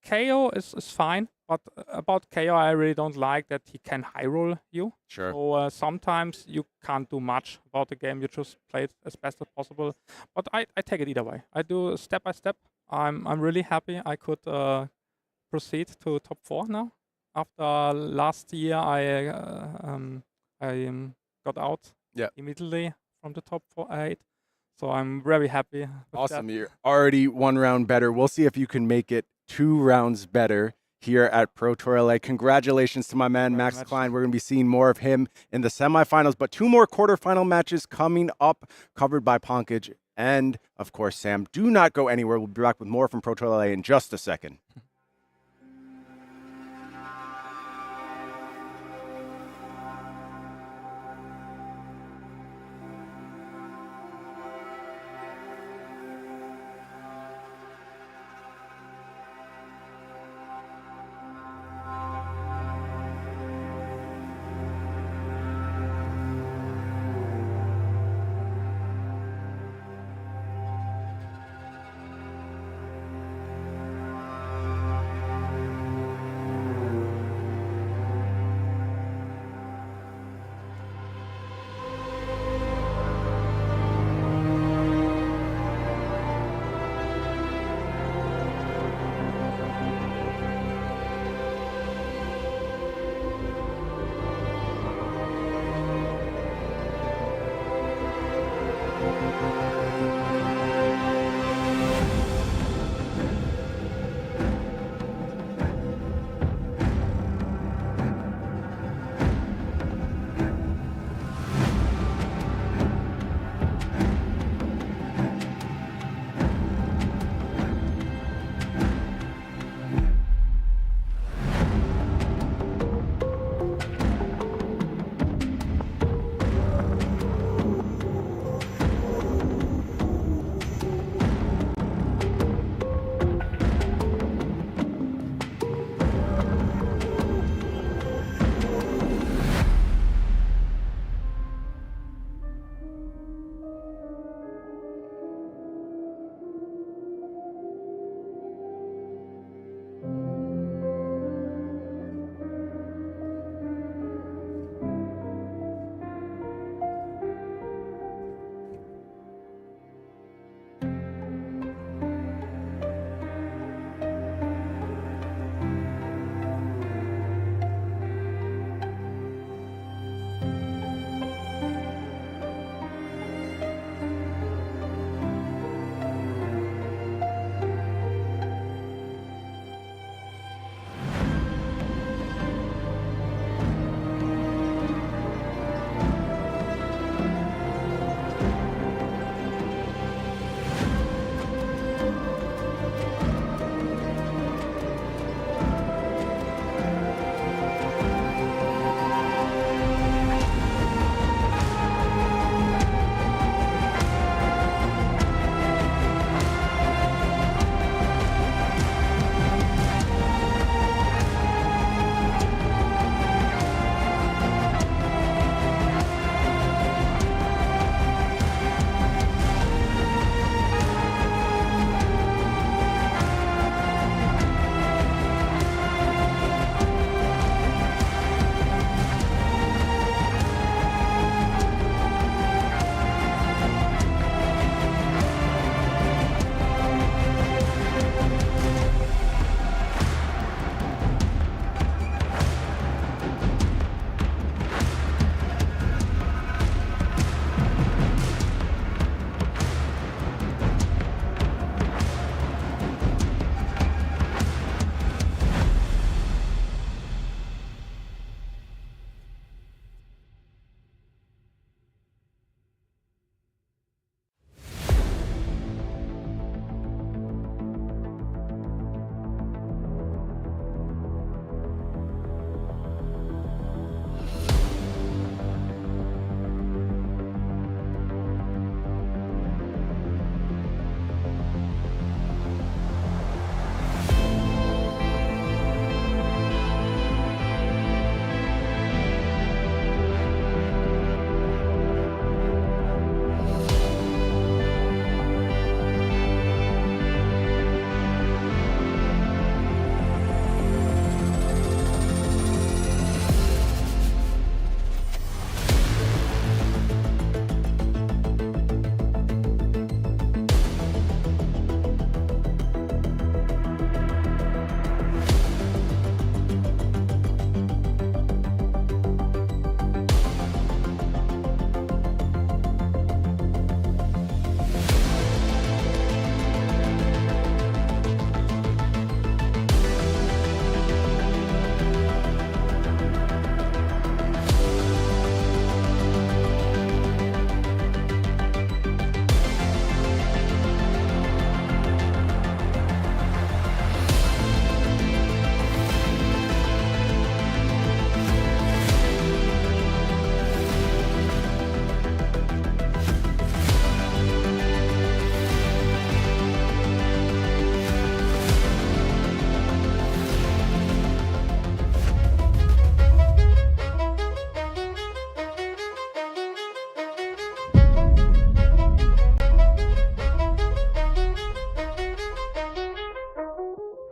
Kayo is fine, but about Kayo, I really don't like that he can high roll you. Sure. So sometimes you can't do much about the game. You just play it as best as possible. But I take it either way. I do step by step. I'm really happy I could proceed to top 4 now. After last year, I got out immediately from the top 8. So I'm very happy with Awesome. that. You're already 1 round better. We'll see if you can make it 2 rounds better here at Pro Tour LA. Congratulations to my man, Max Klein. We're going to be seeing more of him in the semifinals, but 2 more quarterfinal matches coming up, covered by Pankaj and, of course, Sam. Do not go anywhere. We'll be back with more from Pro Tour LA in just a second.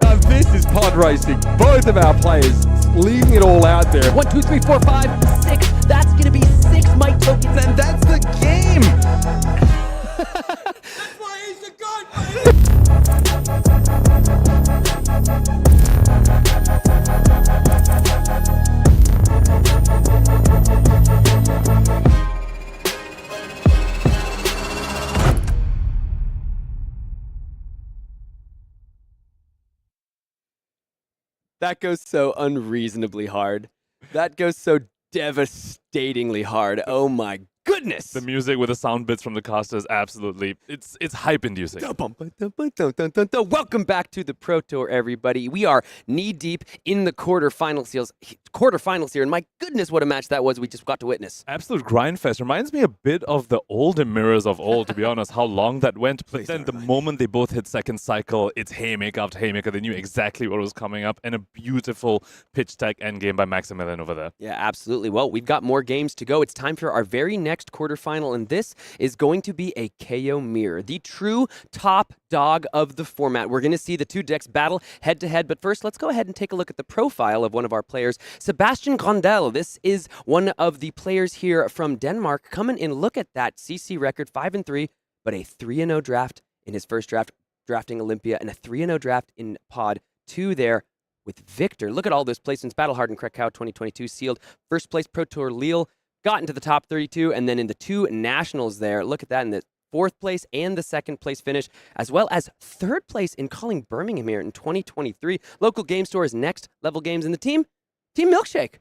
Now this is pod racing. Both of our players leaving it all out there. 1, 2, 3, 4, 5, 6. That's gonna be 6 might tokens, And that's the game. That's why he's the god, baby! That goes so unreasonably hard. That goes so devastatingly hard. Oh my goodness! The music with the sound bits from the casters, absolutely. It's hype inducing. Welcome back to the Pro Tour, everybody. We are knee deep in the quarterfinals here, and my goodness, what a match that was we just got to witness. Absolute grind fest. Reminds me a bit of the older mirrors of old, to be honest, how long that went. But then the moment they both hit second cycle, it's haymaker after haymaker. They knew exactly what was coming up, and a beautiful pitch tech endgame by Maximilian over there. Yeah, absolutely. Well, we've got more games to go. It's time for our very next quarterfinal, and this is going to be a Kayo mirror, the true top dog of the format. We're going to see the two decks battle head to head, but first, let's go ahead and take a look at the profile of one of our players, Sebatian Grondal. This is one of the players here from Denmark. Come in and look at that CC record, 5-3, but a 3-0 draft in his first draft, drafting Olympia, and a 3-0 draft in Pod 2 there with Victor. Look at all those placements. Battle-hardened Krakow 2022 sealed. First place Pro Tour Lille, got into the top 32, and then in the 2 nationals there. Look at that in the 4th place and the 2nd place finish, as well as 3rd place in calling Birmingham here in 2023. Local game stores, next level games in the Team Milkshake.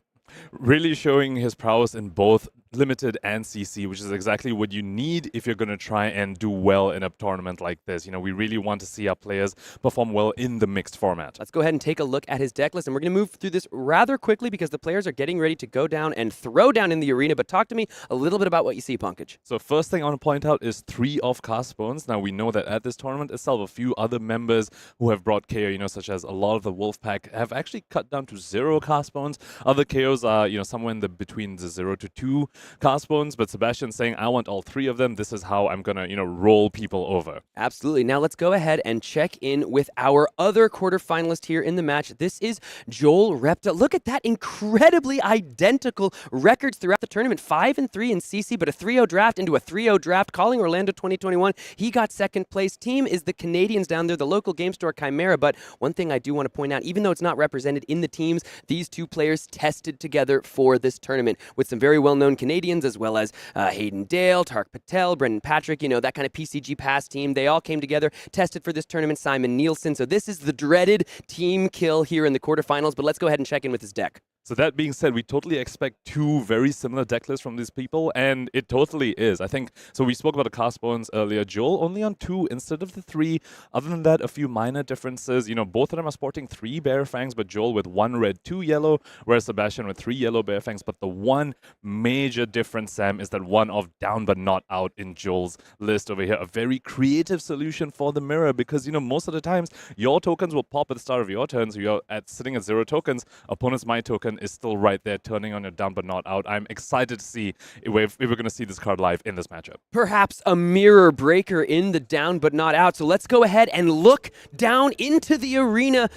Really showing his prowess in both limited and CC, which is exactly what you need if you're going to try and do well in a tournament like this. You know, we really want to see our players perform well in the mixed format. Let's go ahead and take a look at his deck list, and we're going to move through this rather quickly because the players are getting ready to go down and throw down in the arena. But talk to me a little bit about what you see, Pankaj. So first thing I want to point out is 3 off-cast bones. Now, we know that at this tournament itself, a few other members who have brought KO, you know, such as a lot of the Wolfpack, have actually cut down to 0 cast bones. Other KOs are, you know, somewhere in the between the 0 to 2 cast bones, but Sebatian saying, I want all 3 of them. This is how I'm going to, you know, roll people over. Absolutely. Now let's go ahead and check in with our other quarterfinalist here in the match. This is Joel Repta. Look at that incredibly identical records throughout the tournament. 5-3 in CC, but a 3-0 draft into a 3-0 draft. Calling Orlando 2021. He got 2nd place. Team is the Canadians down there, the local game store Chimera. But one thing I do want to point out, even though it's not represented in the teams, these 2 players tested together for this tournament with some very well-known Canadians, as well as Hayden Dale, Tark Patel, Brendan Patrick, you know, that kind of PCG pass team. They all came together, tested for this tournament, Simon Nielsen. So this is the dreaded team kill here in the quarterfinals, but let's go ahead and check in with his deck. So that being said, we totally expect 2 very similar deck lists from these people, and it totally is. I think, so we spoke about the cast bones earlier. Joel only on 2 instead of the 3. Other than that, a few minor differences. You know, both of them are sporting 3 bear fangs, but Joel with 1 red, 2 yellow, whereas Sebatian with 3 yellow bear fangs. But the one major difference, Sam, is that one of down but not out in Joel's list over here. A very creative solution for the mirror, because, you know, most of the times, your tokens will pop at the start of your turn, so you're sitting at 0 tokens. Opponent's my token is still right there, turning on your down but not out. I'm excited to see if we're going to see this card live in this matchup. Perhaps a mirror breaker in the down but not out. So let's go ahead and look down into the arena.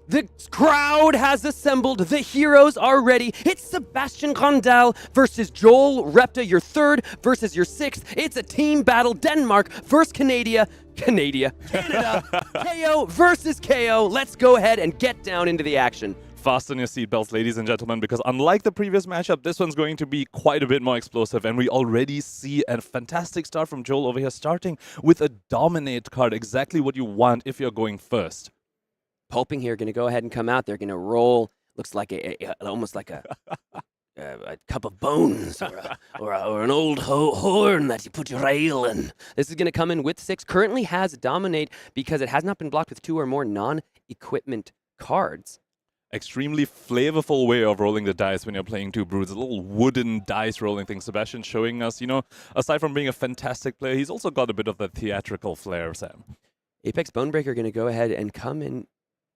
The crowd has assembled. The heroes are ready. It's Sebatian Grondal versus Joel Repta, your 3rd versus your 6th. It's a team battle. Denmark versus Canada. KO versus KO. Let's go ahead and get down into the action. Fasten your seatbelts, ladies and gentlemen, because unlike the previous matchup, this one's going to be quite a bit more explosive, and we already see a fantastic start from Joel over here, starting with a dominate card, exactly what you want if you're going first. Pulping here, going to go ahead and come out. They're going to roll. Looks like almost like a cup of bones or an old horn that you put your ale in. This is going to come in with 6. Currently has dominate because it has not been blocked with 2 or more non-equipment cards. Extremely flavorful way of rolling the dice when you're playing 2 broods. A little wooden dice rolling thing. Sebatian showing us, you know, aside from being a fantastic player, he's also got a bit of the theatrical flair, Sam. Apex Bonebreaker going to go ahead and come in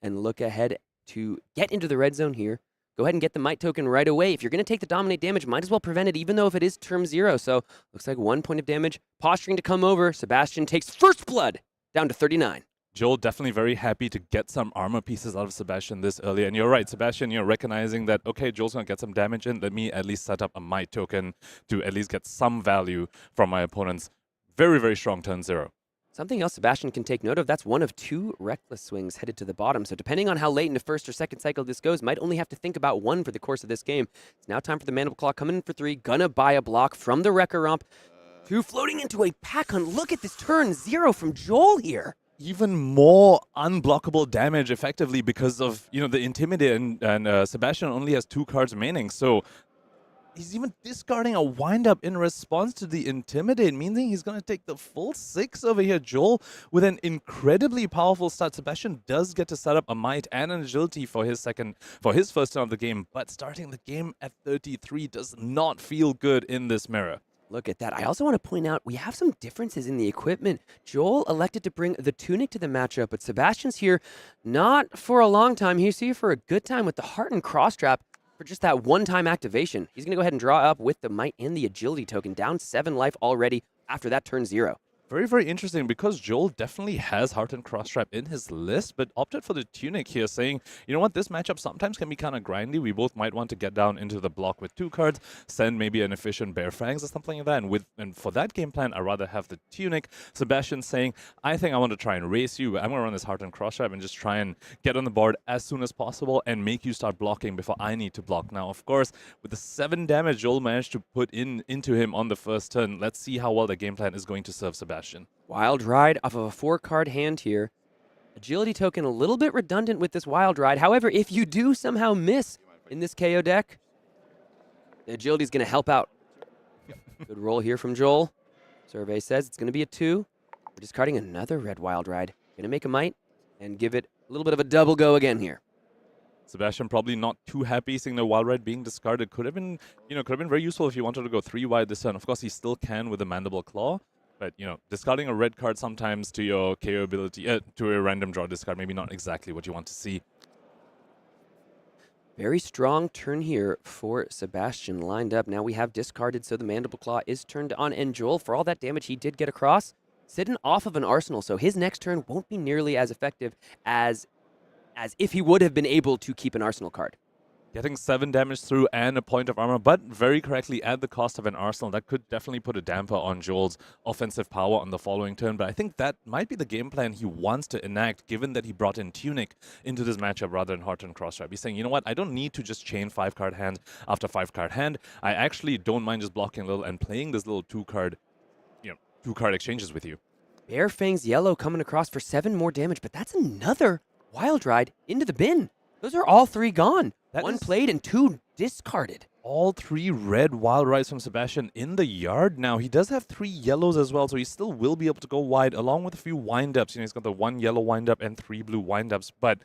and look ahead to get into the red zone here. Go ahead and get the might token right away. If you're going to take the dominate damage, might as well prevent it, even though if it is turn 0. So looks like 1 point of damage. Posturing to come over. Sebatian takes first blood down to 39. Joel definitely very happy to get some armor pieces out of Sebatian this early. And you're right, Sebatian, recognizing that, okay, Joel's going to get some damage in. Let me at least set up a Might token to at least get some value from my opponent's very, very strong turn 0. Something else Sebatian can take note of, that's one of 2 Reckless swings headed to the bottom. So depending on how late in the first or second cycle this goes, might only have to think about 1 for the course of this game. It's now time for the Mandible Claw coming in for 3. Gonna buy a block from the Wrecker Romp. 2 floating into a pack hunt. Look at this turn 0 from Joel here. Even more unblockable damage effectively because of, the Intimidate, and Sebatian only has 2 cards remaining. So he's even discarding a wind-up in response to the Intimidate, meaning he's going to take the full 6 over here. Joel with an incredibly powerful start. Sebatian does get to set up a Might and an Agility for his first turn of the game, but starting the game at 33 does not feel good in this mirror. Look at that. I also want to point out we have some differences in the equipment. Joel elected to bring the Tunic to the matchup, but Sebastian's here not for a long time. He's here for a good time with the Heart and Cross Trap for just that one-time activation. He's going to go ahead and draw up with the Might and the Agility token. Down 7 life already after that turn 0. Very, very interesting because Joel definitely has Heart and Crosstrap in his list, but opted for the Tunic here, saying, you know what, this matchup sometimes can be kind of grindy. We both might want to get down into the block with 2 cards, send maybe an efficient Bear Fangs or something like that. And for that game plan, I'd rather have the Tunic. Sebatian saying, I think I want to try and race you. I'm going to run this Heart and Crosstrap and just try and get on the board as soon as possible and make you start blocking before I need to block. Now, of course, with the 7 damage Joel managed to put into him on the first turn, let's see how well the game plan is going to serve Sebatian. Wild Ride off of a 4-card hand here. Agility token a little bit redundant with this Wild Ride. However, if you do somehow miss in this KO deck, the Agility is going to help out. Good roll here from Joel. Survey says it's going to be a 2. We're discarding another red Wild Ride. Going to make a Might and give it a little bit of a double go again here. Sebatian probably not too happy seeing the Wild Ride being discarded. Could have been very useful if you wanted to go 3 wide this turn. Of course, he still can with the Mandible Claw. But, discarding a red card sometimes to your KO ability, to a random draw discard, maybe not exactly what you want to see. Very strong turn here for Sebatian lined up. Now we have discarded, so the Mandible Claw is turned on. And Joel, for all that damage he did get across, sitting off of an Arsenal. So his next turn won't be nearly as effective as if he would have been able to keep an Arsenal card. Getting 7 damage through and a point of armor, but very correctly at the cost of an Arsenal. That could definitely put a damper on Joel's offensive power on the following turn, but I think that might be the game plan he wants to enact, given that he brought in Tunic into this matchup rather than Heart and Crosstrap. He's saying, you know what, I don't need to just chain 5-card hand after 5-card hand. I actually don't mind just blocking a little and playing this little 2-card exchanges with you. Bear Fangs Yellow coming across for 7 more damage, but that's another Wild Ride into the bin. Those are all 3 gone. That 1 is played and 2 discarded. All 3 red Wild Rides from Sebatian in the yard now. He does have 3 yellows as well, so he still will be able to go wide, along with a few windups. He's got the 1 yellow windup and 3 blue windups, but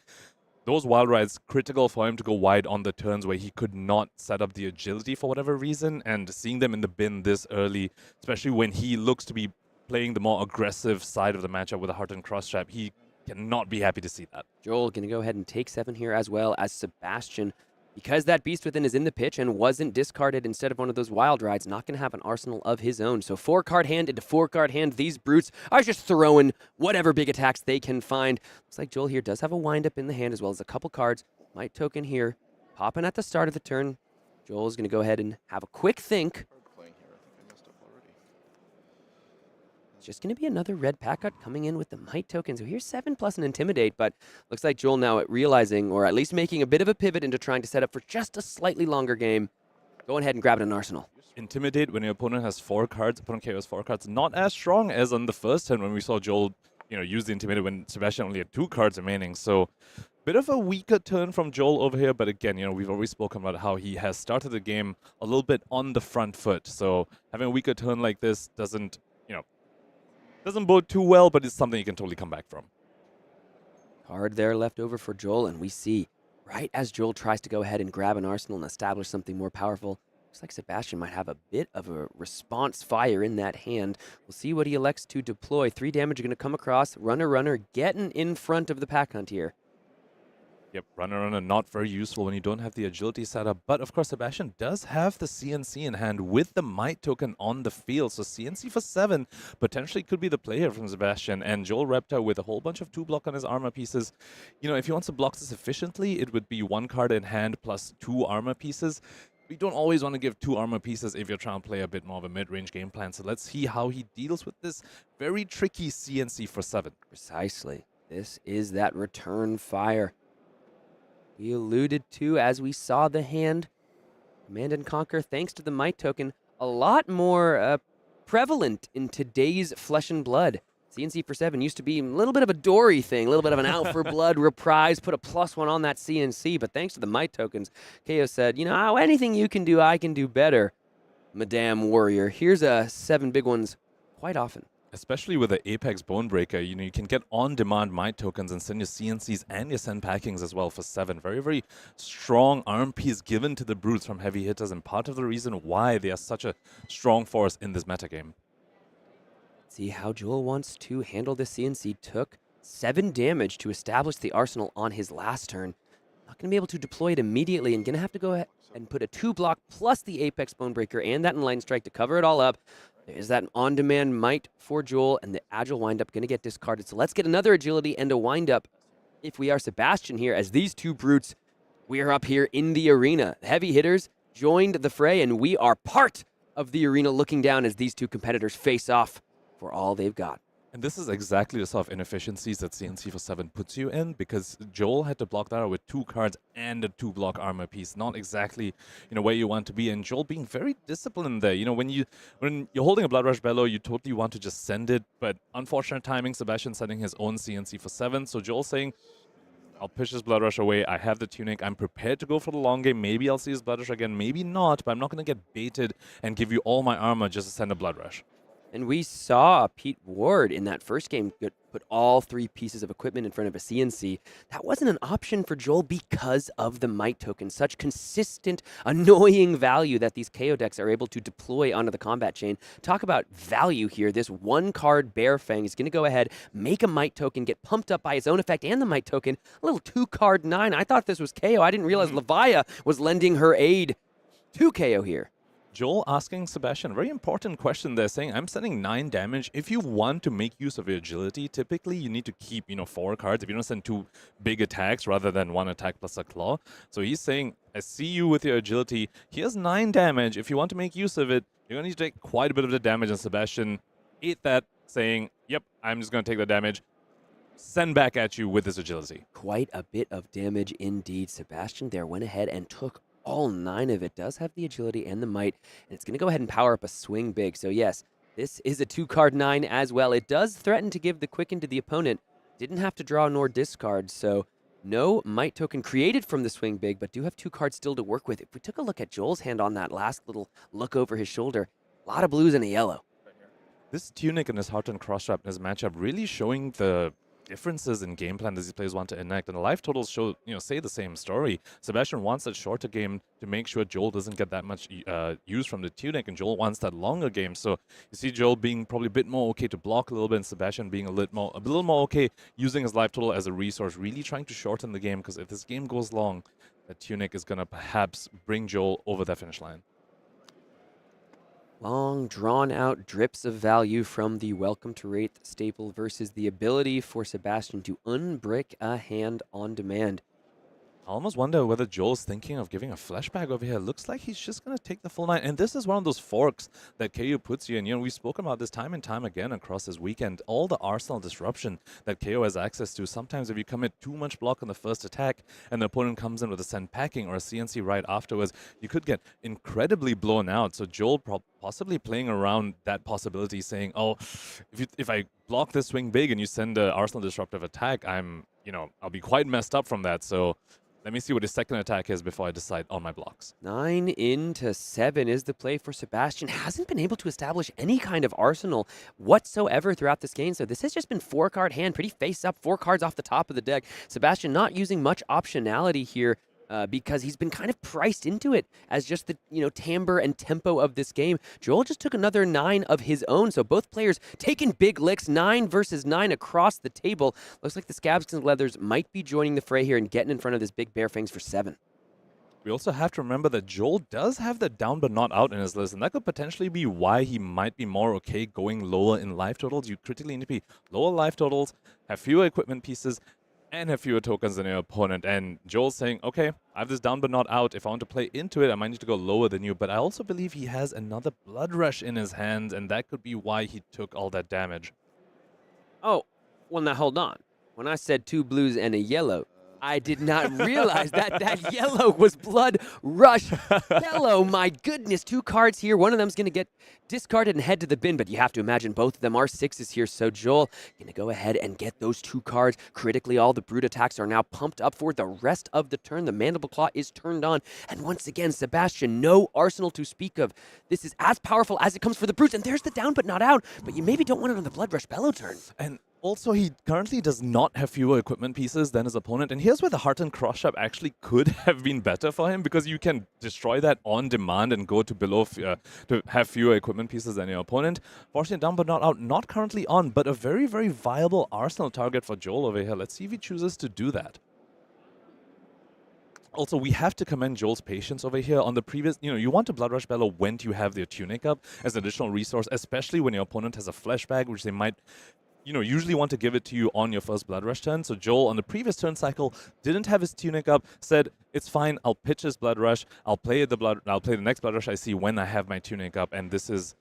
those Wild Rides critical for him to go wide on the turns where he could not set up the agility for whatever reason, and seeing them in the bin this early, especially when he looks to be playing the more aggressive side of the matchup with a Heart and Crosstrap, he cannot be happy to see that. Joel going to go ahead and take 7 here as well as Sebatian. Because that Beast Within is in the pitch and wasn't discarded instead of one of those Wild Rides, not going to have an arsenal of his own. So 4-card hand into 4-card hand. These brutes are just throwing whatever big attacks they can find. Looks like Joel here does have a wind-up in the hand as well as a couple cards. Might token here. Popping at the start of the turn. Joel's going to go ahead and have a quick think. Just going to be another red pack cut coming in with the Might token. So here's 7 plus an Intimidate, but looks like Joel now realizing, or at least making a bit of a pivot into trying to set up for just a slightly longer game. Go ahead and grab an Arsenal. Intimidate when your opponent has 4 cards, opponent KO has 4 cards, not as strong as on the first turn when we saw Joel, use the Intimidate when Sebatian only had 2 cards remaining. So bit of a weaker turn from Joel over here, but again, we've always spoken about how he has started the game a little bit on the front foot. So having a weaker turn like this doesn't bode too well, but it's something you can totally come back from. Card there left over for Joel, and we see right as Joel tries to go ahead and grab an Arsenal and establish something more powerful, looks like Sebatian might have a bit of a response fire in that hand. We'll see what he elects to deploy. 3 damage are going to come across. Runner, getting in front of the pack hunt here. Yep, runner not very useful when you don't have the agility setup. But of course, Sebatian does have the CNC in hand with the Might token on the field. So CNC for 7 potentially could be the player from Sebatian. And Joel Repta with a whole bunch of 2-block on his armor pieces. You know, if he wants to block this efficiently, it would be 1 card in hand plus 2 armor pieces. We don't always want to give 2 armor pieces if you're trying to play a bit more of a mid-range game plan. So let's see how he deals with this very tricky CNC for 7. Precisely. This is that return fire we alluded to as we saw the hand. Command and Conquer, thanks to the Might token, a lot more prevalent in today's Flesh and Blood. CNC for 7 used to be a little bit of a Dory thing, a little bit of an out for blood reprise, put a +1 on that CNC, but thanks to the Might tokens, Kayo said, you know, anything you can do, I can do better, Madame Warrior. Here's 7 big ones quite often. Especially with the Apex Bonebreaker, you know, you can get on-demand Might tokens and send your CNCs and your send packings as well for 7. Very, very strong arm piece given to the brutes from heavy hitters, and part of the reason why they are such a strong force in this metagame. See how Joel wants to handle the CNC. Took 7 damage to establish the arsenal on his last turn. Not going to be able to deploy it immediately, and going to have to go ahead and put a 2-block plus the Apex Bonebreaker and that Enlightened Strike to cover it all up. There's that on-demand Might for Joel, and the Agile Windup going to get discarded. So let's get another Agility and a Windup if we are Sebatian here, as these 2 brutes, we are up here in the arena. Heavy hitters joined the fray, and we are part of the arena looking down as these 2 competitors face off for all they've got. And this is exactly the sort of inefficiencies that CNC for 7 puts you in, because Joel had to block that with 2 cards and a 2-block armor piece. Not exactly, you know, where you want to be. And Joel being very disciplined there. You know, when you're holding a Blood Rush Bellow, you totally want to just send it. But unfortunate timing, Sebatian sending his own CNC for 7. So Joel saying, I'll push his Blood Rush away. I have the Tunic. I'm prepared to go for the long game. Maybe I'll see his Blood Rush again. Maybe not. But I'm not going to get baited and give you all my armor just to send a Blood Rush. And we saw Pete Ward in that first game put all 3 pieces of equipment in front of a CNC. That wasn't an option for Joel because of the Might token. Such consistent, annoying value that these KO decks are able to deploy onto the combat chain. Talk about value here. This 1-card Bear Fang is going to go ahead, make a Might token, get pumped up by its own effect and the Might token. A little 2-card 9. I thought this was KO. I didn't realize Levia was lending her aid to KO here. Joel asking Sebatian, very important question there, saying, I'm sending 9 damage. If you want to make use of your agility, typically you need to keep, 4 cards. If you don't send 2 big attacks rather than 1 attack plus a claw. So he's saying, I see you with your agility. Here's 9 damage. If you want to make use of it, you're going to need to take quite a bit of the damage. And Sebatian ate that, saying, yep, I'm just going to take the damage. Send back at you with this agility. Quite a bit of damage indeed. Sebatian there went ahead and took all 9 of it. Does have the agility and the Might, and it's going to go ahead and power up a swing big. So yes, this is a 2-card 9 as well. It does threaten to give the Quicken to the opponent. Didn't have to draw nor discard, so no Might token created from the swing big, but do have 2 cards still to work with. If we took a look at Joel's hand on that last little look over his shoulder, a lot of blues and a yellow. This Tunic and his Heartland Crossstrap in his matchup really showing the differences in game plan that these players want to enact, and the life totals show, say the same story. Sebatian wants that shorter game to make sure Joel doesn't get that much use from the Tunic, and Joel wants that longer game. So you see Joel being probably a bit more okay to block a little bit, and Sebatian being a little more okay using his life total as a resource, really trying to shorten the game, because if this game goes long, the Tunic is going to perhaps bring Joel over that finish line. Long, drawn-out drips of value from the Welcome to Wraith staple versus the ability for Sebatian to unbrick a hand on demand. I almost wonder whether Joel's thinking of giving a flashback over here. Looks like he's just going to take the full 9. And this is one of those forks that Kayo puts you in. We've spoken about this time and time again across this weekend. All the arsenal disruption that Kayo has access to. Sometimes if you commit too much block on the first attack and the opponent comes in with a send packing or a CNC right afterwards, you could get incredibly blown out. So Joel possibly playing around that possibility, saying, oh, if I block this swing big and you send an arsenal disruptive attack, I'll be quite messed up from that. So let me see what his second attack is before I decide on my blocks. 9 into 7 is the play for Sebatian. Hasn't been able to establish any kind of arsenal whatsoever throughout this game. So this has just been 4-card hand, pretty face up, 4 cards off the top of the deck. Sebatian not using much optionality here. because he's been kind of priced into it as just the timbre and tempo of this game. Joel just took another 9 of his own, so both players taking big licks, 9 versus 9 across the table. Looks like the Scabskins Leathers might be joining the fray here and getting in front of this big Bear Fangs for 7. We also have to remember that Joel does have the down but not out in his list, and that could potentially be why he might be more okay going lower in life totals. You critically need to be lower life totals, have fewer equipment pieces, and have fewer tokens than your opponent. And Joel's saying, okay, I have this down but not out. If I want to play into it, I might need to go lower than you. But I also believe he has another Blood Rush in his hands, and that could be why he took all that damage. Oh, well, now hold on. When I said 2 blues and a yellow, I did not realize that yellow was Blood Rush Yellow. My goodness, 2 cards here. One of them's going to get discarded and head to the bin, but you have to imagine both of them are 6s here. So Joel going to go ahead and get those 2 cards. Critically, all the brute attacks are now pumped up for the rest of the turn. The Mandible Claw is turned on. And once again, Sebatian, no arsenal to speak of. This is as powerful as it comes for the brutes. And there's the down but not out. But you maybe don't want it on the Blood Rush Bellow turn. And also, he currently does not have fewer equipment pieces than his opponent. And here's where the Heart and Cross Shop actually could have been better for him, because you can destroy that on demand and go to below to have fewer equipment pieces than your opponent. Fortunately, down but not out, not currently on, but a very, very viable arsenal target for Joel over here. Let's see if he chooses to do that. Also, we have to commend Joel's patience over here. On the previous, you want to Blood Rush Bellow when you have their Tunic up as an additional resource, especially when your opponent has a Flesh Bag, which they might usually want to give it to you on your first Blood Rush turn. So Joel, on the previous turn cycle, didn't have his Tunic up, said, it's fine, I'll pitch his Blood Rush, I'll play the next Blood Rush I see when I have my Tunic up, and this is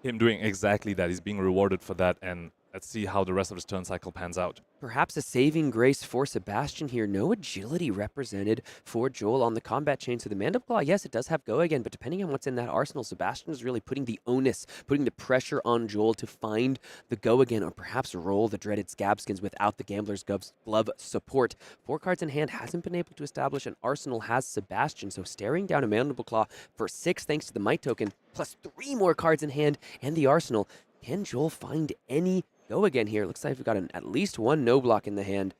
him doing exactly that. He's being rewarded for that, and let's see how the rest of his turn cycle pans out. Perhaps a saving grace for Sebatian here. No agility represented for Joel on the combat chain. So the Mandible Claw, yes, it does have go again, but depending on what's in that arsenal, Sebatian is really putting the onus, putting the pressure on Joel to find the go again, or perhaps roll the dreaded Scabskins without the Gambler's Glove support. 4 cards in hand, hasn't been able to establish an arsenal, has Sebatian. So staring down a Mandible Claw for 6 thanks to the Might token, plus 3 more cards in hand and the arsenal. Can Joel find any go again here? Looks like we've got at least 1 no block in the hand.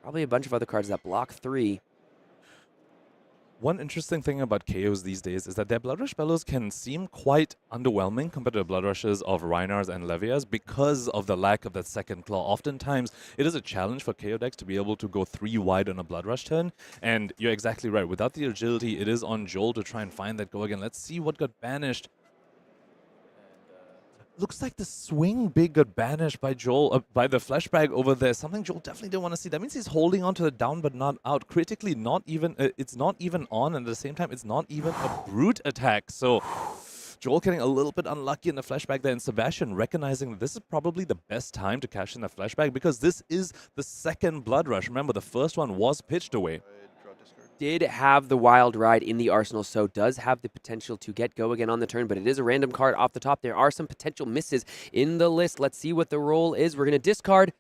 Probably a bunch of other cards that block 3. One interesting thing about KOs these days is that their Blood Rush Bellows can seem quite underwhelming compared to the Blood Rushes of Reinars and Levias because of the lack of that second claw. Oftentimes, it is a challenge for KO decks to be able to go 3 wide on a Blood Rush turn, and you're exactly right. Without the agility, it is on Joel to try and find that go again. Let's see what got banished. Looks like the swing big got banished by Joel, by the Flesh Bag over there. Something Joel definitely didn't want to see. That means he's holding on to the down but not out. Critically, it's not even on, and at the same time, it's not even a brute attack. So Joel getting a little bit unlucky in the Flesh Bag there, and Sebatian recognizing that this is probably the best time to cash in the Flesh Bag because this is the second Blood Rush. Remember, the first one was pitched away. Did have the Wild Ride in the arsenal, so does have the potential to get go again on the turn, but it is a random card off the top. There are some potential misses in the list. Let's see what the roll is. We're going to discard.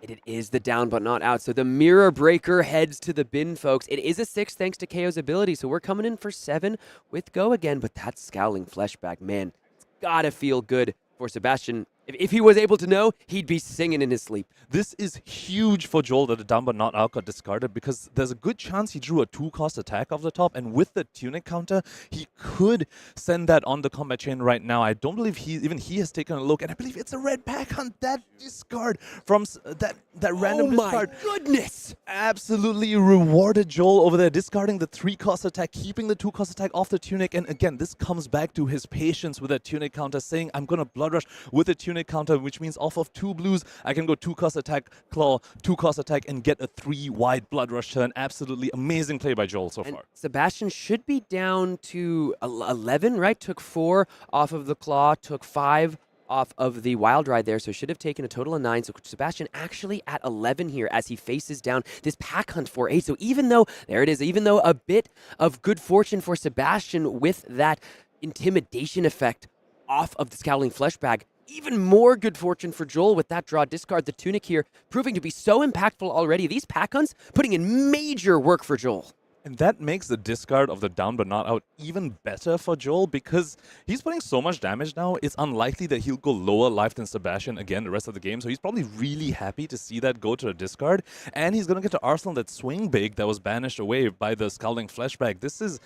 It is the down but not out. So the Mirror Breaker heads to the bin, folks. It is a 6 thanks to KO's ability, so we're coming in for 7 with go again, but that Scowling Fleshback, man, it's got to feel good for Sebatian. If he was able to know, he'd be singing in his sleep. This is huge for Joel that the down but not out got discarded because there's a good chance he drew a 2-cost attack off the top, and with the Tunic counter, he could send that on the combat chain right now. I don't believe he has taken a look, and I believe it's a red pack hunt. That discard from that random discard. Oh my goodness! Absolutely rewarded Joel over there, discarding the 3-cost attack, keeping the 2-cost attack off the Tunic, and again, this comes back to his patience with that Tunic counter, saying, I'm going to Blood Rush with the Tunic counter, which means off of 2 blues, I can go 2-cost attack, claw, 2-cost attack, and get a 3-wide Blood Rush turn. Absolutely amazing play by Joel so far. Sebatian should be down to 11, right? Took 4 off of the claw, took 5 off of the Wild Ride there, so should have taken a total of 9. So Sebatian actually at 11 here as he faces down this pack hunt for 8. So even though, there it is, even though a bit of good fortune for Sebatian with that intimidation effect off of the Scowling Fleshbag, even more good fortune for Joel with that draw discard. The Tunic here proving to be so impactful already. These pack hunts putting in major work for Joel. And that makes the discard of the down but not out even better for Joel because he's putting so much damage now, it's unlikely that he'll go lower life than Sebatian again the rest of the game. So he's probably really happy to see that go to the discard. And he's going to get to Arsenal that swing big that was banished away by the Scalding Flashback. This is,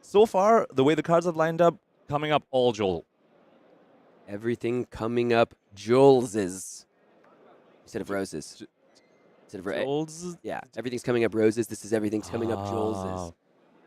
so far, the way the cards have lined up, coming up all Joel. Everything coming up Joel's instead of Rose's. Joel's? Yeah, everything's coming up Rose's. This is everything's coming up Joel's.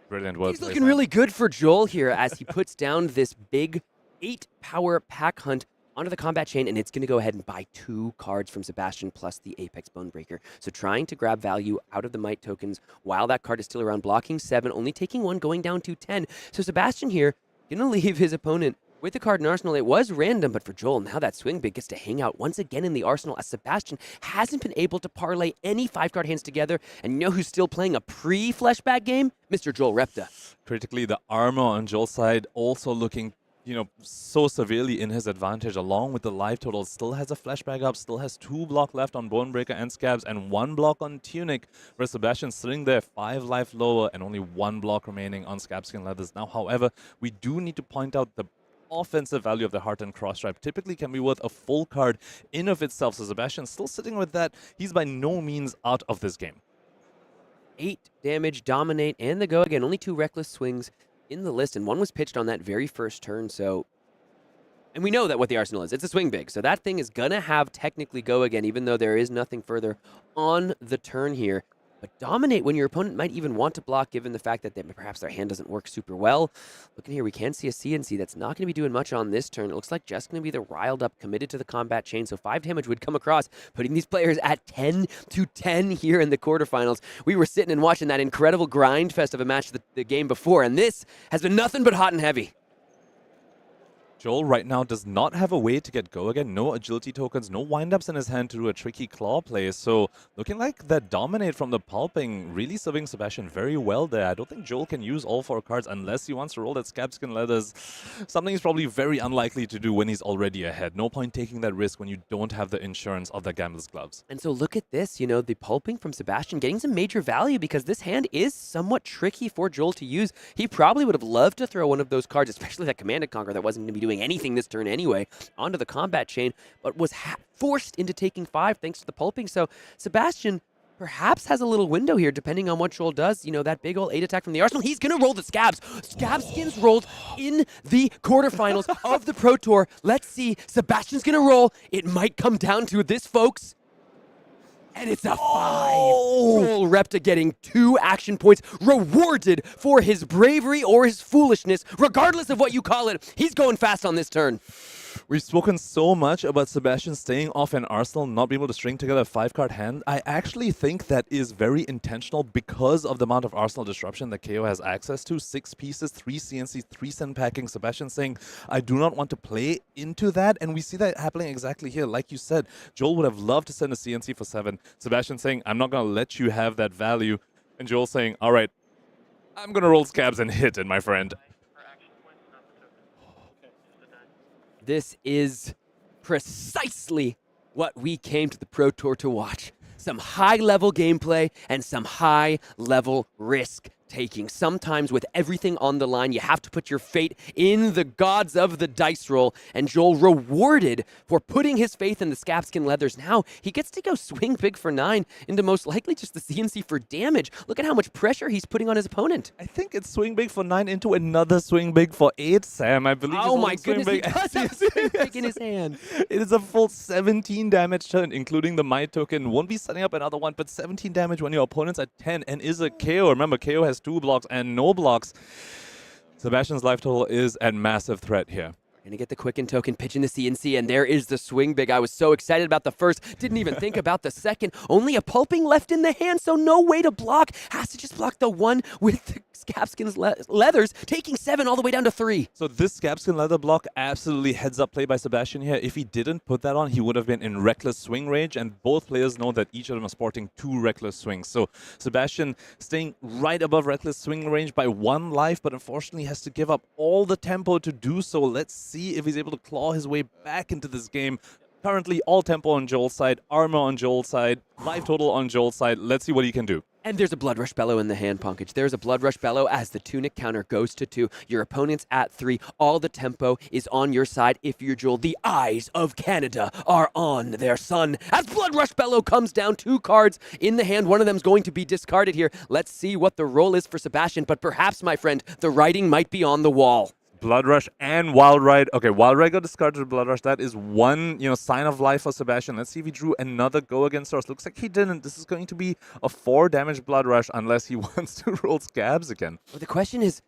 Brilliant wordplay. He's looking really good for Joel here as he puts down this big 8-power pack hunt onto the combat chain, and it's going to go ahead and buy 2 cards from Sebatian plus the Apex Bonebreaker. So trying to grab value out of the Might tokens while that card is still around, blocking 7, only taking 1, going down to 10. So Sebatian here going to leave his opponent with the card in Arsenal. It was random, but for Joel, now that swing big gets to hang out once again in the Arsenal as Sebatian hasn't been able to parlay any 5-card hands together. And you know who's still playing a pre-flashback game? Mr. Joel Repta. Critically, the armor on Joel's side also looking, so severely in his advantage, along with the life total. Still has a flashback up, still has 2 block left on Bonebreaker and Scabs, and 1 block on Tunic, where Sebatian's sitting there 5 life lower and only 1 block remaining on Scabskin Leathers. Now, however, we do need to point out the offensive value of the Heart and Cross Stripe typically can be worth a full card in of itself. So Sebatian's still sitting with that. He's by no means out of this game. 8 damage, dominate, and the go again. Only 2 reckless swings in the list, and 1 was pitched on that very first turn. So, and we know that what the Arsenal is. It's a swing big. So that thing is going to have technically go again, even though there is nothing further on the turn here. But dominate when your opponent might even want to block, given the fact that perhaps their hand doesn't work super well. Looking here, we can see a CNC that's not going to be doing much on this turn. It looks like just going to be the riled up, committed to the combat chain. So 5 damage would come across, putting these players at 10-10 here in the quarterfinals. We were sitting and watching that incredible grind fest of a match the game before, and this has been nothing but hot and heavy. Joel right now does not have a way to get go again. No agility tokens, no windups in his hand to do a tricky claw play. So looking like that dominate from the pulping really serving Sebatian very well there. I don't think Joel can use all 4 cards unless he wants to roll that Scabskin Leathers. Something he's probably very unlikely to do when he's already ahead. No point taking that risk when you don't have the insurance of the Gambler's Gloves. And so look at this, the pulping from Sebatian getting some major value because this hand is somewhat tricky for Joel to use. He probably would have loved to throw one of those cards, especially that Command & Conquer that wasn't going to be doing anything this turn anyway, onto the combat chain, but was forced into taking 5 thanks to the pulping. So Sebatian perhaps has a little window here, depending on what Joel does. That big old 8 attack from the Arsenal. He's going to roll the Scabs. Scabskins rolled in the quarterfinals of the Pro Tour. Let's see. Sebatian's going to roll. It might come down to this, folks. And it's a 5. Joel Repta getting 2 action points, rewarded for his bravery or his foolishness. Regardless of what you call it, he's going fast on this turn. We've spoken so much about Sebatian staying off an Arsenal, not being able to string together a 5-card hand. I actually think that is very intentional because of the amount of Arsenal disruption that Kayo has access to. 6 pieces, 3 CNCs, 3 send packing. Sebatian saying, I do not want to play into that. And we see that happening exactly here. Like you said, Joel would have loved to send a CNC for 7. Sebatian saying, I'm not going to let you have that value. And Joel saying, all right, I'm going to roll Scabs and hit it, my friend. This is precisely what we came to the Pro Tour to watch. Some high-level gameplay and some high-level risk taking. Sometimes with everything on the line, you have to put your fate in the gods of the dice roll. And Joel rewarded for putting his faith in the Scabskin Leathers. Now he gets to go swing big for 9 into most likely just the CNC for damage. Look at how much pressure he's putting on his opponent. I think it's swing big for 9 into another swing big for 8, Sam. I believe. Oh my goodness, he does have swing big in his hand. It is a full 17 damage turn, including the Might token. Won't be setting up another one, but 17 damage when your opponent's at 10 and is a KO. Remember, KO has 2 blocks and no blocks. Sebatian's life total is at massive threat here. Gonna get the Quicken token, pitching the CNC, and there is the swing big. I was so excited about the first, didn't even think about the second. Only a pulping left in the hand, so no way to block. Has to just block the one with the Scabskin's Leathers, taking 7 all the way down to 3. So this Scabskin Leather block, absolutely heads up play by Sebatian here. If he didn't put that on, he would have been in reckless swing range, and both players know that each of them are sporting 2 reckless swings. So Sebatian staying right above reckless swing range by 1 life, but unfortunately has to give up all the tempo to do so. Let's see if he's able to claw his way back into this game. Currently, all tempo on Joel's side, armor on Joel's side, life total on Joel's side. Let's see what he can do. And there's a Blood Rush Bellow in the hand, Punkage. There's a Blood Rush Bellow as the Tunic counter goes to 2. Your opponent's at 3. All the tempo is on your side if you're Joel. The eyes of Canada are on their son. As Blood Rush Bellow comes down, 2 cards in the hand. One of them's going to be discarded here. Let's see what the role is for Sebatian. But perhaps, my friend, the writing might be on the wall. Blood Rush and Wild Ride. Okay, Wild Ride got discarded to Blood Rush. That is one, sign of life for Sebatian. Let's see if he drew another go against Source. Looks like he didn't. This is going to be a 4 damage Blood Rush unless he wants to roll Scabs again. Well, the question is,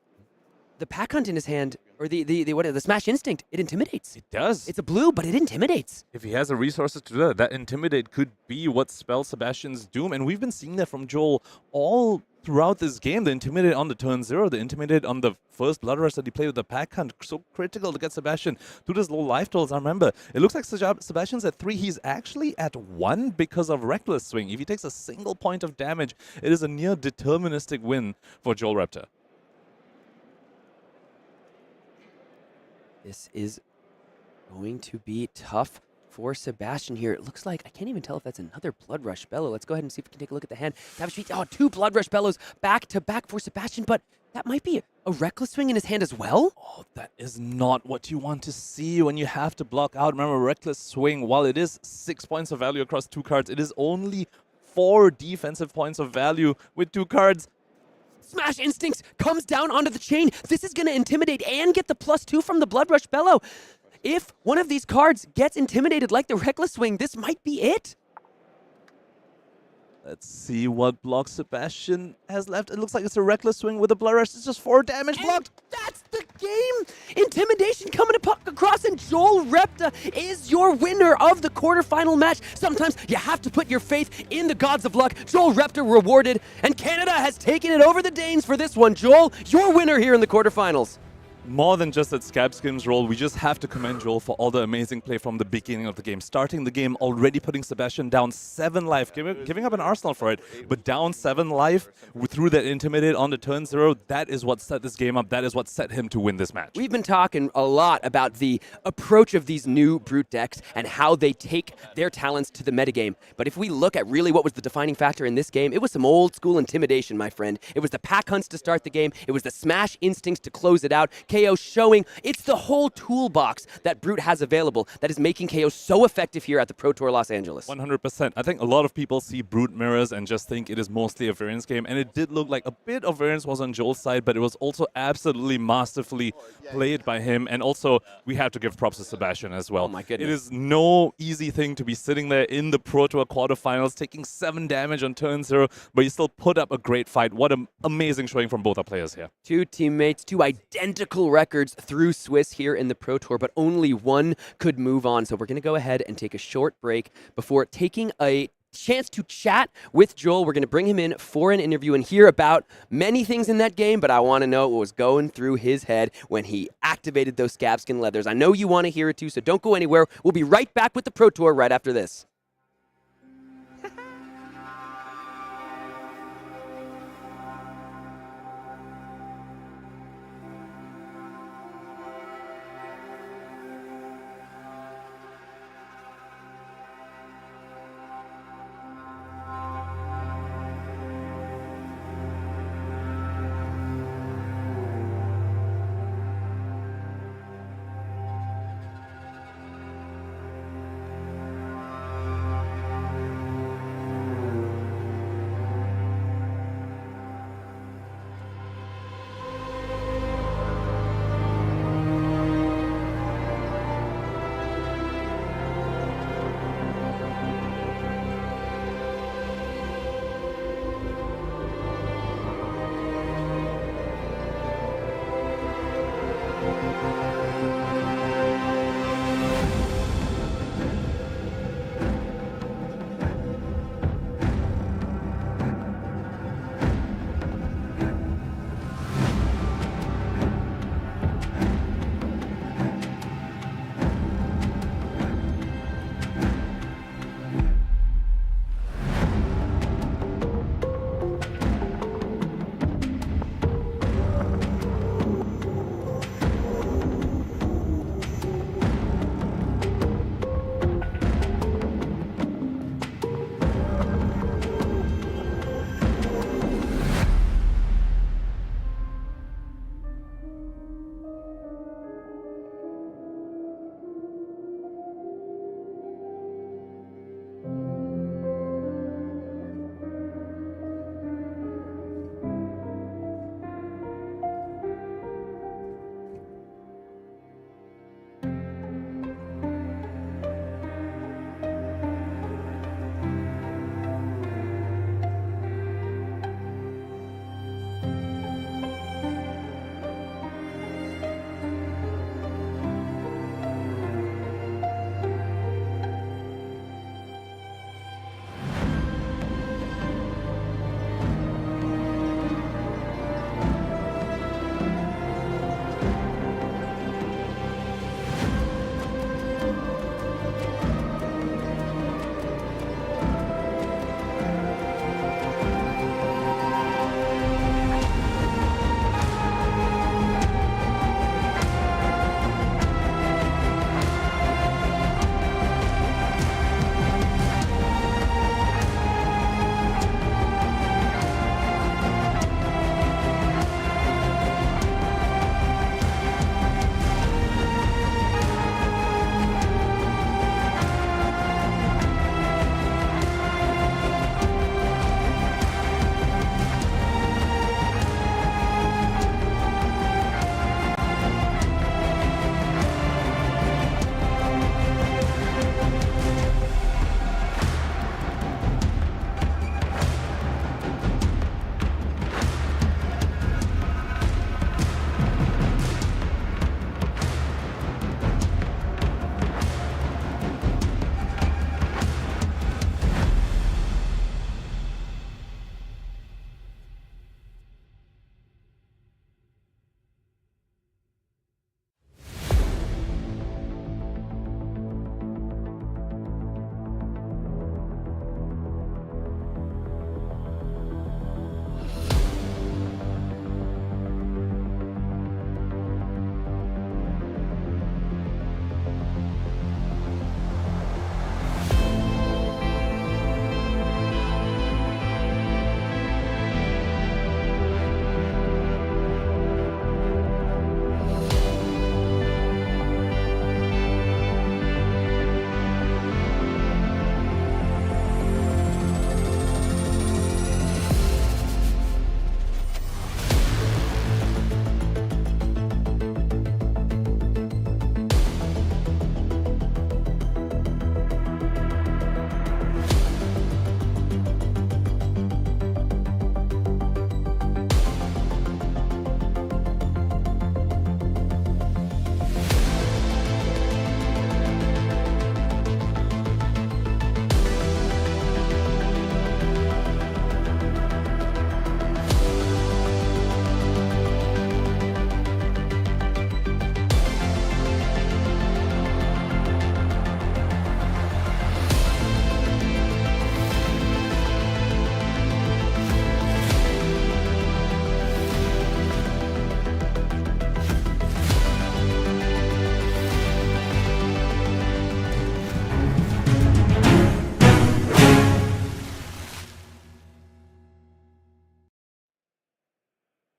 the Pack Hunt in his hand, or the Smash Instinct, it intimidates. It does. It's a blue, but it intimidates. If he has the resources to do that, that Intimidate could be what spells Sebatian's doom. And we've been seeing that from Joel all throughout this game. The Intimidate on the turn 0, the Intimidate on the first Blood Rush that he played with the Pack Hunt. So critical to get Sebatian to this low life totals. I remember, it looks like Sebatian's at 3. He's actually at 1 because of Reckless Swing. If he takes a single point of damage, it is a near deterministic win for Joel Repta. This is going to be tough for Sebatian here. It looks like, I can't even tell if that's another Blood Rush Bellow. Let's go ahead and see if we can take a look at the hand. Oh, 2 Blood Rush Bellows back to back for Sebatian, but that might be a Reckless Swing in his hand as well. Oh, that is not what you want to see when you have to block out. Remember, Reckless Swing, while it is 6 points of value across 2 cards, it is only 4 defensive points of value with 2 cards. Smash Instincts comes down onto the chain. This is going to intimidate and get the +2 from the Blood Rush Bellow. If one of these cards gets intimidated like the Reckless Swing, this might be it. Let's see what block Sebatian has left. It looks like it's a Reckless Swing with a Blood Rush. It's just 4 damage blocked. That's the game. Intimidation coming across, and Joel Repta is your winner of the quarterfinal match. Sometimes you have to put your faith in the gods of luck. Joel Repta rewarded, and Canada has taken it over the Danes for this one. Joel, your winner here in the quarterfinals. More than just that Scab Skim's role, we just have to commend Joel for all the amazing play from the beginning of the game. Starting the game, already putting Sebatian down 7 life, giving up an arsenal for it, but down 7 life through that Intimidate on the turn 0. That is what set this game up. That is what set him to win this match. We've been talking a lot about the approach of these new Brute decks and how they take their talents to the metagame. But if we look at really what was the defining factor in this game, it was some old school intimidation, my friend. It was the Pack Hunts to start the game. It was the Smash Instincts to close it out. Kayo showing it's the whole toolbox that Brute has available that is making Kayo so effective here at the Pro Tour Los Angeles. 100%. I think a lot of people see Brute mirrors and just think it is mostly a variance game, and it did look like a bit of variance was on Joel's side, but it was also absolutely masterfully played by him. And also, we have to give props to Sebatian as well. Oh my goodness. It is no easy thing to be sitting there in the Pro Tour quarterfinals, taking 7 damage on turn 0, but you still put up a great fight. What an amazing showing from both our players here. 2 teammates, 2 identical records through Swiss here in the Pro Tour, but only one could move on. So we're going to go ahead and take a short break before taking a chance to chat with Joel. We're going to bring him in for an interview and hear about many things in that game, but I want to know what was going through his head when he activated those Scabskin leathers. I know you want to hear it too, so don't go anywhere. We'll be right back with the Pro Tour right after this.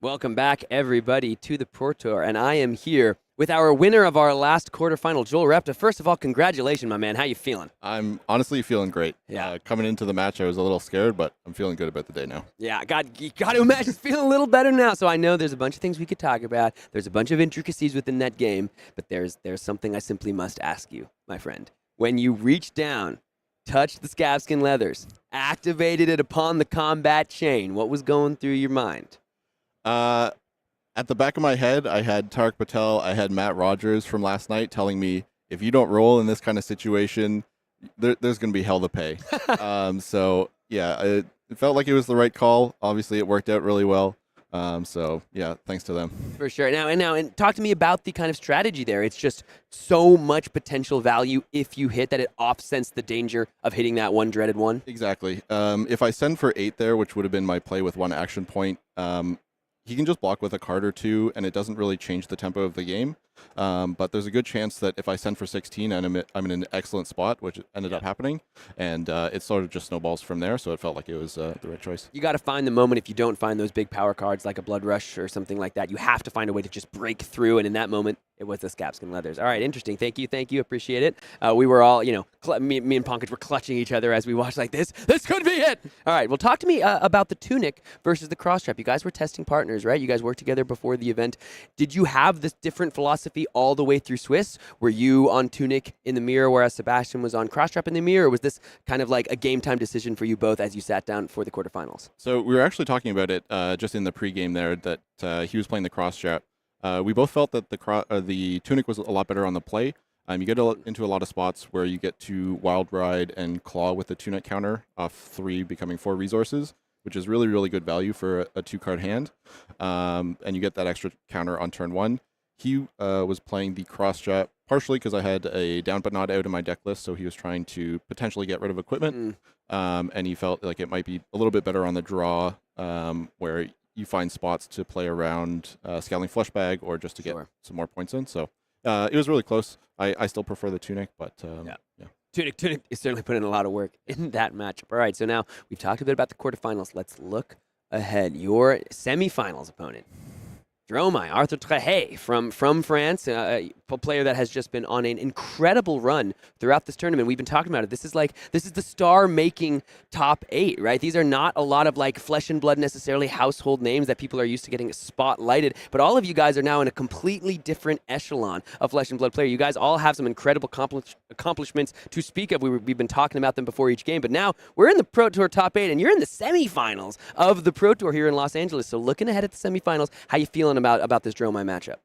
Welcome back, everybody, to the Pro Tour, and I am here with our winner of our last quarterfinal, Joel Repta. First of all, congratulations, my man. How you feeling? I'm honestly feeling great. Yeah. Coming into the match, I was a little scared, but I'm feeling good about the day now. Yeah, you got to imagine it's feeling a little better now. So I know there's a bunch of things we could talk about. There's a bunch of intricacies within that game, but there's something I simply must ask you, my friend. When you reached down, touched the scabskin leathers, activated it upon the combat chain, what was going through your mind? At the back of my head, I had Tarek Patel, I had Matt Rogers from last night telling me, if you don't roll in this kind of situation, there's going to be hell to pay. So, yeah, it felt like it was the right call. Obviously, it worked out really well. So, yeah, thanks to them. For sure. And talk to me about the kind of strategy there. It's just so much potential value if you hit that it offsets the danger of hitting that one dreaded one. Exactly. If I send for 8 there, which would have been my play with 1 action point, he can just block with a card or 2, and it doesn't really change the tempo of the game. But there's a good chance that if I send for 16 and I'm in an excellent spot, which ended up happening, and it sort of just snowballs from there, so it felt like it was the right choice. You got to find the moment if you don't find those big power cards like a Blood Rush or something like that. You have to find a way to just break through, and in that moment, it was the Scabskin Leathers. All right, interesting. Thank you. Appreciate it. We were all, me and Pankaj were clutching each other as we watched like this. This could be it. All right, well, talk to me about the Tunic versus the Cross Trap. You guys were testing partners, right? You guys worked together before the event. Did you have this different philosophy all the way through Swiss? Were you on Tunic in the mirror, whereas Sebatian was on Cross Trap in the mirror? Or was this kind of like a game time decision for you both as you sat down for the quarterfinals? So we were actually talking about it just in the pregame there that he was playing the Cross Trap. We both felt that the Tunic was a lot better on the play. You get into a lot of spots where you get to Wild Ride and Claw with the Tunic counter off 3 becoming 4 resources, which is really, really good value for a 2-card hand. And you get that extra counter on turn 1. He was playing the Cross Trap partially because I had a Down But Not Out in my deck list, so he was trying to potentially get rid of equipment. And he felt like it might be a little bit better on the draw where you find spots to play around Scowling Fleshbag or just to get some more points in. So it was really close. I still prefer the Tunic, but yeah. Tunic is certainly put in a lot of work in that matchup. All right, so now we've talked a bit about the quarterfinals. Let's look ahead. Your semifinals opponent, Dromai, Arthur Trehet from France, a player that has just been on an incredible run throughout this tournament. We've been talking about it. This is the star-making top 8, right? These are not a lot of like flesh and blood necessarily household names that people are used to getting spotlighted, but all of you guys are now in a completely different echelon of flesh and blood player. You guys all have some incredible accomplishments to speak of. We've been talking about them before each game, but now we're in the Pro Tour top 8, and you're in the semifinals of the Pro Tour here in Los Angeles. So looking ahead at the semifinals, how you feeling about this Dromai matchup?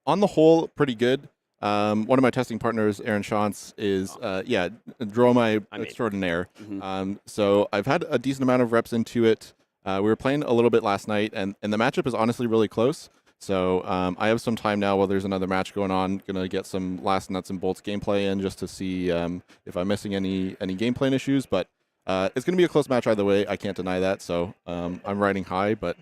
On the whole, pretty good. One of my testing partners, Aaron Shantz, is Dromai extraordinaire. So I've had a decent amount of reps into it. We were playing a little bit last night, and the matchup is honestly really close. So I have some time now while there's another match going on. Gonna get some last nuts and bolts gameplay in just to see if I'm missing any gameplay issues. But it's gonna be a close match either way. I can't deny that. So I'm riding high, but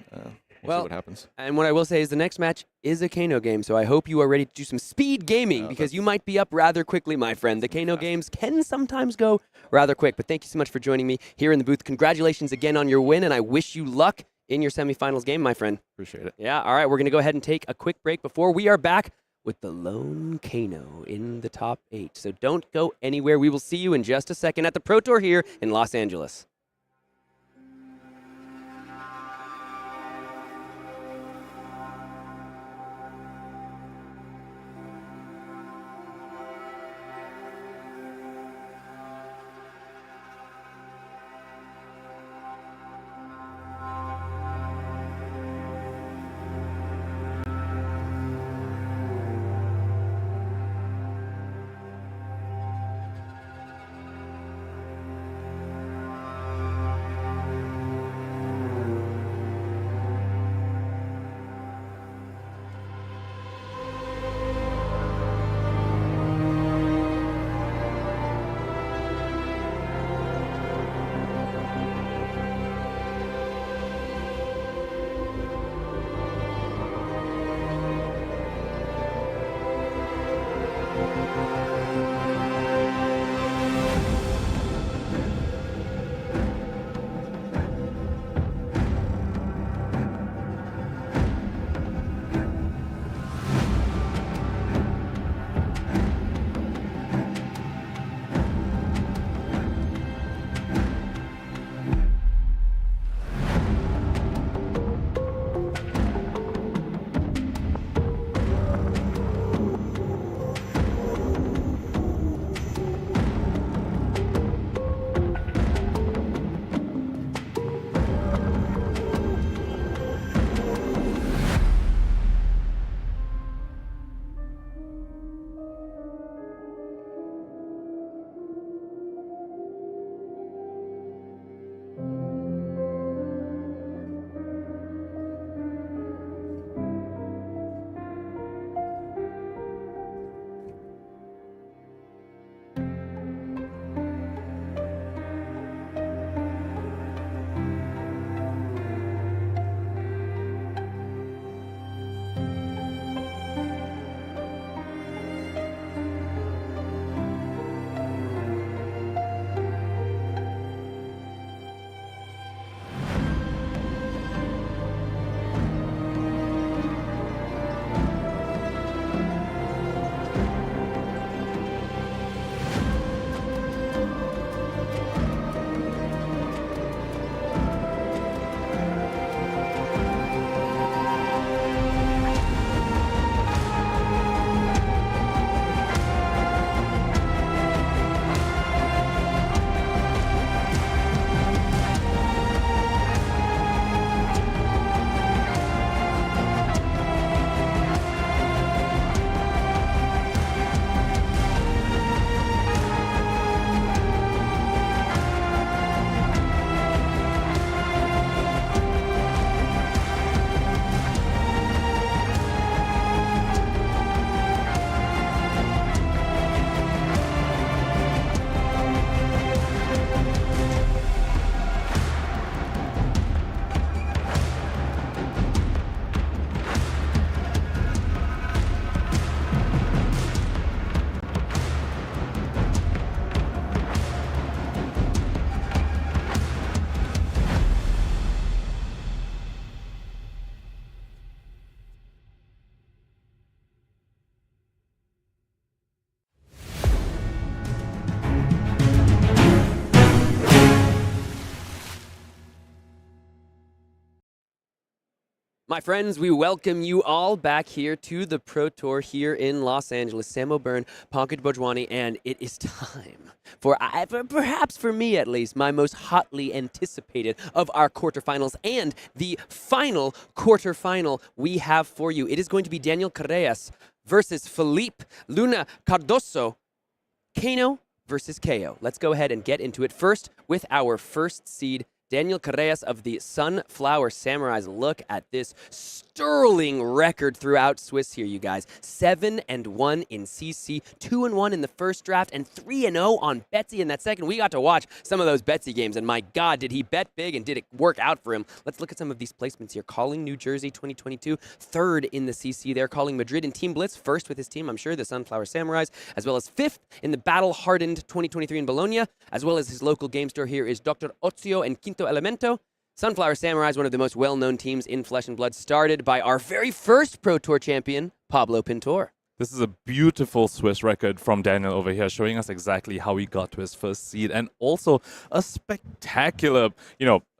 we'll see what happens. And what I will say is the next match is a Kano game, so I hope you are ready to do some speed gaming because you might be up rather quickly, my friend. The Kano games can sometimes go rather quick, but thank you so much for joining me here in the booth. Congratulations again on your win, and I wish you luck in your semifinals game, my friend. Appreciate it. Yeah, all right, we're going to go ahead and take a quick break before we are back with the lone Kano in the top 8. So don't go anywhere. We will see you in just a second at the Pro Tour here in Los Angeles. My friends, we welcome you all back here to the Pro Tour here in Los Angeles. Sam O'Byrne, Pankaj Bhojwani, and it is time for perhaps for me at least, my most hotly anticipated of our quarterfinals and the final quarterfinal we have for you. It is going to be Daniel Correas versus Filipe Luna Cardoso. Kano versus Kayo. Let's go ahead and get into it first with our first seed, Daniel Correas of the Sunflower Samurais. Look at this sterling record throughout Swiss here, you guys. 7-1 in CC, 2-1 in the first draft, and 3-0 on Betsy in that second. We got to watch some of those Betsy games, and my God, did he bet big and did it work out for him. Let's look at some of these placements here. Calling New Jersey 2022, third in the CC there. Calling Madrid in Team Blitz, first with his team, I'm sure, the Sunflower Samurais, as well as fifth in the battle-hardened 2023 in Bologna, as well as his local game store here is Dr. Ozio and Quinto Elemento. Sunflower Samurai is one of the most well-known teams in Flesh and Blood, started by our very first Pro Tour champion, Pablo Pintor. This is a beautiful Swiss record from Daniel over here, showing us exactly how he got to his first seed, and also a spectacular,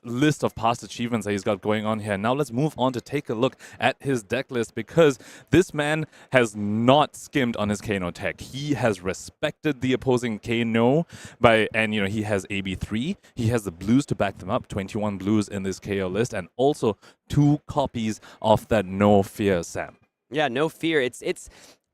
list of past achievements that he's got going on here. Now let's move on to take a look at his deck list, because this man has not skimmed on his Kano tech. He has respected the opposing Kano and he has AB3. He has the blues to back them up, 21 blues in this KO list, and also 2 copies of that No Fear, Sam. Yeah, No Fear.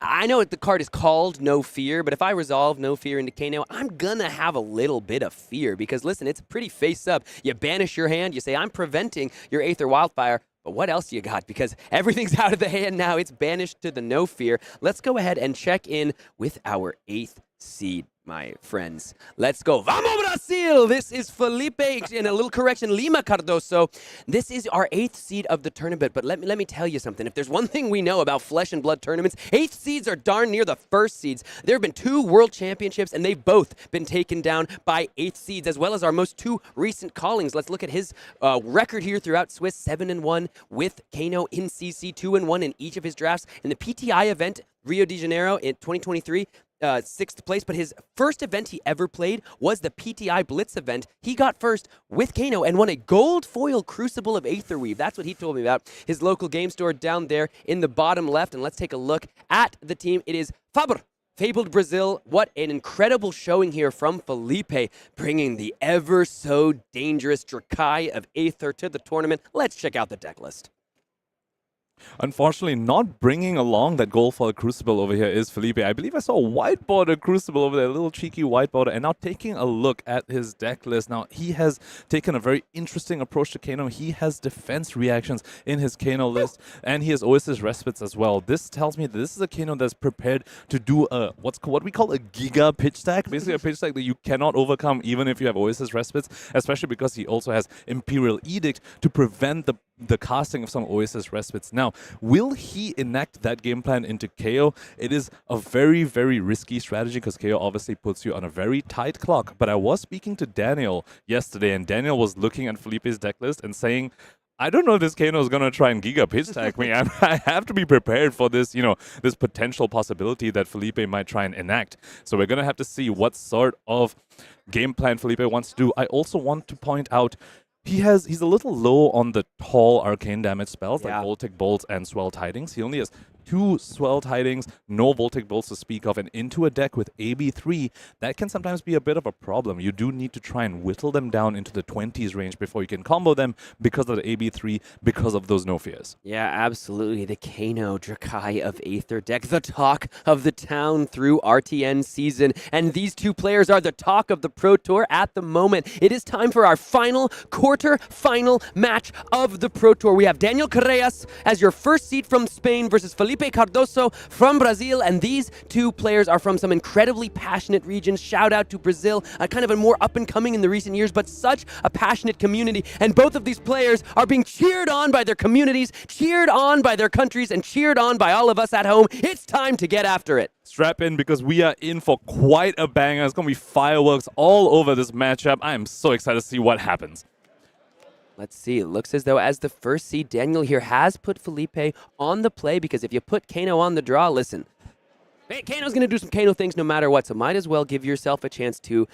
I know the card is called No Fear, but if I resolve No Fear into Kano, I'm gonna have a little bit of fear, because listen, it's pretty face up. You banish your hand, you say, I'm preventing your Aether Wildfire, but what else you got? Because everything's out of the hand now. It's banished to the No Fear. Let's go ahead and check in with our 8th seed, my friends. Let's go. Vamos Brasil! This is Filipe, and a little correction, Lima Cardoso. This is our 8th seed of the tournament, but let me tell you something. If there's one thing we know about Flesh and Blood tournaments, 8th seeds are darn near the first seeds. There have been 2 world championships, and they've both been taken down by 8th seeds, as well as our most 2 recent callings. Let's look at his record here throughout Swiss, 7-1 with Kano in CC, 2-1 in each of his drafts. In the PTI event, Rio de Janeiro in 2023, 6th place, but his first event he ever played was the PTI Blitz event. He got first with Kano and won a gold foil Crucible of Aetherweave. That's what he told me about. His local game store down there in the bottom left. And let's take a look at the team. It is Faber, Fabled Brazil. What an incredible showing here from Filipe, bringing the ever so dangerous Dromai of Aether to the tournament. Let's check out the deck list. Unfortunately, not bringing along that gold foil Crucible over here is Filipe. I believe I saw a white border Crucible over there, a little cheeky white border. And now taking a look at his deck list. Now, he has taken a very interesting approach to Kano. He has defense reactions in his Kano list, and he has Oasis Respites as well. This tells me that this is a Kano that's prepared to do what we call a Giga pitch stack. Basically, a pitch stack that you cannot overcome even if you have Oasis Respites, especially because he also has Imperial Edict to prevent the casting of some Oasis Respites. Now, will he enact that game plan into KO? It is a very, very risky strategy, because KO obviously puts you on a very tight clock. But I was speaking to Daniel yesterday, and Daniel was looking at Felipe's deck list and saying, I don't know if this Kano is going to try and Giga pitch stack me. I have to be prepared for this, this potential possibility that Filipe might try and enact. So we're going to have to see what sort of game plan Filipe wants to do. I also want to point out he's a little low on the tall arcane damage spells like Voltic Bolts and Swell Tidings. He only has 2 Swell Tidings, no Voltic Bolts to speak of, and into a deck with AB3, that can sometimes be a bit of a problem. You do need to try and whittle them down into the 20s range before you can combo them because of the AB3, because of those No Fears. Yeah, absolutely. The Kano Dromai of Aether deck, the talk of the town through RTN season. And these 2 players are the talk of the Pro Tour at the moment. It is time for our quarter-final match of the Pro Tour. We have Daniel Correas as your first seed from Spain versus Filipe Cardoso from Brazil, and these 2 players are from some incredibly passionate regions. Shout out to Brazil, kind of a more up and coming in the recent years, but such a passionate community. And both of these players are being cheered on by their communities, cheered on by their countries, and cheered on by all of us at home. It's time to get after it. Strap in, because we are in for quite a banger. It's going to be fireworks all over this matchup. I am so excited to see what happens. Let's see. It looks as though as the first seed, Daniel here has put Filipe on the play, because if you put Kano on the draw, listen, Hey, Kano's going to do some Kano things no matter what, so might as well give yourself a chance to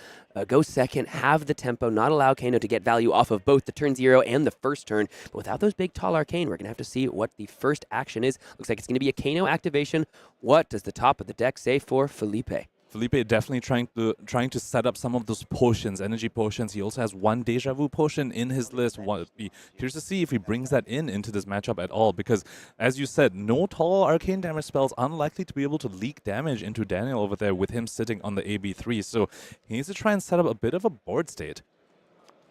go second, have the tempo, not allow Kano to get value off of both the turn 0 and the first turn. But without those big, tall Arcane, we're going to have to see what the first action is. Looks like it's going to be a Kano activation. What does the top of the deck say for Filipe? Filipe definitely trying to set up some of those potions, energy potions. He also has one Deja Vu potion in his list. Be curious to see if he brings that into this matchup at all, because as you said, no tall arcane damage spells, unlikely to be able to leak damage into Daniel over there with him sitting on the AB3. So he needs to try and set up a bit of a board state.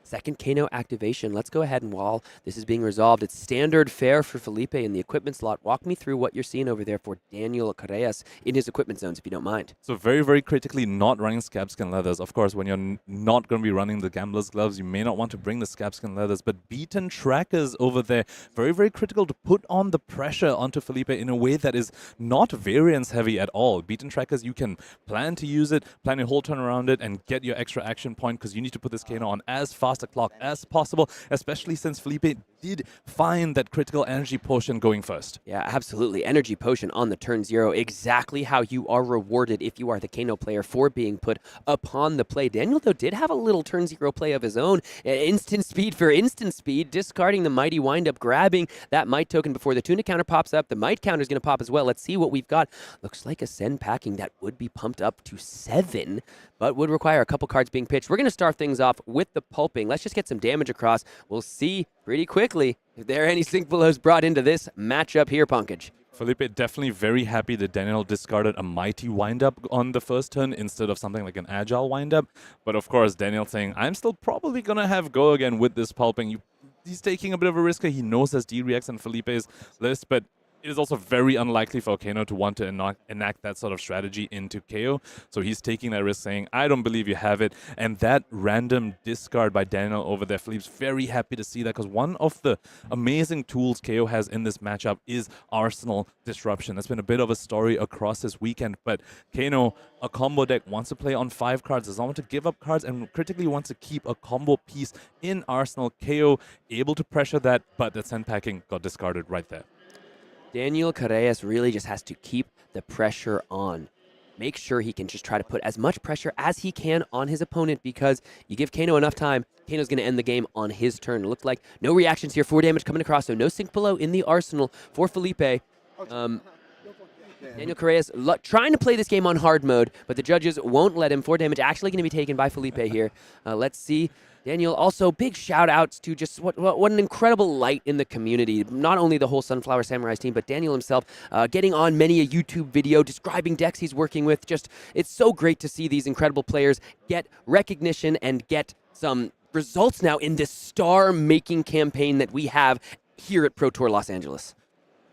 Second Kano activation. Let's go ahead and while this is being resolved, it's standard fare for Filipe in the equipment slot. Walk me through what you're seeing over there for Daniel Correas in his equipment zones, if you don't mind. So very, very critically not running scabskin leathers. Of course, when you're not going to be running the gambler's gloves, you may not want to bring the scabskin leathers, but beaten trackers over there, very, very critical to put on the pressure onto Filipe in a way that is not variance heavy at all. Beaten trackers, you can plan to use it, plan your whole turn around it, and get your extra action point, because you need to put this Kano on as fast a clock as possible, especially since Filipe did find that critical energy potion going first. Yeah, absolutely. Energy potion on the turn 0. Exactly how you are rewarded if you are the Kano player for being put upon the play. Daniel, though, did have a little turn 0 play of his own. Instant speed for instant speed, discarding the mighty windup, grabbing that might token before the tunic counter pops up. The might counter is going to pop as well. Let's see what we've got. Looks like a send packing that would be pumped up to 7, but would require a couple cards being pitched. We're going to start things off with the pulping. Let's just get some damage across. We'll see pretty quickly if there are any sync belows brought into this matchup here, Punkage. Filipe definitely very happy that Daniel discarded a mighty windup on the first turn instead of something like an agile windup. But of course, Daniel saying, I'm still probably going to have go again with this pulping. He's taking a bit of a risk. He knows there's D-Reacts on Felipe's list, but it is also very unlikely for Kano to want to enact that sort of strategy into Kayo. So he's taking that risk, saying, I don't believe you have it. And that random discard by Daniel over there, Filipe's very happy to see that, because one of the amazing tools Kayo has in this matchup is Arsenal Disruption. That's been a bit of a story across this weekend. But Kano, a combo deck, wants to play on 5 cards, does not want to give up cards, and critically wants to keep a combo piece in Arsenal. Kayo able to pressure that, but that send packing got discarded right there. Daniel Correas really just has to keep the pressure on. Make sure he can just try to put as much pressure as he can on his opponent, because you give Kano enough time, Kano's going to end the game on his turn. It looks like no reactions here, 4 damage coming across, so no sync below in the arsenal for Filipe. Daniel Correas trying to play this game on hard mode, but the judges won't let him. 4 damage actually going to be taken by Filipe here. Let's see. Daniel, also big shout outs to just what an incredible light in the community. Not only the whole Sunflower Samurais team, but Daniel himself getting on many a YouTube video describing decks he's working with. Just, it's so great to see these incredible players get recognition and get some results now in this star-making campaign that we have here at Pro Tour Los Angeles.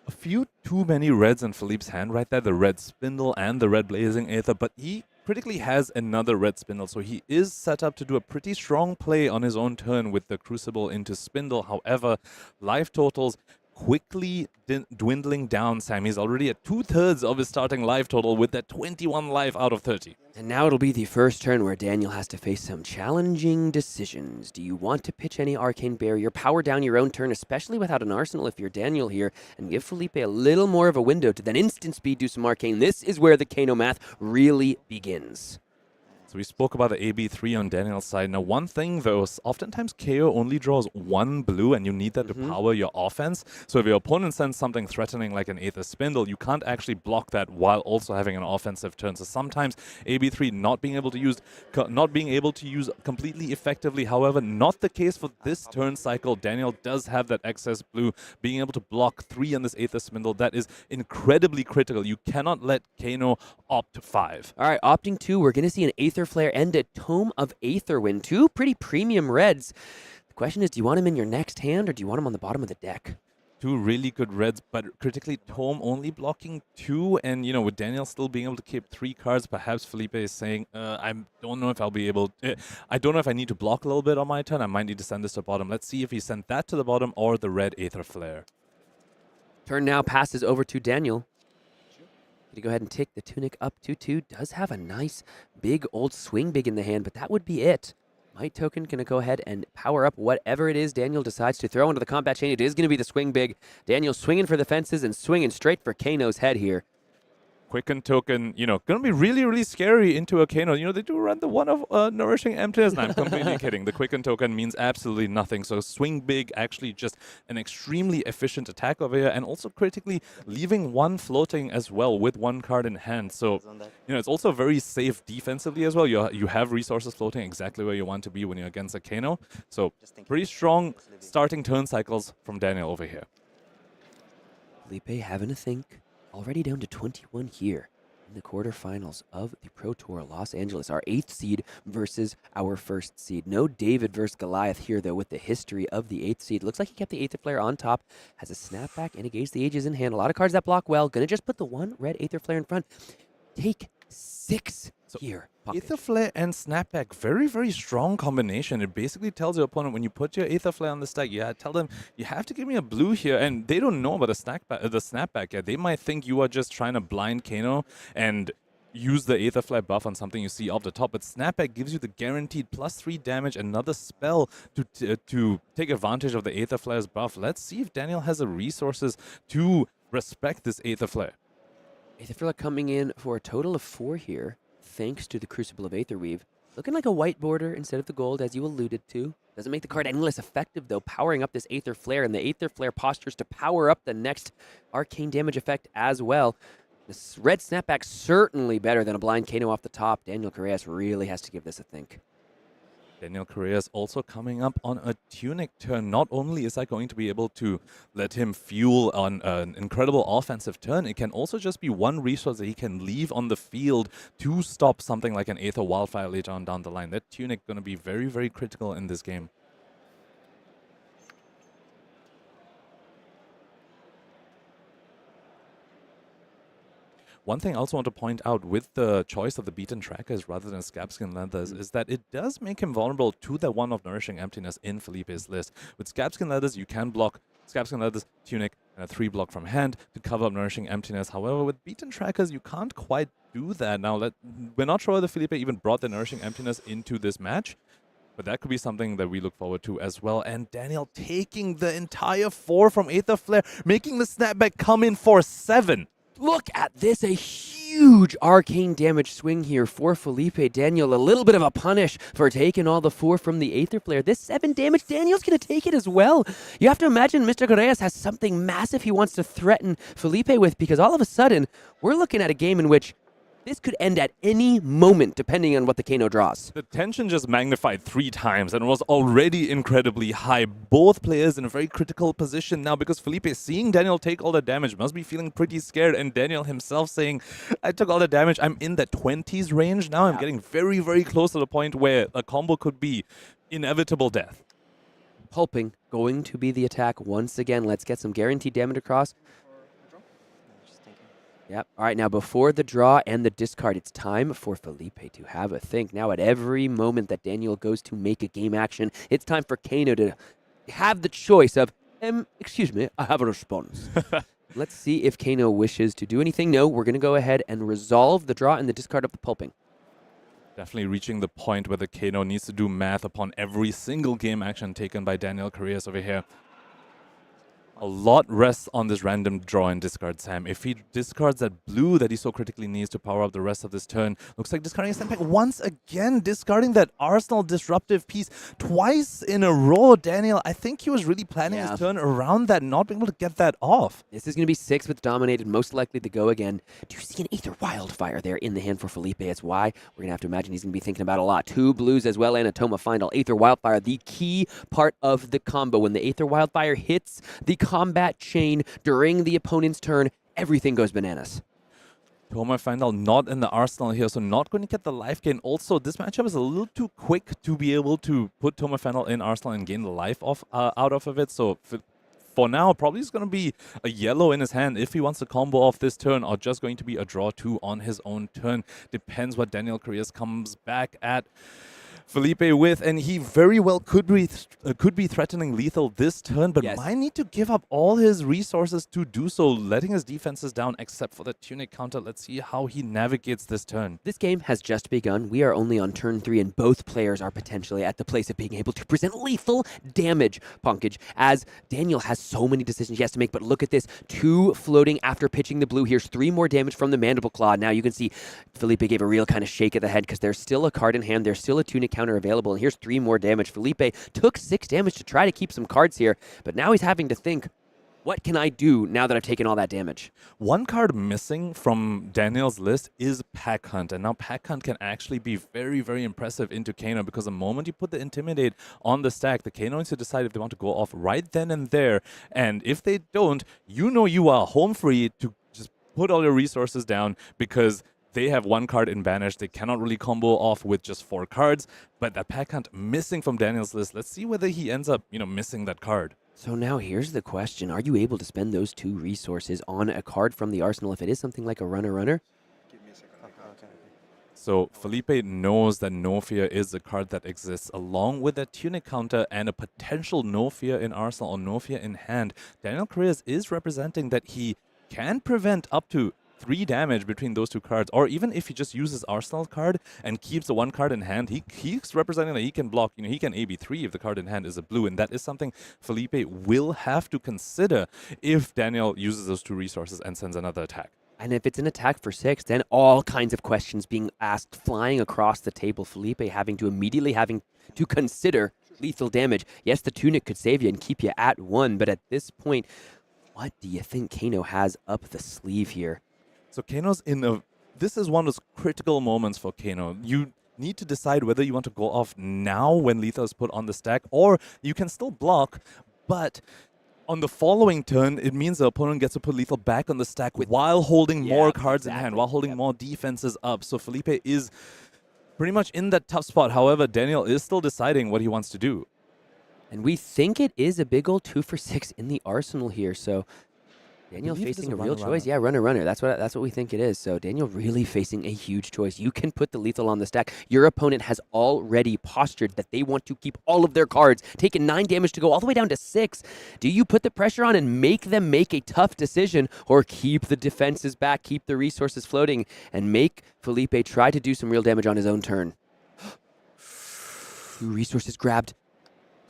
A few too many reds in Filipe's hand right there, the red spindle and the red blazing aether, but he critically has another red spindle, so he is set up to do a pretty strong play on his own turn with the crucible into spindle. However, life totals quickly dwindling down, Sam. He's already at 2/3 of his starting life total with that 21 life out of 30. And now it'll be the first turn where Daniel has to face some challenging decisions. Do you want to pitch any Arcane Barrier, power down your own turn, especially without an Arsenal if you're Daniel here, and give Filipe a little more of a window to then instant speed do some Arcane? This is where the Kano math really begins. So we spoke about the AB3 on Daniel's side. Now, one thing, though, is oftentimes Kayo only draws 1 blue, and you need that to power your offense. So if your opponent sends something threatening like an Aether Spindle, you can't actually block that while also having an offensive turn. So sometimes AB3 not being able to use completely effectively. However, not the case for this turn cycle. Daniel does have that excess blue, being able to block 3 on this Aether Spindle. That is incredibly critical. You cannot let Kano opt 5. All right, opting 2, we're going to see an Aether Flare and a Tome of Aetherwind. 2 pretty premium reds. The question is, do you want him in your next hand, or do you want him on the bottom of the deck? 2 really good reds, but critically Tome only blocking 2, and with Daniel still being able to keep 3 cards, perhaps Filipe is saying, I don't know if I'll be able. I don't know if I need to block a little bit on my turn. I might need to send this to the bottom. Let's see if he sent that to the bottom or the red Aether Flare. Turn now passes over to Daniel. To go ahead and tick the tunic up to 2. Does have a nice big old swing big in the hand, but that would be it. Might token going to go ahead and power up whatever it is Daniel decides to throw into the combat chain. It is going to be the swing big. Daniel swinging for the fences and swinging straight for Kano's head here. Quicken token, you know, going to be really, really scary into a Kano. You know, they do run the one of Nourishing Emptiness. And I'm completely kidding. The Quicken token means absolutely nothing. So swing big, actually just an extremely efficient attack over here, and also critically leaving one floating as well with one card in hand. So, you know, it's also very safe defensively as well. You have resources floating exactly where you want to be when you're against a Kano. So pretty strong starting turn cycles from Daniel over here. Filipe having a think. Already down to 21 here in the quarterfinals of the Pro Tour Los Angeles. Our 8th seed versus our 1st seed. No David versus Goliath here, though, with the history of the 8th seed. Looks like he kept the Aether Flare on top. Has a snapback and engage the Ages in hand. A lot of cards that block well. Gonna just put the one red Aether Flare in front. Take 6 here. Aether Flare and Snapback, very, very strong combination. It basically tells your opponent when you put your Aether Flare on the stack, tell them you have to give me a blue here, and they don't know about the Snapback yet. They might think you are just trying to blind Kano and use the Aether Flare buff on something you see off the top, but Snapback gives you the guaranteed +3 damage, another spell to take advantage of the Aether Flare's buff. Let's see if Daniel has the resources to respect this Aether Flare. Aether Flare coming in for a total of 4 here, thanks to the Crucible of Aetherweave. Looking like a white border instead of the gold, as you alluded to. Doesn't make the card any less effective, though, powering up this Aether Flare, and the Aether Flare postures to power up the next arcane damage effect as well. This red Snapback certainly better than a blind Kano off the top. Daniel Correas really has to give this a think. Daniel Correas also coming up on a Tunic turn. Not only is that going to be able to let him fuel on an incredible offensive turn, it can also just be one resource that he can leave on the field to stop something like an Aether Wildfire later on down the line. That Tunic going to be very, very critical in this game. One thing I also want to point out with the choice of the beaten trackers rather than Scabskin Leathers is that it does make him vulnerable to the one of Nourishing Emptiness in Filipe's list. With Scabskin Leathers, you can block Scabskin Leathers, Tunic, and a 3 block from hand to cover up Nourishing Emptiness. However, with beaten trackers, you can't quite do that. Now, we're not sure whether Filipe even brought the Nourishing Emptiness into this match, but that could be something that we look forward to as well. And Daniel taking the entire 4 from Aether Flare, making the Snapback come in for 7. Look at this, a huge arcane damage swing here for Filipe. Daniel, a little bit of a punish for taking all the 4 from the Aether Flare. This 7 damage, Daniel's going to take it as well. You have to imagine Mr. Correas has something massive he wants to threaten Filipe with, because all of a sudden, we're looking at a game in which this could end at any moment, depending on what the Kano draws. The tension just magnified 3 times and was already incredibly high. Both players in a very critical position now, because Filipe, seeing Daniel take all the damage, must be feeling pretty scared. And Daniel himself saying, I took all the damage. I'm in the 20s range now. I'm getting very, very close to the point where a combo could be inevitable death. Pulping, going to be the attack once again. Let's get some guaranteed damage across. Yep. All right, now before the draw and the discard, it's time for Filipe to have a think. Now at every moment that Daniel goes to make a game action, it's time for Kano to have the choice of, excuse me, I have a response. Let's see if Kano wishes to do anything. No, we're going to go ahead and resolve the draw and the discard of the pulping. Definitely reaching the point where the Kano needs to do math upon every single game action taken by Daniel Correas over here. A lot rests on this random draw and discard, Sam. If he discards that blue that he so critically needs to power up the rest of this turn, looks like discarding a Snapback once again, discarding that Arsenal disruptive piece twice in a row. Daniel, I think he was really planning his turn around that, not being able to get that off. This is going to be 6 with Dominated, most likely to go again. Do you see an Aether Wildfire there in the hand for Filipe? That's why we're going to have to imagine he's going to be thinking about a lot. 2 blues as well and a Toma Final. Aether Wildfire, the key part of the combo. When the Aether Wildfire hits the combat chain during the opponent's turn, everything goes bananas. Toma Final not in the arsenal here, so not going to get the life gain. Also, this matchup is a little too quick to be able to put Toma Final in arsenal and gain the life out of it. So for now, probably is going to be a yellow in his hand if he wants to combo off this turn, or just going to be a draw 2 on his own turn. Depends what Daniel Correas comes back at. Filipe with, and he very well could be threatening lethal this turn, but Yes. might need to give up all his resources to do so, letting his defenses down except for the Tunic counter. Let's see how he navigates this turn. This game has just begun. We are only on turn 3, and both players are potentially at the place of being able to present lethal damage, Punkage, as Daniel has so many decisions he has to make. But look at this, 2 floating after pitching the blue. Here's 3 more damage from the Mandible Claw. Now you can see Filipe gave a real kind of shake of the head because there's still a card in hand. There's still a Tunic counter available, and here's 3 more damage. Filipe took 6 damage to try to keep some cards here, but now he's having to think, what can I do now that I've taken all that damage? One card missing from Daniel's list is Pack Hunt, and now Pack Hunt can actually be very, very impressive into Kano, because the moment you put the Intimidate on the stack, the Kano needs to decide if they want to go off right then and there, and if they don't, you know you are home free to just put all your resources down, because they have 1 card in Banish. They cannot really combo off with just 4 cards, but that Pack Hunt missing from Daniel's list, let's see whether he ends up, missing that card. So now here's the question. Are you able to spend those 2 resources on a card from the arsenal if it is something like a runner-runner? So Filipe knows that No Fear is a card that exists along with a Tunic counter and a potential No Fear in arsenal or No Fear in hand. Daniel Correas is representing that he can prevent up to 3 damage between those 2 cards, or even if he just uses Arsenal card and keeps the 1 card in hand, he's representing that he can block, he can AB3 if the card in hand is a blue, and that is something Filipe will have to consider if Daniel uses those 2 resources and sends another attack. And if it's an attack for 6, then all kinds of questions being asked, flying across the table. Filipe having to consider lethal damage. Yes, the Tunic could save you and keep you at 1, but at this point, what do you think Kano has up the sleeve here? So Kano's this is one of those critical moments for Kano. You need to decide whether you want to go off now when lethal is put on the stack, or you can still block, but on the following turn, it means the opponent gets to put lethal back on the stack while holding more cards in hand, while holding more defenses up. So Filipe is pretty much in that tough spot. However, Daniel is still deciding what he wants to do. And we think it is a big old 2 for 6 in the arsenal here, so Daniel facing a real choice. Yeah, runner. That's what we think it is. So Daniel really facing a huge choice. You can put the lethal on the stack. Your opponent has already postured that they want to keep all of their cards, taking 9 damage to go all the way down to 6. Do you put the pressure on and make them make a tough decision, or keep the defenses back, keep the resources floating, and make Filipe try to do some real damage on his own turn? 2 resources grabbed.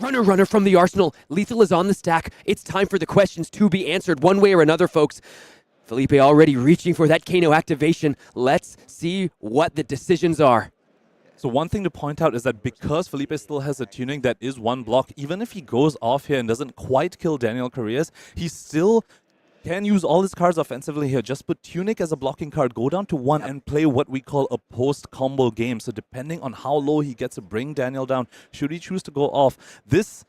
Runner from the arsenal. Lethal is on the stack. It's time for the questions to be answered one way or another, folks. Filipe already reaching for that Kano activation. Let's see what the decisions are. So one thing to point out is that because Filipe still has a Tunic that is 1 block, even if he goes off here and doesn't quite kill Daniel Correas, he still can use all his cards offensively here. Just put Tunic as a blocking card, go down to 1 and play what we call a post-combo game. So depending on how low he gets to bring Daniel down, should he choose to go off, this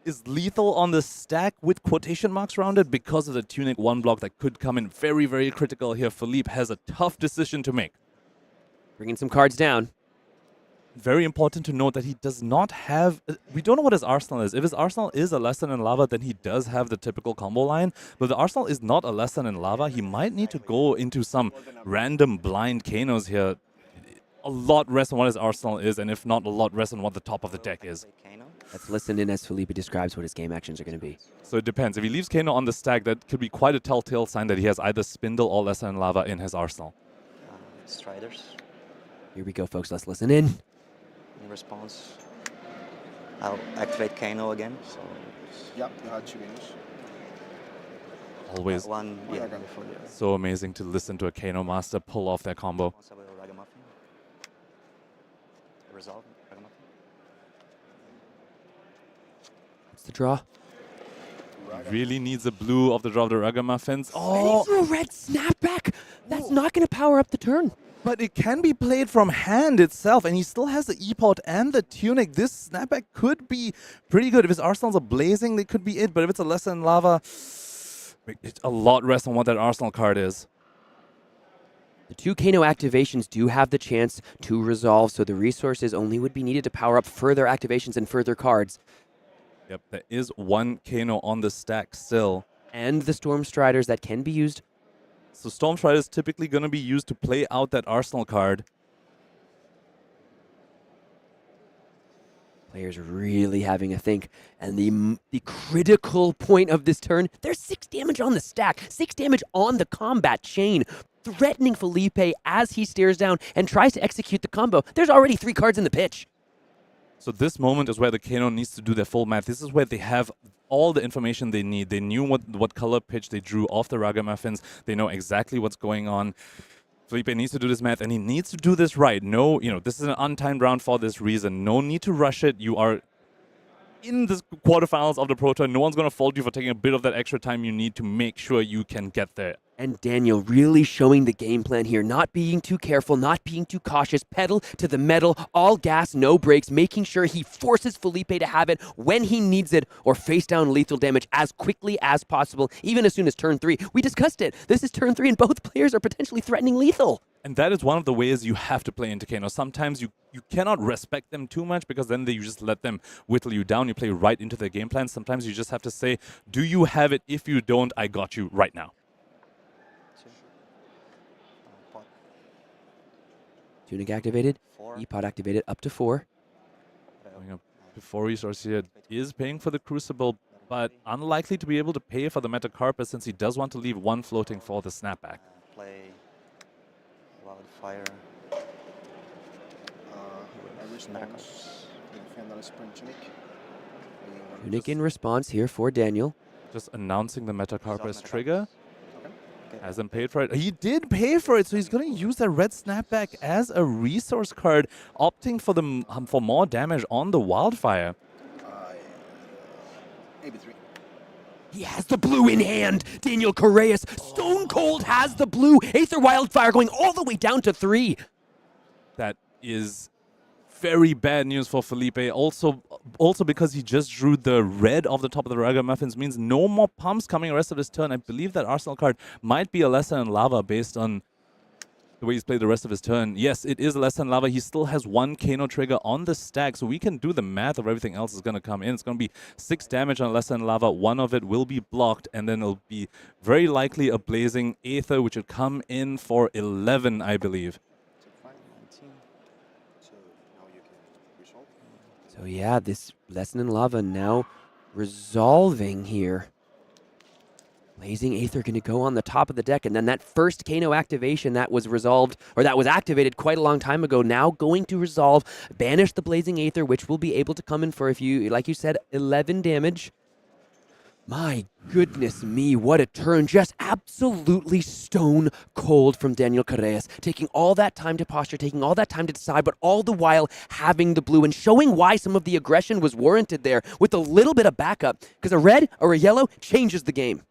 is lethal on the stack with quotation marks around it because of the Tunic 1 block that could come in very, very critical here. Filipe has a tough decision to make. Bringing some cards down. Very important to note that he does not have... We don't know what his arsenal is. If his arsenal is a Lesson in Lava, then he does have the typical combo line. But the arsenal is not a Lesson in Lava. He might need to go into some random blind Kanos here. A lot rests on what his arsenal is, and if not, a lot rests on what the top of the deck is. Let's listen in as Filipe describes what his game actions are going to be. So it depends. If he leaves Kano on the stack, that could be quite a telltale sign that he has either Spindle or Lesson in Lava in his arsenal. Striders. Here we go, folks. Let's listen in. In response, I'll activate Kano again. So yeah, you had 2 games. Always one, yeah, before the so amazing to listen to a Kano master pull off that combo. Resolve. What's the draw? Really needs a blue of the draw of the Ragamuffins. Oh, and he threw a red snapback. That's not going to power up the turn. But it can be played from hand itself, and he still has the E-Pot and the Tunic. This snapback could be pretty good. If his arsenals are blazing, they could be it. But if it's a Lesson in Lava, it's a lot rests on what that arsenal card is. The 2 Kano activations do have the chance to resolve, so the resources only would be needed to power up further activations and further cards. Yep, there is 1 Kano on the stack still. And the Storm Striders that can be used. So Storm Strider is typically going to be used to play out that arsenal card. Players really having a think. And the critical point of this turn, there's 6 damage on the stack, 6 damage on the combat chain, threatening Filipe as he stares down and tries to execute the combo. There's already 3 cards in the pitch. So this moment is where the Kano needs to do their full math. This is where they have all the information they need. They knew what color pitch they drew off the Ragamuffins. They know exactly what's going on. Filipe needs to do this math, and he needs to do this right. No, this is an untimed round for this reason. No need to rush it. You are in the quarterfinals of the Pro Tour. No one's going to fault you for taking a bit of that extra time you need to make sure you can get there. And Daniel really showing the game plan here, not being too careful, not being too cautious, pedal to the metal, all gas, no brakes, making sure he forces Filipe to have it when he needs it or face down lethal damage as quickly as possible, even as soon as turn 3. We discussed it. This is turn 3 and both players are potentially threatening lethal. And that is one of the ways you have to play into Kano. Sometimes you cannot respect them too much because then you just let them whittle you down. You play right into their game plan. Sometimes you just have to say, do you have it? If you don't, I got you right now. Tunic activated, E-Pod activated up to 4. Going up before resource here is paying for the Crucible, but unlikely to be able to pay for the Metacarpus since he does want to leave 1 floating for the snapback. Play Wildfire. I response. Defend on a sprint tunic. Tunic in response here for Daniel. Just announcing the Metacarpus trigger. Hasn't paid for it. He did pay for it, so he's going to use that red snapback as a resource card, opting for for more damage on the Wildfire. AB3. He has the blue in hand. Daniel Correas, Stone Cold has the blue. Aether Wildfire going all the way down to 3. That is very bad news for Filipe. Also because he just drew the red off the top of the Ragamuffins means no more pumps coming the rest of his turn. I believe that Arsenal card might be a Lesson in Lava based on the way he's played the rest of his turn. Yes, it is a Lesson in Lava. He still has 1 Kano trigger on the stack, so we can do the math of everything else is going to come in. It's going to be 6 damage on Lesson in Lava. 1 of it will be blocked, and then it'll be very likely a Blazing Aether, which would come in for 11, I believe. So yeah, this Lesson in Lava now resolving here. Blazing Aether going to go on the top of the deck, and then that first Kano activation that was resolved, or that was activated quite a long time ago, now going to resolve, banish the Blazing Aether, which will be able to come in for, if you, like you said, 11 damage. My goodness me, what a turn. Just absolutely stone cold from Daniel Correas. Taking all that time to posture, taking all that time to decide, but all the while having the blue and showing why some of the aggression was warranted there with a little bit of backup. Because a red or a yellow changes the game.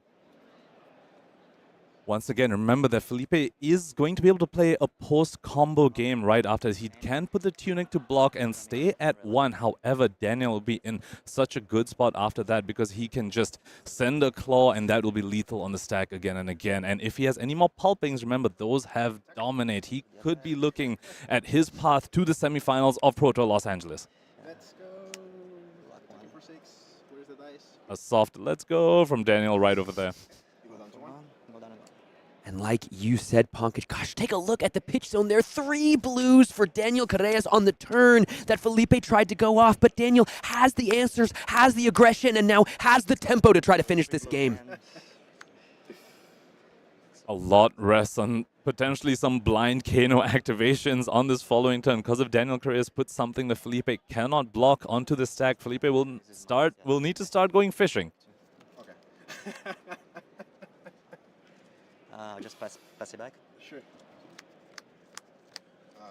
Once again, remember that Filipe is going to be able to play a post-combo game right after. He can put the Tunic to block and stay at 1. However, Daniel will be in such a good spot after that because he can just send a Claw and that will be lethal on the stack again and again. And if he has any more Pulpings, remember, those have Dominate. He could be looking at his path to the semifinals of Pro Tour Los Angeles. Let's go. Looking for 6. Where's the dice? A soft let's go from Daniel right over there. And like you said, Pankaj, gosh, take a look at the pitch zone there. 3 blues for Daniel Correas on the turn that Filipe tried to go off. But Daniel has the answers, has the aggression, and now has the tempo to try to finish this game. A lot rests on potentially some blind Kano activations on this following turn. Because if Daniel Correas puts something that Filipe cannot block onto the stack, Filipe will need to start going fishing. Okay. Just pass it back. Sure.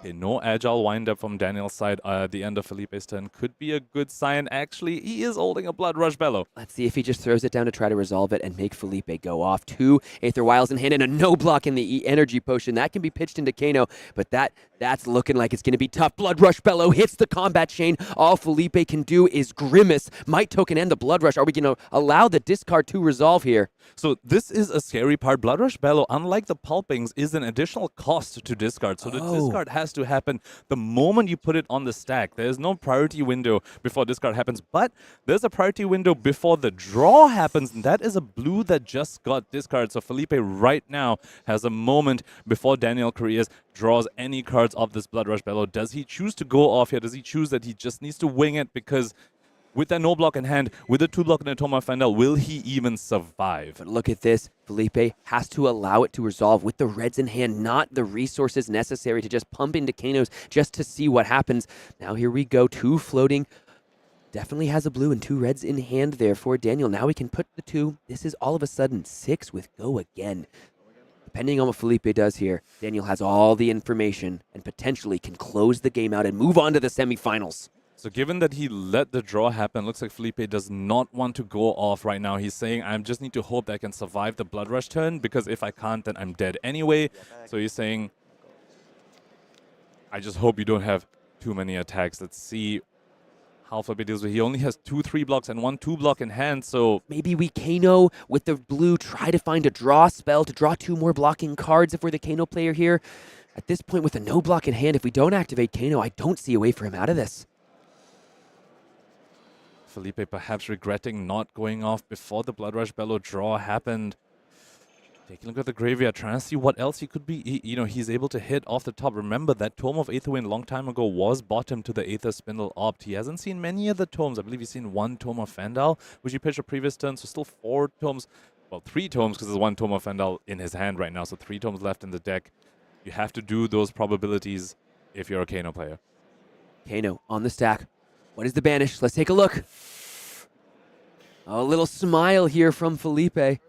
Okay, no agile windup from Daniel's side at the end of Felipe's turn. Could be a good sign. Actually, he is holding a Blood Rush Bellow. Let's see if he just throws it down to try to resolve it and make Filipe go off. 2 Aether Wiles in hand and a no block in the energy potion. That can be pitched into Kano, but that's looking like it's going to be tough. Blood Rush Bellow hits the combat chain. All Filipe can do is Grimace. Might token end the Blood Rush. Are we going to allow the discard to resolve here? So this is a scary part. Blood Rush Bellow, unlike the Pulpings, is an additional cost to discard. So the discard has to happen the moment you put it on the stack. There's no priority window before discard happens, but there's a priority window before the draw happens, and that is a blue that just got discarded. So Filipe right now has a moment before Daniel Correas draws any cards of this Blood Rush Bellow. Does he choose to go off here? Does he choose that he just needs to wing it? Because with that no block in hand, with a 2 block and a Toma Fandel, will he even survive? But look at this. Filipe has to allow it to resolve with the reds in hand, not the resources necessary to just pump into Kanos just to see what happens. Now here we go. 2 floating. Definitely has a blue and 2 reds in hand there for Daniel. Now we can put the 2. This is all of a sudden 6 with go again. Depending on what Filipe does here, Daniel has all the information and potentially can close the game out and move on to the semifinals. So given that he let the draw happen, looks like Filipe does not want to go off right now. He's saying, I just need to hope that I can survive the Blood Rush turn, because if I can't, then I'm dead anyway. So he's saying, I just hope you don't have too many attacks. Let's see how Filipe deals with it. He only has 2 3 blocks and 1 2 block in hand, so maybe we Kano with the blue, try to find a draw spell to draw 2 more blocking cards if we're the Kano player here. At this point, with a no block in hand, if we don't activate Kano, I don't see a way for him out of this. Filipe perhaps regretting not going off before the Blood Rush Bellow draw happened. Taking a look at the graveyard, trying to see what else he could be. He's able to hit off the top. Remember that Tome of Aetherwind a long time ago was bottom to the Aether Spindle Opt. He hasn't seen many of the tomes. I believe he's seen 1 Tome of Fandal, which he pitched a previous turn, so still 4 tomes. Well, 3 tomes, because there's 1 Tome of Fandal in his hand right now, so 3 tomes left in the deck. You have to do those probabilities if you're a Kano player. Kano on the stack. What is the banish? Let's take a look. A little smile here from Filipe.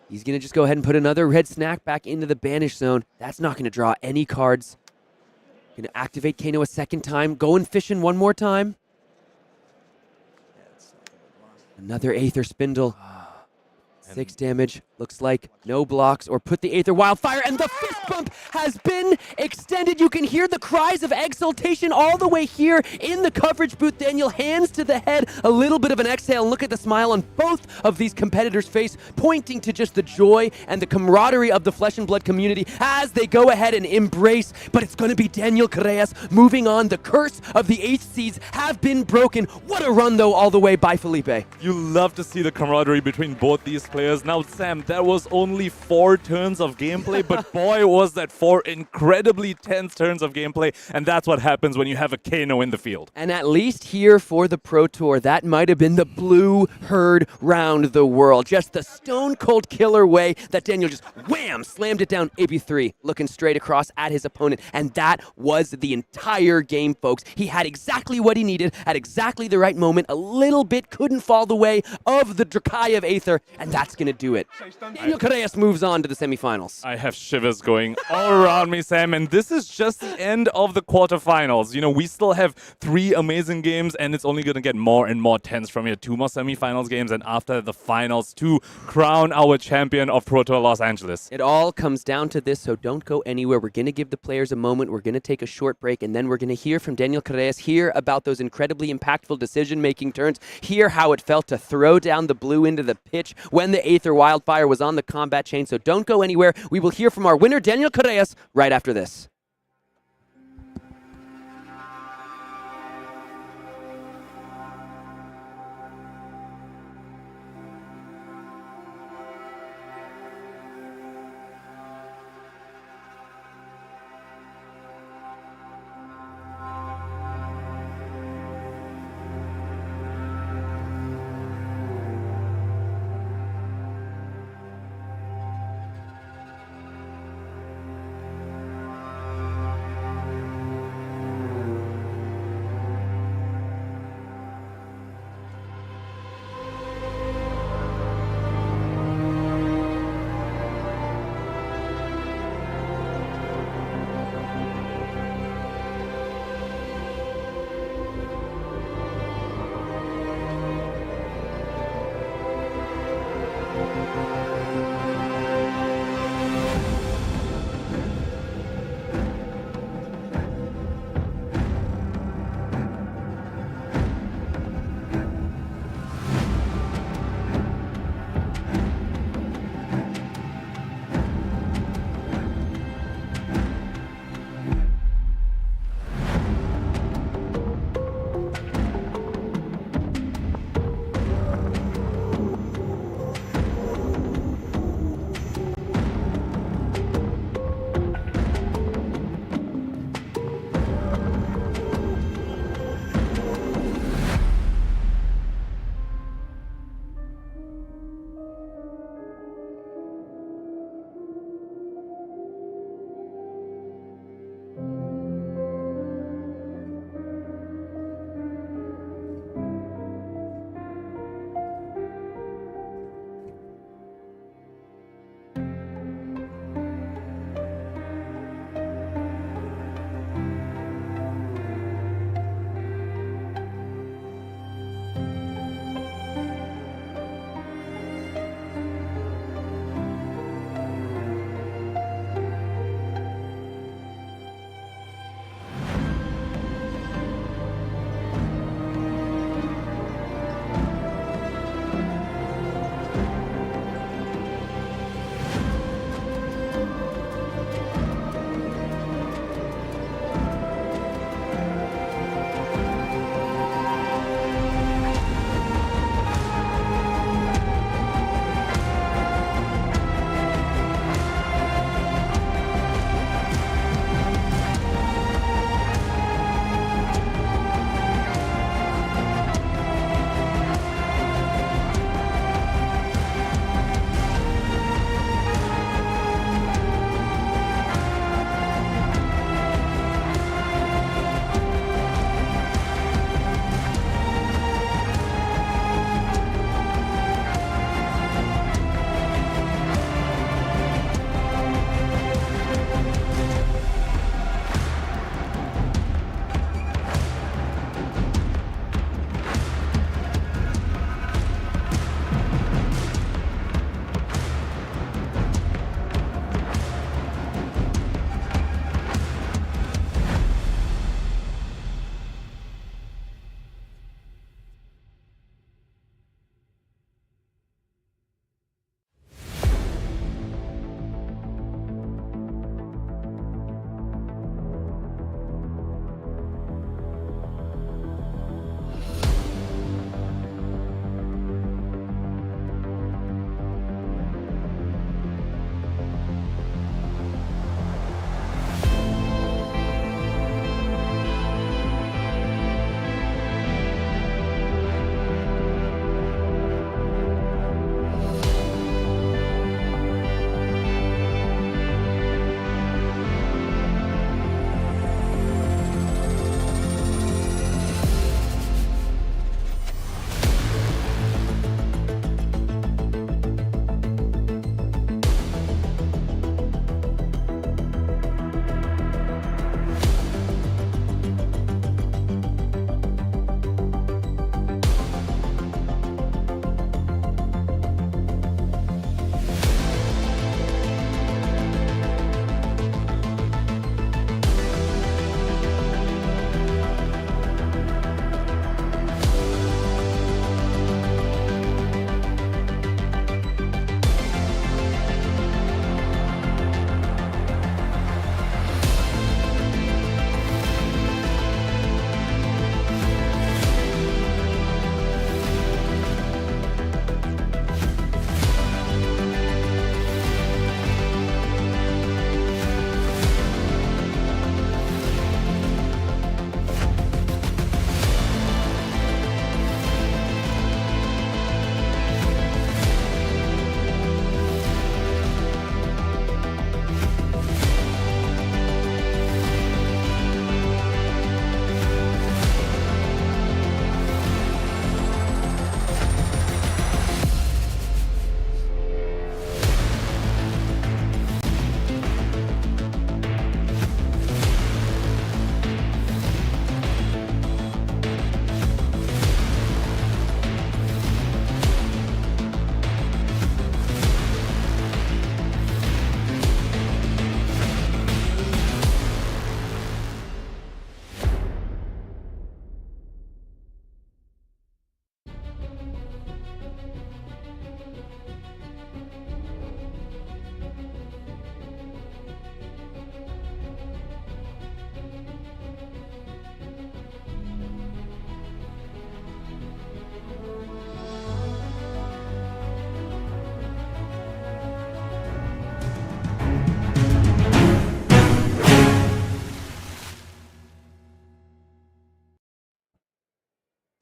He's going to just go ahead and put another red snack back into the banish zone. That's not going to draw any cards. Going to activate Kano a second time. Going fishing one more time. Another Aether Spindle. 6 damage. Looks like no blocks, or put the Aether Wildfire, and the fist bump has been extended. You can hear the cries of exultation all the way here in the coverage booth. Daniel, hands to the head, a little bit of an exhale, and look at the smile on both of these competitors' face, pointing to just the joy and the camaraderie of the Flesh and Blood community as they go ahead and embrace. But it's going to be Daniel Correas moving on. The curse of the 8th seeds have been broken. What a run, though, all the way by Filipe. You love to see the camaraderie between both these players. Now, Sam, that was only 4 turns of gameplay, but boy, was that 4 incredibly tense turns of gameplay, and that's what happens when you have a Kano in the field. And at least here for the Pro Tour, that might have been the blue herd round the world. Just the stone-cold killer way that Daniel just wham, slammed it down. AB3 looking straight across at his opponent, and that was the entire game, folks. He had exactly what he needed at exactly the right moment. A little bit couldn't fall the way of the Drakai of Aether, and that's going to do it. Daniel Correas moves on to the semifinals. I have shivers going all around me, Sam, and this is just the end of the quarterfinals. We still have 3 amazing games, and it's only going to get more and more tense from here. 2 more semifinals games, and after the finals to crown our champion of Pro Tour Los Angeles. It all comes down to this, so don't go anywhere. We're going to give the players a moment. We're going to take a short break, and then we're going to hear from Daniel Correas, hear about those incredibly impactful decision-making turns, hear how it felt to throw down the blue into the pitch when the Aether Wildfire was on the combat chain. So don't go anywhere. We will hear from our winner, Daniel Correas, right after this.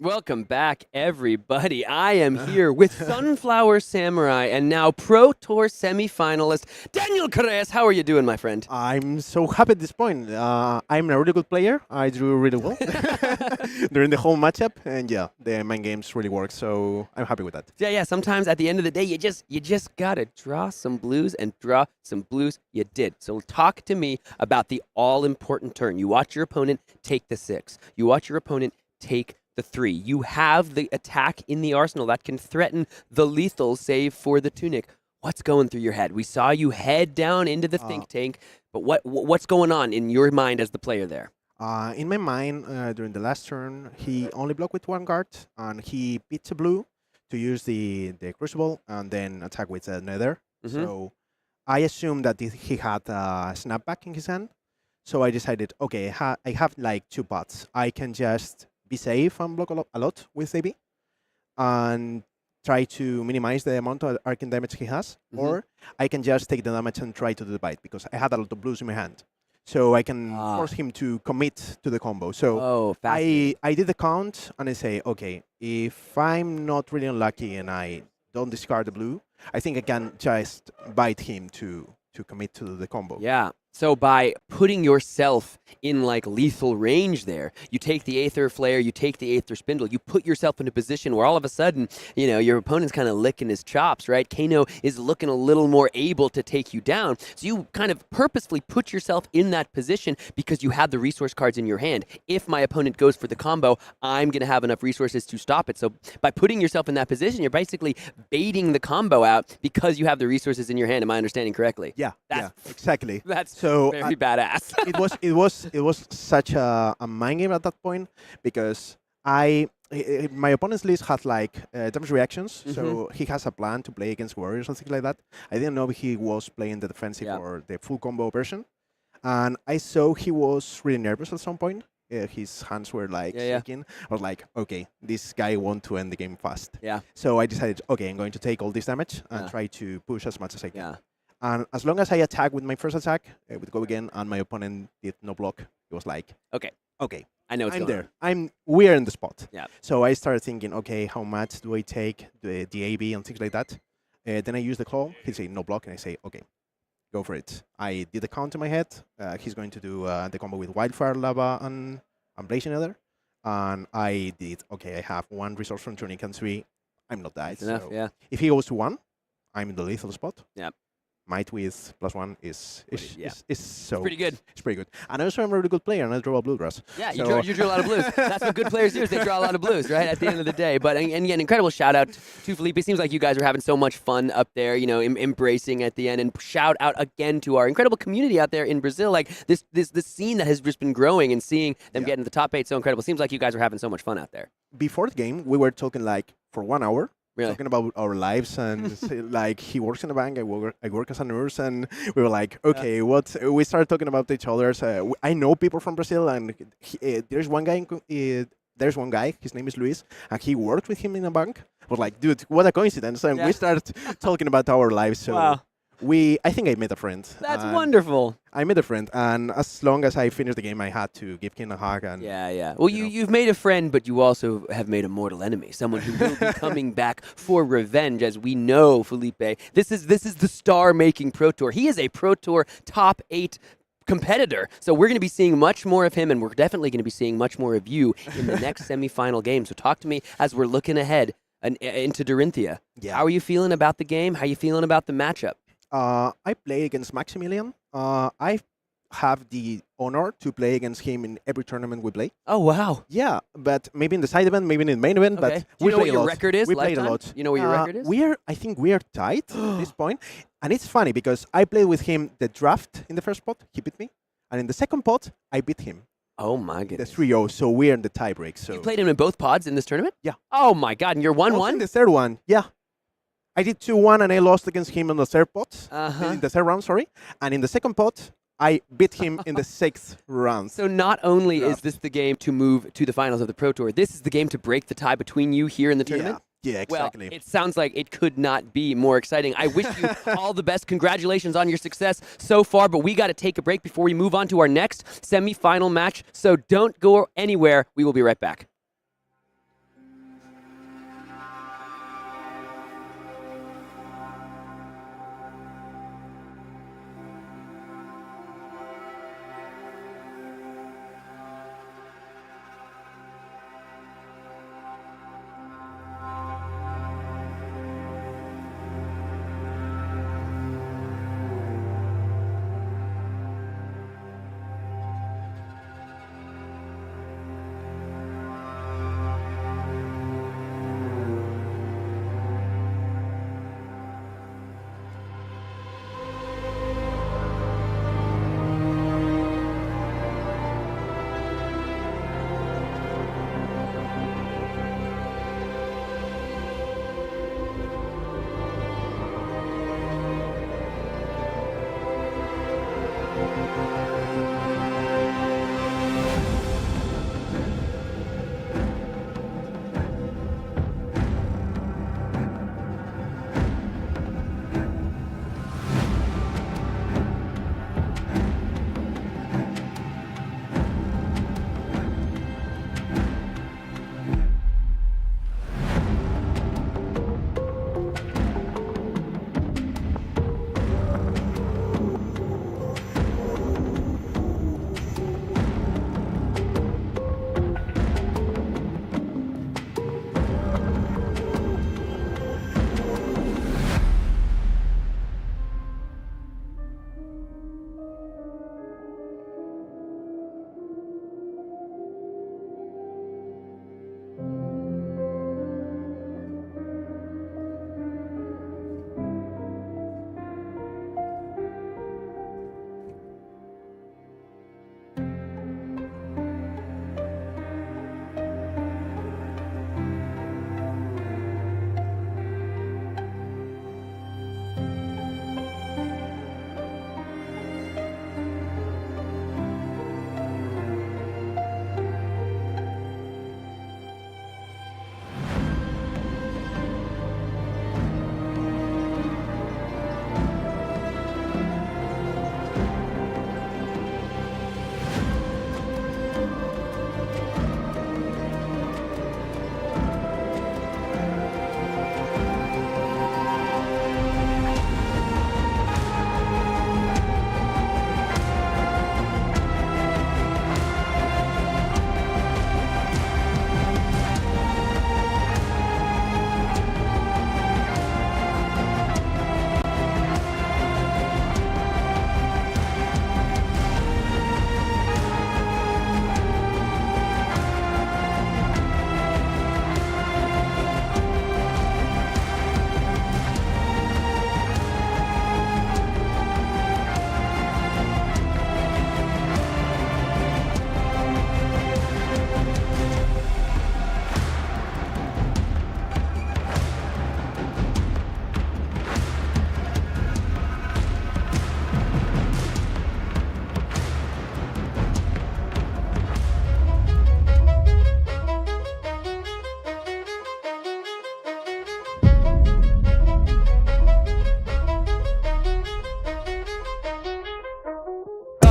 Welcome back, everybody. I am here with Sunflower Samurai and now Pro Tour semi-finalist Daniel Correas. How are you doing, my friend? I'm so happy at this point. I'm a really good player. I drew really well during the whole matchup, and yeah, the main games really work. So I'm happy with that. Yeah. Sometimes at the end of the day, you just gotta draw some blues and draw some blues. You did. So talk to me about the all-important turn. You watch your opponent take the 6. You watch your opponent take the 3. You have the attack in the arsenal that can threaten the lethal save for the Tunic. What's going through your head? We saw you head down into the think tank, but what's going on in your mind as the player there? In my mind, during the last turn, he only blocked with 1 card, and he beats a blue to use the Crucible and then attack with a Nether. So I assumed that he had a Snapback in his hand. So I decided, okay, I have like 2 pots. I can just be safe and block a lot with AB and try to minimize the amount of arcane damage he has, or I can just take the damage and try to do the bite because I had a lot of blues in my hand. So I can force him to commit to the combo. So I did the count and I say, okay, if I'm not really unlucky and I don't discard the blue, I think I can just bite him to commit to the combo. Yeah. So by putting yourself in like lethal range there, you take the Aether Flare, you take the Aether Spindle, you put yourself in a position where all of a sudden, you know, your opponent's kind of licking his chops, right? Kano is looking a little more able to take you down. So you kind of purposefully put yourself in that position because you have the resource cards in your hand. If my opponent goes for the combo, I'm going to have enough resources to stop it. So by putting yourself in that position, you're basically baiting the combo out because you have the resources in your hand. Am I understanding correctly? Yeah, exactly. That's so very badass. it was such a mind game at that point because my opponent's list had like damage reactions, so he has a plan to play against warriors and things like that. I didn't know if he was playing the defensive or the full combo version, and I saw he was really nervous at some point. His hands were like shaking. I was like, okay, this guy wants to end the game fast. Yeah. So I decided, okay, I'm going to take all this damage and try to push as much as I can. Yeah. And as long as I attack with my first attack, I would go again, and my opponent did no block. It was like, okay, I know what's I'm going there. on. We're in the spot. Yeah. So I started thinking, okay, how much do I take the AB and things like that? Then I use the claw. He say no block, and I say, okay, go for it. I did the count in my head. He's going to do the combo with Wildfire, Lava, and Blazing Nether. And I did, okay, I have 1 resource from Tunic and 3. I'm not died. That's enough, so yeah. If he goes to 1, I'm in the lethal spot. Yeah. Might with +1 is so pretty good. It's pretty good. And also I'm a really good player and I draw a bluegrass. Yeah, you drew a lot of blues. That's what good players do, is they draw a lot of blues, right, at the end of the day. But and again, incredible shout out to Filipe. It seems like you guys are having so much fun up there, you know, embracing at the end. And shout out again to our incredible community out there in Brazil. Like this scene that has just been growing, and seeing them get in the top 8 so incredible. Seems like you guys are having so much fun out there. Before the game, we were talking like for 1 hour. Really? Talking about our lives and like he works in a bank, I work as a nurse, and we were like, okay, what? We started talking about each other. I know people from Brazil, and there's one guy. His name is Luis, and he worked with him in a bank. I was like, dude, what a coincidence! And we started talking about our lives. So I think I met a friend. That's wonderful. I met a friend, and as long as I finished the game, I had to give him a hug. And Well, you've made a friend, but you also have made a mortal enemy, someone who will be coming back for revenge, as we know, Filipe. This is the star-making Pro Tour. He is a Pro Tour top 8 competitor. So we're going to be seeing much more of him, and we're definitely going to be seeing much more of you in the next semifinal game. So talk to me as we're looking ahead into Dorinthea. Yeah. How are you feeling about the game? How are you feeling about the matchup? I play against Maximilian. I have the honor to play against him in every tournament we play. Oh, wow. Yeah, but maybe in the side event, maybe in the main event. Okay. But Do you know what play a your lot. record is? We played a lifetime? lot. You know what your record is? I think we are tied at this point. And it's funny because I played with him the draft in the first pot. He beat me. And in the second pot, I beat him. Oh, my goodness. The 3-0, so we're in the tiebreak. So You played him in both pods in this tournament? Yeah. Oh, my God. And you're 1-1? Also in the third one, yeah. I did 2-1 and I lost against him in the third pot. In the third round, sorry. And in the second pot, I beat him in the 6th round. So not only is this the game to move to the finals of the Pro Tour, this is the game to break the tie between you here in the tournament? Yeah, exactly. Well, it sounds like it could not be more exciting. I wish you all the best. Congratulations on your success so far, but we got to take a break before we move on to our next semi-final match. So don't go anywhere. We will be right back.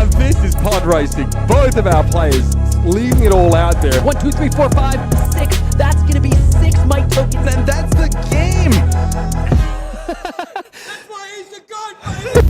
Now this is pod racing. Both of our players leaving it all out there. 1, 2, 3, 4, 5, 6. That's going to be 6 might tokens. And that's the game. That's why he's the god, baby!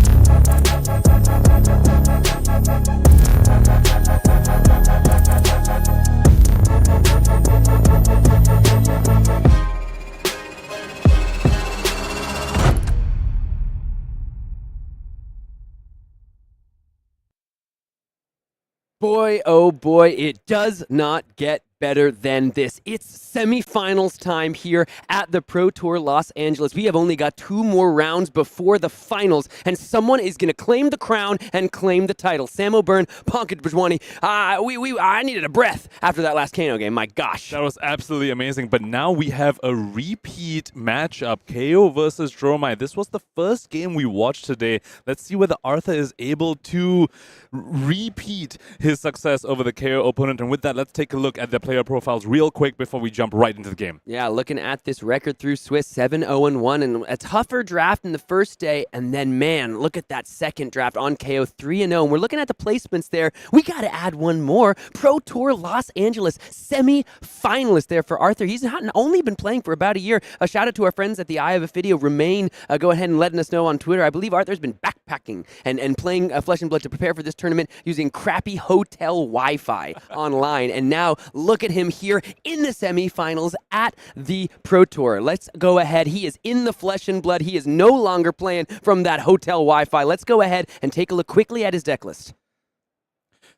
Boy, oh boy, it does not get better than this. It's semifinals time here at the Pro Tour Los Angeles. We have only got 2 more rounds before the finals, and someone is going to claim the crown and claim the title. Sam O'Byrne, Pankaj Bajwani. I needed a breath after that last Kano game. My gosh. That was absolutely amazing. But now we have a repeat matchup. Kayo versus Dromai. This was the first game we watched today. Let's see whether Arthur is able to repeat his success over the Kayo opponent. And with that, let's take a look at their player profiles real quick before we jump right into the game. Yeah, looking at this record through Swiss, 7-0-1, and a tougher draft in the first day, and then, man, look at that second draft on KO, 3-0, and we're looking at the placements there. We got to add one more. Pro Tour Los Angeles semi-finalist there for Arthur. He's not only been playing for about a year. A shout out to our friends at the Eye of a Video. Remain, go ahead and letting us know on Twitter. I believe Arthur's been backpacking and playing Flesh and Blood to prepare for this tournament using crappy hotel Wi-Fi online, and now look at him here in the semifinals at the Pro Tour. Let's go ahead. He is in the Flesh and Blood. He is no longer playing from that hotel Wi-Fi. Let's go ahead and take a look quickly at his deck list.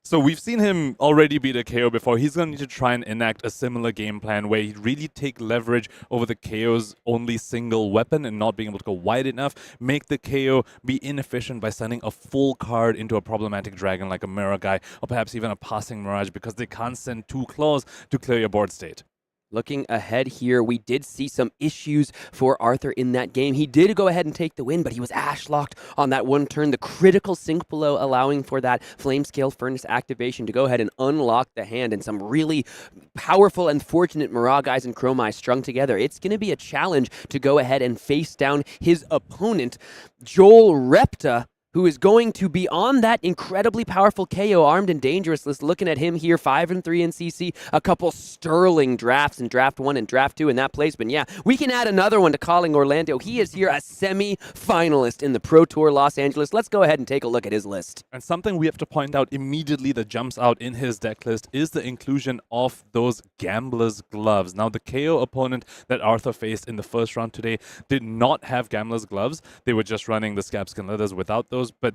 So we've seen him already beat a KO before. He's going to need to try and enact a similar game plan where he'd really take leverage over the KO's only single weapon and not being able to go wide enough, make the KO be inefficient by sending a full card into a problematic dragon like a Mirror Guy, or perhaps even a passing Mirage because they can't send 2 claws to clear your board state. Looking ahead here, we did see some issues for Arthur in that game. He did go ahead and take the win, but he was ash-locked on that one turn. The critical sync below allowing for that Flame Scale Furnace activation to go ahead and unlock the hand, and some really powerful and fortunate Mirage and Chromai strung together. It's going to be a challenge to go ahead and face down his opponent, Joel Repta, who is going to be on that incredibly powerful KO Armed and Dangerous list. Looking at him here, 5-3 in CC, a couple sterling drafts in Draft 1 and Draft 2 in that placement. Yeah, we can add another one to Calling Orlando. He is here a semi-finalist in the Pro Tour Los Angeles. Let's go ahead and take a look at his list. And something we have to point out immediately that jumps out in his deck list is the inclusion of those Gambler's Gloves. Now, the KO opponent that Arthur faced in the first round today did not have Gambler's Gloves. They were just running the Scabskin Leathers without those. But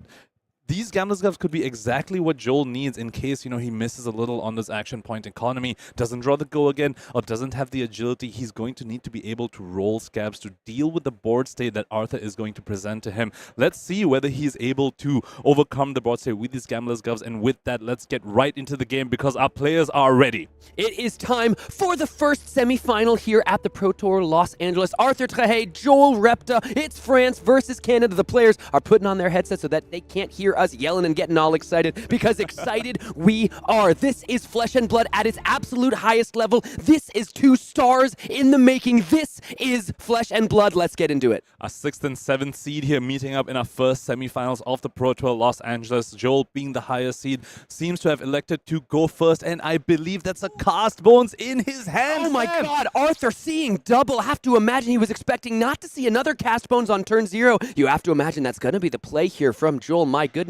these Gambler's Gloves could be exactly what Joel needs in case, he misses a little on this action point economy, doesn't draw the go again, or doesn't have the agility. He's going to need to be able to roll scabs to deal with the board state that Arthur is going to present to him. Let's see whether he's able to overcome the board state with these Gambler's Gloves. And with that, let's get right into the game because our players are ready. It is time for the first semifinal here at the Pro Tour Los Angeles. Arthur Trehet, Joel Repta. It's France versus Canada. The players are putting on their headsets so that they can't hear us yelling and getting all excited, because excited we are. This is Flesh and Blood at its absolute highest level. This is 2 stars in the making. This is Flesh and Blood. Let's get into it. Our 6th and 7th seed here meeting up in our first semifinals of the Pro Tour Los Angeles. Joel, being the higher seed, seems to have elected to go first, and I believe that's a Cast Bones in his hand. Oh my God, Arthur seeing double. I have to imagine he was expecting not to see another Cast Bones on turn 0. You have to imagine that's going to be the play here from Joel. My goodness.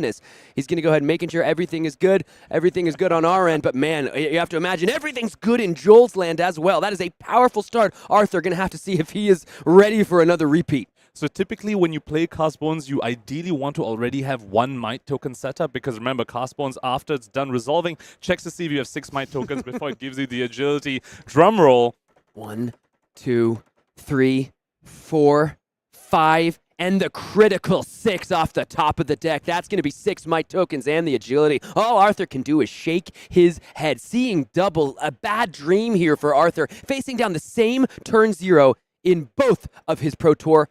He's going to go ahead and making sure everything is good. Everything is good on our end, but man, you have to imagine everything's good in Joel's land as well. That is a powerful start. Arthur going to have to see if he is ready for another repeat. So typically when you play Cast Bones, you ideally want to already have 1 Might token set up, because remember, Cast Bones, after it's done resolving, checks to see if you have 6 Might tokens before it gives you the agility. Drum roll. 1, 2, 3, 4, 5, and the critical 6 off the top of the deck. That's going to be 6 Might tokens and the agility. All Arthur can do is shake his head. Seeing double, a bad dream here for Arthur, facing down the same turn 0 in both of his Pro Tour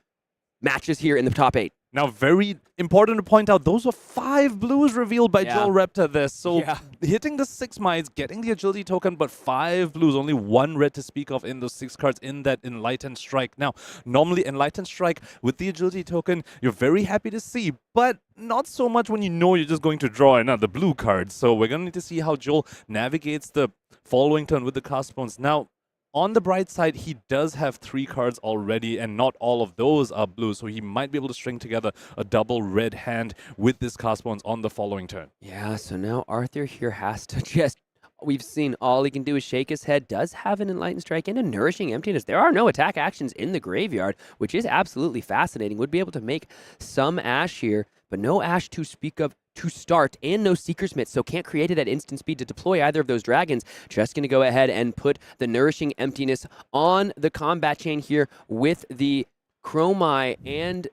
matches here in the top 8. Now, very important to point out, those were 5 blues revealed by Yeah. Joel Repta there. So Yeah. hitting the 6 mites, getting the agility token, but 5 blues, only 1 red to speak of in those 6 cards in that Enlightened Strike. Now, normally Enlightened Strike with the agility token, you're very happy to see, but not so much when you know you're just going to draw another blue card. So we're going to need to see how Joel navigates the following turn with the cast bones. Now, on the bright side, he does have 3 cards already, and not all of those are blue, so he might be able to string together a double red hand with this cast bones on the following turn. Yeah, so now Arthur here has to just... We've seen all he can do is shake his head, does have an Enlightened Strike and a Nourishing Emptiness. There are no attack actions in the graveyard, which is absolutely fascinating. Would be able to make some Ash here, but no Ash to speak of to start, and no Seeker's Mitt, so can't create it at instant speed to deploy either of those dragons. Just going to go ahead and put the Nourishing Emptiness on the combat chain here with the Dromai and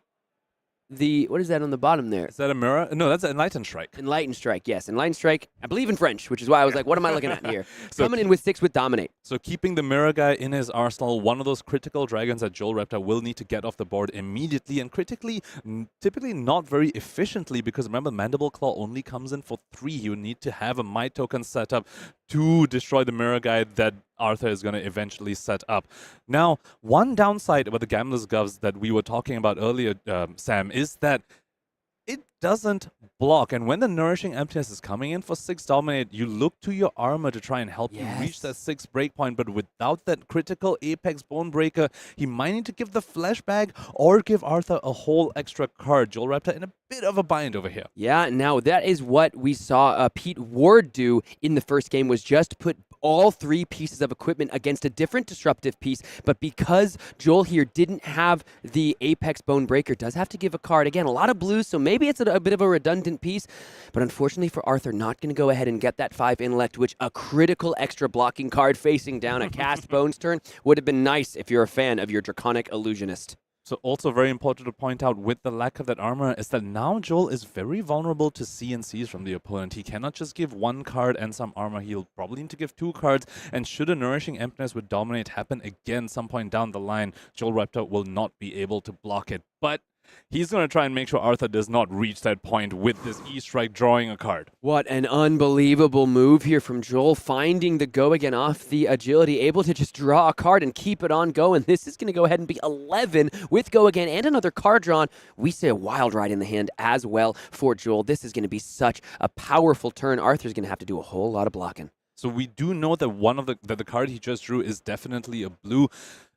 the... What is that on the bottom there? Is that a mirror? No, that's an Enlightened Strike. Enlightened Strike, yes. Enlightened Strike, I believe in French, which is why I was like, what am I looking at here? So Coming in with 6 with Dominate. So keeping the Mirror Guy in his arsenal, one of those critical dragons that Joel Repta will need to get off the board immediately, and critically, typically not very efficiently, because remember, Mandible Claw only comes in for 3. You need to have a Might token set up to destroy the Mirror Guy that Arthur is going to eventually set up. Now, one downside about the Gambler's Govs that we were talking about earlier, Sam, is that it doesn't block. And when the Nourishing Emptiness is coming in for 6 Dominate, you look to your armor to try and help you reach that 6 breakpoint. But without that critical Apex Bone Breaker, he might need to give the Flesh Bag or give Arthur a whole extra card. Joel Repta in a bit of a bind over here. Yeah, now that is what we saw Pete Ward do in the first game, was just put all 3 pieces of equipment against a different disruptive piece, but because Joel here didn't have the Apex Bone Breaker, does have to give a card. Again, a lot of blues, so maybe it's a bit of a redundant piece, but unfortunately for Arthur, not going to go ahead and get that 5 Intellect, which a critical extra blocking card facing down a Cast Bones turn would have been nice if you're a fan of your Draconic Illusionist. So also very important to point out with the lack of that armor is that now Joel is very vulnerable to CNCs from the opponent. He cannot just give 1 card and some armor. He'll probably need to give 2 cards. And should a Nourishing Emptiness with Dominate happen again some point down the line, Joel Repta will not be able to block it. But he's going to try and make sure Arthur does not reach that point with this E-Strike drawing a card. What an unbelievable move here from Joel, finding the go again off the agility, able to just draw a card and keep it on going. This is going to go ahead and be 11 with go again and another card drawn. We say a Wild Ride in the hand as well for Joel. This is going to be such a powerful turn. Arthur's going to have to do a whole lot of blocking. So we do know that one of the card he just drew is definitely a blue.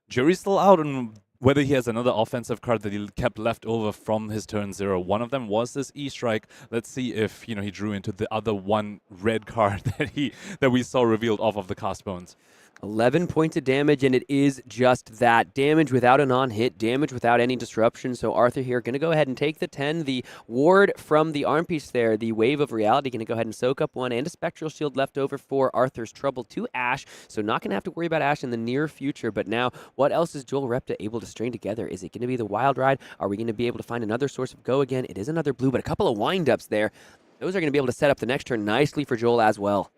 Jury's still out on whether he has another offensive card that he kept left over from his turn 0. One of them was this E-Strike. Let's see if he drew into the other 1 red card that we saw revealed off of the Cast Bones. 11 points of damage, and it is just that. Damage without a non-hit, damage without any disruption. So Arthur here going to go ahead and take the 10. The ward from the arm piece there, the Wave of Reality, going to go ahead and soak up 1, and a Spectral Shield left over for Arthur's trouble to Ash. So not going to have to worry about Ash in the near future. But now, what else is Joel Repta able to string together? Is it going to be the Wild Ride? Are we going to be able to find another source of go again? It is another blue, but a couple of wind-ups there. Those are going to be able to set up the next turn nicely for Joel as well.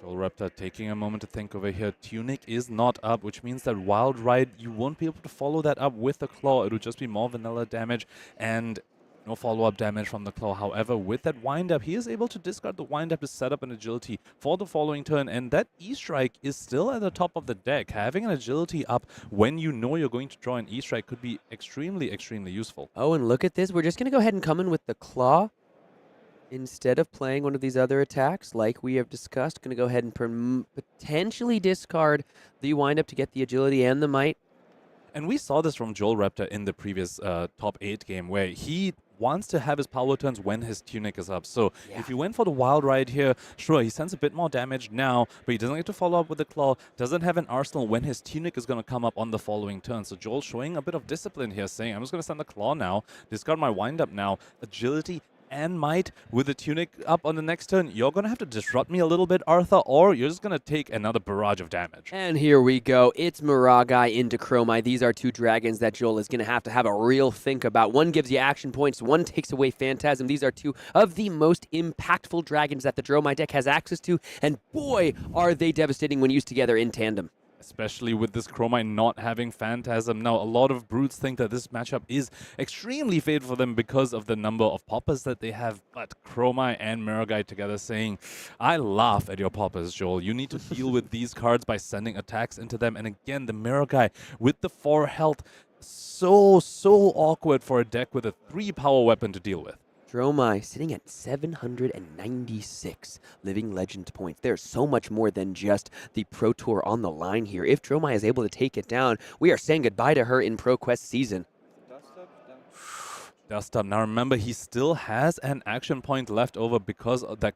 Joel Repta taking a moment to think over here. Tunic is not up, which means that Wild Ride, you won't be able to follow that up with the Claw. It'll just be more vanilla damage and no follow-up damage from the Claw. However, with that wind-up, he is able to discard the wind-up to set up an agility for the following turn, and that E-Strike is still at the top of the deck. Having an agility up when you know you're going to draw an E-Strike could be extremely, extremely useful. Oh, and look at this. We're just going to go ahead and come in with the Claw. Instead of playing one of these other attacks, like we have discussed, going to go ahead and potentially discard the wind-up to get the agility and the might. And we saw this from Joel Repta in the previous top 8 game, where he wants to have his power turns when his Tunic is up. So if you went for the Wild Ride here, sure, he sends a bit more damage now, but he doesn't get to follow up with the Claw, doesn't have an arsenal when his Tunic is going to come up on the following turn. So Joel showing a bit of discipline here, saying, I'm just going to send the Claw now, discard my wind-up now, agility and might with the Tunic up on the next turn. You're going to have to disrupt me a little bit, Arthur, or you're just going to take another barrage of damage. And here we go. It's Miragai into Dromai. These are 2 dragons that Joel is going to have a real think about. One gives you action points, one takes away Phantasm. These are 2 of the most impactful dragons that the Dromai deck has access to, and boy, are they devastating when used together in tandem. especially with this Dromai not having Phantasm. Now, a lot of Brutes think that this matchup is extremely favorable for them because of the number of poppers that they have, but Dromai and Miragai together saying, I laugh at your poppers, Joel. You need to deal with these cards by sending attacks into them. And again, the Miragai with the 4 health, so awkward for a deck with a 3 power weapon to deal with. Dromai sitting at 796 living legend points. There's so much more than just the Pro Tour on the line here. If Dromai is able to take it down, we are saying goodbye to her in ProQuest season. Dust up. Now remember, he still has an action point left over because of that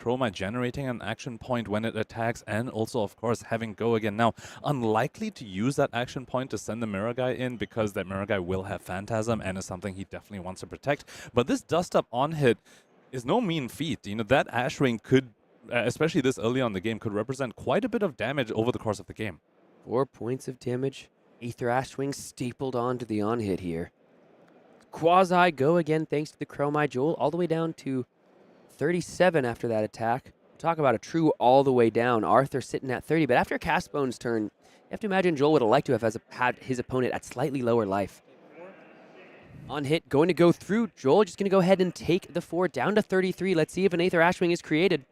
Dromai generating an action point when it attacks, and also, of course, having go again. Now, unlikely to use that action point to send the Miragai in because that Miragai will have Phantasm and is something he definitely wants to protect. But this Dust Up on hit is no mean feat. You know, that Ash Ring could, especially this early on in the game, could represent quite a bit of damage over the course of the game. 4 points of damage. Aether Ash Wing stapled onto the on hit here. Quasi go again thanks to the Dromai. Joel all the way down to 37 after that attack. Talk about a true all the way down. Arthur sitting at 30, but after Castbone's turn, you have to imagine Joel would have liked to have had his opponent at slightly lower life. On hit, going to go through. Joel just going to go ahead and take the 4 down to 33. Let's see if an Aether Ashwing is created.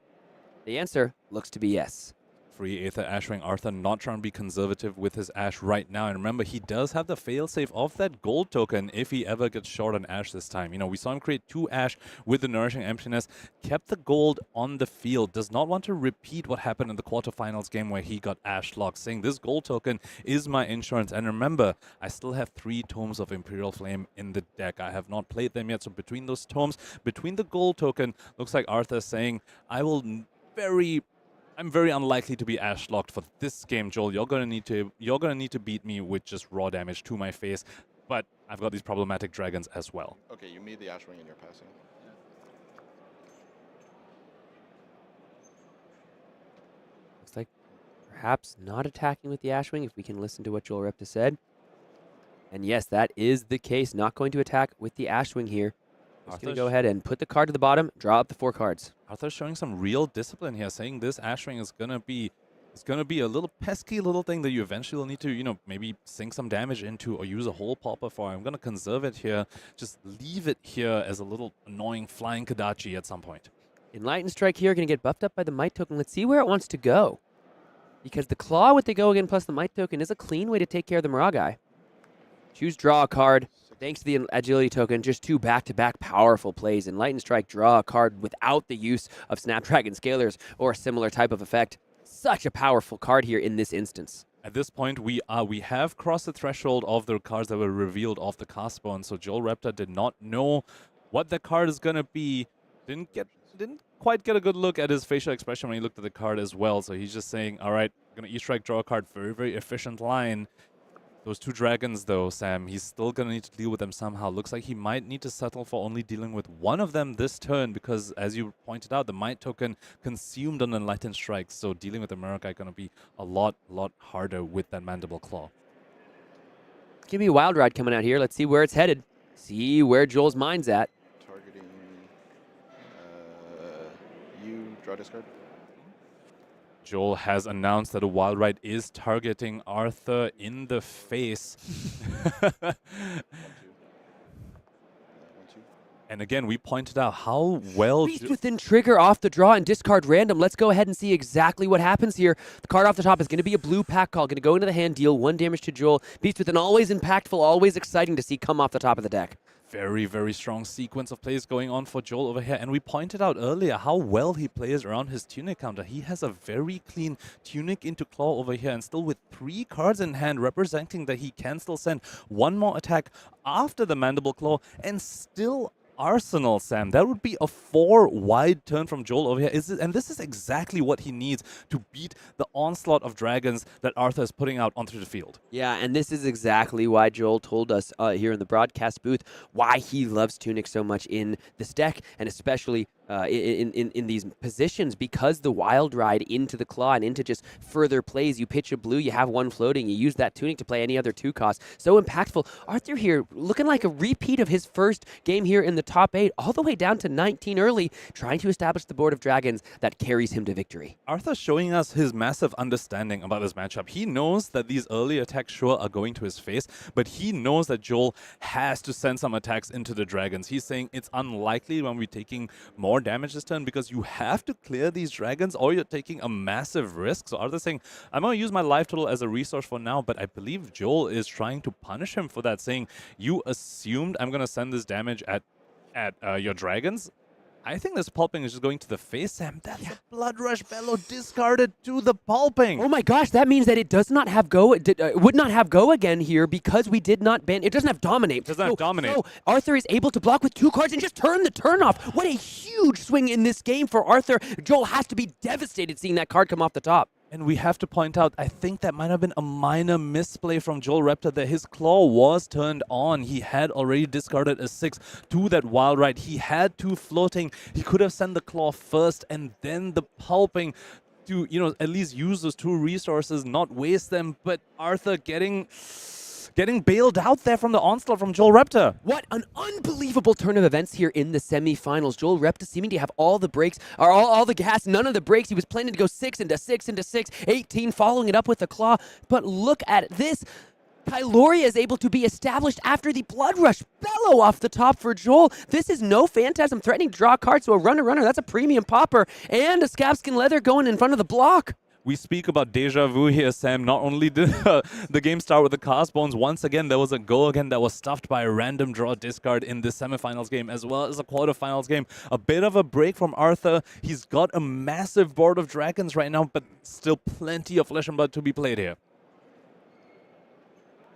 The answer looks to be yes. Free Aether Ashwing. Arthur not trying to be conservative with his Ash right now. And remember, he does have the failsafe of that gold token if he ever gets short on Ash this time. You know, we saw him create 2 Ash with the Nourishing Emptiness, kept the gold on the field, does not want to repeat what happened in the quarterfinals game where he got Ash locked, saying this gold token is my insurance. And remember, I still have 3 Tomes of Imperial Flame in the deck. I have not played them yet. So between those tomes, between the gold token, looks like Arthur saying, I'm very unlikely to be Ash locked for this game, Joel. You're gonna need to beat me with just raw damage to my face. But I've got these problematic dragons as well. Okay, you made the Ash Ring in your passing. Looks like perhaps not attacking with the Ashwing, if we can listen to what Joel Repta said. And yes, that is the case. Not going to attack with the Ashwing here. Just going to go ahead and put the card to the bottom, draw up the 4 cards. Arthur's showing some real discipline here, saying this Ashwing is gonna be a little pesky little thing that you eventually will need to, you know, maybe sink some damage into or use a whole popper for. I'm gonna conserve it here, just leave it here as a little annoying flying Kadachi at some point. Enlightened Strike here, going to get buffed up by the Might Token. Let's see where it wants to go. Because the Claw with the Go Again plus the Might Token is a clean way to take care of the Miragai. Choose draw a card. Thanks to the Agility Token, just 2 back-to-back powerful plays. Enlightened Strike, draw a card without the use of Snapdragon Scalers or a similar type of effect. Such a powerful card here in this instance. At this point, we have crossed the threshold of the cards that were revealed off the Castbone, so Joel Repta did not know what the card is going to be. Didn't quite get a good look at his facial expression when he looked at the card as well, so he's just saying, all right, I'm going to E-Strike, draw a card, very, very efficient line. Those 2 dragons, though, Sam, he's still going to need to deal with them somehow. Looks like he might need to settle for only dealing with one of them this turn because, as you pointed out, the Might Token consumed on Enlightened Strike. So dealing with the Miragai going to be a lot harder with that Mandible Claw. Give me a Wild Ride coming out here. Let's see where it's headed. See where Joel's mind's at. Targeting you, draw discard. Joel has announced that a Wild Ride is targeting Arthur in the face. And again, we pointed out how well... Beast Within trigger off the draw and discard random. Let's go ahead and see exactly what happens here. The card off the top is going to be a blue pack call. Going to go into the hand, deal 1 damage to Joel. Beast Within always impactful, always exciting to see come off the top of the deck. Very, very strong sequence of plays going on for Joel over here. And we pointed out earlier how well he plays around his Tunic counter. He has a very clean Tunic into Claw over here, and still with 3 cards in hand, representing that he can still send 1 more attack after the Mandible Claw and still Arsenal, Sam. That would be a 4-wide turn from Joel over here. And this is exactly what he needs to beat the onslaught of dragons that Arthur is putting out onto the field. Yeah, and this is exactly why Joel told us here in the broadcast booth why he loves Tunic so much in this deck, and especially in these positions because the wild ride into the claw and into just further plays. You pitch a blue, you have one floating, you use that tunic to play any other 2 cost. So impactful. Arthur here looking like a repeat of his first game here in the top 8, all the way down to 19 early, trying to establish the board of dragons that carries him to victory. Arthur's showing us his massive understanding about this matchup. He knows that these early attacks sure are going to his face, but he knows that Joel has to send some attacks into the dragons. He's saying it's unlikely when we're taking more damage this turn because you have to clear these dragons or you're taking a massive risk. So Arthur's saying, I'm going to use my life total as a resource for now, but I believe Joel is trying to punish him for that, saying, you assumed I'm going to send this damage at your dragons. I think this pulping is just going to the face, Sam. That's a Blood Rush Bellow discarded to the pulping. Oh my gosh, that means that it does not have go, would not have go again here because we did not ban. It doesn't have dominate. It doesn't have dominate. So Arthur is able to block with 2 cards and just turn the turn off. What a huge swing in this game for Arthur. Joel has to be devastated seeing that card come off the top. And we have to point out, I think that might have been a minor misplay from Joel Repta that his claw was turned on. He had already discarded a 6 to that wild ride. He had 2 floating. He could have sent the claw first and then the pulping to, you know, at least use those 2 resources, not waste them. But Arthur getting bailed out there from the onslaught from Joel Repta. What an unbelievable turn of events here in the semifinals. Joel Repta seeming to have all the brakes, or all the gas, none of the brakes. He was planning to go 6 into 6 into 6, 18, following it up with the claw. But look at this. Kyloria is able to be established after the Blood Rush Bellow off the top for Joel. This is no Phantasm threatening to draw a card, so a runner, that's a premium popper, and a Scabskin Leather going in front of the block. We speak about deja vu here, Sam. Not only did the game start with the cast bones, once again, there was a go again that was stuffed by a random draw discard in this semifinals game, as well as a quarterfinals game. A bit of a break from Arthur. He's got a massive board of dragons right now, but still plenty of flesh and blood to be played here.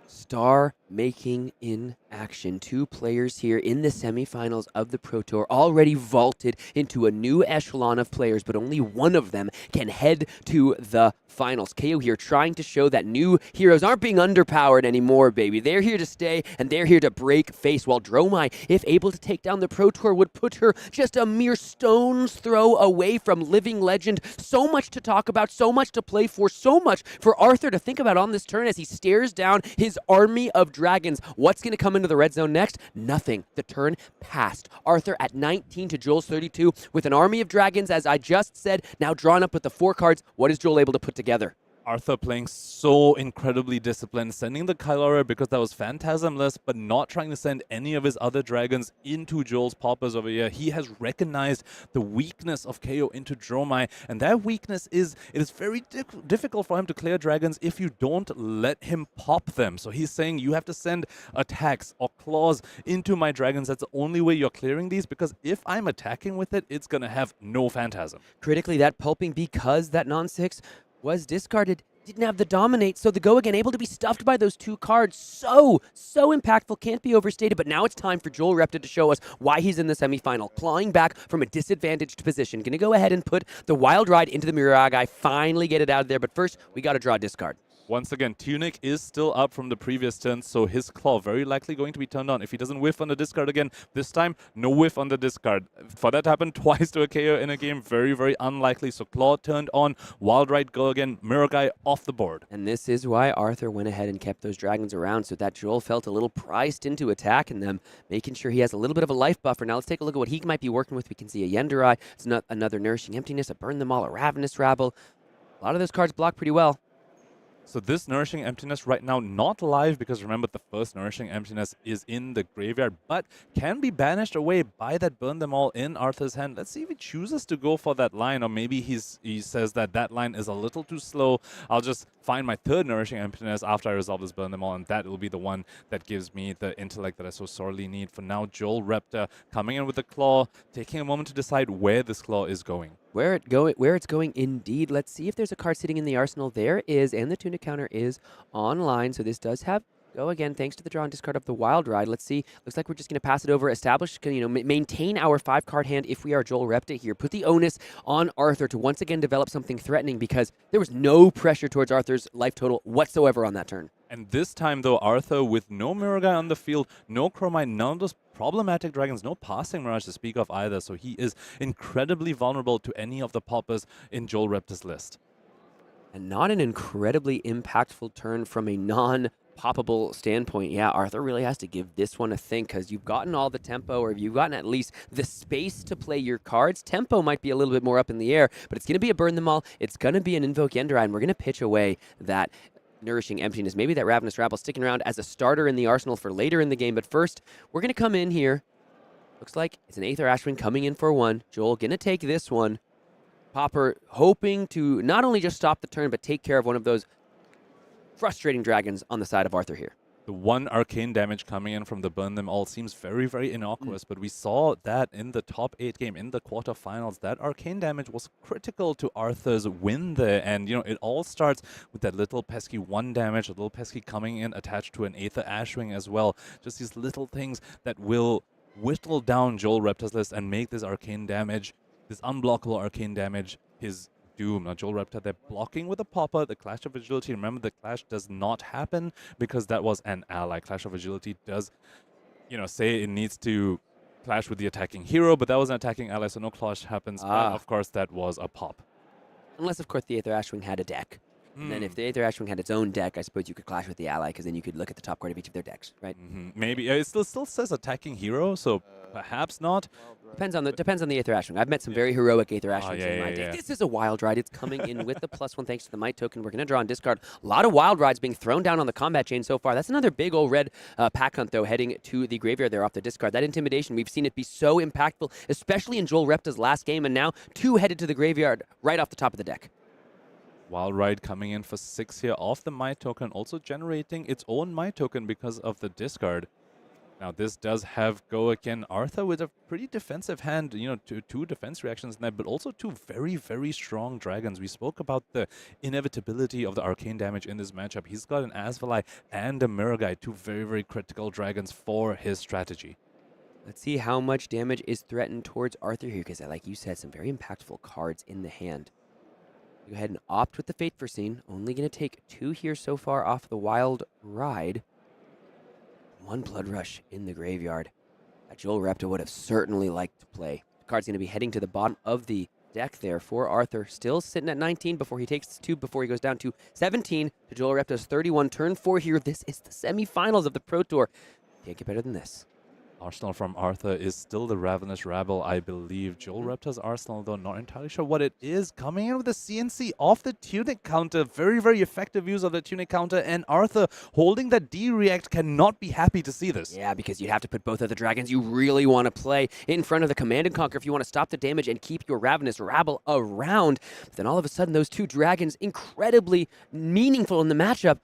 Star making in action. 2 players here in the semifinals of the Pro Tour already vaulted into a new echelon of players, but only one of them can head to the finals. Kayo here trying to show that new heroes aren't being underpowered anymore, baby. They're here to stay, and they're here to break face, while Dromai, if able to take down the Pro Tour, would put her just a mere stone's throw away from living legend. So much to talk about, so much to play for, so much for Arthur to think about on this turn as he stares down his army of dragons. What's going to come into the red zone next? Nothing. The turn passed. Arthur at 19 to Joel's 32 with an army of dragons, as I just said, now drawn up with the 4 cards. What is Joel able to put together? Arthur playing so incredibly disciplined, sending the Kyloria because that was phantasmless, but not trying to send any of his other dragons into Joel's poppers over here. He has recognized the weakness of Kayo into Dromai, and that weakness is, it is very difficult for him to clear dragons if you don't let him pop them. So he's saying you have to send attacks or claws into my dragons. That's the only way you're clearing these, because if I'm attacking with it, it's going to have no phantasm. Critically, that pulping, because that non-6 was discarded, didn't have the dominate, so the go again able to be stuffed by those 2 cards. So impactful, can't be overstated. But now it's time for Joel Repta to show us why he's in the semifinal, clawing back from a disadvantaged position. Gonna go ahead and put the wild ride into the Miragai, finally get it out of there, but first we gotta draw a discard. Once again, Tunic is still up from the previous turn, so his claw very likely going to be turned on. If he doesn't whiff on the discard again, this time, no whiff on the discard. For that to happen twice to a KO in a game, very, very unlikely. So claw turned on, wild ride go again, Miragai off the board. And this is why Arthur went ahead and kept those dragons around, so that Joel felt a little priced into attacking them, making sure he has a little bit of a life buffer. Now let's take a look at what he might be working with. We can see a Yenderai, it's not another Nourishing Emptiness, a Burn Them All, a Ravenous Rabble. A lot of those cards block pretty well. So this Nourishing Emptiness right now not live, because remember the first Nourishing Emptiness is in the graveyard, but can be banished away by that Burn Them All in Arthur's hand. Let's see if he chooses to go for that line, or maybe he says that line is a little too slow. I'll just find my 3rd Nourishing Emptiness after I resolve this Burn Them All, and that will be the one that gives me the intellect that I so sorely need. For now, Joel Repta coming in with the claw, taking a moment to decide where this claw is going. Where it's going indeed. Let's see if there's a card sitting in the arsenal. There is, and the Tunic counter is online, so this does have go again thanks to the draw and discard of the wild ride. Let's see. Looks like we're just going to pass it over, establish, maintain our 5-card hand if we are Joel Repta here. Put the onus on Arthur to once again develop something threatening, because there was no pressure towards Arthur's life total whatsoever on that turn. And this time, though, Arthur, with no Mirror Guy on the field, no Chromite, none of those problematic dragons, no passing Mirage to speak of either, so he is incredibly vulnerable to any of the poppers in Joel Repta's list. And not an incredibly impactful turn from a non-poppable standpoint. Yeah, Arthur really has to give this one a think, because you've gotten all the tempo, or you've gotten at least the space to play your cards. Tempo might be a little bit more up in the air, but it's going to be a Burn Them All. It's going to be an Invoke Yendrai, and we're going to pitch away that Nourishing Emptiness. Maybe that Ravenous Rabble sticking around as a starter in the arsenal for later in the game. But first, we're going to come in here. Looks like it's an Aether Ashwing coming in for one. Joel going to take this one. Popper hoping to not only just stop the turn, but take care of one of those frustrating dragons on the side of Arthur here. The one arcane damage coming in from the Burn Them All seems very, very innocuous, but we saw that in the top 8 game, in the quarterfinals, that arcane damage was critical to Arthur's win there. And, you know, it all starts with that little pesky 1 damage, a little pesky coming in attached to an Aether Ashwing as well. Just these little things that will whittle down Joel Repta's list and make this arcane damage, this unblockable arcane damage, his doom. Now, Joel Repta, they're blocking with a popper, the Clash of Agility. Remember, the clash does not happen because that was an ally. Clash of Agility does, you know, say it needs to clash with the attacking hero, but that was an attacking ally, so no clash happens. But, of course, that was a pop. Unless, of course, the Aether Ashwing had a deck. And then if the Aether Ashwing had its own deck, I suppose you could clash with the ally, because then you could look at the top card of each of their decks, right? Maybe. It still says attacking hero, so perhaps not. Depends on the Aether Ashwing. I've met some very heroic Aether Ashwings in my day. yeah. This is a Wild Ride. It's coming in with the +1 thanks to the Might token. We're going to draw and discard. A lot of Wild Rides being thrown down on the combat chain so far. That's another big old red pack hunt, though, heading to the graveyard there off the discard. That Intimidation, we've seen it be so impactful, especially in Joel Repta's last game, and now 2 headed to the graveyard right off the top of the deck. Wild Ride coming in for 6 here off the Might token, also generating its own Might token because of the discard. Now, this does have go again. Arthur with a pretty defensive hand, you know, two defense reactions in that, but also 2 very, very strong dragons. We spoke about the inevitability of the arcane damage in this matchup. He's got an Asvalai and a Mirror Guy, 2 very, very critical dragons for his strategy. Let's see how much damage is threatened towards Arthur here, because, like you said, some very impactful cards in the hand. Go ahead and opt with the Fate Foreseen. Only going to take 2 here so far off the Wild Ride. 1 Blood Rush in the graveyard. Joel Repta would have certainly liked to play. The card's going to be heading to the bottom of the deck there for Arthur. Still sitting at 19 before he takes 2, before he goes down to 17 to Joel Repta's 31. Turn 4 here. This is the semifinals of the Pro Tour. Can't get better than this. Arsenal from Arthur is still the Ravenous Rabble, I believe. Joel Repta's Arsenal, though, not entirely sure what it is. Coming in with the CNC off the Tunic counter. Very, very effective use of the Tunic counter. And Arthur holding that D-React cannot be happy to see this. Yeah, because you'd have to put both of the dragons you really want to play in front of the Command and Conquer if you want to stop the damage and keep your Ravenous Rabble around. But then all of a sudden, those 2 dragons, incredibly meaningful in the matchup,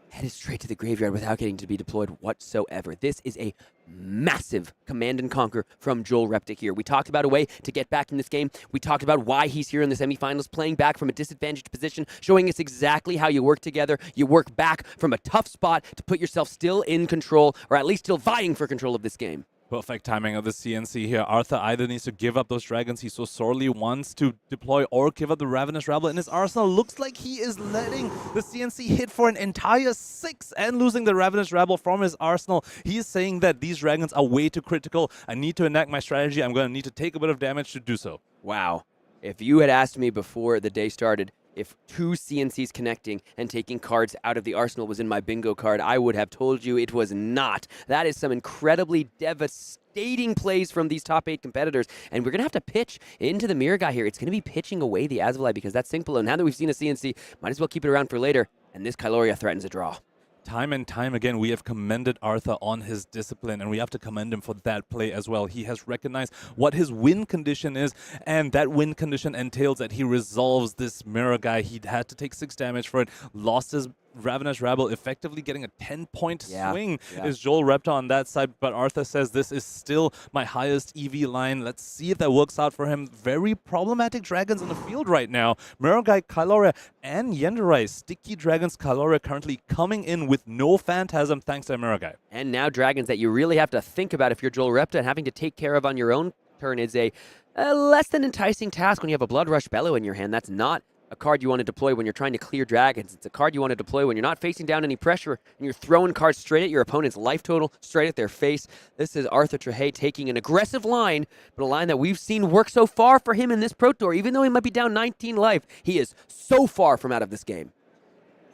headed straight to the graveyard without getting to be deployed whatsoever. This is a massive Command and Conquer from Joel Repta here. We talked about a way to get back in this game. We talked about why he's here in the semifinals, playing back from a disadvantaged position, showing us exactly how you work together. You work back from a tough spot to put yourself still in control, or at least still vying for control of this game. Perfect timing of the CNC here. Arthur either needs to give up those dragons he so sorely wants to deploy, or give up the Ravenous Rabble in his arsenal. Looks like he is letting the CNC hit for an entire 6 and losing the Ravenous Rabble from his arsenal. He is saying that these dragons are way too critical. I need to enact my strategy. I'm going to need to take a bit of damage to do so. Wow. If you had asked me before the day started if 2 CNCs connecting and taking cards out of the arsenal was in my bingo card, I would have told you it was not. That is some incredibly devastating plays from these top 8 competitors. And we're going to have to pitch into the Mirror Guy here. It's going to be pitching away the Asvalai because that's Sync Below. Now that we've seen a CNC, might as well keep it around for later. And this Kyloria threatens a draw. Time and time again, we have commended Arthur on his discipline, and we have to commend him for that play as well. He has recognized what his win condition is, and that win condition entails that he resolves this Mirror Guy. He had to take 6 damage for it, lost his Ravenous Rabble, effectively getting a 10-point swing is Joel Repta on that side, but Arthur says this is still my highest EV line. Let's see if that works out for him. Very problematic dragons in the field right now. Mirror Guy, Kyloria, and Yendrai. Sticky dragons, Kyloria currently coming in with no Phantasm thanks to Mirror Guy. And now dragons that you really have to think about if you're Joel Repta, and having to take care of on your own turn is a less than enticing task when you have a Blood Rush Bellow in your hand. That's not a card you want to deploy when you're trying to clear dragons. It's a card you want to deploy when you're not facing down any pressure and you're throwing cards straight at your opponent's life total, straight at their face. This is Arthur Trehet taking an aggressive line, but a line that we've seen work so far for him in this Pro Tour. Even though he might be down 19 life, he is so far from out of this game.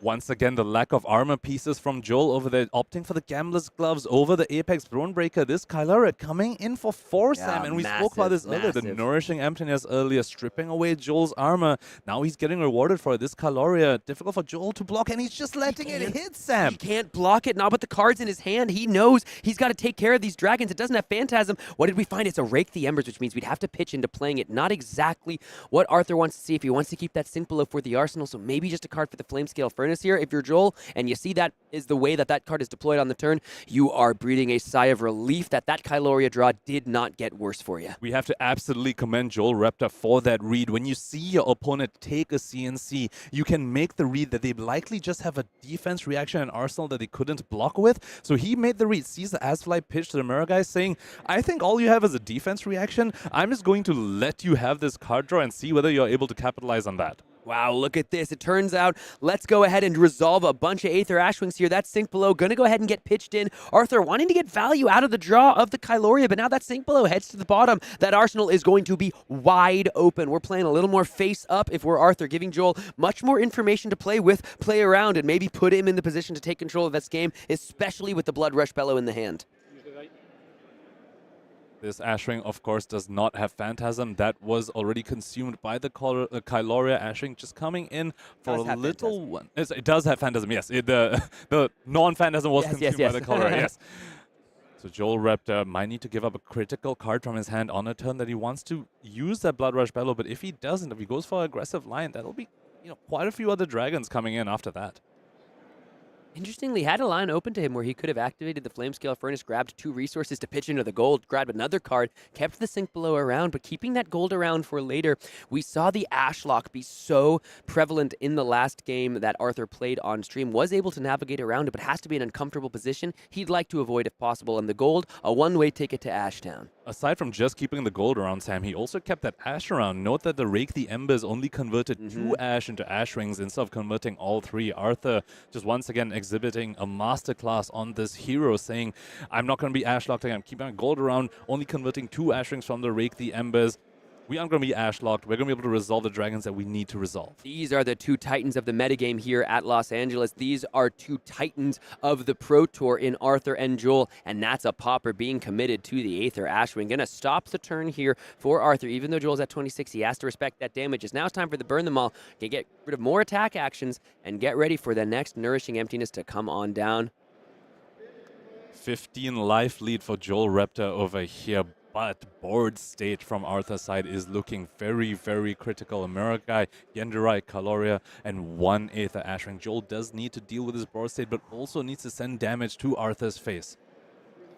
Once again, the lack of armor pieces from Joel over there, opting for the Gambler's Gloves over the Apex Thronebreaker. This Kylara coming in for 4, Sam, and we spoke about this earlier, the Nourishing Emptiness earlier, stripping away Joel's armor. Now he's getting rewarded for it. This Kylara, difficult for Joel to block, and he's just letting it hit, Sam. He can't block it, not with the cards in his hand. He knows he's got to take care of these dragons. It doesn't have Phantasm. What did we find? It's a Rake the Embers, which means we'd have to pitch into playing it. Not exactly what Arthur wants to see if he wants to keep that Sync Below for the arsenal, so maybe just a card for the Flamescale Furnace here. If you're Joel, and you see that is the way that that card is deployed on the turn, you are breathing a sigh of relief that that Kyloria draw did not get worse for you. We have to absolutely commend Joel Repta for that read. When you see your opponent take a CNC, you can make the read that they likely just have a defense reaction and arsenal that they couldn't block with. So he made the read, sees the Asfly pitch to the Mirror guy saying, I think all you have is a defense reaction. I'm just going to let you have this card draw and see whether you're able to capitalize on that. Wow, look at this. It turns out, let's go ahead and resolve a bunch of Aether Ashwings here. That Sync Below going to go ahead and get pitched in. Arthur wanting to get value out of the draw of the Kyloria, but now that Sync Below heads to the bottom. That arsenal is going to be wide open. We're playing a little more face up if we're Arthur, giving Joel much more information to play with, play around, and maybe put him in the position to take control of this game, especially with the Blood Rush Bellow in the hand. This Ashwing, of course, does not have Phantasm. That was already consumed by the Kyloria Ashwing, just coming in for a little one. It does have Phantasm, yes. The non-Phantasm was consumed by the Kyloria, yes. So Joel Repta might need to give up a critical card from his hand on a turn that he wants to use that Blood Rush Bellow, but if he doesn't, if he goes for an aggressive line, that'll be quite a few other dragons coming in after that. Interestingly, had a line open to him where he could have activated the Flamescale Furnace, grabbed 2 resources to pitch into the gold, grabbed another card, kept the Sync Below around, but keeping that gold around for later. We saw the Ashlock be so prevalent in the last game that Arthur played on stream, was able to navigate around it, but has to be in an uncomfortable position he'd like to avoid if possible. And the gold, a one-way ticket to Ashtown. Aside from just keeping the gold around, Sam, he also kept that ash around. Note that the Rake the Embers only converted 2 ash into ash rings instead of converting all 3. Arthur just once again exhibiting a masterclass on this hero, saying, I'm not going to be ash locked, I'm keeping my gold around, only converting 2 ash rings from the Rake the Embers. We aren't going to be ash locked. We're going to be able to resolve the dragons that we need to resolve. These are the 2 titans of the metagame here at Los Angeles. These are 2 titans of the Pro Tour in Arthur and Joel, and that's a popper being committed to the Aether Ashwing. Going to stop the turn here for Arthur. Even though Joel's at 26, he has to respect that damage. Now it's time for the Burn Them All to get rid of more attack actions and get ready for the next Nourishing Emptiness to come on down. 15 life lead for Joel Repta over here. But board state from Arthur's side is looking very, very critical. America, Yenderai, Kyloria, and 1 Aether Ashwing. Joel does need to deal with his board state, but also needs to send damage to Arthur's face.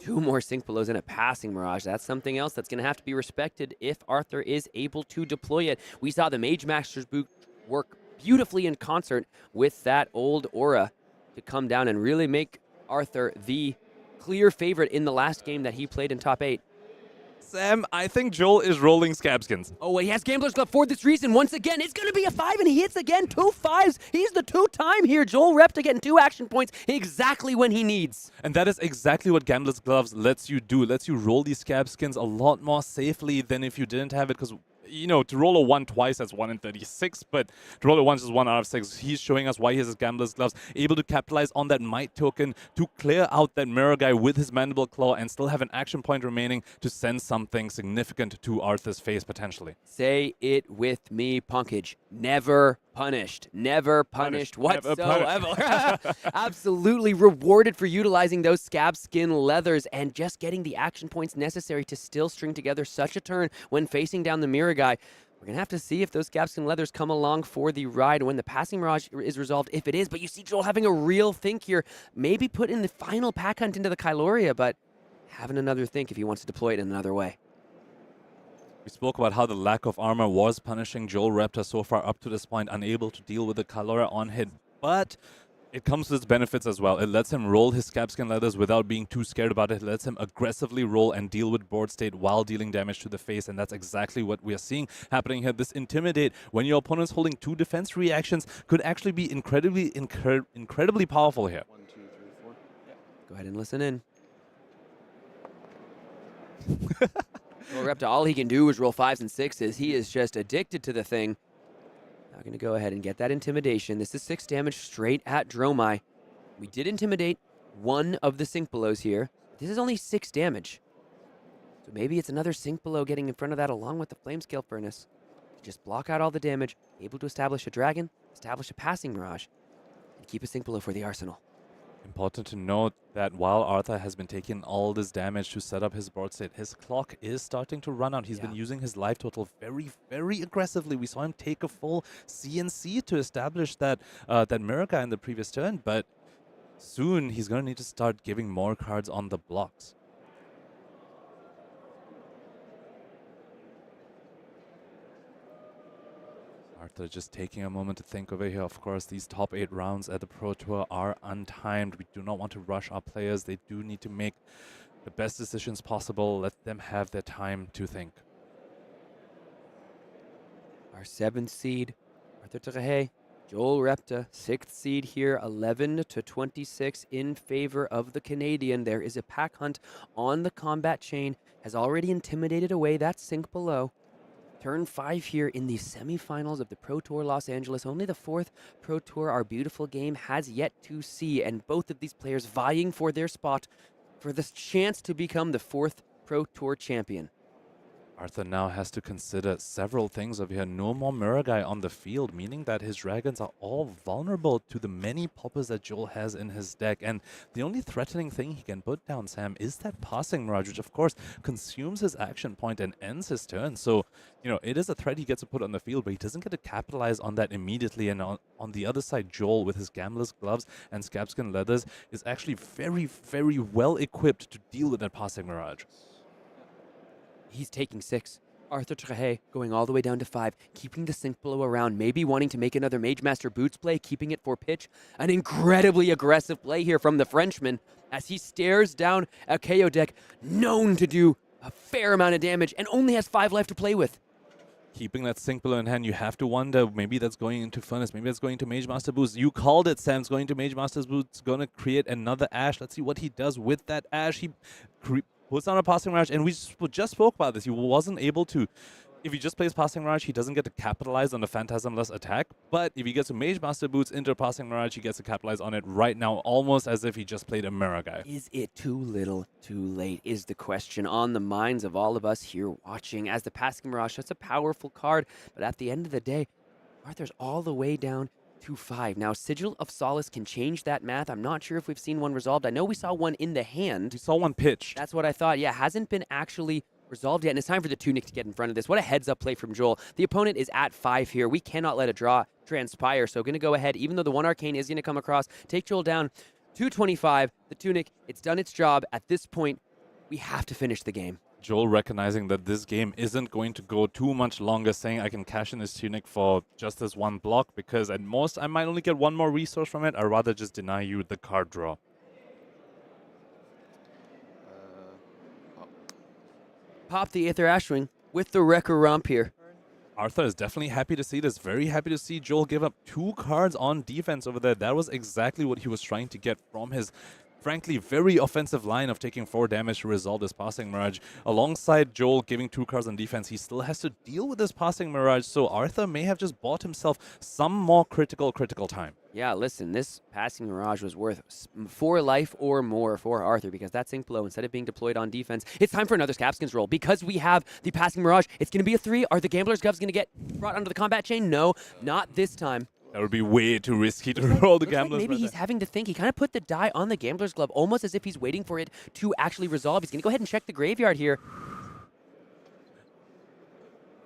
2 more Sync Belows and a Passing Mirage. That's something else that's going to have to be respected if Arthur is able to deploy it. We saw the Mage Master's Boot work beautifully in concert with that old aura to come down and really make Arthur the clear favorite in the last game that he played in top 8. Sam, I think Joel is rolling Scabskins. Oh, he has Gambler's Glove for this reason. Once again, it's going to be a 5, and he hits again. 2 5s. He's the 2-time here. Joel Repta getting 2 action points exactly when he needs. And that is exactly what Gambler's Gloves lets you do. Lets you roll these Scabskins a lot more safely than if you didn't have it, because to roll a 1 twice, that's 1 in 36, but to roll it once is 1 out of 6. He's showing us why he has his Gambler's Gloves, able to capitalize on that Might token to clear out that Mirror guy with his Mandible Claw and still have an action point remaining to send something significant to Arthur's face, potentially. Say it with me, Punkage. Never punished. Never punished whatsoever. Absolutely rewarded for utilizing those Scab Skin leathers and just getting the action points necessary to still string together such a turn when facing down the Mirror guy. We're going to have to see if those Scabskin leathers come along for the ride when the Passing Mirage is resolved, if it is. But you see Joel having a real think here. Maybe put in the final pack hunt into the Kyloria, but having another think if he wants to deploy it in another way. We spoke about how the lack of armor was punishing Joel Repta so far up to this point, unable to deal with the Kyloria on hit. But it comes with its benefits as well. It lets him roll his Scabskin Leathers without being too scared about it. It lets him aggressively roll and deal with board state while dealing damage to the face, and that's exactly what we are seeing happening here. This Intimidate, when your opponent's holding 2 defense reactions, could actually be incredibly powerful here. 1, 2, 3, 4. Yeah. Go ahead and listen in. Well, Repta, all he can do is roll 5s and 6s. He is just addicted to the thing. Now going to go ahead and get that Intimidation. This is 6 damage straight at Dromai. We did Intimidate one of the Sink Belows here. This is only 6 damage. So maybe it's another Sink Below getting in front of that along with the Flamescale Furnace. Just block out all the damage, able to establish a Dragon, establish a Passing Mirage, and keep a Sink Below for the arsenal. Important to note that while Arthur has been taking all this damage to set up his board state, his clock is starting to run out. He's been using his life total very, very aggressively. We saw him take a full CNC to establish that Mirror Guy in the previous turn, but soon he's going to need to start giving more cards on the blocks. Arthur just taking a moment to think over here. Of course, these top 8 rounds at the Pro Tour are untimed. We do not want to rush our players. They do need to make the best decisions possible. Let them have their time to think. Our 7th seed, Arthur Trehet, Joel Repta, 6th seed here, 11 to 26 in favor of the Canadian. There is a pack hunt on the combat chain, has already intimidated away that Sink Below. Turn 5 here in the semifinals of the Pro Tour Los Angeles. Only the 4th Pro Tour our beautiful game has yet to see, and both of these players vying for their spot for the chance to become the 4th Pro Tour champion. Arthur now has to consider several things over here. No more Mirror Guy on the field, meaning that his dragons are all vulnerable to the many poppers that Joel has in his deck. And the only threatening thing he can put down, Sam, is that Passing Mirage, which of course consumes his action point and ends his turn. So, you know, it is a threat he gets to put on the field, but he doesn't get to capitalize on that immediately. And on the other side, Joel, with his Gambler's Gloves and Scabskin Leathers, is actually very, very well equipped to deal with that Passing Mirage. He's taking 6. Arthur Trehet going all the way down to 5, keeping the Sink Below around, maybe wanting to make another Mage Master Boots play, keeping it for pitch. An incredibly aggressive play here from the Frenchman as he stares down a Kayo deck known to do a fair amount of damage and only has 5 left to play with. Keeping that Sink Below in hand, you have to wonder, maybe that's going into Furnace, maybe that's going to Mage Master Boots. You called it, Sam's going to Mage Master Boots, going to create another Ash. Let's see what he does with that Ash. He puts down a Passing Mirage, and we just spoke about this. He wasn't able to, if he just plays Passing Mirage, he doesn't get to capitalize on the Phantasmless attack. But if he gets a Mage Master Boots into a Passing Mirage, he gets to capitalize on it right now, almost as if he just played a Mirror Guy. Is it too little, too late, is the question on the minds of all of us here watching. As the Passing Mirage, that's a powerful card, but at the end of the day, Arthur's all the way down to 5. Now, Sigil of Solace can change that math. I'm not sure if we've seen one resolved. I know we saw one in the hand. We saw one pitched. That's what I thought. Yeah, hasn't been actually resolved yet. And it's time for the Tunic to get in front of this. What a heads-up play from Joel. The opponent is at 5 here. We cannot let a draw transpire. So going to go ahead, even though the 1 Arcane is going to come across, take Joel down to 25. The Tunic, it's done its job. At this point, we have to finish the game. Joel recognizing that this game isn't going to go too much longer, saying I can cash in this Tunic for just this 1 block, because at most I might only get 1 more resource from it. I'd rather just deny you the card draw. Pop the Aether Ashwing with the Wrecker Romp here. Arthur is definitely happy to see this. Very happy to see Joel give up 2 cards on defense over there. That was exactly what he was trying to get from his, frankly, very offensive line of taking 4 damage to resolve this Passing Mirage. Alongside Joel giving 2 cards on defense, he still has to deal with this Passing Mirage, so Arthur may have just bought himself some more critical time. Yeah, listen, this Passing Mirage was worth 4 life or more for Arthur, because that Sink Below, instead of being deployed on defense, it's time for another Scabskins roll. Because we have the Passing Mirage, it's going to be a 3. Are the Gambler's Gloves going to get brought onto the combat chain? No, not this time. That would be way too risky to roll the Gambler's Maybe he's having to think. He kind of put the die on the Gambler's Glove, almost as if he's waiting for it to actually resolve. He's going to go ahead and check the graveyard here.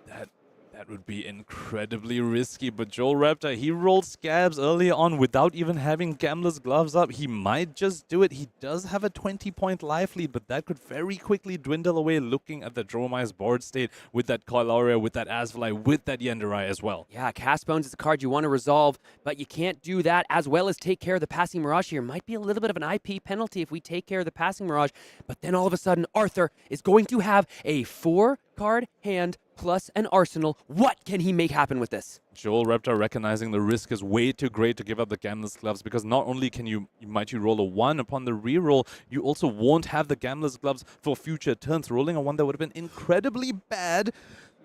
That That would be incredibly risky, but Joel Repta, he rolled Scabs early on without even having Gambler's Gloves up. He might just do it. He does have a 20-point life lead, but that could very quickly dwindle away looking at the Dromai's board state with that Coiloria, with that Asfalai, with that Yenderai as well. Yeah, Cast Bones is a card you want to resolve, but you can't do that as well as take care of the Passing Mirage here. Might be a little bit of an IP penalty if we take care of the Passing Mirage, but then all of a sudden Arthur is going to have a 4-card hand plus an arsenal. What can he make happen with this? Joel Repta recognizing the risk is way too great to give up the Gambler's Gloves, because not only can you roll a 1 upon the reroll, you also won't have the Gambler's Gloves for future turns. Rolling a 1 that would have been incredibly bad.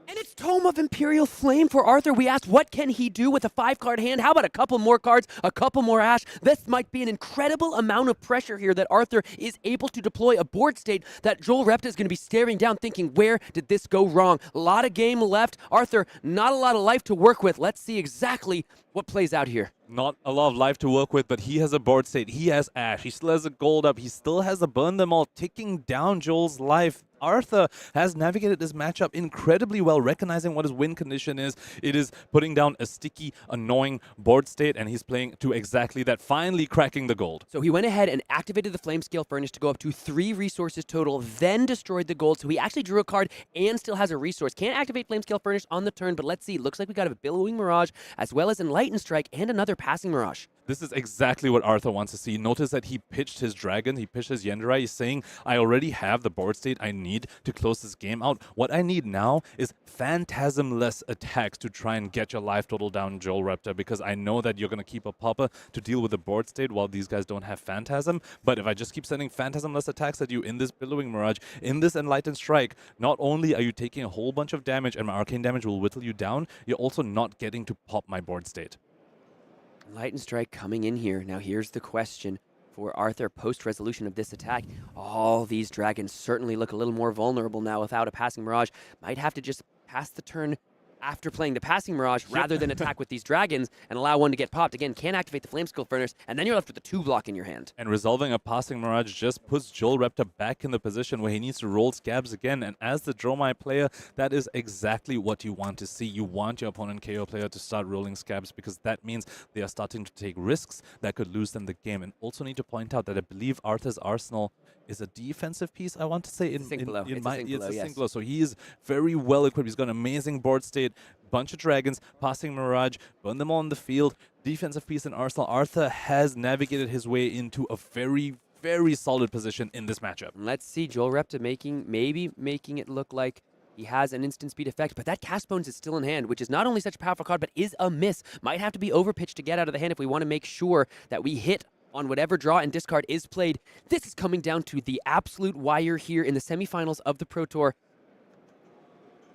And it's Tome of Imperial Flame for Arthur. We asked, what can he do with a 5-card hand? How about a couple more cards, a couple more ash? This might be an incredible amount of pressure here that Arthur is able to deploy a board state that Joel Repta is going to be staring down thinking, where did this go wrong? A lot of game left. Arthur, not a lot of life to work with. Let's see exactly what plays out here. Not a lot of life to work with, but he has a board state. He has ash. He still has a gold up. He still has a burn them all, ticking down Joel's life. Arthur has navigated this matchup incredibly well, recognizing what his win condition is. It is putting down a sticky, annoying board state, and he's playing to exactly that, finally cracking the gold. So he went ahead and activated the Flame Scale Furnace to go up to 3 resources total, then destroyed the gold. So he actually drew a card and still has a resource. Can't activate Flame Scale Furnace on the turn, but let's see. Looks like we got a Billowing Mirage, as well as Enlightened Strike, and another Passing Mirage. This is exactly what Arthur wants to see. Notice that he pitched his dragon, he pitched his Yenderai. He's saying, I already have the board state I need to close this game out. What I need now is phantasm-less attacks to try and get your life total down, Joel Repta, because I know that you're going to keep a popper to deal with the board state while these guys don't have Phantasm. But if I just keep sending phantasm-less attacks at you in this Billowing Mirage, in this Enlightened Strike, not only are you taking a whole bunch of damage and my arcane damage will whittle you down, you're also not getting to pop my board state. Enlightened Strike coming in here. Now here's the question for Arthur post-resolution of this attack. All these dragons certainly look a little more vulnerable now without a Passing Mirage. Might have to just pass the turn after playing the Passing Mirage rather than attack with these dragons and allow one to get popped. Again, can't activate the Flame Scale Furnace, and then you're left with a 2-block in your hand. And resolving a Passing Mirage just puts Joel Repta back in the position where he needs to roll Scabs again. And as the Dromai player, that is exactly what you want to see. You want your opponent KO player to start rolling Scabs, because that means they are starting to take risks that could lose them the game. And also need to point out that I believe Arthur's Arsenal is a defensive piece, I want to say. It's a Syncbalo. So he is very well equipped. He's got an amazing board state, bunch of dragons, Passing Mirage, burn them all on the field, defensive piece in Arsenal. Arthur has navigated his way into a very, very solid position in this matchup. Let's see Joel Repta maybe making it look like he has an instant speed effect, but that Cast Bones is still in hand, which is not only such a powerful card, but is a miss. Might have to be overpitched to get out of the hand if we want to make sure that we hit on whatever draw and discard is played. This is coming down to the absolute wire here in the semifinals of the Pro Tour.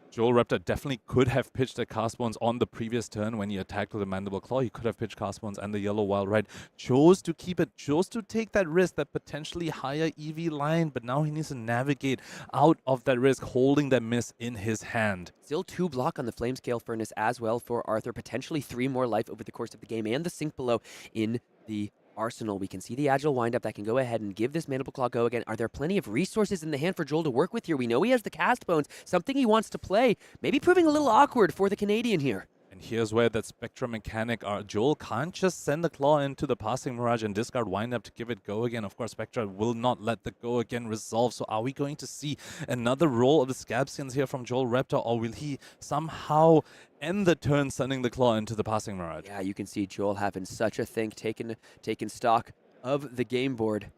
Joel Repta definitely could have pitched the Cast Bones on the previous turn when he attacked with the Mandible Claw. He could have pitched Cast Bones and the Yellow Wild Ride. Chose to keep it, chose to take that risk, that potentially higher EV line, but now he needs to navigate out of that risk, holding that miss in his hand. Still 2-block on the Flame Scale Furnace as well for Arthur. Potentially 3 more life over the course of the game, and the Sink Below in the arsenal. We can see the Agile Windup that can go ahead and give this Mandible Claw go again. Are there plenty of resources in the hand for Joel to work with here? We know he has the Cast Bones, something he wants to play. Maybe proving a little awkward for the Canadian here. And here's where that Spectra mechanic, Joel can't just send the Claw into the Passing Mirage and discard Windup to give it go again. Of course, Spectra will not let the go again resolve. So are we going to see another roll of the Scab Skins here from Joel Repta, or will he somehow end the turn sending the Claw into the Passing Mirage? Yeah, you can see Joel having such a think, taking stock of the game board.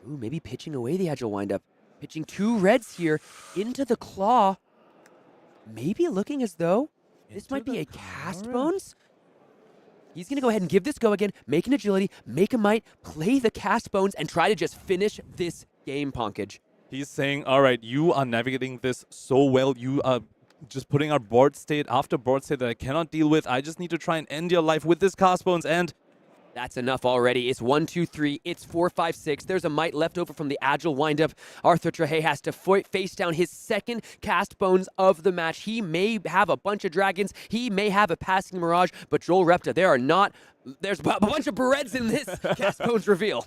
Ooh, maybe pitching away the Agile Windup. Pitching 2 reds here into the Claw. Maybe looking as though this might be a Cast Bones. He's going to go ahead and give this go again, make an Agility, make a Might, play the Cast Bones, and try to just finish this game, Ponkage. He's saying, all right, you are navigating this so well. You are just putting our board state after board state that I cannot deal with. I just need to try and end your life with this Cast Bones, and that's enough already. It's 1, 2, 3. It's 4, 5, 6. There's a Might left over from the Agile Windup. Arthur Trehet has to face down his second Cast Bones of the match. He may have a bunch of dragons. He may have a Passing Mirage, but Joel Repta, there's a bunch of Berets in this Cast Bones reveal.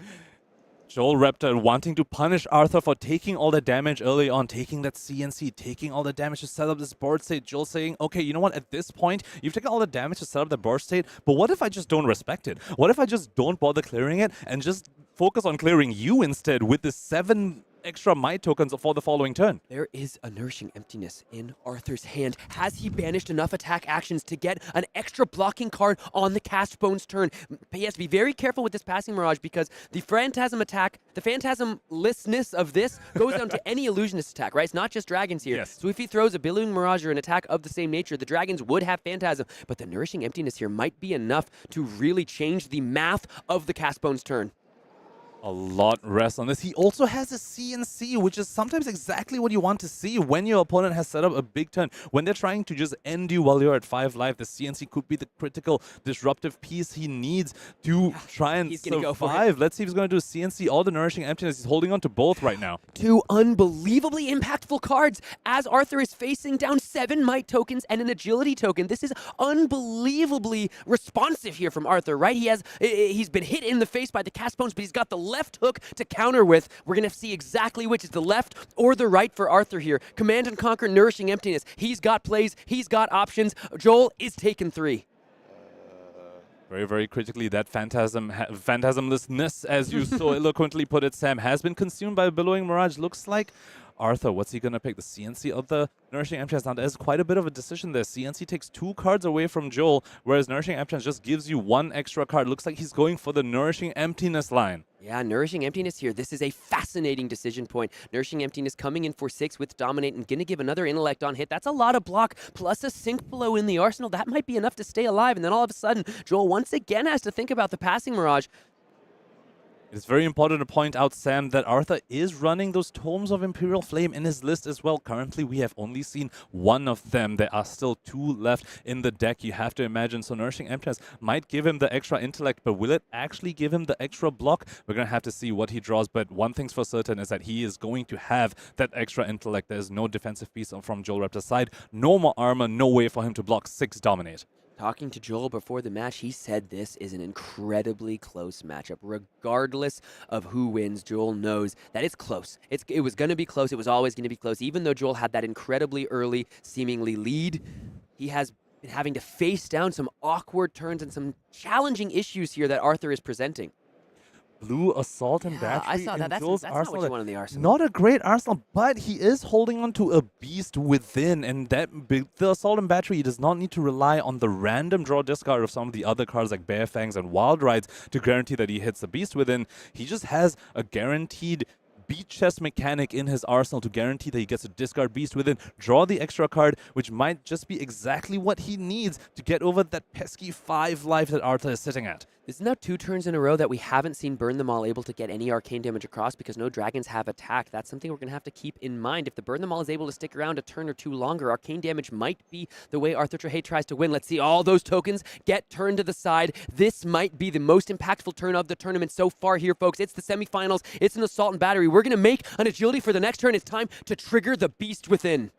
Joel Repta wanting to punish Arthur for taking all the damage early on, taking that CNC, taking all the damage to set up this board state. Joel saying, okay, you know what, at this point, you've taken all the damage to set up the board state, but what if I just don't respect it? What if I just don't bother clearing it and just focus on clearing you instead with the 7 extra might tokens for the following turn? There is a Nourishing Emptiness in Arthur's hand. Has he banished enough attack actions to get an extra blocking card on the Cast Bones turn? He has to be very careful with this Passing Mirage because the Phantasm attack, the Phantasmlessness of this goes down to any Illusionist attack, right? It's not just Dragons here. Yes. So if he throws a Billowing Mirage or an attack of the same nature, the Dragons would have Phantasm. But the Nourishing Emptiness here might be enough to really change the math of the Cast Bones turn. A lot rests on this. He also has a CNC, which is sometimes exactly what you want to see when your opponent has set up a big turn. When they're trying to just end you while you're at 5 life, the CNC could be the critical disruptive piece he needs to try and survive. Let's see if he's going to do CNC or the Nourishing Emptiness. He's holding on to both right now. 2 unbelievably impactful cards as Arthur is facing down 7 might tokens and an agility token. This is unbelievably responsive here from Arthur, right? He's been hit in the face by the Cast Bones, but he's got the left hook to counter with. We're going to see exactly which is the left or the right for Arthur here. Command and Conquer, Nourishing Emptiness. He's got plays. He's got options. Joel is taking 3. Very, very critically, that phantasmlessness, as you so eloquently put it, Sam, has been consumed by a Billowing Mirage. Looks like Arthur, what's he going to pick? The CNC or the Nourishing Emptiness? Now, there's quite a bit of a decision there. CNC takes 2 cards away from Joel, whereas Nourishing Emptiness just gives you 1 extra card. Looks like he's going for the Nourishing Emptiness line. Yeah, Nourishing Emptiness here. This is a fascinating decision point. Nourishing Emptiness coming in for 6 with Dominate and going to give another Intellect on hit. That's a lot of block, plus a Sink Below in the arsenal. That might be enough to stay alive. And then all of a sudden, Joel once again has to think about the Passing Mirage. It's very important to point out, Sam, that Arthur is running those Tomes of Imperial Flame in his list as well. Currently, we have only seen 1 of them. There are still 2 left in the deck, you have to imagine. So Nourishing Emptiness might give him the extra intellect, but will it actually give him the extra block? We're going to have to see what he draws, but one thing's for certain is that he is going to have that extra intellect. There's no defensive piece from Joel Repta's side. No more armor, no way for him to block 6 Dominate. Talking to Joel before the match, he said this is an incredibly close matchup. Regardless of who wins, Joel knows that it's close. It was going to be close. It was always going to be close. Even though Joel had that incredibly early, seemingly lead, he has been having to face down some awkward turns and some challenging issues here that Arthur is presenting. Blue Assault and Battery. I saw that. That's not what you want in the arsenal. Not a great arsenal, but he is holding on to a beast within, and the Assault and Battery does not need to rely on the random draw discard of some of the other cards like Bare Fangs and Wild Rides to guarantee that he hits the beast within. He just has a guaranteed beat chest mechanic in his arsenal to guarantee that he gets a discard beast within, draw the extra card, which might just be exactly what he needs to get over that pesky 5 life that Arthur is sitting at. This is now 2 turns in a row that we haven't seen Burn Them All able to get any arcane damage across because no dragons have attacked. That's something we're going to have to keep in mind. If the Burn Them All is able to stick around a turn or 2 longer, arcane damage might be the way Arthur Trehet tries to win. Let's see all those tokens get turned to the side. This might be the most impactful turn of the tournament so far here, folks. It's the semifinals. It's an Assault and Battery. We're going to make an agility for the next turn. It's time to trigger the beast within.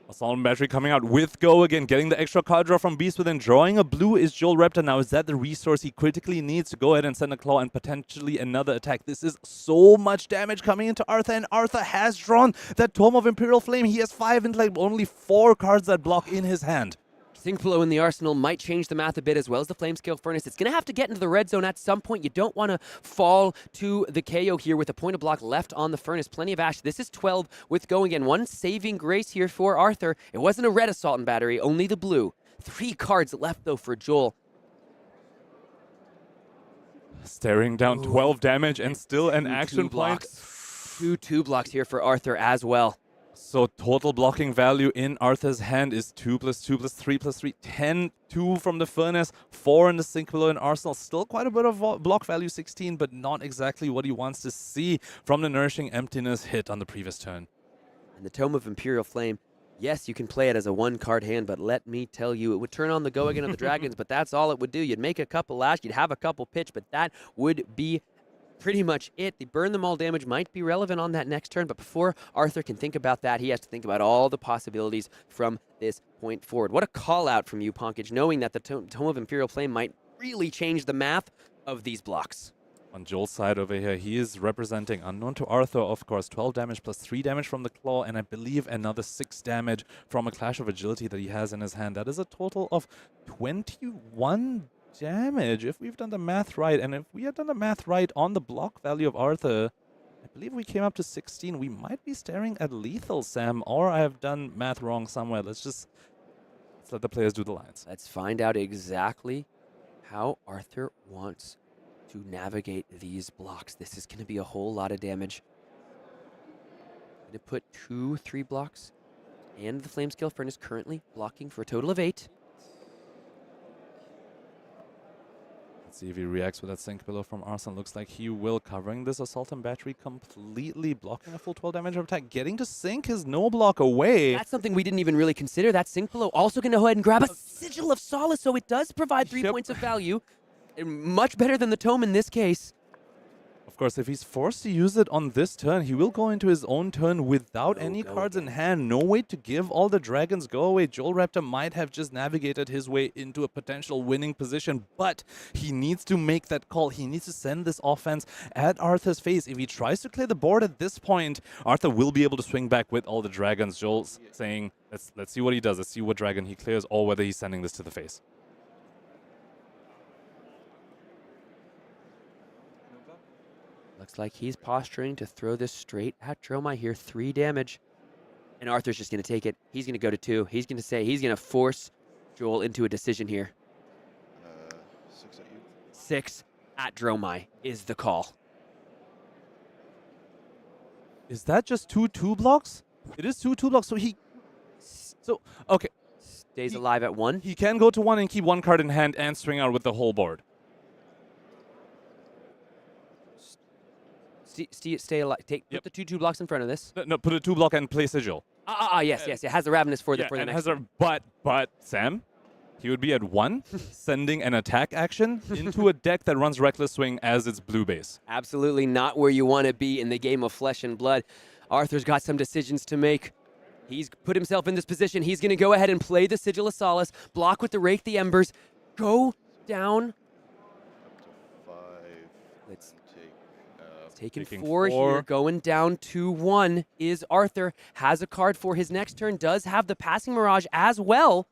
Assault and Battery coming out with Go again, getting the extra card draw from Beast Within. Drawing a blue is Joel Repta. Now, is that the resource he critically needs to go ahead and send a Claw and potentially another attack? This is so much damage coming into Arthur, and Arthur has drawn that Tome of Imperial Flame. He has 5 intellect, only 4 cards that block in his hand. Sink Below in the arsenal might change the math a bit, as well as the Flamescale Furnace. It's going to have to get into the red zone at some point. You don't want to fall to the Kayo here with a point of block left on the Furnace. Plenty of Ash. This is 12 with Go again. 1 saving grace here for Arthur. It wasn't a red Assault and Battery, only the blue. 3 cards left, though, for Joel. Staring down 12 damage and still an action point. 2 blocks here for Arthur as well. So total blocking value in Arthur's hand is 2 + 2 + 3 + 3, 10, 2 from the Furnace, 4 in the Sink Below in Arsenal. Still quite a bit of block value, 16, but not exactly what he wants to see from the Nourishing Emptiness hit on the previous turn. And the Tome of Imperial Flame, yes, you can play it as a 1-card hand, but let me tell you, it would turn on the Go again of the Dragons, but that's all it would do. You'd make a couple Lash, you'd have a couple Pitch, but that would be pretty much it. The Burn Them All damage might be relevant on that next turn, but before Arthur can think about that, he has to think about all the possibilities from this point forward. What a call out from you, Ponkage, knowing that the Tome of Imperial Flame might really change the math of these blocks. On Joel's side over here, he is representing, unknown to Arthur, of course, 12 damage plus 3 damage from the claw, and I believe another 6 damage from a Clash of Agility that he has in his hand. That is a total of 21 damage, if we've done the math right. And if we had done the math right on the block value of Arthur, I believe we came up to 16. We might be staring at lethal, Sam, or I have done math wrong somewhere. Let's let the players do the lines. Let's find out exactly how Arthur wants to navigate these blocks. This is going to be a whole lot of damage. Going to put 2 3 blocks, and the Flamescale Furnace currently blocking for a total of 8. Let's see if he reacts with that Sink Below from Arson. Looks like he will, covering this Assault and Battery completely, blocking a full 12 damage of attack, getting to sink his no block away. That's something we didn't even really consider. That Sink Below also going to go ahead and grab a Sigil of Solace, so it does provide 3 points of value. Much better than the Tome in this case. Of course, if he's forced to use it on this turn, he will go into his own turn without any cards in hand. No way to give all the dragons go away. Joel Repta might have just navigated his way into a potential winning position, but he needs to make that call. He needs to send this offense at Arthur's face. If he tries to clear the board at this point, Arthur will be able to swing back with all the dragons. Joel's saying, let's see what he does. Let's see what dragon he clears, or whether he's sending this to the face. Looks like he's posturing to throw this straight at Dromai here. 3 damage. And Arthur's just going to take it. He's going to go to 2. He's going to say he's going to force Joel into a decision here. 6 at you. 6 at Dromai is the call. Is that just 2 2-blocks? It is 2 2-blocks, okay. Stays alive at 1. He can go to 1 and keep 1 card in hand and swing out with the whole board. Stay alive. Put the 2 2-blocks in front of this. No, put a 2-block and play Sigil. Yes. It has the Ravenous for the next one. But Sam, he would be at 1, sending an attack action into a deck that runs Reckless Swing as its blue base. Absolutely not where you want to be in the game of flesh and blood. Arthur's got some decisions to make. He's put himself in this position. He's going to go ahead and play the Sigil of Solace, block with the Rake the Embers, go down. Let's taking 4 here, going down to 1 is Arthur. Has a card for his next turn, does have the Passing Mirage as well.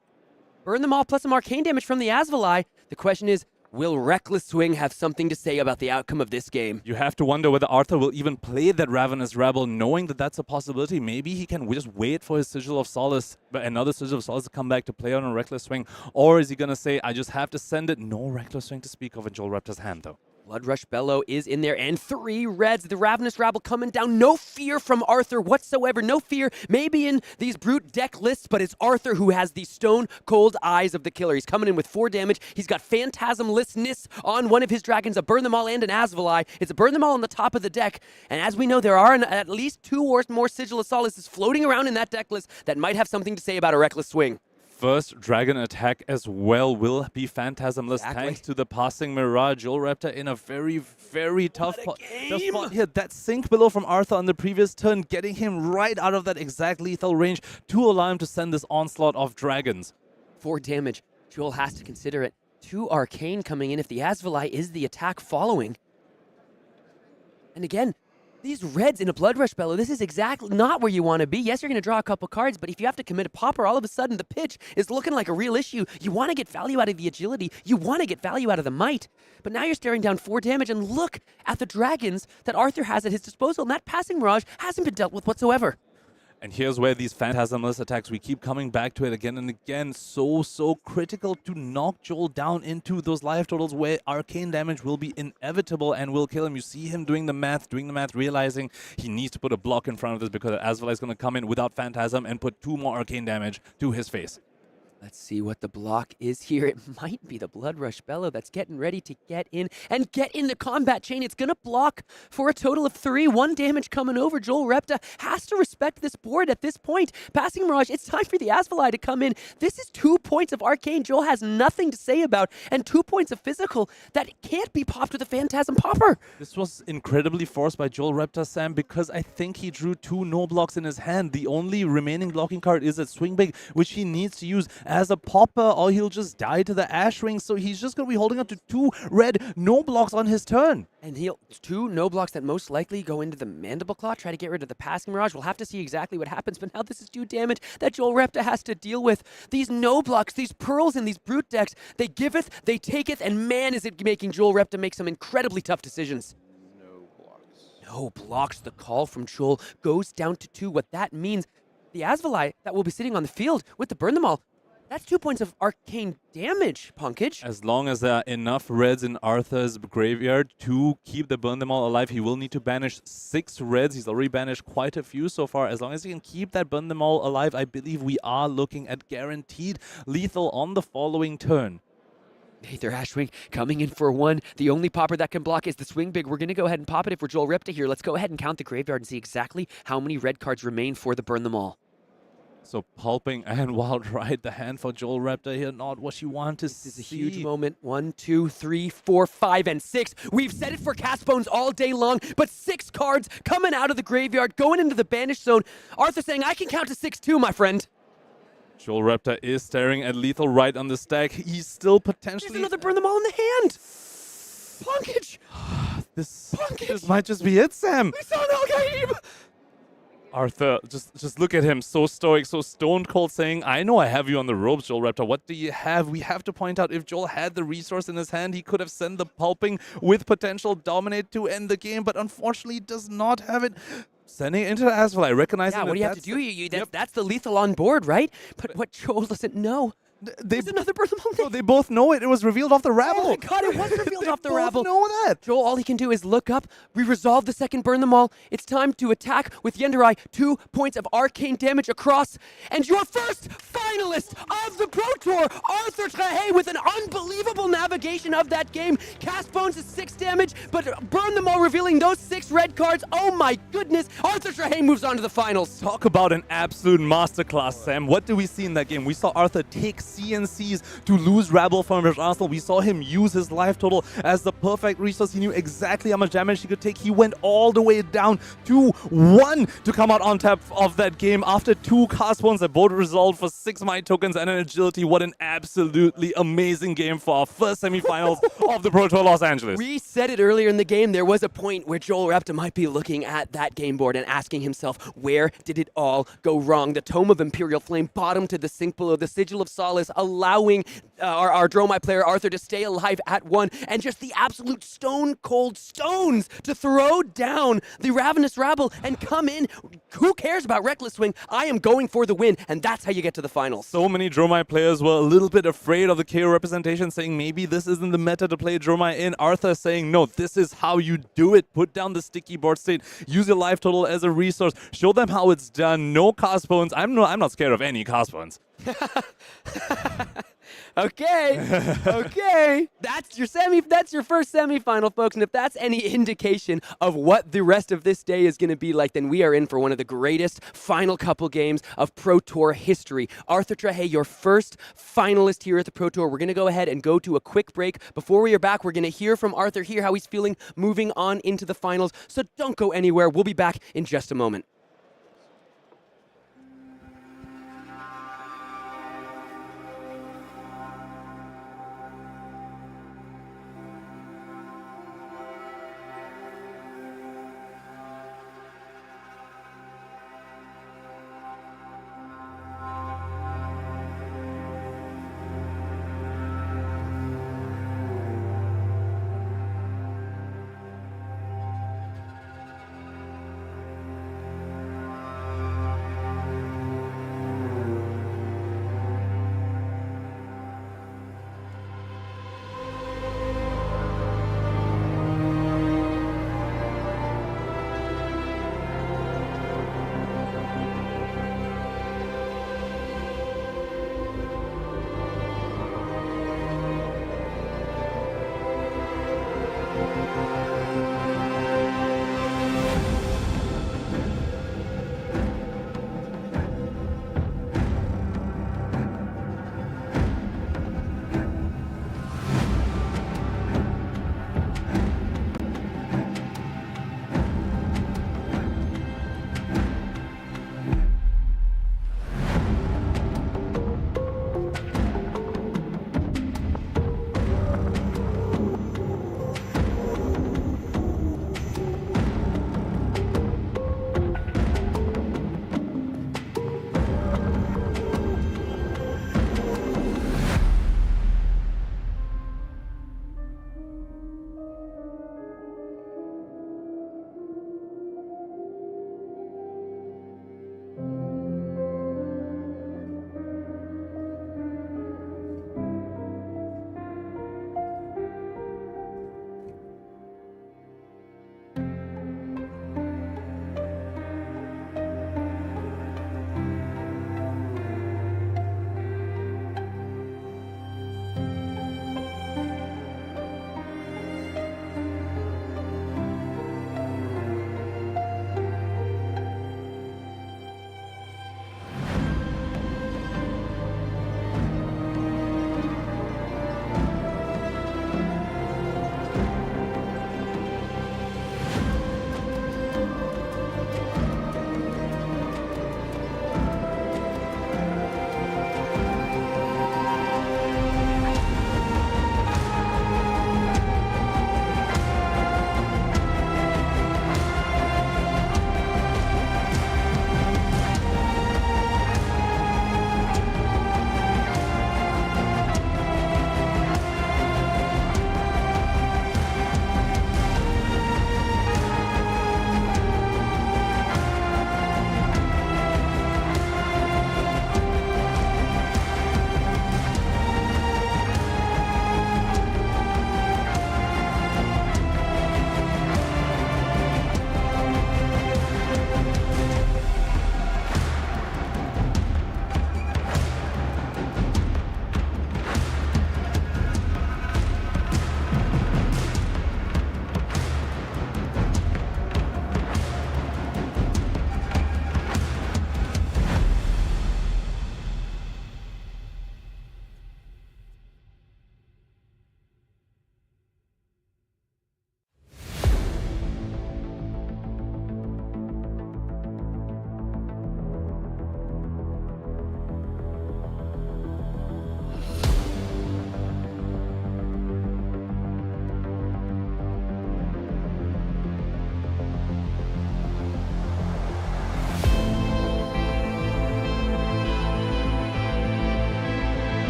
Burn them all, plus some arcane damage from the Asvali. The question is, will Reckless Swing have something to say about the outcome of this game? You have to wonder whether Arthur will even play that Ravenous Rebel, knowing that that's a possibility. Maybe he can just wait for his Sigil of Solace, but another Sigil of Solace to come back to play on a Reckless Swing. Or is he going to say, I just have to send it? No Reckless Swing to speak of in Joel Repta's hand, though. Blood Rush Bellow is in there, and 3 reds. The Ravenous Rabble coming down. No fear from Arthur whatsoever. No fear, maybe in these brute deck lists, but it's Arthur who has the stone-cold eyes of the killer. He's coming in with 4 damage. He's got Phantasmlessness on one of his dragons, a Burn Them All and an Asvali. It's a Burn Them All on the top of the deck, and as we know, there are at least 2 or more Sigil of Solaces floating around in that deck list that might have something to say about a Reckless Swing. First dragon attack as well will be Phantasmless thanks to the Passing Mirage. Joel Repta in a very, very tough spot here. That Sink Below from Arthur on the previous turn, getting him right out of that exact lethal range to allow him to send this onslaught of dragons. 4 damage. Joel has to consider it. 2 arcane coming in if the Asvali is the attack following. And again, these reds in a Blood Rush Bellow, this is exactly not where you want to be. Yes, you're going to draw a couple cards, but if you have to commit a popper, all of a sudden the pitch is looking like a real issue. You want to get value out of the agility. You want to get value out of the might. But now you're staring down 4 damage, and look at the dragons that Arthur has at his disposal, and that Passing Mirage hasn't been dealt with whatsoever. And here's where these Phantasmless attacks, we keep coming back to it again and again. So critical to knock Joel down into those life totals where arcane damage will be inevitable and will kill him. You see him doing the math, realizing he needs to put a block in front of this because Asvali is going to come in without Phantasm and put 2 more arcane damage to his face. Let's see what the block is here. It might be the Blood Rush Bellow that's getting ready to get in and get in the combat chain. It's going to block for a total of 3. 1 damage coming over. Joel Repta has to respect this board at this point. Passing Mirage, it's time for the Asvali to come in. This is 2 points of arcane Joel has nothing to say about, and 2 points of physical that can't be popped with a Phantasm Popper. This was incredibly forced by Joel Repta, Sam, because I think he drew 2 no blocks in his hand. The only remaining blocking card is at Swing Big, which he needs to use as a popper, or he'll just die to the Ash Ring. So he's just going to be holding up to 2 red no blocks on his turn. And he'll 2 no blocks that most likely go into the Mandible Claw, try to get rid of the Passing Mirage. We'll have to see exactly what happens, but now this is 2 damage that Joel Repta has to deal with. These no blocks, these pearls in these brute decks, they giveth, they taketh, and man is it making Joel Repta make some incredibly tough decisions. No blocks, the call from Joel goes down to 2. What that means, the Asvalai that will be sitting on the field with the Burn Them All, that's 2 points of arcane damage, Punkage. As long as there are enough reds in Arthur's graveyard to keep the Burn Them All alive, he will need to banish 6 reds. He's already banished quite a few so far. As long as he can keep that Burn Them All alive, I believe we are looking at guaranteed lethal on the following turn. Aether Ashwing coming in for 1. The only popper that can block is the Swing Big. We're going to go ahead and pop it if we're Joel Repta here. Let's go ahead and count the graveyard and see exactly how many red cards remain for the Burn Them All. So pulping and Wild Ride, the hand for Joel Repta here, not what you want to see. This is a huge moment. 1, 2, 3, 4, 5, and 6. We've said it for Cast Bones all day long, but 6 cards coming out of the graveyard, going into the banished zone. Arthur saying, I can count to 6 too, my friend. Joel Repta is staring at lethal right on the stack. He's still potentially... There's another Burn Them All in the hand. Plunkage. This might just be it, Sam. We saw an Al-Gaib. Arthur, just look at him, so stoic, so stone cold, saying, I know I have you on the ropes, Joel Repta. What do you have? We have to point out, if Joel had the resource in his hand, he could have sent the pulping with potential dominate to end the game, but unfortunately does not have it. Sending it into the Asvalai, recognizing Yeah, what do you have to do? That's the lethal on board, right? But what Joel doesn't know... There's another Burn Them All. No, they both know it. It was revealed off the rabble. Oh my god, it was revealed off the both rabble. know that. Joel, all he can do is look up. We resolve the second Burn Them All. It's time to attack with Yenderai. 2 points of arcane damage across. And your first finalist of the Pro Tour, Arthur Trehet, with an unbelievable navigation of that game. Cast Bones is 6 damage, but Burn Them All revealing those 6 red cards. Oh my goodness. Arthur Trehet moves on to the finals. Talk about an absolute masterclass, Sam. What do we see in that game? We saw Arthur take CNCs to lose Rabble from his Arsenal. We saw him use his life total as the perfect resource. He knew exactly how much damage he could take. He went all the way down to 1 to come out on top of that game after 2 cast bones that both resolved for 6 might tokens and an agility. What an absolutely amazing game for our first semifinals of the Pro Tour Los Angeles. We said it earlier in the game. There was a point where Joel Repta might be looking at that game board and asking himself, where did it all go wrong? The Tome of Imperial Flame bottom to the sink below, the Sigil of Solace allowing our Dromai player Arthur to stay alive at 1, and just the absolute stone cold stones to throw down the Ravenous Rabble and come in. Who cares about Reckless Swing? I am going for the win, and that's how you get to the finals. So many Dromai players were a little bit afraid of the KO representation, saying maybe this isn't the meta to play Dromai in. Arthur saying, no, this is how you do it. Put down the sticky board state. Use your life total as a resource. Show them how it's done. No cast bones. I'm not scared of any cast bones. Okay, okay. That's your first semifinal, folks. And if that's any indication of what the rest of this day is going to be like, then we are in for one of the greatest final couple games of Pro Tour history. Arthur Trehet, your first finalist here at the Pro Tour. We're going to go ahead and go to a quick break. Before we are back, we're going to hear from Arthur, hear how he's feeling moving on into the finals. So don't go anywhere. We'll be back in just a moment.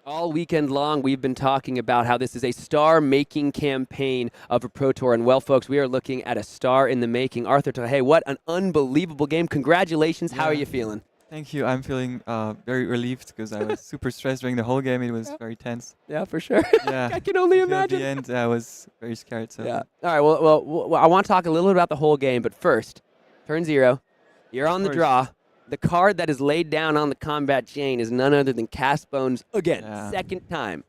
All weekend long, we've been talking about how this is a star-making campaign of a Pro Tour. And, well, folks, we are looking at a star in the making. Arthur, hey, what an unbelievable game. Congratulations. How are you feeling? Thank you. I'm feeling very relieved because I was super stressed during the whole game. It was very tense. Yeah, for sure. Yeah. I can only Until imagine. At the end, I was very scared. So. Yeah. All right, well, I want to talk a little bit about the whole game. But first, turn 0. You're on the draw. The card that is laid down on the combat chain is none other than Cast Bones again, second time.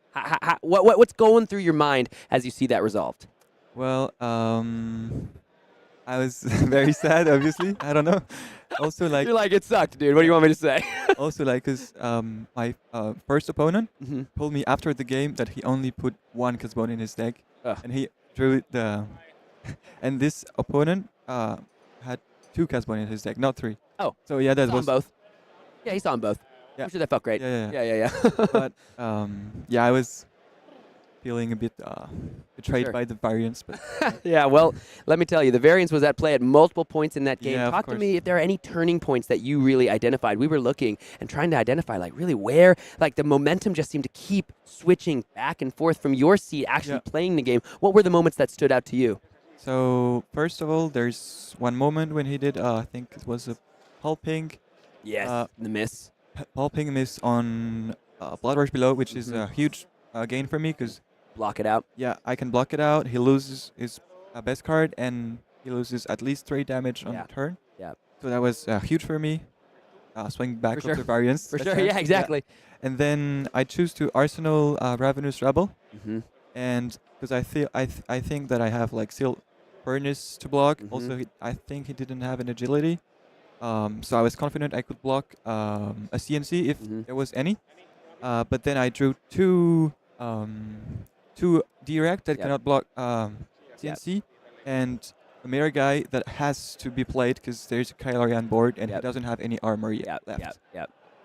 What's going through your mind as you see that resolved? Well, I was very sad, obviously. I don't know. Also, like... You're like, it sucked, dude. What do you want me to say? Also, like, because my first opponent told me after the game that he only put 1 Cast Bone in his deck. And he drew the... and this opponent had 2 Cast Bone in his deck, not 3. Oh, so yeah, that was both. Yeah, he saw them both. Yeah. I'm sure that felt great. Yeah. But yeah, I was feeling a bit betrayed by the variance. But yeah, well, let me tell you, the variance was at play at multiple points in that game. Yeah, Talk to me if there are any turning points that you really identified. We were looking and trying to identify, like, really where, like, the momentum just seemed to keep switching back and forth from your seat actually playing the game. What were the moments that stood out to you? So first of all, there's one moment when he did, I think it was a pulping. Yes, the miss. Pulping miss on Blood Rush Below, which is a huge gain for me because... Block it out. Yeah, I can block it out. He loses his best card, and he loses at least 3 damage on the turn. Yeah. So that was huge for me. Swing back up the variance. For sure, yeah, exactly. Yeah. And then I choose to Arsenal Ravenous Rebel. And because I think that I have like Seal Furnace to block. Also, I think he didn't have an agility. So I was confident I could block a CNC if there was any. But then I drew 2 direct that cannot block CNC, and a mirror guy that has to be played because there's a Kylari on board and he doesn't have any armor yet left.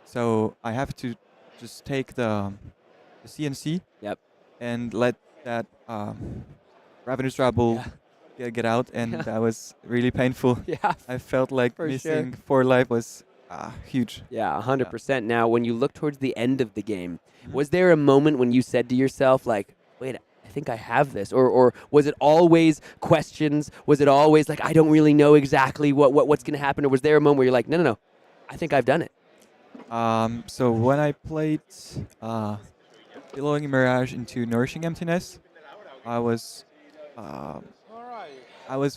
So I have to just take the CNC and let that Ravenous Rabble get out, and that was really painful. Yeah, I felt like missing 4 life was huge. Yeah, 100%. Now, when you look towards the end of the game, was there a moment when you said to yourself, like, wait, I think I have this? Or was it always questions? Was it always like, I don't really know exactly what's going to happen? Or was there a moment where you're like, no, I think I've done it? So when I played Billowing Mirage into Nourishing Emptiness, I was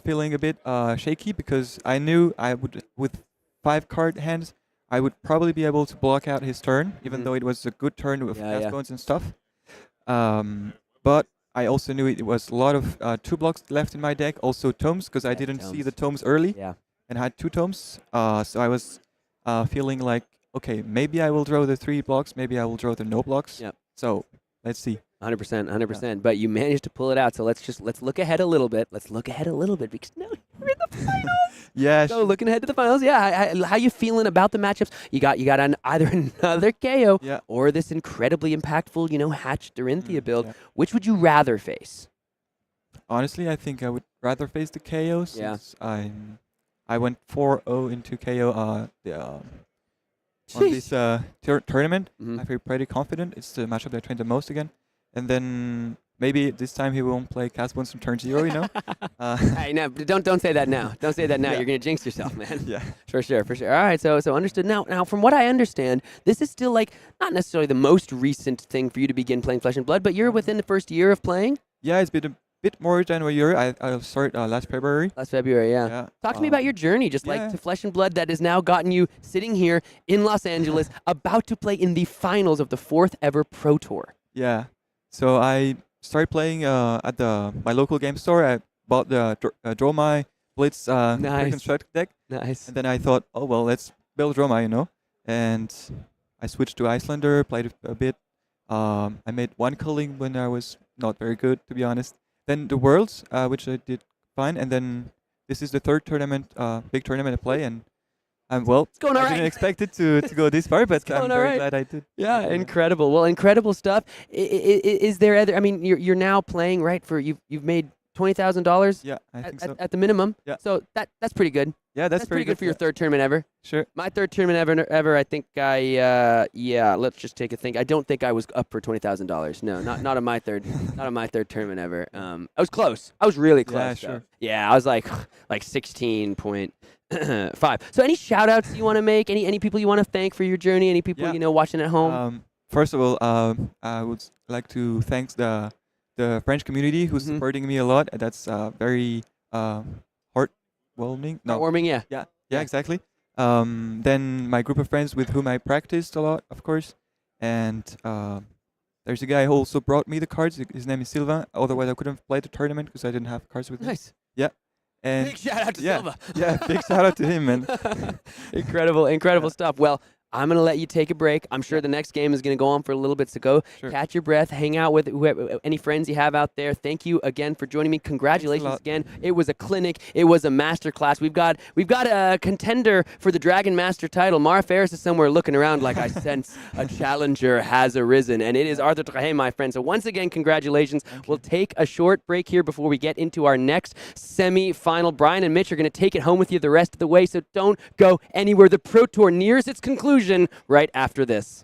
feeling a bit shaky because I knew I would, with 5 card hands, I would probably be able to block out his turn, even though it was a good turn with Cast Bones and stuff. But I also knew it was a lot of 2 blocks left in my deck, also tomes, because I didn't see the tomes early and had 2 tomes. So I was feeling like, okay, maybe I will draw the 3 blocks, maybe I will draw the no blocks. So let's see. 100%. Yeah. But you managed to pull it out. So let's look ahead a little bit. Let's look ahead a little bit because now we're in the finals. Yeah. So looking ahead to the finals. Yeah. How you feeling about the matchups? You got either another Kayo or this incredibly impactful, Hatch Dorinthea build. Which would you rather face? Honestly, I think I would rather face the Kayo since I went 4-0 into Kayo on this tournament. I feel pretty confident. It's the matchup that I trained the most again. And then maybe this time he won't play Cast Bones from turn 0, Hey, no, don't say that now. Don't say that now. You're going to jinx yourself, man. For sure. All right, so understood. Now, from what I understand, this is still like not necessarily the most recent thing for you to begin playing Flesh and Blood, but you're within the first year of playing? Yeah, it's been a bit more than a year. I started last February. Yeah. Talk to me about your journey, just like to Flesh and Blood that has now gotten you sitting here in Los Angeles, about to play in the finals of the 4th ever Pro Tour. Yeah. So I started playing at my local game store. I bought the Dromai Blitz Reconstruct deck. Nice. And then I thought, oh, well, let's build Dromai, And I switched to Icelander, played a bit. I made 1 culling when I was not very good, to be honest. Then the Worlds, which I did fine. And then this is the 3rd tournament, big tournament I play. And it's going all right. I didn't expect it to go this far, but I'm very glad I did. Yeah, incredible. Well, incredible stuff. Is there other? I mean, you're now playing, right? You've made $20,000. Yeah, I think so. At the minimum. Yeah. So that's pretty good. Yeah, that's pretty good for your third tournament ever. Sure. My third tournament ever. I think let's just take a think. I don't think I was up for $20,000. No, not on my third, not on my third tournament ever. I was close. I was really close. Yeah, though. sure. Yeah, I was like 16.5. So any shout outs you want to make? Any people you want to thank for your journey? Any people watching at home? First of all, I would like to thank the French community who's supporting me a lot. That's very heartwarming. No. Heartwarming, yeah. Yeah, exactly. Then my group of friends with whom I practiced a lot, of course. And there's a guy who also brought me the cards. His name is Sylvain. Otherwise, I couldn't play the tournament because I didn't have cards with me. Nice. Yeah. And Big shout out to Silva. Yeah, big shout out to him, man. Incredible stuff. Well, I'm going to let you take a break. I'm sure the next game is going to go on for a little bit, so go catch your breath, hang out with any friends you have out there. Thank you again for joining me. Congratulations again. It was a clinic. It was a master class. We've got a contender for the Dragon Master title. Mara Ferris is somewhere looking around like I sense a challenger has arisen, and it is Arthur Trehet, my friend. So once again, congratulations. We'll take a short break here before we get into our next semi-final. Brian and Mitch are going to take it home with you the rest of the way, so don't go anywhere. The Pro Tour nears its conclusion right after this.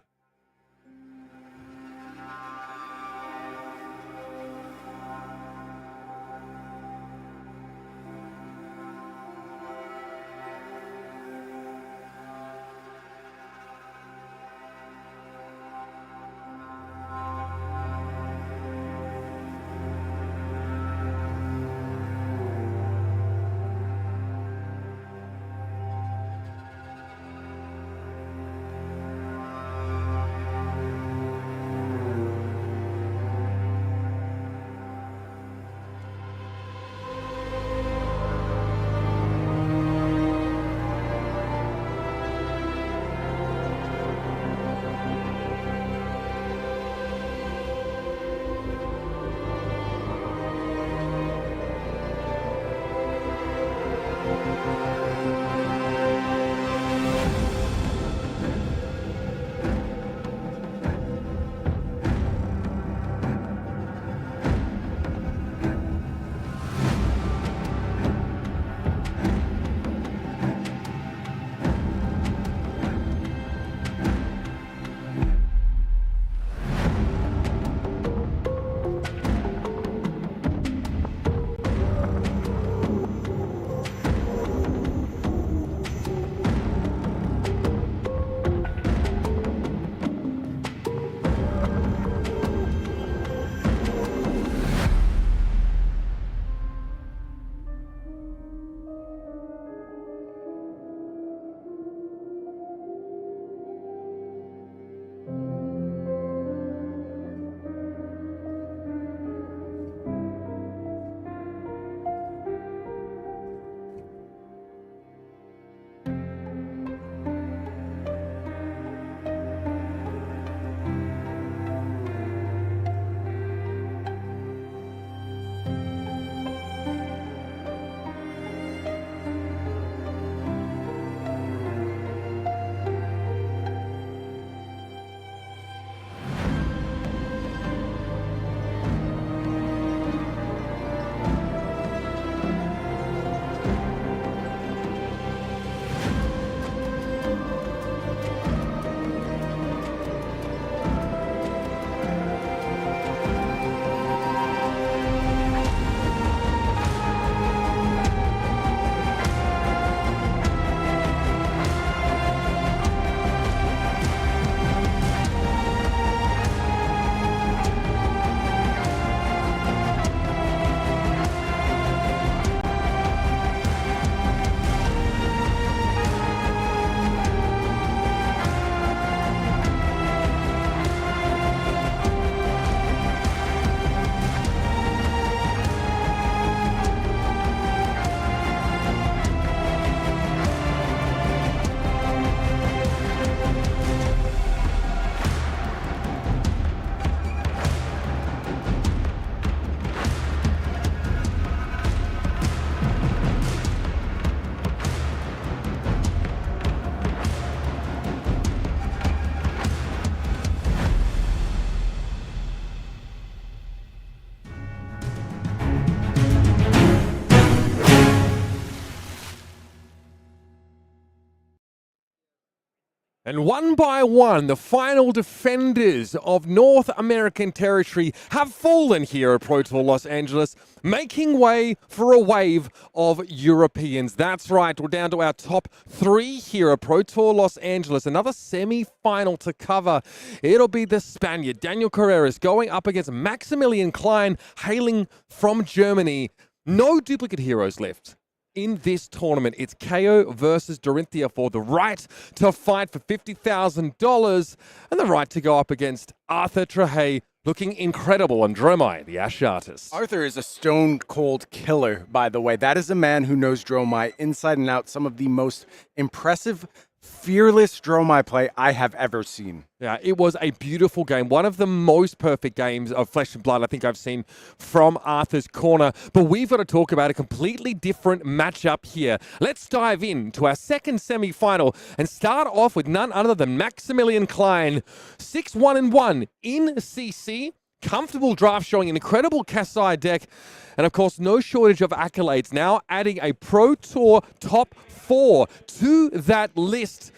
And one by one, the final defenders of North American territory have fallen here at Pro Tour Los Angeles, making way for a wave of Europeans. That's right, we're down to our top 3 here at Pro Tour Los Angeles. Another semi-final to cover. It'll be the Spaniard, Daniel Correas, going up against Maximilian Klein, hailing from Germany. No duplicate heroes left in this tournament. It's Kayo versus Dorinthea for the right to fight for $50,000 and the right to go up against Arthur Trehet, looking incredible on Dromai, the Ash artist. Arthur is a stone-cold killer, by the way. That is a man who knows Dromai inside and out. Some of the most impressive, fearless Dromai play I have ever seen. Yeah, it was a beautiful game. One of the most perfect games of Flesh and Blood I think I've seen from Arthur's corner. But we've got to talk about a completely different matchup here. Let's dive into our second semi-final and start off with none other than Maximilian Klein. 6-1-1 in CC. Comfortable draft showing an incredible Kasai deck. And of course, no shortage of accolades. Now adding a Pro Tour top 4 to that list.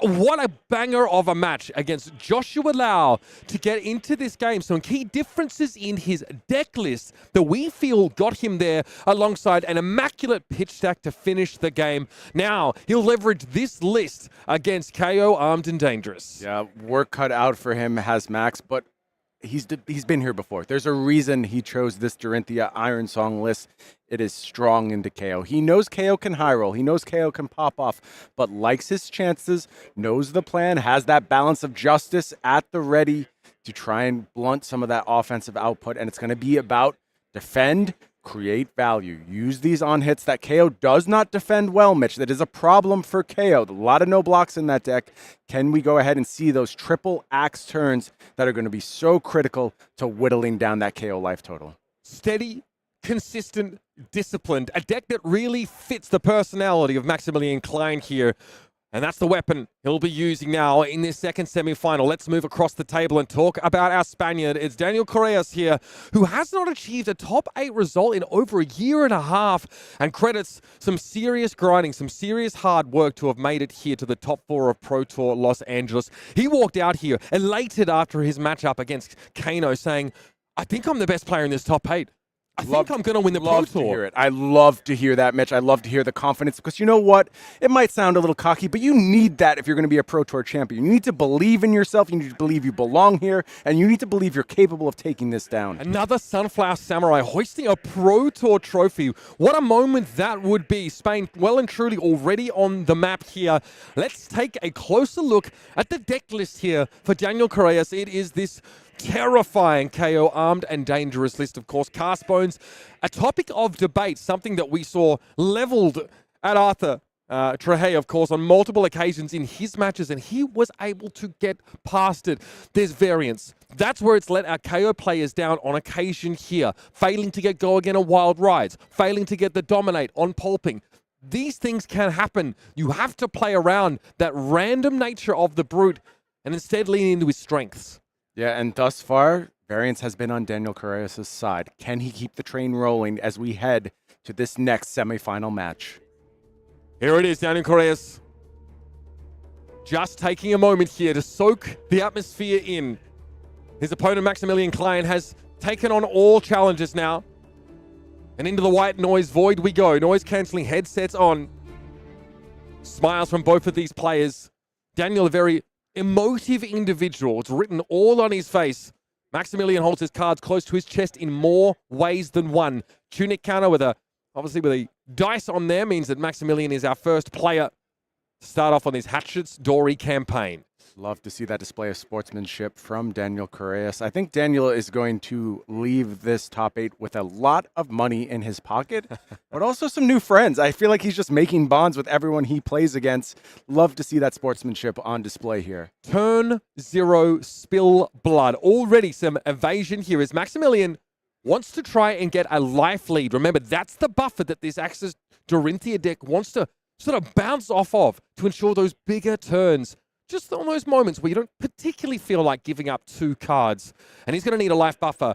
What a banger of a match against Joshua Lau to get into this game. Some key differences in his deck list that we feel got him there alongside an immaculate pitch stack to finish the game. Now, he'll leverage this list against Kayo, armed and dangerous. Yeah, work cut out for him has Max, but he's been here before. There's a reason he chose this Dorinthea Iron Song list. It is strong into Kayo. He knows Kayo can high roll. He knows Kayo can pop off, but likes his chances, knows the plan, has that balance of justice at the ready to try and blunt some of that offensive output. And it's going to be about defend, create value. Use these on hits that Kayo does not defend well, Mitch. That is a problem for Kayo. A lot of no blocks in that deck. Can we go ahead and see those triple axe turns that are going to be so critical to whittling down that Kayo life total? Steady, consistent, disciplined. A deck that really fits the personality of Maximilian Klein here. And that's the weapon he'll be using now in this second semi-final. Let's move across the table and talk about our Spaniard. It's Daniel Correas here, who has not achieved a top 8 result in over a year and a half, and credits some serious grinding, some serious hard work to have made it here to the top 4 of Pro Tour Los Angeles. He walked out here elated after his matchup against Kano, saying, I think I'm the best player in this top 8. I think I'm going to win the Pro Tour. To hear it. I love to hear that, Mitch. I love to hear the confidence because you know what? It might sound a little cocky, but you need that if you're going to be a Pro Tour champion. You need to believe in yourself. You need to believe you belong here, and you need to believe you're capable of taking this down. Another Sunflower Samurai hoisting a Pro Tour trophy. What a moment that would be. Spain well and truly already on the map here. Let's take a closer look at the deck list here for Daniel Correas. It is this terrifying Kayo armed and dangerous list, of course. Cast Bones, a topic of debate, something that we saw leveled at Arthur Trehet, of course, on multiple occasions in his matches, and he was able to get past it. There's variance. That's where it's let our Kayo players down on occasion here, failing to get go again on Wild Rides, failing to get the dominate on pulping. These things can happen. You have to play around that random nature of the brute and instead lean into his strengths. Yeah, and thus far, variance has been on Daniel Correas' side. Can he keep the train rolling as we head to this next semifinal match? Here it is, Daniel Correas. Just taking a moment here to soak the atmosphere in. His opponent, Maximilian Klein, has taken on all challenges now. And into the white noise void we go. Noise-cancelling headsets on. Smiles from both of these players. Daniel, a very emotive individual. It's written all on his face. Maximilian holds his cards close to his chest in more ways than one. Tunic counter with obviously with a dice on there means that Maximilian is our first player to start off on his Hatchets Dory campaign. Love to see that display of sportsmanship from Daniel Correas. I think Daniel is going to leave this top 8 with a lot of money in his pocket, but also some new friends. I feel like he's just making bonds with everyone he plays against. Love to see that sportsmanship on display here. Turn 0, spill blood. Already some evasion here as Maximilian wants to try and get a life lead. Remember, that's the buffer that this Axis Dorinthea deck wants to sort of bounce off of to ensure those bigger turns. Just on those moments where you don't particularly feel like giving up 2 cards. And he's going to need a life buffer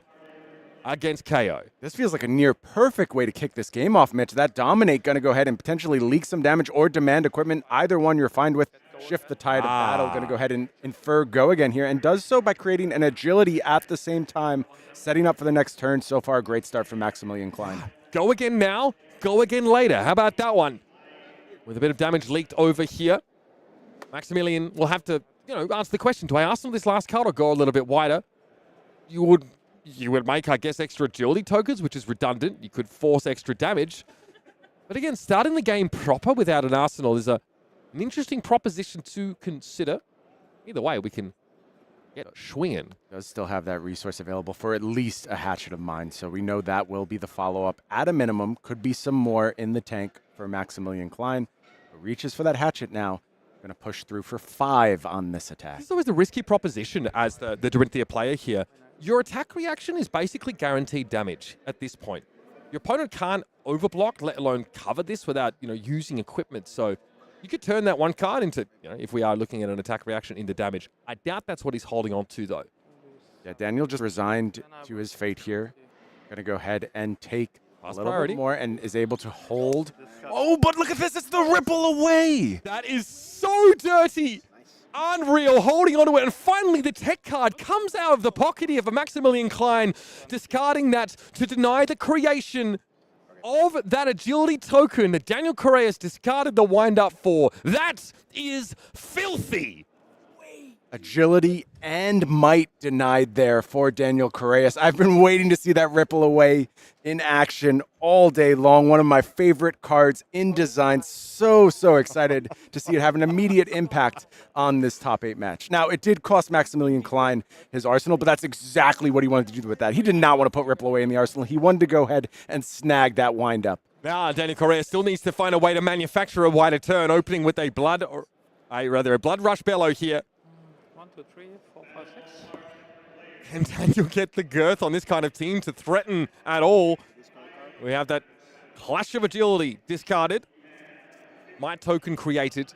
against Kayo. This feels like a near perfect way to kick this game off, Mitch. That Dominate going to go ahead and potentially leak some damage or demand equipment. Either one you're fine with. shift the tide of battle. Going to go ahead and infer go again here, and does so by creating an agility at the same time, setting up for the next turn. So far, a great start from Maximilian Klein. Go again now, go again later. How about that one? With a bit of damage leaked over here, Maximilian will have to, answer the question. Do I Arsenal this last card or go a little bit wider? You would make, I guess, extra agility tokens, which is redundant. You could force extra damage. But again, starting the game proper without an Arsenal is an interesting proposition to consider. Either way, we can get swinging. Does still have that resource available for at least a Hatchet of Mine, so we know that will be the follow-up. At a minimum, could be some more in the tank for Maximilian Klein. Reaches for that Hatchet now. Going to push through for 5 on this attack. This is always a risky proposition as the Dorinthea player here. Your attack reaction is basically guaranteed damage at this point. Your opponent can't overblock, let alone cover this without, using equipment. So you could turn that one card into, if we are looking at an attack reaction, into damage. I doubt that's what he's holding on to, though. Yeah, Daniel just resigned to his fate here. Going to go ahead and take a little bit more and is able to hold. Oh, but look at this. It's the ripple away. That is so dirty. Unreal, holding onto it. And finally, the tech card comes out of the pocket here for Maximilian Klein, discarding that to deny the creation of that agility token that Daniel Correas discarded the wind-up for. That is filthy. Agility and might denied there for Daniel Correas. I've been waiting to see that ripple away in action all day long. One of my favorite cards in design. So excited to see it have an immediate impact on this top 8 match. Now, it did cost Maximilian Klein his arsenal, but that's exactly what he wanted to do with that. He did not want to put ripple away in the arsenal. He wanted to go ahead and snag that wind up. Now, Daniel Correas still needs to find a way to manufacture a wider turn, opening with a blood rush bellow here. 1, 2, 3, 4, 5, 6. Can Daniel get the girth on this kind of team to threaten at all? We have that clash of agility discarded. Might token created.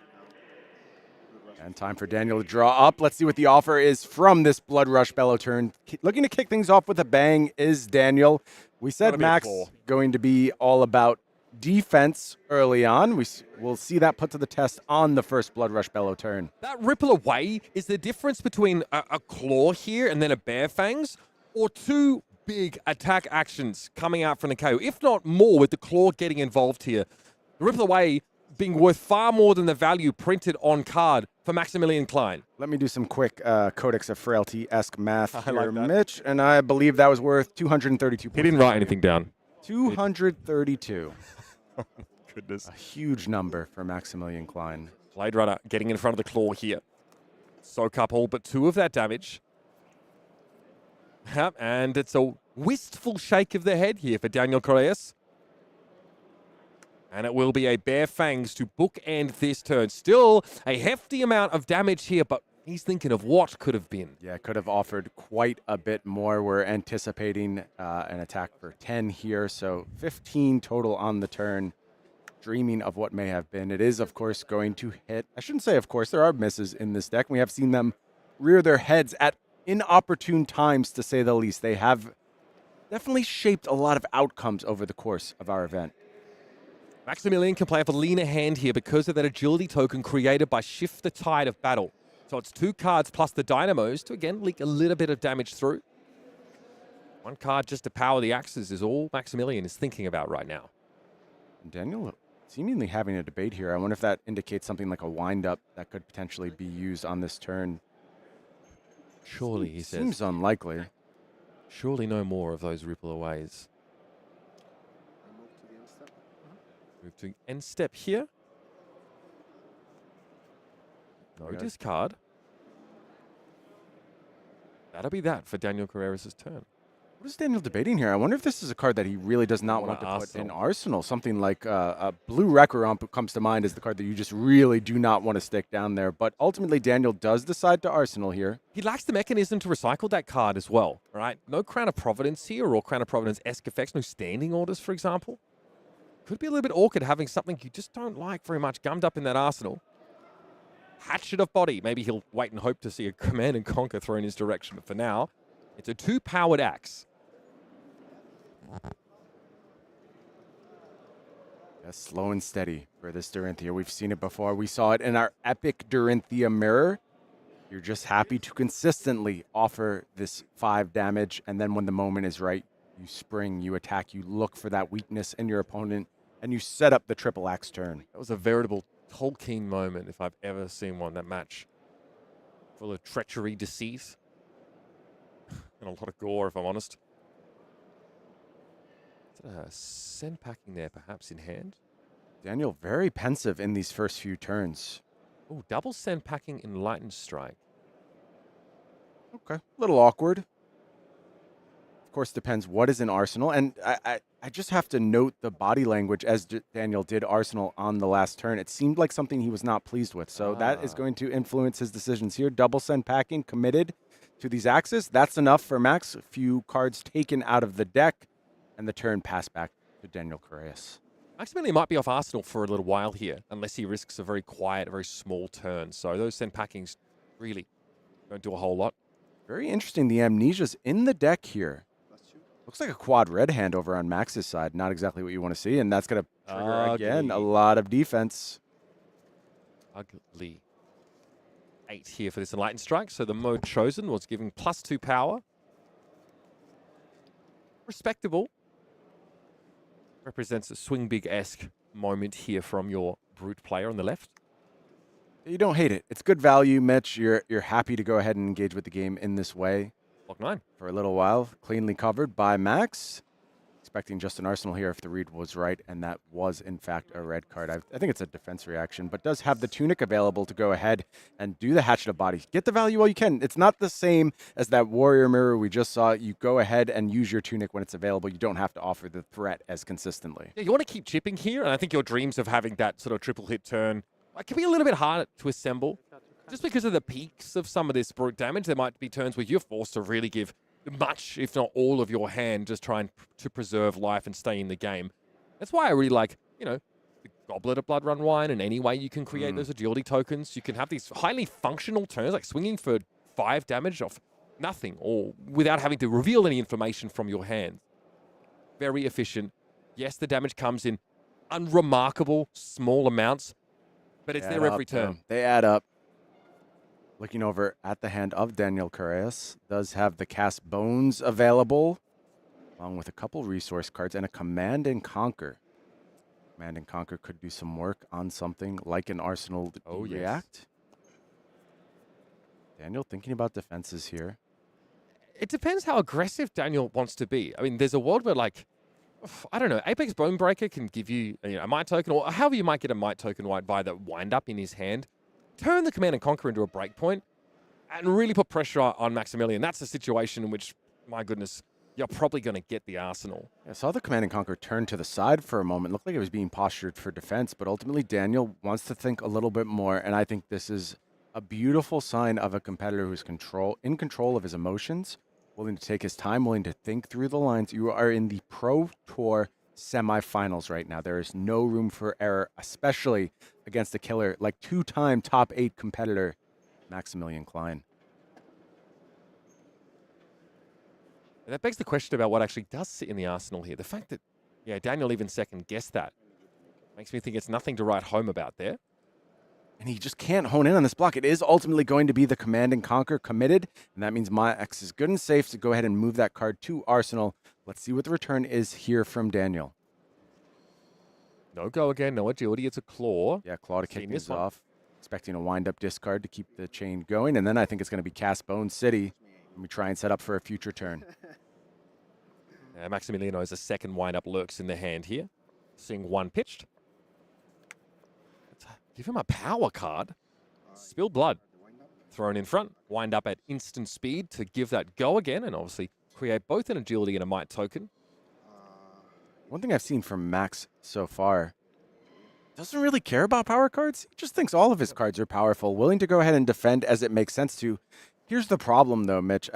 And time for Daniel to draw up. Let's see what the offer is from this Blood Rush Bellow turn. Looking to kick things off with a bang is Daniel. We said Max going to be all about defense early on. We'll see that put to the test on the first Blood Rush Bellow turn. That ripple away is the difference between a claw here and then a bare fangs, or 2 big attack actions coming out from the Kayo, if not more, with the claw getting involved here. The ripple away being worth far more than the value printed on card for Maximilian Klein. Let me do some quick Codex of Frailty-esque math here, Mitch, and I believe that was worth 232 points. He didn't write anything down. 232. Oh, my goodness. A huge number for Maximilian Klein. Blade Runner getting in front of the claw here. Soak up all but 2 of that damage. Yep, and it's a wistful shake of the head here for Daniel Correas. And it will be a bare fangs to bookend this turn. Still a hefty amount of damage here, but he's thinking of what could have been. Yeah, could have offered quite a bit more. We're anticipating an attack for 10 here, so 15 total on the turn. Dreaming of what may have been. It is, of course, going to hit. I shouldn't say, of course, there are misses in this deck. We have seen them rear their heads at inopportune times, to say the least. They have definitely shaped a lot of outcomes over the course of our event. Maximilian can play up a leaner hand here because of that agility token created by Shift the Tide of Battle. So it's 2 cards plus the Dynamos to, again, leak a little bit of damage through. 1 card just to power the axes is all Maximilian is thinking about right now. Daniel seemingly having a debate here. I wonder if that indicates something like a wind-up that could potentially be used on this turn. Surely, he says. Seems unlikely. Surely no more of those ripple aways. Move to end step here. No discard. That'll be that for Daniel Correas' turn. What is Daniel debating here? I wonder if this is a card that he really does not want to put in Arsenal. Something like a blue Recurump comes to mind as the card that you just really do not want to stick down there. But ultimately, Daniel does decide to Arsenal here. He lacks the mechanism to recycle that card as well, right? No Crown of Providence here or Crown of Providence-esque effects, no standing orders, for example. Could be a little bit awkward having something you just don't like very much gummed up in that arsenal. Hatchet of Body. Maybe he'll wait and hope to see a Command and Conquer thrown in his direction. But for now, it's a 2-powered axe. Slow and steady for this Dorinthea. We've seen it before. We saw it in our epic Dorinthea mirror. You're just happy to consistently offer this 5 damage, and then when the moment is right, you spring, you attack, you look for that weakness in your opponent, and you set up the triple axe turn. That was a veritable Tolkien moment if I've ever seen one. That match full of treachery, deceit, and a lot of gore, if I'm honest. Send packing there, perhaps in hand. Daniel very pensive in these first few turns. Oh, double send packing in Lightning Strike. Okay, a little awkward. Of course, depends what is in Arsenal. And I just have to note the body language as Daniel did Arsenal on the last turn. It seemed like something he was not pleased with. So that is going to influence his decisions here. Double send packing, committed to these axes. That's enough for Max. A few cards taken out of the deck. And the turn passed back to Daniel Correas. Maximilian might be off Arsenal for a little while here, unless he risks a very quiet, very small turn. So those send packings really don't do a whole lot. Very interesting. The Amnesia's in the deck here. Looks like a quad red hand over on Max's side. Not exactly what you want to see. And that's going to trigger, again, a lot of defense. Ugly. 8 here for this Enlightened Strike. So the mode chosen was giving +2 power. Respectable. Represents a swing big-esque moment here from your brute player on the left. You don't hate it. It's good value, Mitch. You're happy to go ahead and engage with the game in this way. Block 9. For a little while. Cleanly covered by Max. Expecting just an Arsenal here if the read was right, and that was, in fact, a red card. I think it's a defense reaction, but does have the Tunic available to go ahead and do the Hatchet of Bodies. Get the value while you can. It's not the same as that Warrior Mirror we just saw. You go ahead and use your Tunic when it's available. You don't have to offer the threat as consistently. Yeah, you want to keep chipping here, and I think your dreams of having that sort of triple hit turn can be a little bit hard to assemble. Just because of the peaks of some of this brute damage, there might be turns where you're forced to really give much, if not all, of your hand, just trying to preserve life and stay in the game. That's why I really like, the Goblet of Blood Run Wine, and any way you can create those agility tokens. You can have these highly functional turns, like swinging for 5 damage off nothing, or without having to reveal any information from your hand. Very efficient. Yes, the damage comes in unremarkable small amounts, but it's there every turn. They add up. Looking over at the hand of Daniel Correas, does have the Cast Bones available, along with a couple resource cards and a Command and Conquer. Command and Conquer could do some work on something like an Arsenal React. Daniel thinking about defenses here. It depends how aggressive Daniel wants to be. I mean, there's a world where, I don't know, Apex Bonebreaker can give you a Might token, or however you might get a Might token by the wind up in his hand. Turn the Command and Conquer into a breakpoint and really put pressure on Maximilian. That's a situation in which, my goodness, you're probably going to get the Arsenal. I saw the Command and Conquer turn to the side for a moment. Looked like it was being postured for defense, but ultimately Daniel wants to think a little bit more, and I think this is a beautiful sign of a competitor who's in control of his emotions, willing to take his time, willing to think through the lines. You are in the Pro Tour semifinals right now. There is no room for error, especially against a killer like 2-time top 8 competitor Maximilian Klein. And that begs the question about what actually does sit in the Arsenal here. The fact that, Daniel even second guessed that makes me think it's nothing to write home about there. And he just can't hone in on this block. It is ultimately going to be the Command and Conquer committed, and that means Max is good and safe to go ahead and move that card to Arsenal. Let's see what the return is here from Daniel. No go again, no agility. It's a claw. Yeah, claw to kick things off. Expecting a wind-up discard to keep the chain going, and then I think it's going to be Cast Bone City. Let me try and set up for a future turn. Maximilian knows a second wind-up lurks in the hand here. Seeing one pitched. Give him a power card. Spill blood. Thrown in front. Wind up at instant speed to give that go again, and obviously create both an agility and a might token. One thing I've seen from Max so far, doesn't really care about power cards. He just thinks all of his cards are powerful, willing to go ahead and defend as it makes sense to. Here's the problem, though, Mitch.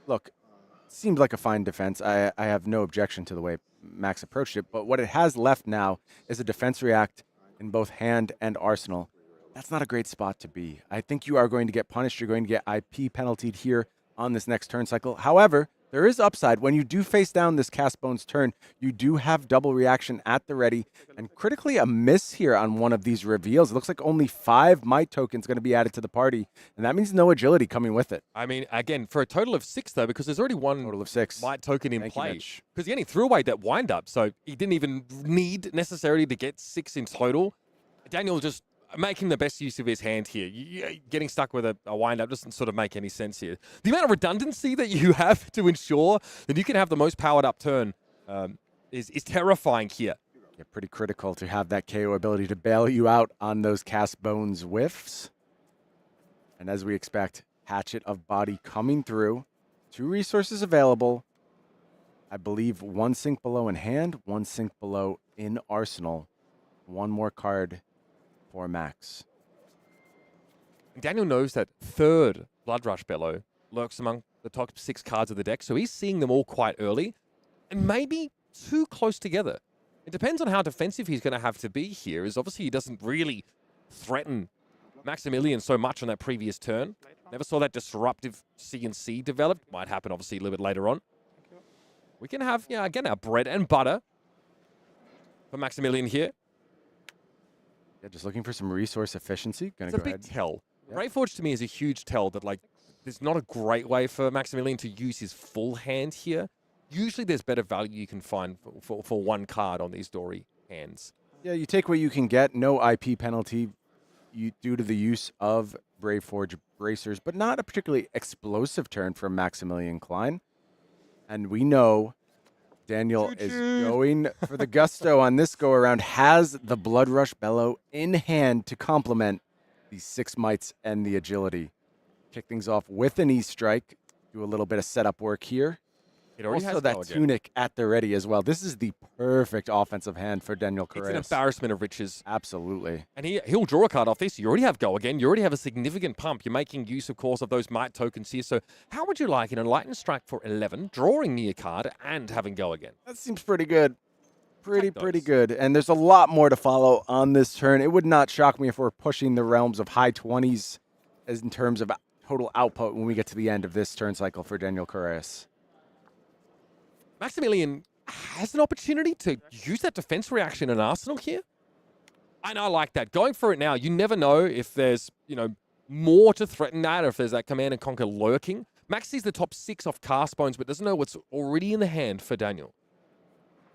Look, it seemed like a fine defense. I have no objection to the way Max approached it, but what it has left now is a defense react in both hand and Arsenal. That's not a great spot to be. I think you are going to get punished. You're going to get IP penaltied here on this next turn cycle. However, there is upside. When you do face down this Cast Bones turn, you do have double reaction at the ready, and critically a miss here on one of these reveals. It looks like only 5 Might tokens going to be added to the party, and that means no agility coming with it. I mean, again, for a total of 6, though, because there's already one Total of 6. Might token in Thank you, play. Mitch. Because he only threw away that wind-up, so he didn't even need necessarily to get 6 in total. Daniel just making the best use of his hand here. Getting stuck with a wind-up doesn't sort of make any sense here. The amount of redundancy that you have to ensure that you can have the most powered-up turn is terrifying here. Yeah, pretty critical to have that KO ability to bail you out on those Cast Bones whiffs. And as we expect, Hatchet of Body coming through. 2 resources available. I believe 1 Sink Below in hand, 1 Sink Below in arsenal. 1 more card for Max. Daniel knows that 3rd Blood Rush Bellow lurks among the top 6 cards of the deck, so he's seeing them all quite early and maybe too close together. It depends on how defensive he's going to have to be here, as obviously he doesn't really threaten Maximilian so much on that previous turn. Never saw that disruptive CNC developed. Might happen, obviously, a little bit later on. We can have, yeah, again, our bread and butter for Maximilian here. Yeah, just looking for some resource efficiency. It's a big tell. Greyforge to me is a huge tell that, like, there's not a great way for Maximilian to use his full hand here. Usually there's better value you can find for 1 card on these Dory hands. Yeah, you take what you can get. No IP penalty due to the use of Braveforge Bracers, but not a particularly explosive turn from Maximilian Klein. And we know Daniel is going for the gusto on this go-around, has the Blood Rush Bellow in hand to complement the 6 Mights and the agility. Kick things off with an E-Strike, do a little bit of setup work here. It already Also has that Go again. Tunic at the ready as well. This is the perfect offensive hand for Daniel Correas. It's an embarrassment of riches. Absolutely. And he'll draw a card off this. You already have Go again. You already have a significant pump. You're making use, of course, of those Might tokens here. So how would you like an Enlightened Strike for 11, drawing near card, and having Go again? That seems pretty good. Pretty good. And there's a lot more to follow on this turn. It would not shock me if we're pushing the realms of high 20s as in terms of total output when we get to the end of this turn cycle for Daniel Correas. Maximilian has an opportunity to use that defense reaction in Arsenal here. And I like that. Going for it now, you never know if there's, more to threaten that or if there's that Command and Conquer lurking. Max sees the top 6 off Cast Bones, but doesn't know what's already in the hand for Daniel.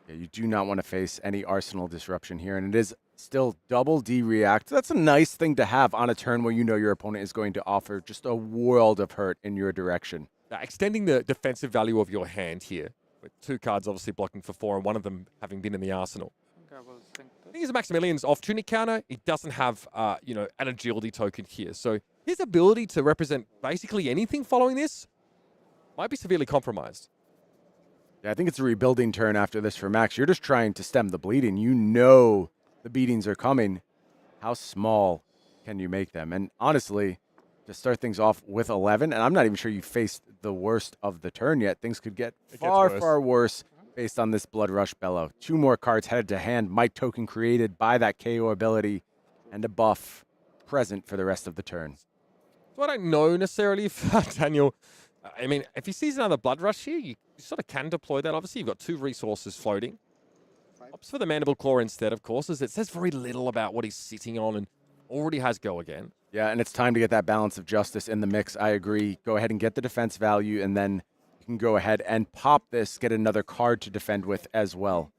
Yeah, you do not want to face any Arsenal disruption here, and it is still double D react. That's a nice thing to have on a turn where you know your opponent is going to offer just a world of hurt in your direction. Extending the defensive value of your hand here, with 2 cards obviously blocking for 4, and one of them having been in the arsenal. The thing is, Maximilian's off Tunic counter. He doesn't have, an agility token here. So his ability to represent basically anything following this might be severely compromised. Yeah, I think it's a rebuilding turn after this for Max. You're just trying to stem the bleeding. You know the beatings are coming. How small can you make them? And honestly, to start things off with 11, and I'm not even sure you faced the worst of the turn yet. Things could get far worse based on this Blood Rush Bellow. 2 more cards headed to hand. Might token created by that KO ability and a buff present for the rest of the turn. So I don't know necessarily if Daniel, I mean, if he sees another Blood Rush here, you sort of can deploy that. Obviously, you've got 2 resources floating. Opts for the Mandible Claw instead, of course, as it says very little about what he's sitting on and already has Go again. Yeah, and it's time to get that balance of justice in the mix. I agree. Go ahead and get the defense value, and then you can go ahead and pop this, get another card to defend with as well.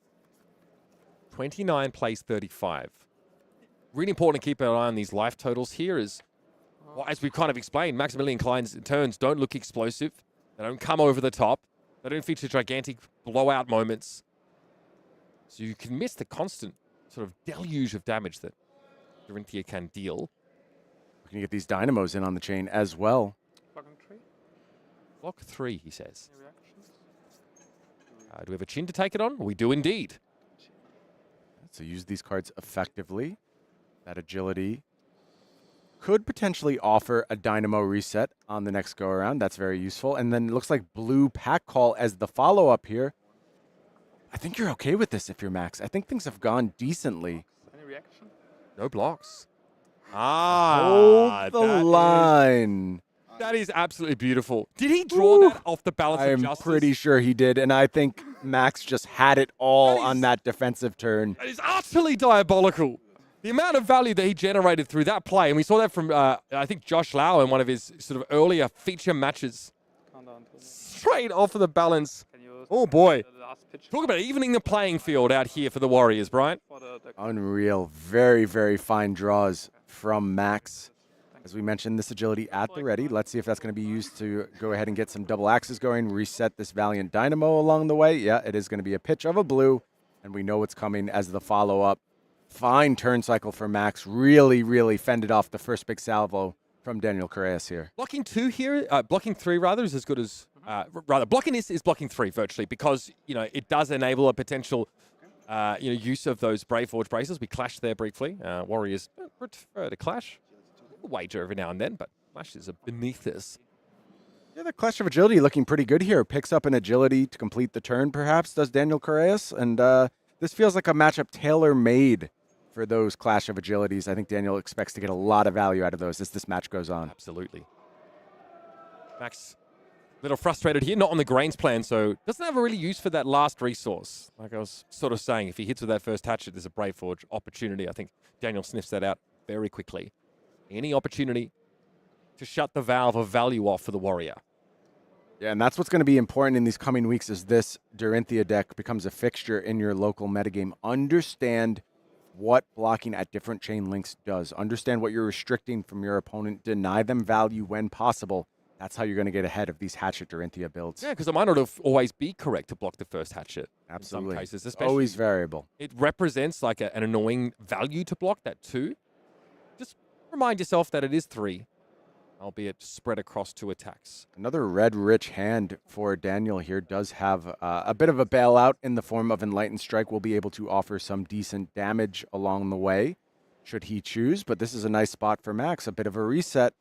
29 plays 35. Really important to keep an eye on these life totals here is, well, as we've kind of explained, Maximilian Klein's turns don't look explosive. They don't come over the top. They don't feature gigantic blowout moments. So you can miss the constant sort of deluge of damage that Dorinthea can deal. We can get these dynamos in on the chain as well. Block 3, he says. Do we have a chin to take it on? We do indeed. So use these cards effectively. That agility could potentially offer a dynamo reset on the next go around. That's very useful. And then it looks like blue pack call as the follow-up here. I think you're okay with this if you're Max. I think things have gone decently. Any reaction? No blocks. Hold the line. That is absolutely beautiful. Did he draw that off the balance I of am justice? pretty sure he did, and I think Max just had it all on that defensive turn. That is utterly diabolical. The amount of value that he generated through that play, and we saw that from, I think, Josh Lau in one of his sort of earlier feature matches. Straight off of the balance. Oh, boy. Talk about evening the playing field out here for the Warriors, Brian. Unreal. Very, very fine draws from Max. As we mentioned, this agility at the ready. Let's see if that's going to be used to go ahead and get some double axes going, reset this Valiant Dynamo along the way. Yeah, it is going to be a pitch of a blue, and we know what's coming as the follow-up. Fine turn cycle for Max. Really, really fended off the first big salvo from Daniel Correas here. Blocking 2 here, blocking 3 rather, is as good as, blocking this is blocking 3 virtually because, it does enable a potential, use of those Brave Forge braces. We clashed there briefly. Warriors prefer to clash. Wager every now and then, but clashes are beneath this. Yeah, the Clash of Agility looking pretty good here. Picks up an agility to complete the turn, perhaps, does Daniel Correas. And this feels like a matchup tailor-made for those Clash of Agilities. I think Daniel expects to get a lot of value out of those as this match goes on. Absolutely. Max, a little frustrated here, not on the Grains plan, so doesn't have a really use for that last resource. Like I was sort of saying, if he hits with that first hatchet, there's a Brave Forge opportunity. I think Daniel sniffs that out very quickly. Any opportunity to shut the valve of value off for the Warrior. Yeah, and that's what's going to be important in these coming weeks as this Dorinthea deck becomes a fixture in your local metagame. Understand what blocking at different chain links does. Understand what you're restricting from your opponent. Deny them value when possible. That's how you're going to get ahead of these Hatchet Dorinthea builds. Yeah, because it might not always be correct to block the first Hatchet. Absolutely. In some cases, especially. Always variable. It represents like an annoying value to block, that 2. Just remind yourself that it is 3, albeit spread across 2 attacks. Another red-rich hand for Daniel here does have a bit of a bailout in the form of Enlightened Strike. Will be able to offer some decent damage along the way, should he choose. But this is a nice spot for Max, a bit of a reset.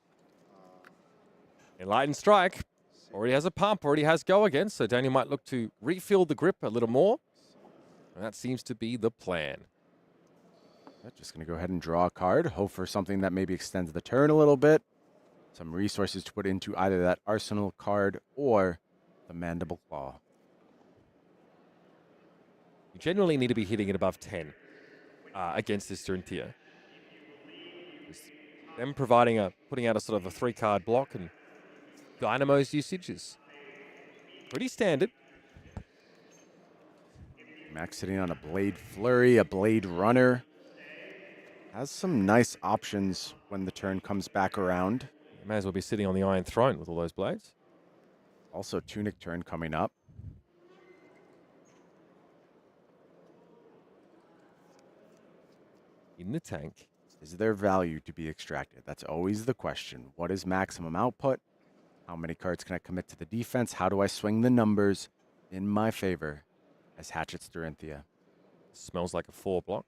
Enlightened Strike already has a pump, already has go again, so Daniel might look to refill the grip a little more. And that seems to be the plan. Just going to go ahead and draw a card. Hope for something that maybe extends the turn a little bit. Some resources to put into either that Arsenal card or the Mandible Claw. You generally need to be hitting it above 10 against this Dorinthea. Them putting out a sort of a 3-card block, and Dynamo's usage is pretty standard. Max sitting on a Blade Flurry, a Blade Runner. Has some nice options when the turn comes back around. You may as well be sitting on the Iron Throne with all those blades. Also, Tunic turn coming up. In the tank. Is there value to be extracted? That's always the question. What is maximum output? How many cards can I commit to the defense? How do I swing the numbers in my favor as Hatchet's Dorinthea? Smells like a 4 block.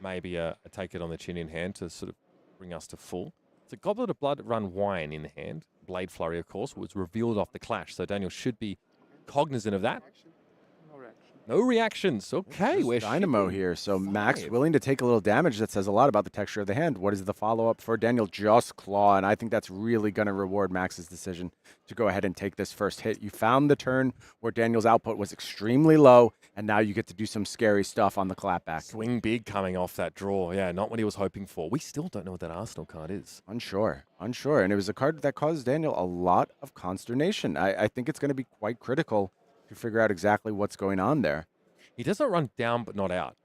Maybe a take it on the chin in hand to sort of bring us to full. It's a Goblet of Blood Run Wine in the hand. Blade Flurry, of course, was revealed off the clash, so Daniel should be cognizant of that. No reactions. Okay, we're Dynamo here. So Max willing to take a little damage. That says a lot about the texture of the hand. What is the follow-up for Daniel? Just Claw, and I think that's really going to reward Max's decision to go ahead and take this first hit. You found the turn where Daniel's output was extremely low, and now you get to do some scary stuff on the clapback. Swing big coming off that draw. Yeah, not what he was hoping for. We still don't know what that Arsenal card is. Unsure. And it was a card that caused Daniel a lot of consternation. I think it's going to be quite critical to figure out exactly what's going on there. He does not run down but not out,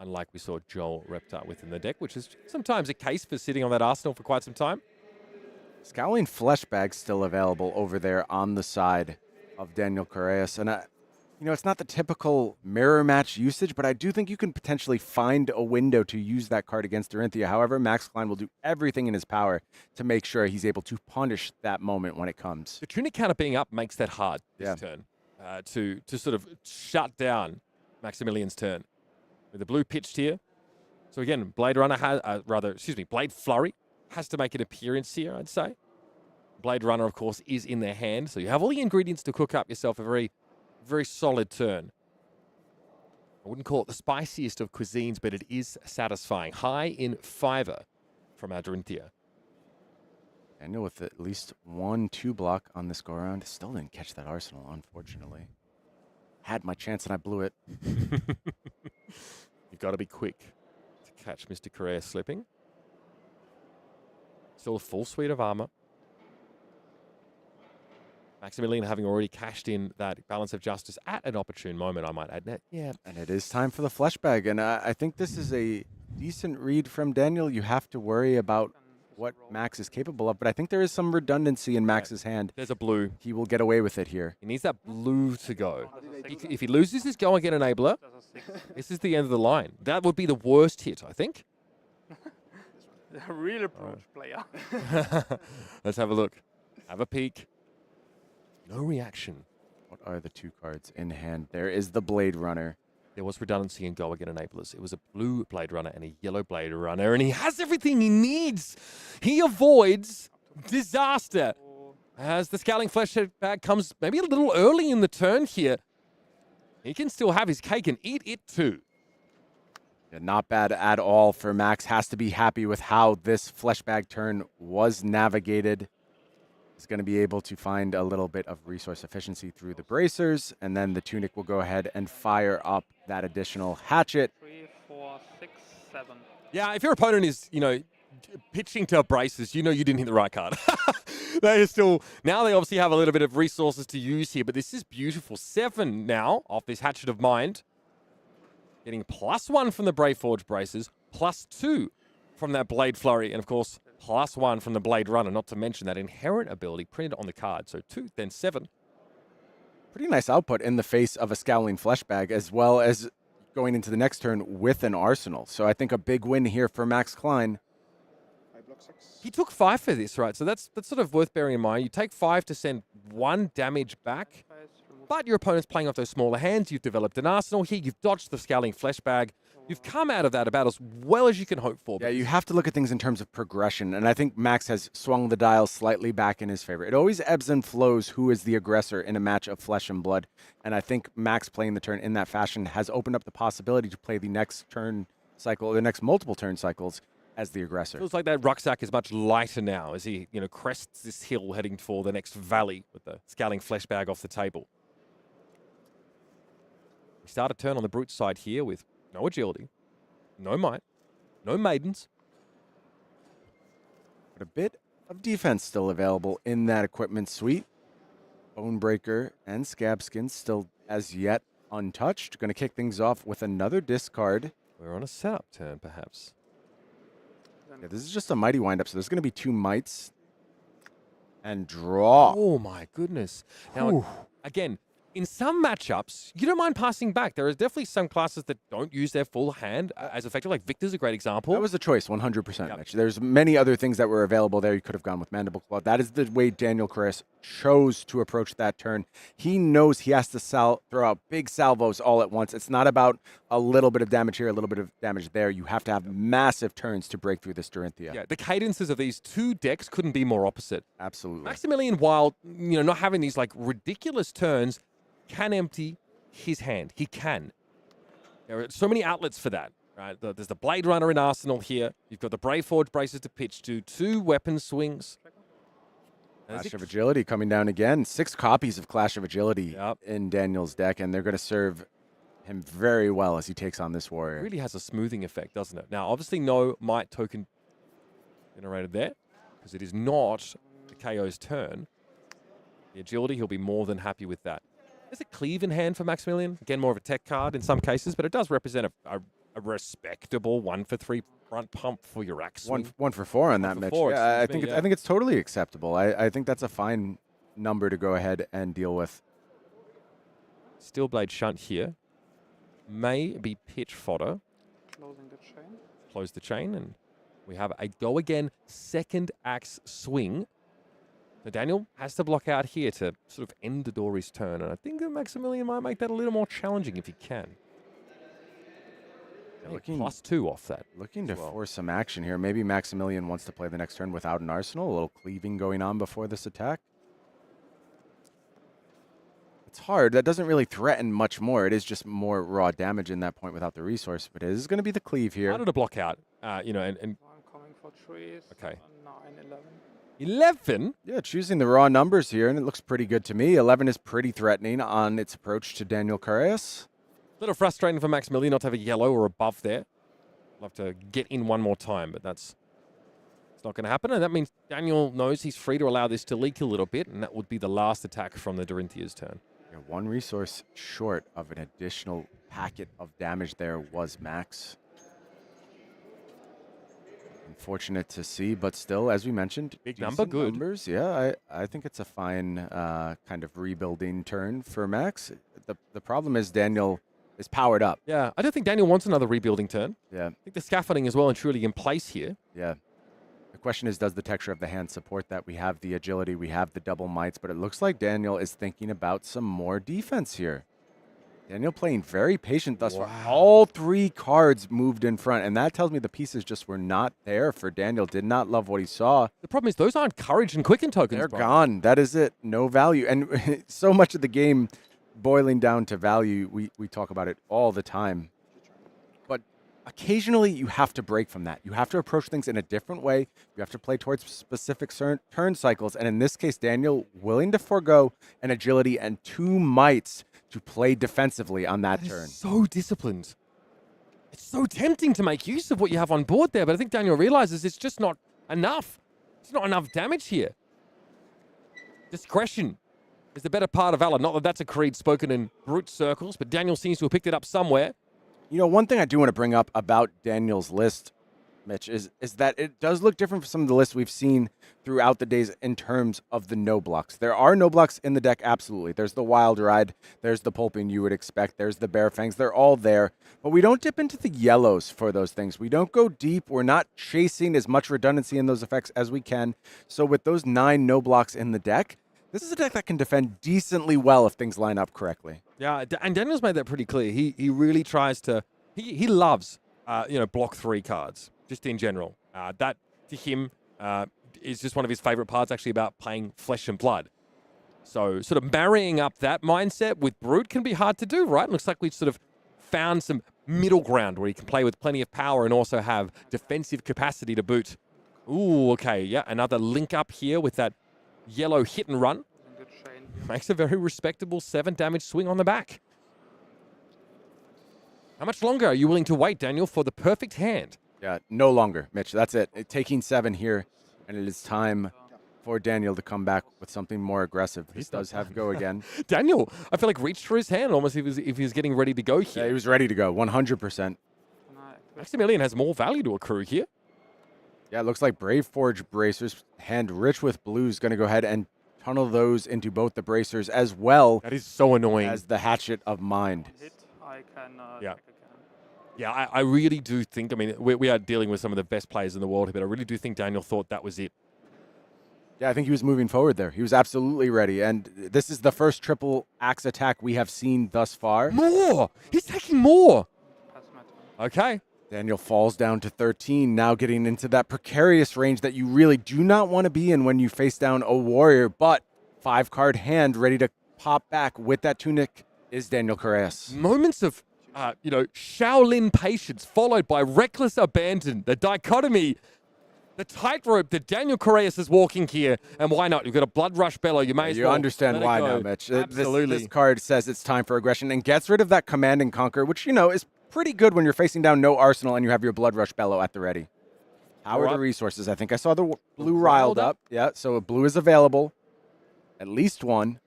unlike we saw Joel Repta within the deck, which is sometimes a case for sitting on that Arsenal for quite some time. Scowling Flesh Bag still available over there on the side of Daniel Correas. And, it's not the typical mirror match usage, but I do think you can potentially find a window to use that card against Dorinthea. However, Max Klein will do everything in his power to make sure he's able to punish that moment when it comes. The Tunic counter being up makes that hard this turn. To sort of shut down Maximilian's turn. With the blue pitched here. So again, Blade Runner has, Blade Flurry has to make an appearance here, I'd say. Blade Runner, of course, is in their hand. So you have all the ingredients to cook up yourself a very, very solid turn. I wouldn't call it the spiciest of cuisines, but it is satisfying. High in fiber from our Dorinthea. Daniel with at least 1-2 block on this go around. Still didn't catch that Arsenal, unfortunately. Had my chance and I blew it. You've got to be quick to catch Mr. Correas slipping. Still a full suite of armor. Maximilian having already cashed in that balance of justice at an opportune moment, I might add. Yeah. And it is time for the flesh bag. And I think this is a decent read from Daniel. You have to worry about what Max is capable of, but I think there is some redundancy in Max's hand. There's a blue. He will get away with it here. He needs that blue to go. If he loses this go again enabler, this is the end of the line. That would be the worst hit, I think. A real approach player. Let's have a look. Have a peek. No reaction. What are the 2 cards in hand? There is the Blade Runner. There was redundancy in go again enablers. It was a blue Blade Runner and a yellow Blade Runner, and he has everything he needs. He avoids disaster. As the Scowling Flesh Bag comes maybe a little early in the turn here, he can still have his cake and eat it too. Yeah, not bad at all for Max. Has to be happy with how this Flesh Bag turn was navigated. He's going to be able to find a little bit of resource efficiency through the bracers, and then the Tunic will go ahead and fire up that additional hatchet. 3, 4, 6, 7. Yeah, if your opponent is, pitching to braces, you didn't hit the right card. They are still, now they obviously have a little bit of resources to use here, but this is beautiful. 7 now off this Hatchet of Mind. Getting +1 from the Brave Forge braces, +2 from that Blade Flurry, and of course, +1 from the Blade Runner, not to mention that inherent ability printed on the card. So 2, then 7. Pretty nice output in the face of a Scowling Flesh Bag, as well as going into the next turn with an Arsenal. So I think a big win here for Max Klein. He took 5 for this, right? So that's sort of worth bearing in mind. You take 5 to send 1 damage back, but your opponent's playing off those smaller hands. You've developed an Arsenal here. You've dodged the Scowling Flesh Bag. You've come out of that about as well as you can hope for. Yeah, you have to look at things in terms of progression, and I think Max has swung the dial slightly back in his favor. It always ebbs and flows who is the aggressor in a match of flesh and blood, and I think Max playing the turn in that fashion has opened up the possibility to play the next turn cycle, or the next multiple turn cycles, as the aggressor. Feels like that rucksack is much lighter now as he, crests this hill heading for the next valley with the Scowling Flesh Bag off the table. We start a turn on the Brute side here with no agility, no might, no maidens. But a bit of defense still available in that equipment suite. Bonebreaker and Scab Skin still as yet untouched. Going to kick things off with another discard. We're on a setup turn, perhaps. Yeah, this is just a mighty windup, so there's going to be 2 mites. And draw. Oh, my goodness. Now, again, in some matchups, you don't mind passing back. There are definitely some classes that don't use their full hand as effective. Like Victor's a great example. That was a choice, 100%, Mitch. There's many other things that were available there. You could have gone with Mandible Claw. That is the way Daniel Correas chose to approach that turn. He knows he has to throw out big salvos all at once. It's not about a little bit of damage here, a little bit of damage there. You have to have massive turns to break through this Dorinthea. Yeah, the cadences of these 2 decks couldn't be more opposite. Absolutely. Maximilian, while not having these ridiculous turns, can empty his hand. He can. There are so many outlets for that, right? There's the Blade Runner in Arsenal here. You've got the Brave Forge braces to pitch to, 2 weapon swings. Clash of Agility coming down again. 6 copies of Clash of Agility in Daniel's deck, and they're going to serve him very well as he takes on this warrior. It really has a smoothing effect, doesn't it? Now, obviously, no might token generated there, because it is not the KO's turn. The agility, he'll be more than happy with that. There's a cleave in hand for Maximilian. Again, more of a tech card in some cases, but it does represent a respectable 1 for 3 front pump for your axe. 1 for 4 on that, Mitch. Yeah, I think it's totally acceptable. I think that's a fine number to go ahead and deal with. Steel Blade Shunt here may be pitch fodder. Closing the chain. Close the chain, and we have a go again second axe swing. So Daniel has to block out here to sort of end the Dory's turn, and I think that Maximilian might make that a little more challenging if he can. Looking +2 off that. Looking to force some action here. Maybe Maximilian wants to play the next turn without an Arsenal. A little cleaving going on before this attack. It's hard. That doesn't really threaten much more. It is just more raw damage in that point without the resource. But it is going to be the cleave here. Harder to block out, and I'm coming for trees. Okay. 9, 11. 11? Yeah, choosing the raw numbers here, and it looks pretty good to me. 11 is pretty threatening on its approach to Daniel Correas. A little frustrating for Maximilian not to have a yellow or a buff there. Love to get in one more time, but it's not going to happen. And that means Daniel knows he's free to allow this to leak a little bit, and that would be the last attack from the Dorinthea's turn. Yeah, one resource short of an additional packet of damage there was Max. Unfortunate to see, but still, as we mentioned, big number, good. Numbers. Yeah, I think it's a fine kind of rebuilding turn for Max. The problem is Daniel is powered up. Yeah, I don't think Daniel wants another rebuilding turn. Yeah. I think the scaffolding is well and truly in place here. Yeah. The question is, does the texture of the hand support that? We have the agility, we have the double mites, but it looks like Daniel is thinking about some more defense here. Daniel playing very patient thus far. All 3 cards moved in front, and that tells me the pieces just were not there for Daniel. Did not love what he saw. The problem is those aren't courage and quicken tokens. They're gone. That is it. No value. And so much of the game boiling down to value, we talk about it all the time. But occasionally you have to break from that. You have to approach things in a different way. You have to play towards specific turn cycles. And in this case, Daniel willing to forego an agility and 2 mites to play defensively on that turn. So disciplined. It's so tempting to make use of what you have on board there, but I think Daniel realizes it's just not enough. It's not enough damage here. Discretion is the better part of valor. Not that that's a creed spoken in brute circles, but Daniel seems to have picked it up somewhere. You know, one thing I do want to bring up about Daniel's list, Mitch, is that it does look different from some of the lists we've seen throughout the days in terms of the no blocks. There are no blocks in the deck, absolutely. There's the Wild Ride, there's the Pulping you would expect, there's the Bare Fangs, they're all there. But we don't dip into the yellows for those things. We don't go deep. We're not chasing as much redundancy in those effects as we can. So with those 9 no blocks in the deck, this is a deck that can defend decently well if things line up correctly. Yeah, and Daniel's made that pretty clear. He really tries to, he loves, block 3 cards, just in general. That, to him, is just one of his favorite parts, actually, about playing flesh and blood. So sort of marrying up that mindset with Brute can be hard to do, right? It looks like we've sort of found some middle ground where he can play with plenty of power and also have defensive capacity to boot. Ooh, okay, yeah, another link up here with that yellow hit and run. Makes a very respectable 7 damage swing on the back. How much longer are you willing to wait, Daniel, for the perfect hand? Yeah, no longer, Mitch. That's it. Taking 7 here, and it is time for Daniel to come back with something more aggressive. He does have go again. Daniel, I feel like reached for his hand almost if he was getting ready to go here. Yeah, he was ready to go, 100%. Maximilian has more value to accrue here. Yeah, it looks like Brave Forge Bracers, hand rich with blue, is going to go ahead and tunnel those into both the bracers as well. That is so annoying. As the Hatchet of Mind. Yeah. Yeah, I really do think, I mean, we are dealing with some of the best players in the world, but I really do think Daniel thought that was it. Yeah, I think he was moving forward there. He was absolutely ready. And this is the first triple axe attack we have seen thus far. More! He's taking more! Okay. Daniel falls down to 13, now getting into that precarious range that you really do not want to be in when you face down a warrior. But 5-card hand ready to pop back with that tunic is Daniel Correas. Moments of, Shaolin patience followed by reckless abandon. The dichotomy, the tightrope that Daniel Correas is walking here. And why not? You've got a Blood Rush Bellow. You may as well. You understand why now, Mitch. Absolutely. This card says it's time for aggression and gets rid of that Command and Conquer, which, is pretty good when you're facing down no arsenal and you have your Blood Rush Bellow at the ready. How are the resources? I think I saw the blue riled up. Yeah, so a blue is available. At least one.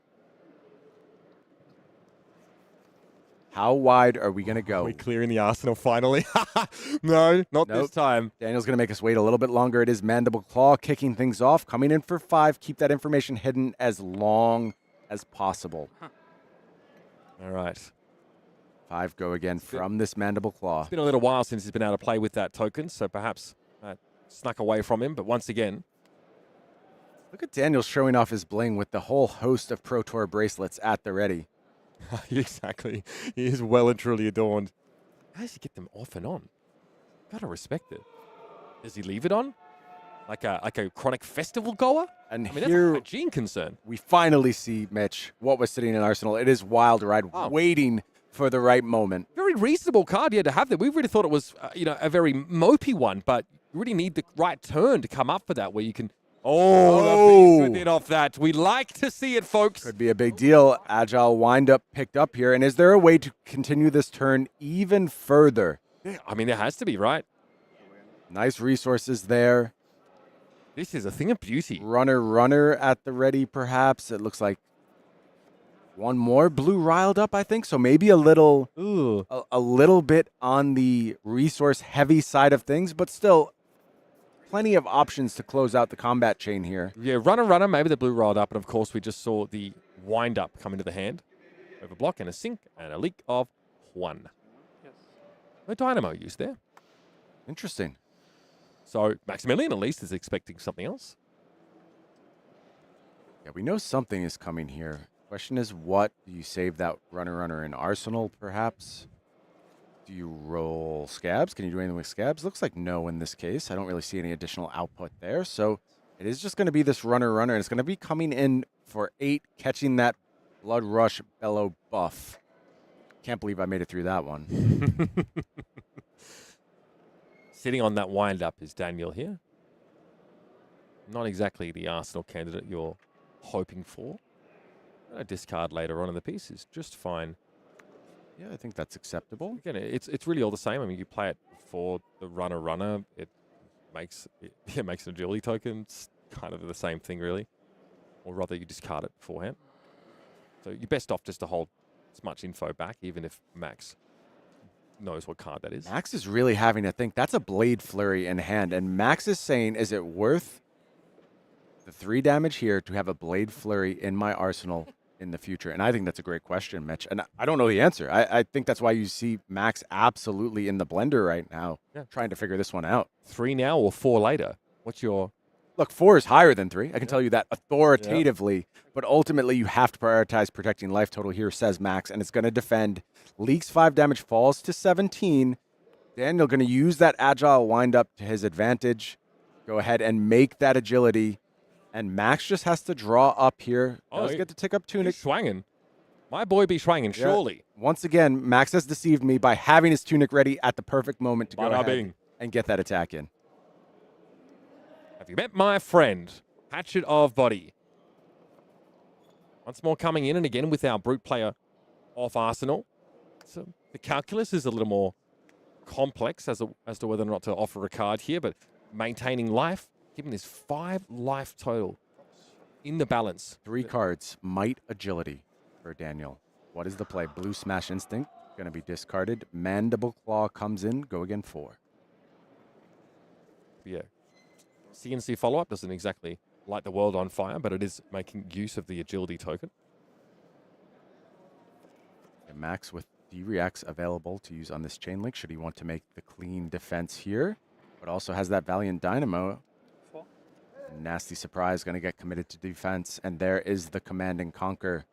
How wide are we going to go? We're clearing the arsenal finally. No, not this time. Daniel's going to make us wait a little bit longer. It is Mandible Claw kicking things off, coming in for 5. Keep that information hidden as long as possible. All right. 5 go again from this Mandible Claw. It's been a little while since he's been able to play with that token, so perhaps that snuck away from him. But once again, look at Daniel showing off his bling with the whole host of Pro Tour bracelets at the ready. Exactly. He is well and truly adorned. How does he get them off and on? Gotta respect it. Does he leave it on? Like a chronic festival goer? And that's here, a hygiene concern. We finally see, Mitch, what was sitting in Arsenal. It is Wild Ride waiting for the right moment. Very reasonable card to have there. We really thought it was, a very mopey one, but you really need the right turn to come up for that, where you can Oh, the big bit off that. We like to see it, folks. Could be a big deal. Agile windup picked up here. And is there a way to continue this turn even further? Yeah, I mean, there has to be, right? Nice resources there. This is a thing of beauty. Runner at the ready, perhaps. It looks like one more blue riled up, I think. So maybe a little bit on the resource heavy side of things, but still plenty of options to close out the combat chain here. Yeah, runner, maybe the blue rolled up, and of course we just saw the wind up come into the hand. Overblock and a sink and a leak of 1. Yes. No dynamo used there. Interesting. So Maximilian at least is expecting something else. Yeah, we know something is coming here. Question is, what? Do you save that runner in Arsenal, perhaps? Do you roll Scabs? Can you do anything with Scabs? Looks like no in this case. I don't really see any additional output there. So it is just going to be this runner, and it's going to be coming in for 8, catching that Blood Rush Bellow buff. Can't believe I made it through that one. Sitting on that wind up is Daniel here. Not exactly the Arsenal candidate you're hoping for. A discard later on in the piece is just fine. Yeah, I think that's acceptable. Again, it's really all the same. I mean, you play it for the runner. It makes an agility token. It's kind of the same thing, really. Or rather, you discard it beforehand. So you're best off just to hold as much info back, even if Max knows what card that is. Max is really having to think. That's a Blade Flurry in hand. And Max is saying, is it worth the 3 damage here to have a Blade Flurry in my arsenal in the future? And I think that's a great question, Mitch. And I don't know the answer. I think that's why you see Max absolutely in the blender right now, trying to figure this one out. 3 now or 4 later? What's your... Look, 4 is higher than 3. I can tell you that authoritatively. But ultimately, you have to prioritize protecting life total here, says Max. And it's going to defend. Leaks 5 damage, falls to 17. Daniel going to use that agile windup to his advantage. Go ahead and make that agility. And Max just has to draw up here. Does get to tick up Tunic. Swanging. My boy be swanging, surely. Once again, Max has deceived me by having his Tunic ready at the perfect moment to go ahead and get that attack in. Have you met my friend, Hatchet of Body? Once more coming in, and again with our brute player off Arsenal. So the calculus is a little more complex as to whether or not to offer a card here, but maintaining life, giving this 5 life total in the balance. 3 cards, Might Agility for Daniel. What is the play? Blue Smash Instinct, going to be discarded. Mandible Claw comes in, go again 4. Yeah. CNC follow-up doesn't exactly light the world on fire, but it is making use of the agility token. And Max with D-Reacts available to use on this chain link should he want to make the clean defense here, but also has that Valiant Dynamo. Nasty Surprise going to get committed to defense, and there is the Command and Conquer.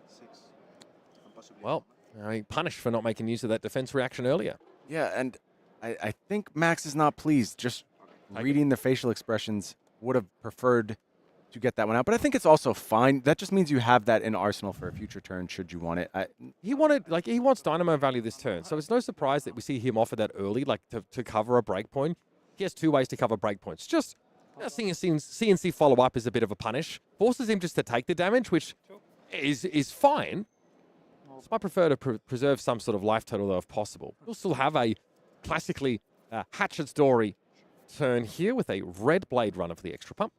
6. Well, punished for not making use of that defense reaction earlier. Yeah, and I think Max is not pleased. Just reading the facial expressions, would have preferred to get that one out. But I think it's also fine. That just means you have that in Arsenal for a future turn should you want it. He wants Dynamo value this turn. So it's no surprise that we see him offer that early, like to cover a breakpoint. He has 2 ways to cover breakpoints. Just CNC follow-up is a bit of a punish. Forces him just to take the damage, which is fine. So I prefer to preserve some sort of life total, though, if possible. You'll still have a classically Hatchet Story turn here with a red Blade Runner for the extra pump.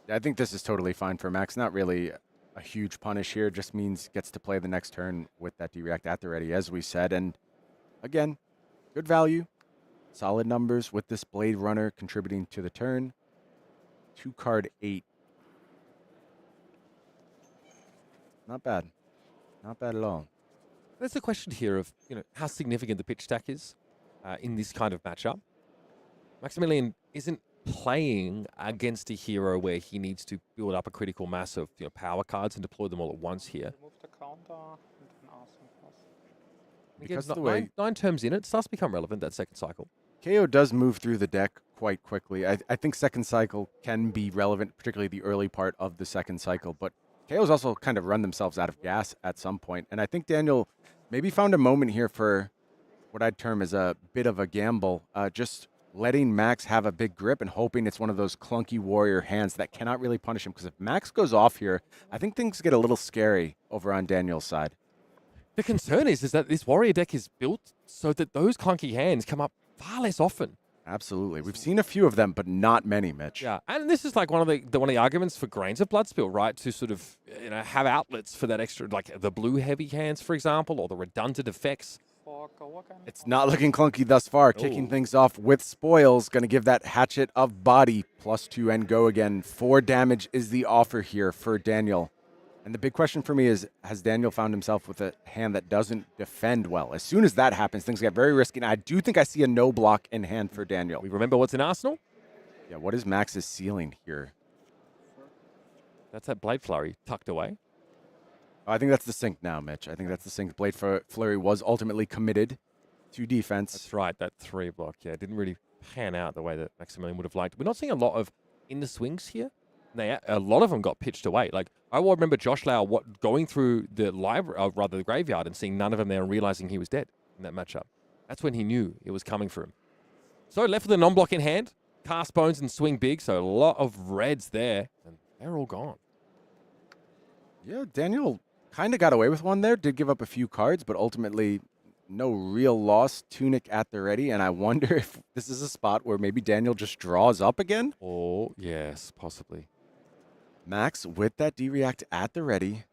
I think this is totally fine for Max. Not really a huge punish here. Just means gets to play the next turn with that D-React at the ready, as we said. And again, good value. Solid numbers with this Blade Runner contributing to the turn. 2 card 8. Not bad. Not bad at all. There's the question here of how significant the pitch stack is in this kind of matchup. Maximilian isn't playing against a hero where he needs to build up a critical mass of power cards and deploy them all at once here. Remove the counter and then Arsenal plus. Because Again, the way 9 terms in, it starts to become relevant that second cycle. Kayo does move through the deck quite quickly. I think second cycle can be relevant, particularly the early part of the second cycle. But Kayo's also kind of run themselves out of gas at some point. And I think Daniel maybe found a moment here for what I'd term as a bit of a gamble. Just letting Max have a big grip and hoping it's one of those clunky warrior hands that cannot really punish him. Because if Max goes off here, I think things get a little scary over on Daniel's side. The concern is that this warrior deck is built so that those clunky hands come up far less often. Absolutely. We've seen a few of them, but not many, Mitch. Yeah, and this is like one of the arguments for Grains of Bloodspill, right? To sort of have outlets for that extra, like the blue heavy hands, for example, or the redundant effects. It's not looking clunky thus far. Kicking things off with spoils. Going to give that Hatchet of Body +2 and go again. 4 damage is the offer here for Daniel. And the big question for me is, has Daniel found himself with a hand that doesn't defend well? As soon as that happens, things get very risky. And I do think I see a no block in hand for Daniel. We remember what's in Arsenal? Yeah, what is Max's ceiling here? That's that Blade Flurry tucked away. Oh, I think that's the sync now, Mitch. I think that's the sync. Blade Flurry was ultimately committed to defense. That's right, that 3 block. Yeah, didn't really pan out the way that Maximilian would have liked. We're not seeing a lot of in the swings here. A lot of them got pitched away. Like, I remember Josh Lau going through the the graveyard and seeing none of them there and realizing he was dead in that matchup. That's when he knew it was coming for him. So left with a non-block in hand, cast bones and swing big. So a lot of reds there, and they're all gone. Yeah, Daniel kind of got away with one there. Did give up a few cards, but ultimately no real loss. Tunic at the ready, and I wonder if this is a spot where maybe Daniel just draws up again. Oh, yes, possibly. Max with that D-React at the ready.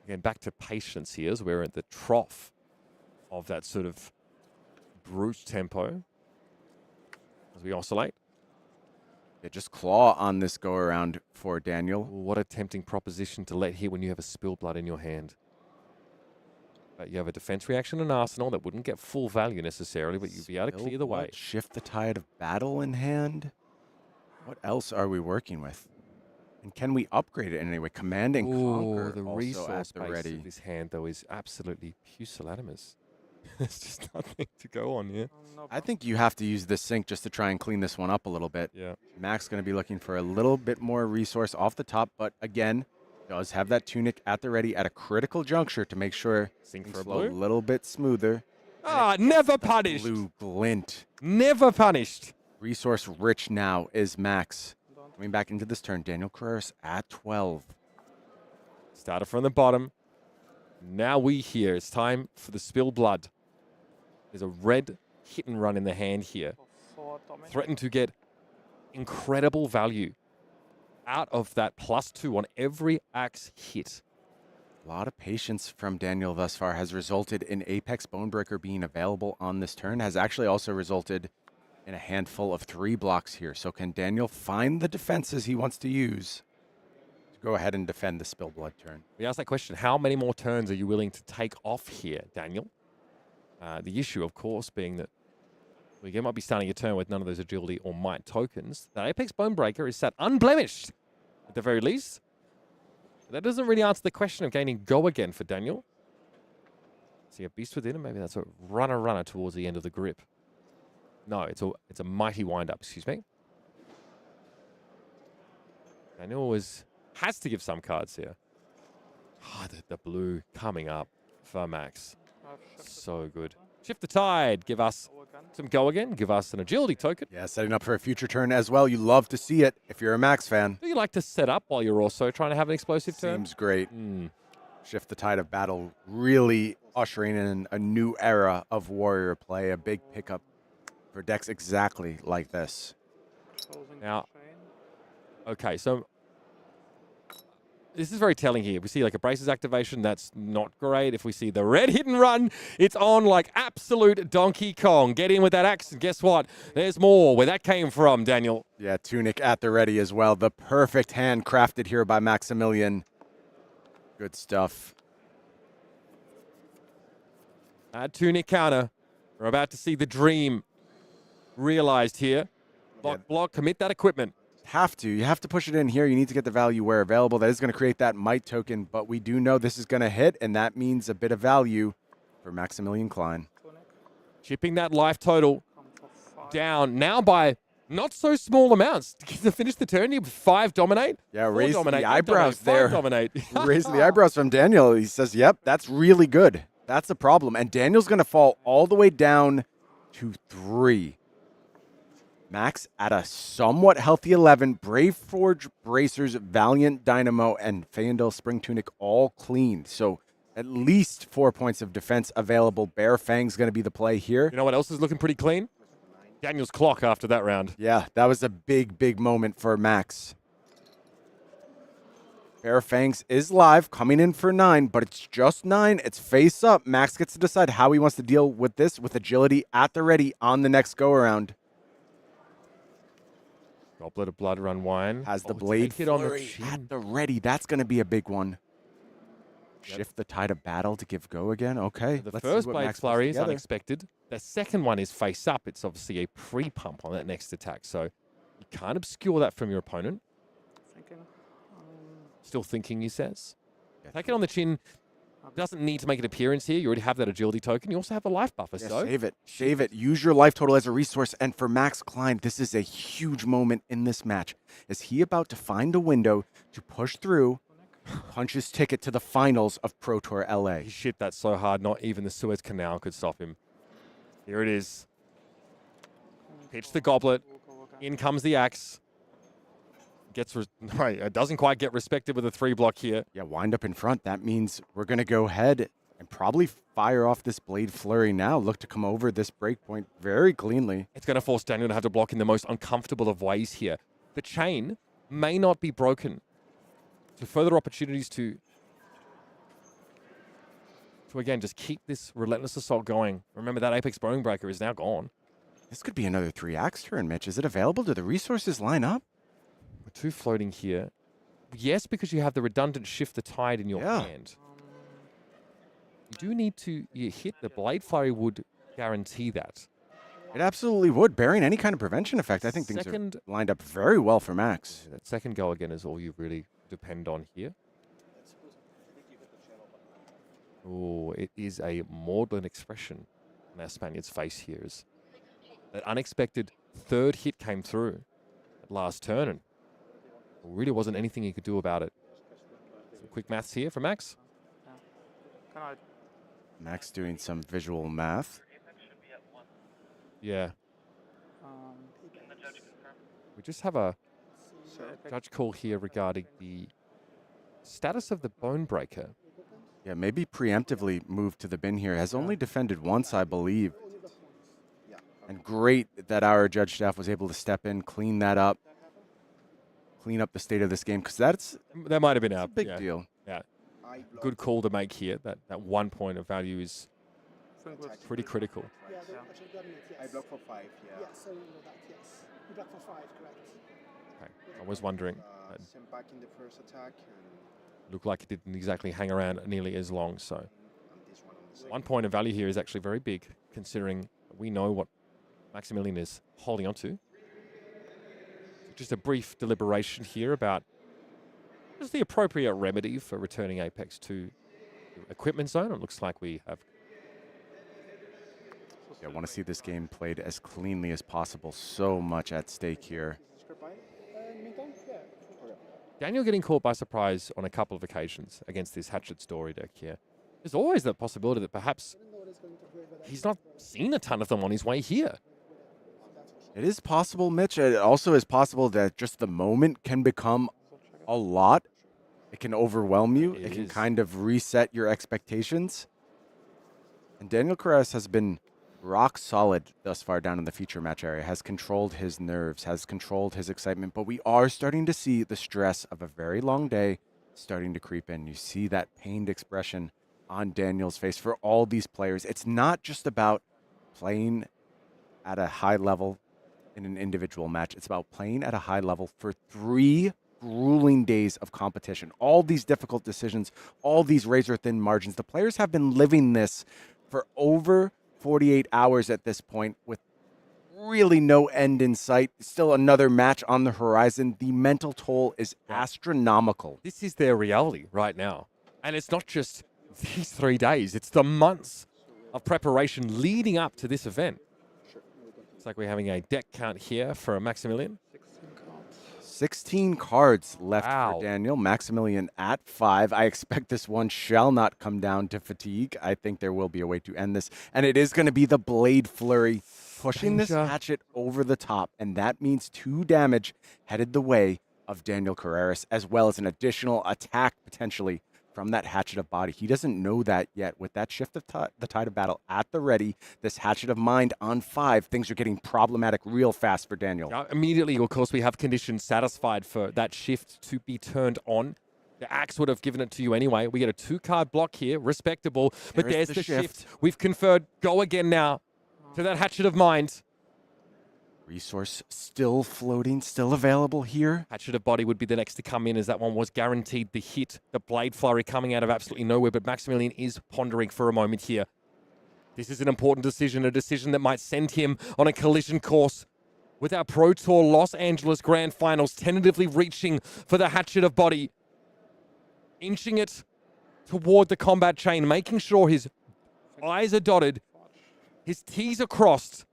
Again, back to patience here as we're at the trough of that sort of brute tempo as we oscillate. Yeah, just claw on this go-around for Daniel. What a tempting proposition to let here when you have a spill blood in your hand. But you have a defense reaction in Arsenal that wouldn't get full value necessarily, but you'd be able to clear the way. Shift the Tide of Battle in hand. What else are we working with? And can we upgrade it in any way? Command and Conquer the also resource at the base ready. of this hand, though, is absolutely pusillanimous. There's just nothing to go on here. I think you have to use this sync just to try and clean this one up a little bit. Yeah. Max going to be looking for a little bit more resource off the top, but again, does have that Tunic at the ready at a critical juncture to make sure Sync things for a flow blue. a little bit smoother. Ah, never punished. Blue glint. Never punished. Resource rich now is Max. Coming back into this turn, Daniel Correas at 12. Started from the bottom. Now we here. It's time for the spill blood. There's a red hit and run in the hand here. Threatened to get incredible value out of that +2 on every axe hit. A lot of patience from Daniel thus far has resulted in Apex Bonebreaker being available on this turn. Has actually also resulted in a handful of 3 blocks here. So can Daniel find the defenses he wants to use to go ahead and defend the spill blood turn? We asked that question, how many more turns are you willing to take off here, Daniel? The issue, of course, being that we might be starting a turn with none of those agility or might tokens. That Apex Bonebreaker is sat unblemished, at the very least. But that doesn't really answer the question of gaining go again for Daniel. See a beast within him? Maybe that's a runner towards the end of the grip. No, it's a mighty wind-up, excuse me. Daniel has to give some cards here. Oh, the blue coming up for Max. So good. Shift the Tide. Give us some go again. Give us an agility token. Yeah, setting up for a future turn as well. You love to see it if you're a Max fan. Do you like to set up while you're also trying to have an explosive turn? Seems great. Shift the Tide of Battle really ushering in a new era of warrior play. A big pickup for decks exactly like this. Now, okay, so this is very telling here. We see like a Braces activation. That's not great. If we see the red hit and run, it's on like absolute Donkey Kong. Get in with that axe, and guess what? There's more where that came from, Daniel. Yeah, Tunic at the ready as well. The perfect hand crafted here by Maximilian. Good stuff. Tunic counter. We're about to see the dream realized here. Block, commit that equipment. You have to push it in here. You need to get the value where available. That is going to create that might token, but we do know this is going to hit, and that means a bit of value for Maximilian Klein. Chipping that life total down now by not so small amounts. To finish the turn, you 5 dominate. Yeah, 4 raise dominate, the 8 eyebrows dominate, 5 there. dominate. Raising the eyebrows from Daniel. He says, yep, that's really good. That's the problem. And Daniel's going to fall all the way down to 3. Max at a somewhat healthy 11. Brave Forge, Bracers, Valiant Dynamo, and Feyendel Spring Tunic all clean. So at least 4 points of defense available. Bear Fang's going to be the play here. You know what else is looking pretty clean? Daniel's clock after that round. Yeah, that was a big, big moment for Max. Bear Fangs is live, coming in for 9, but it's just 9. It's face up. Max gets to decide how he wants to deal with this with agility at the ready on the next go-around. Goblet of Blood Run Wine. Has the blade hit on the flurry chin. at the ready. That's going to be a big one. Shift the tide of battle to give go again. Okay. The let's see first what blade Max puts flurry is together. unexpected. The second one is face up. It's obviously a pre-pump on that next attack. So you can't obscure that from your opponent. Still thinking, he says. Take it on the chin. Doesn't need to make an appearance here. You already have that agility token. You also have the life buffer. Yeah, so save it. Save it. Use your life total as a resource. And for Max Klein, this is a huge moment in this match. Is he about to find a window to push through, punch his ticket to the finals of Pro Tour LA? he shit that so hard, not even the Suez Canal could stop him. Here it is. Pitch the goblet. In comes the axe. Doesn't quite get respected with a 3-block here. Yeah, wind up in front. That means we're going to go ahead and probably fire off this blade flurry now. Look to come over this breakpoint very cleanly. It's going to force Daniel to have to block in the most uncomfortable of ways here. The chain may not be broken. So further opportunities to again, just keep this relentless assault going. Remember that Apex Bone Breaker is now gone. This could be another 3-axe turn, Mitch. Is it available? Do the resources line up? We're 2 floating here. Yes, because you have the redundant shift the tide in your hand. You do need to hit the blade flurry would guarantee that. It absolutely would. Bearing any kind of prevention effect, I think things are lined up very well for Max. That second go again is all you really depend on here. Oh, it is a maudlin expression on our Spaniard's face here. As that unexpected 3rd hit came through at last turn, and there really wasn't anything he could do about it. Some quick maths here for Max. Max doing some visual math. Yeah. We just have a judge call here regarding the status of the Bone Breaker. Yeah, maybe preemptively moved to the bin here. Has only defended once, I believe. And great that our judge staff was able to step in, clean that up, clean up the state of this game, because that might have been a big deal. Yeah, good call to make here. That 1 point of value is pretty critical. I block for 5, yeah. Yeah, so that, yes. You block for 5, correct. Okay. I was wondering. Sent back in the first attack. Looked like it didn't exactly hang around nearly as long, so 1 point of value here is actually very big, considering we know what Maximilian is holding on to. Just a brief deliberation here about just the appropriate remedy for returning Apex to the equipment zone. It looks like we have. Yeah, I want to see this game played as cleanly as possible. So much at stake here. Daniel getting caught by surprise on a couple of occasions against this Hatchet Story deck here. There's always the possibility that perhaps he's not seen a ton of them on his way here. It is possible, Mitch. It also is possible that just the moment can become a lot. It can overwhelm you. It can kind of reset your expectations. And Daniel Correas has been rock solid thus far down in the feature match area, has controlled his nerves, has controlled his excitement, but we are starting to see the stress of a very long day starting to creep in. You see that pained expression on Daniel's face for all these players. It's not just about playing at a high level in an individual match. It's about playing at a high level for 3 grueling days of competition. All these difficult decisions, all these razor-thin margins. The players have been living this for over 48 hours at this point with really no end in sight. Still another match on the horizon. The mental toll is astronomical. This is their reality right now. And it's not just these 3 days. It's the months of preparation leading up to this event. Looks like we're having a deck count here for Maximilian. 16 cards left Wow. for Daniel. Maximilian at 5. I expect this one shall not come down to fatigue. I think there will be a way to end this. And it is going to be the Blade Flurry pushing this Danger. hatchet over the top. And that means 2 damage headed the way of Daniel Correas, as well as an additional attack potentially from that Hatchet of Body. He doesn't know that yet. With that Shift of the Tide of Battle at the ready, this Hatchet of Mind on 5, things are getting problematic real fast for Daniel. Immediately, of course, we have conditions satisfied for that shift to be turned on. The axe would have given it to you anyway. We get a 2-card block here, respectable. But There is there's the the shift. shift. We've conferred. Go again now to that Hatchet of Mind. Resource still floating, still available here. Hatchet of Body would be the next to come in, as that one was guaranteed the hit. The Blade Flurry coming out of absolutely nowhere, but Maximilian is pondering for a moment here. This is an important decision, a decision that might send him on a collision course with our Pro Tour Los Angeles Grand Finals, tentatively reaching for the Hatchet of Body, inching it toward the combat chain, making sure his I's are dotted, his T's are crossed.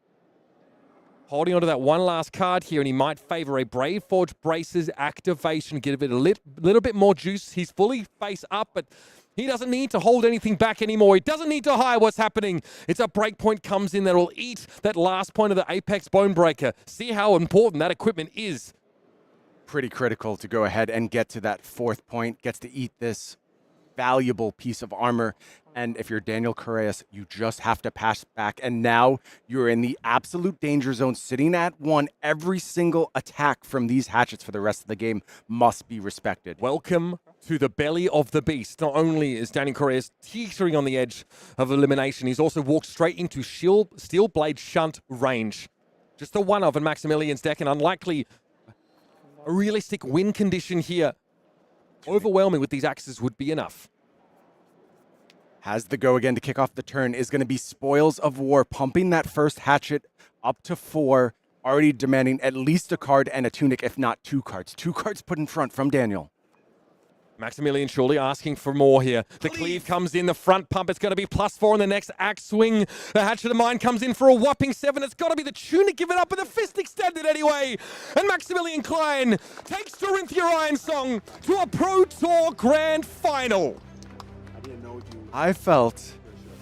Holding onto that one last card here, and he might favor a Brave Forge Braces activation, give it a little bit more juice. He's fully face up, but he doesn't need to hold anything back anymore. He doesn't need to hide what's happening. It's a breakpoint comes in that will eat that last point of the Apex Bonebreaker. See how important that equipment is. Pretty critical to go ahead and get to that 4th point. Gets to eat this valuable piece of armor. And if you're Daniel Correas, you just have to pass back. And now you're in the absolute danger zone, sitting at 1. Every single attack from these hatchets for the rest of the game must be respected. Welcome to the belly of the beast. Not only is Daniel Correas teetering on the edge of elimination, he's also walked straight into Steel Blade Shunt range. Just the one of in Maximilian's deck, and unlikely a realistic win condition here. Overwhelming with these axes would be enough. Has the go again to kick off the turn is going to be Spoils of War, pumping that first hatchet up to 4, already demanding at least a card and a tunic, if not 2 cards. 2 cards put in front from Daniel. Maximilian surely asking for more here. The cleave comes in, the front pump. It's going to be +4 in the next axe swing. The Hatchet of Mind comes in for a whopping 7. It's got to be the tunic given up, but the fist extended anyway. And Maximilian Klein takes Dorinthea Iron Song to a Pro Tour Grand Final. I felt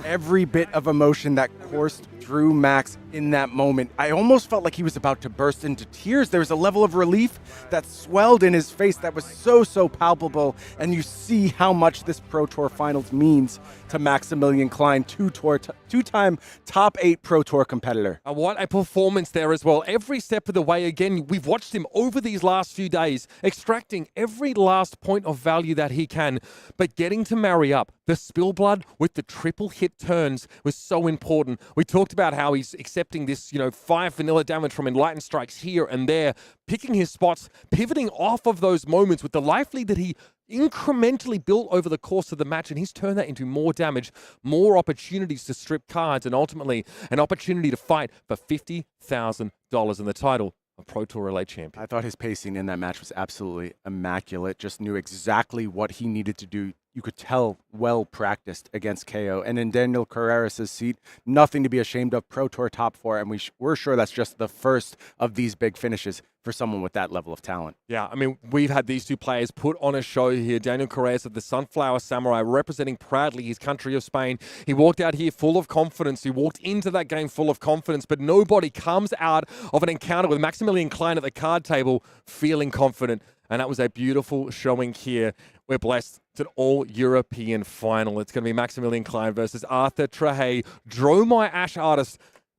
every bit of emotion that coursed through Max in that moment. I almost felt like he was about to burst into tears. There was a level of relief that swelled in his face that was so palpable. And you see how much this Pro Tour Finals means to Maximilian Klein, two-time top 8 Pro Tour competitor. What a performance there as well. Every step of the way, again, we've watched him over these last few days, extracting every last point of value that he can, but getting to marry up the spill blood with the triple hit turns was so important. We talked about how he's accepting this, 5 vanilla damage from Enlightened Strikes here and there, picking his spots, pivoting off of those moments with the life lead that he incrementally built over the course of the match, and he's turned that into more damage, more opportunities to strip cards, and ultimately an opportunity to fight for $50,000 in the title of Pro Tour Relay Champion. I thought his pacing in that match was absolutely immaculate. Just knew exactly what he needed to do. You could tell well practiced against Kayo. And in Daniel Correas' seat, nothing to be ashamed of. Pro Tour top 4, and we're sure that's just the first of these big finishes for someone with that level of talent. Yeah, I mean, we've had these two players put on a show here. Daniel Correas of the Sunflower Samurai, representing proudly his country of Spain. He walked out here full of confidence. He walked into that game full of confidence, but nobody comes out of an encounter with Maximilian Klein at the card table feeling confident. And that was a beautiful showing here. We're blessed. It's an all-European final. It's going to be Maximilian Klein versus Arthur Trehet, Dromai Ash Artist,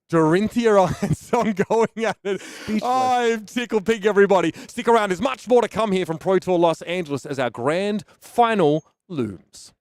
Dorinthea Iron Song going at it. I'm tickled pink, everybody. Stick around. There's much more to come here from Pro Tour Los Angeles as our grand final looms.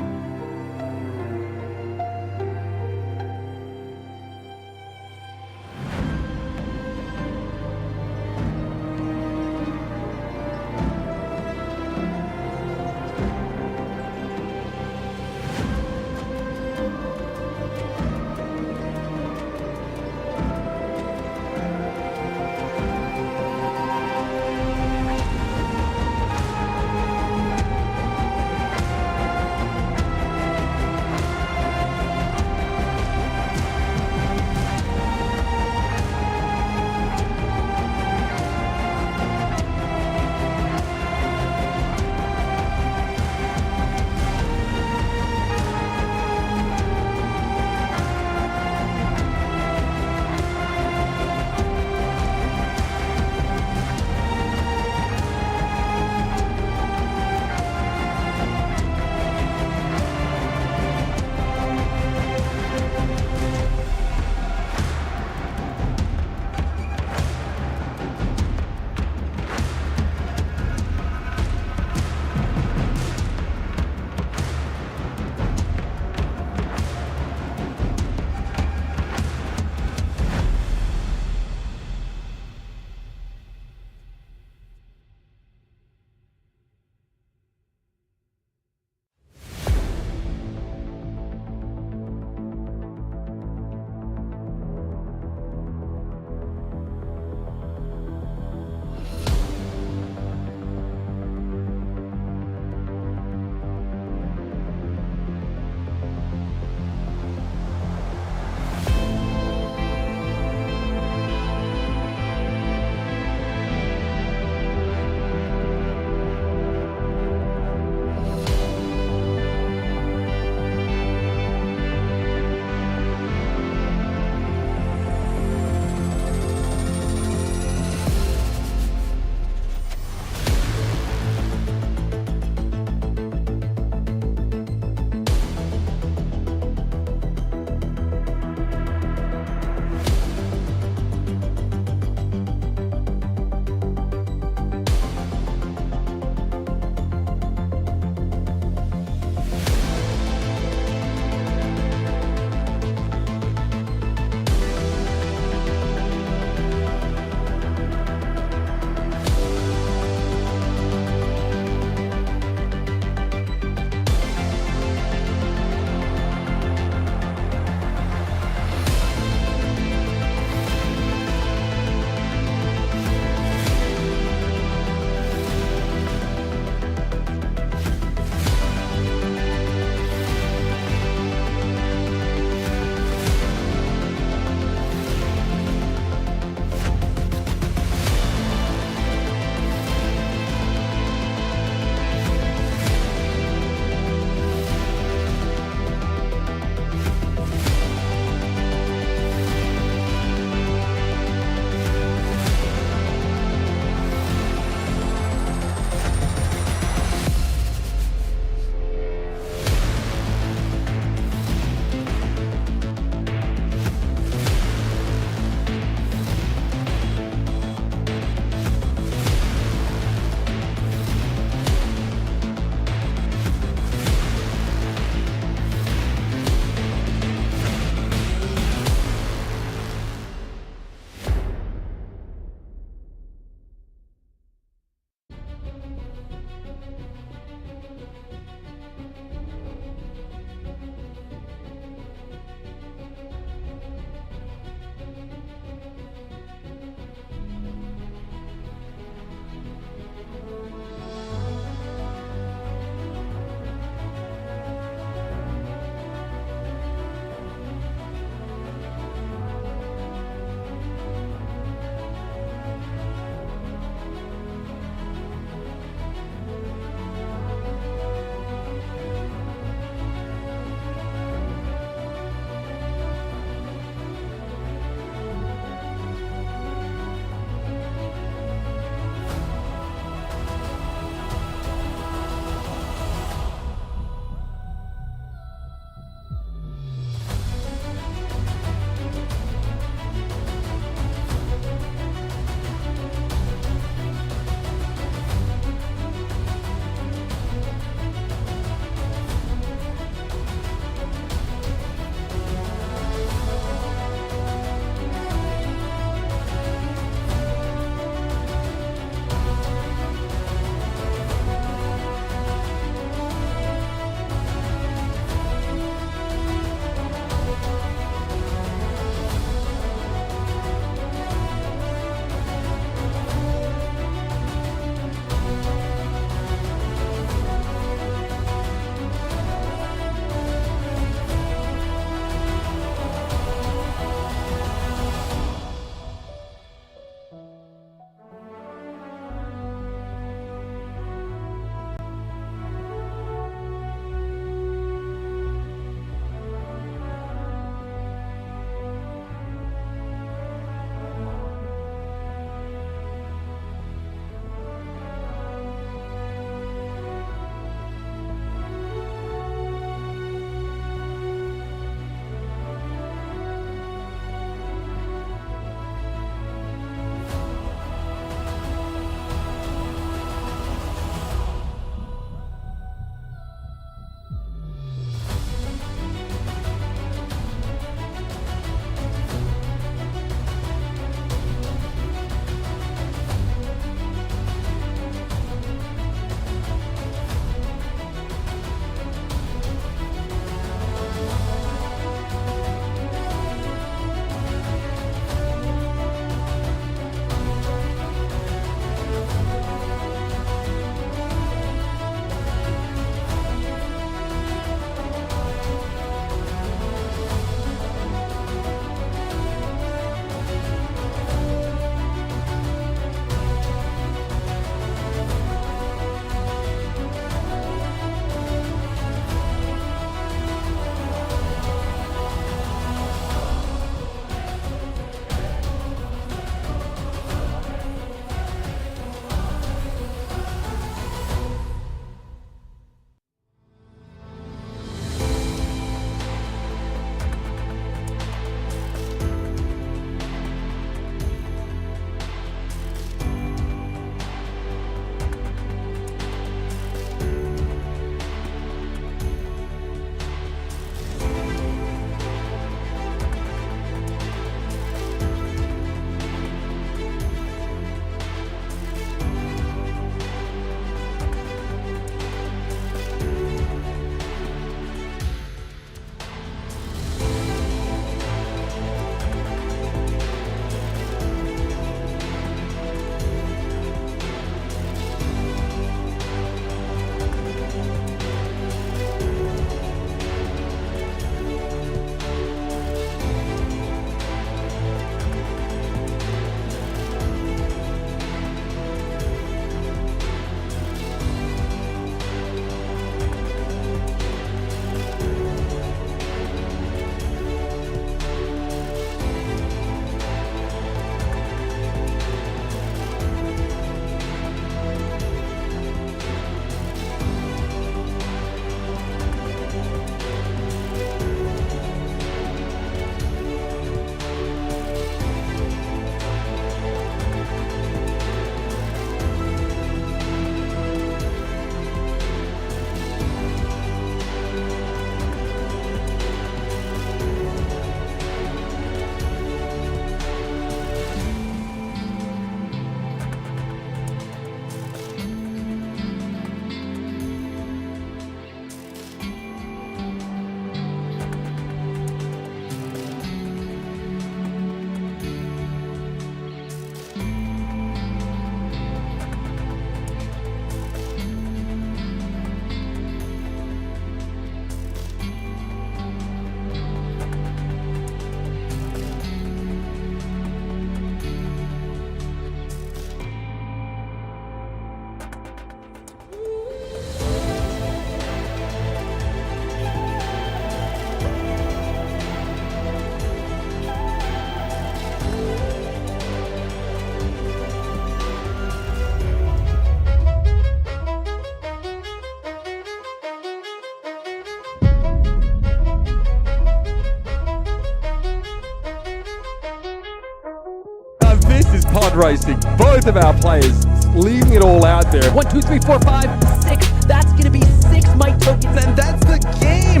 pod racing. Both of our players leaving it all out there. 1, 2, 3, 4, 5, 6. That's going to be 6 might tokens. And that's the game.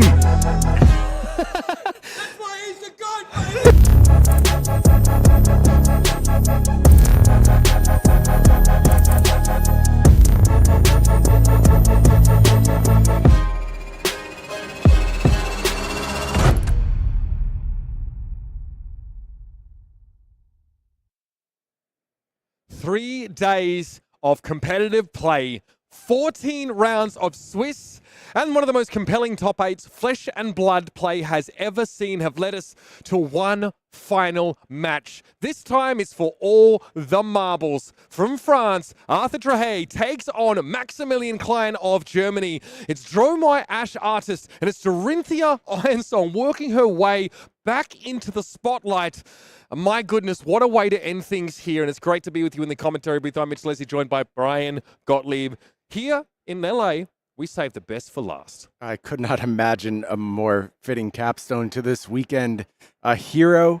That's why he's the god, baby! Three days of competitive play, 14 rounds of Swiss, and one of the most compelling top 8s flesh and blood play has ever seen have led us to one final match. This time it's for all the marbles. From France, Arthur Trehet takes on Maximilian Klein of Germany. It's Dromai Ash Artist, and it's Dorinthea Ironsong working her way back into the spotlight. My goodness, what a way to end things here. And it's great to be with you in the commentary booth. I'm Mitch Leslie, joined by Brian Gottlieb. Here in LA, we save the best for last. I could not imagine a more fitting capstone to this weekend. A hero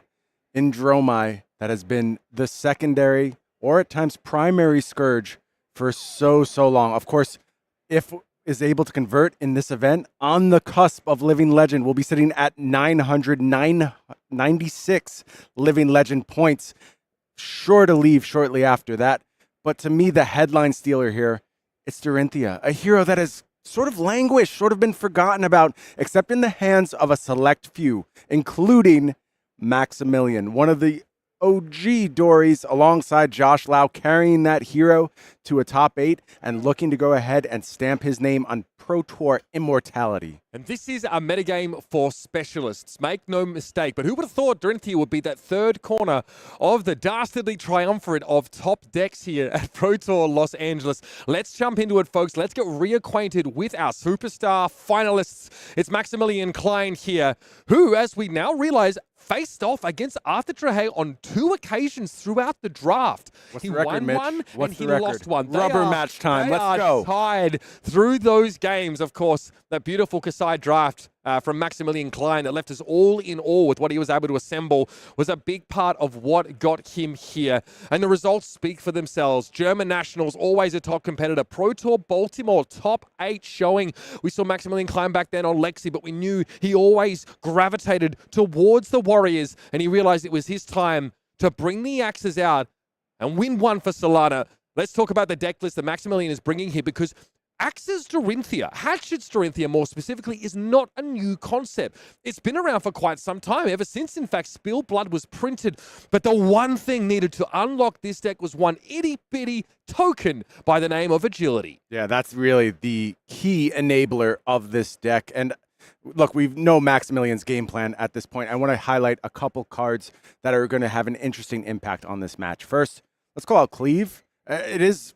in Dromai that has been the secondary or at times primary scourge for so long. Of course, if is able to convert in this event on the cusp of Living Legend, we'll be sitting at 996 Living Legend points, sure to leave shortly after that. But to me, the headline stealer here, it's Dorinthea, a hero that has sort of languished, sort of been forgotten about, except in the hands of a select few, including Maximilian, one of the OG Dories alongside Josh Lau, carrying that hero to a top 8 and looking to go ahead and stamp his name on Pro Tour immortality. And this is a metagame for specialists. Make no mistake. But who would have thought Dorinthea would be that third corner of the dastardly triumvirate of top decks here at Pro Tour Los Angeles? Let's jump into it, folks. Let's get reacquainted with our superstar finalists. It's Maximilian Klein here, who, as we now realize, faced off against Arthur Trehet on 2 occasions throughout the draft. What's He the record, won Mitch? one What's and he the record? lost one. Rubber match time. Let's go. Tied through those games. Of course, that beautiful Kasai draft from Maximilian Klein that left us all in awe with what he was able to assemble was a big part of what got him here. And the results speak for themselves. German Nationals, always a top competitor. Pro Tour Baltimore, top 8 showing. We saw Maximilian Klein back then on Lexi, but we knew he always gravitated towards the Warriors, and he realized it was his time to bring the axes out and win one for Solana. Let's talk about the deck list that Maximilian is bringing here, because Axes Dorinthea, Hatchets Dorinthea more specifically, is not a new concept. It's been around for quite some time, ever since, in fact, Spill Blood was printed. But the one thing needed to unlock this deck was one itty-bitty token by the name of Agility. Yeah, that's really the key enabler of this deck. And look, we know Maximilian's game plan at this point. I want to highlight a couple cards that are going to have an interesting impact on this match. First, let's call out Cleave. It is,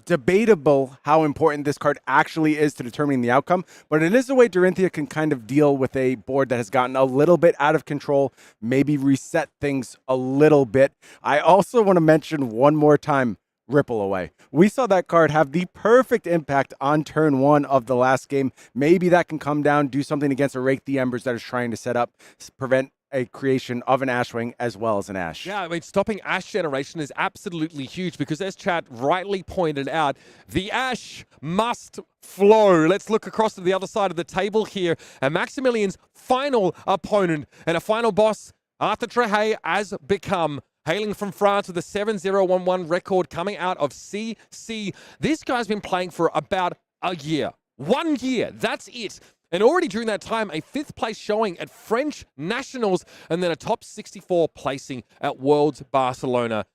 debatable how important this card actually is to determining the outcome, but it is a way Dorinthea can kind of deal with a board that has gotten a little bit out of control, maybe reset things a little bit. I also want to mention one more time, Ripple Away. We saw that card have the perfect impact on turn 1 of the last game. Maybe that can come down, do something against a Rake the Embers that is trying to set up, prevent a creation of an Ashwing as well as an Ash. Yeah, I mean, stopping Ash generation is absolutely huge because, as chat rightly pointed out, the Ash must flow. Let's look across to the other side of the table here. And Maximilian's final opponent and a final boss, Arthur Trehet, has become, hailing from France with a 7-0-1-1 record coming out of CC. This guy's been playing for about a year. 1 year, that's it. And already during that time, a 5th place showing at French Nationals and then a top 64 placing at Worlds Barcelona.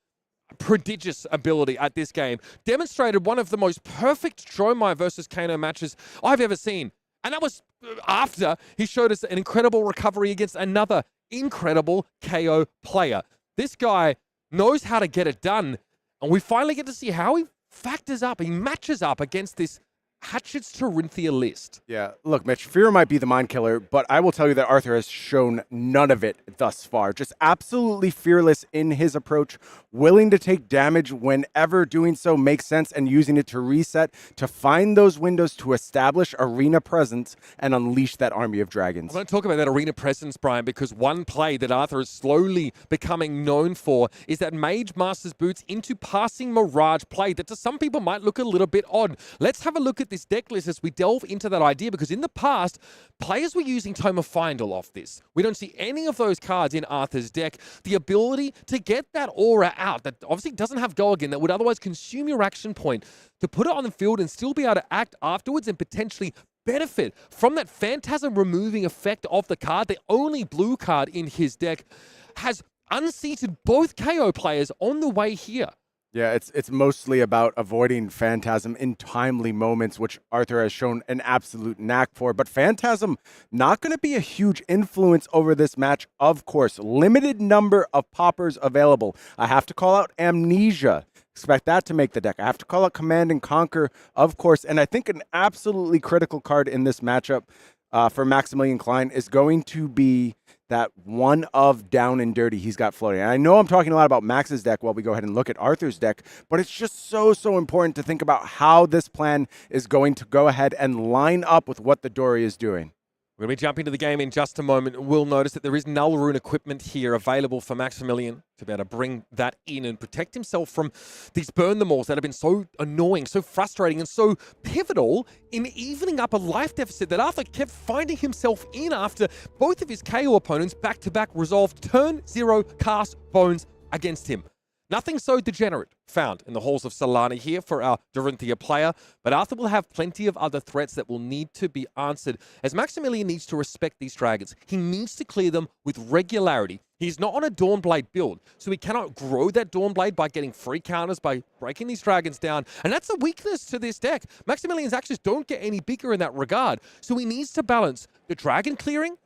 Prodigious ability at this game. Demonstrated one of the most perfect Dromai versus Kano matches I've ever seen. And that was after he showed us an incredible recovery against another incredible KO player. This guy knows how to get it done. And we finally get to see how he factors up, he matches up against this Hatchet's Dorinthea list. Yeah, look, Mitch, fear might be the mind killer, but I will tell you that Arthur has shown none of it thus far. Just absolutely fearless in his approach, willing to take damage whenever doing so makes sense, and using it to reset, to find those windows to establish arena presence and unleash that army of dragons. I want to talk about that arena presence, Brian, because one play that Arthur is slowly becoming known for is that Mage Master's Boots into passing Mirage play that to some people might look a little bit odd. Let's have a look at this deck list as we delve into that idea, because in the past, players were using Tome of Findle off this. We don't see any of those cards in Arthur's deck. The ability to get that aura out that obviously doesn't have go again, that would otherwise consume your action point, to put it on the field and still be able to act afterwards and potentially benefit from that phantasm removing effect of the card, the only blue card in his deck, has unseated both KO players on the way here. Yeah, it's mostly about avoiding Phantasm in timely moments, which Arthur has shown an absolute knack for. But Phantasm not going to be a huge influence over this match, of course. Limited number of poppers available. I have to call out Amnesia. Expect that to make the deck. I have to call out Command and Conquer, of course. And I think an absolutely critical card in this matchup for Maximilian Klein is going to be that one of Down and Dirty he's got floating. And I know I'm talking a lot about Max's deck while we go ahead and look at Arthur's deck, but it's just so important to think about how this plan is going to go ahead and line up with what the Dory is doing. We're going to be jumping to the game in just a moment. We'll notice that there is Null Rune equipment here available for Maximilian to be able to bring that in and protect himself from these burn them alls that have been so annoying, so frustrating, and so pivotal in evening up a life deficit that Arthur kept finding himself in after both of his KO opponents back-to-back resolved turn 0 cast bones against him. Nothing so degenerate found in the halls of Solana here for our Dorinthea player, but Arthur will have plenty of other threats that will need to be answered, as Maximilian needs to respect these dragons. He needs to clear them with regularity. He's not on a Dawnblade build, so he cannot grow that Dawnblade by getting free counters, by breaking these dragons down, and that's a weakness to this deck. Maximilian's actions don't get any bigger in that regard, so he needs to balance the dragon clearing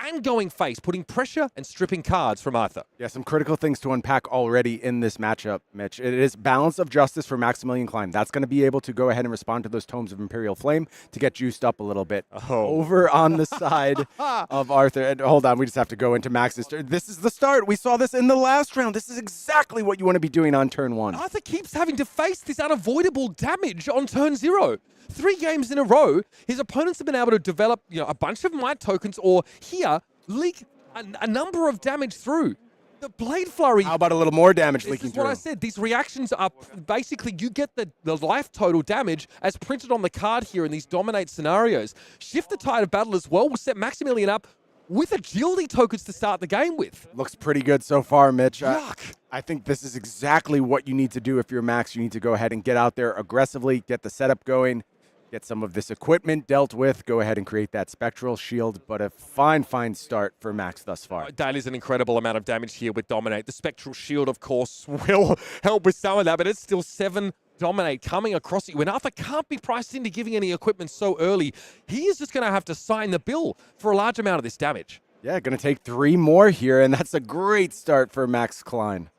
and going face, putting pressure and stripping cards from Arthur. Yeah, some critical things to unpack already in this matchup, Mitch. It is balance of justice for Maximilian Klein. That's going to be able to go ahead and respond to those Tomes of Imperial Flame to get juiced up a little bit. Over on the side of Arthur. And hold on, we just have to go into Max's turn. This is the start. We saw this in the last round. This is exactly what you want to be doing on turn 1. Arthur keeps having to face this unavoidable damage on turn 0. 3 games in a row, his opponents have been able to develop a bunch of might tokens, or here, leak a number of damage through. The Blade Flurry... How about a little more damage leaking through? This is what I said. These reactions are basically, you get the life total damage as printed on the card here in these dominate scenarios. Shift the Tide of Battle as well will set Maximilian up with agility tokens to start the game with. Looks pretty good so far, Mitch. Yuck. I think this is exactly what you need to do if you're Max. You need to go ahead and get out there aggressively, get the setup going, get some of this equipment dealt with, go ahead and create that Spectral Shield, but a fine start for Max thus far. That is an incredible amount of damage here with Dominate. The Spectral Shield, of course, will help with some of that, but it's still 7 Dominate coming across you. When Arthur can't be priced into giving any equipment so early, he is just going to have to sign the bill for a large amount of this damage. Yeah, going to take 3 more here, and that's a great start for Max Klein.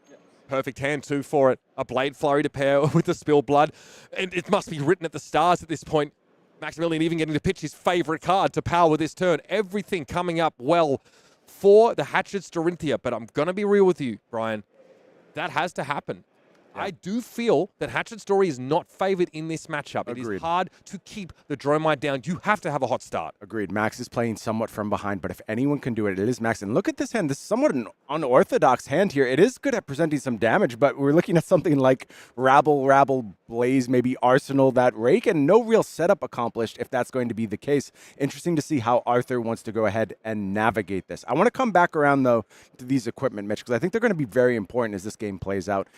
Perfect hand, too, for it. A Blade Flurry to pair with the Spilled Blood. And it must be written at the stars at this point. Maximilian even getting to pitch his favorite card to power this turn. Everything coming up well for the Hatchet's Dorinthea. But I'm going to be real with you, Brian. That has to happen. Yeah. I do feel that Hatchet's Story is not favored in this matchup. Agreed. It is hard to keep the Dromai down. You have to have a hot start. Agreed. Max is playing somewhat from behind, but if anyone can do it, it is Max. And look at this hand. This is somewhat an unorthodox hand here. It is good at presenting some damage, but we're looking at something like Rabble, Blaze, maybe Arsenal, that Rake, and no real setup accomplished if that's going to be the case. Interesting to see how Arthur wants to go ahead and navigate this. I want to come back around, though, to these equipment, Mitch, because I think they're going to be very important as this game plays out.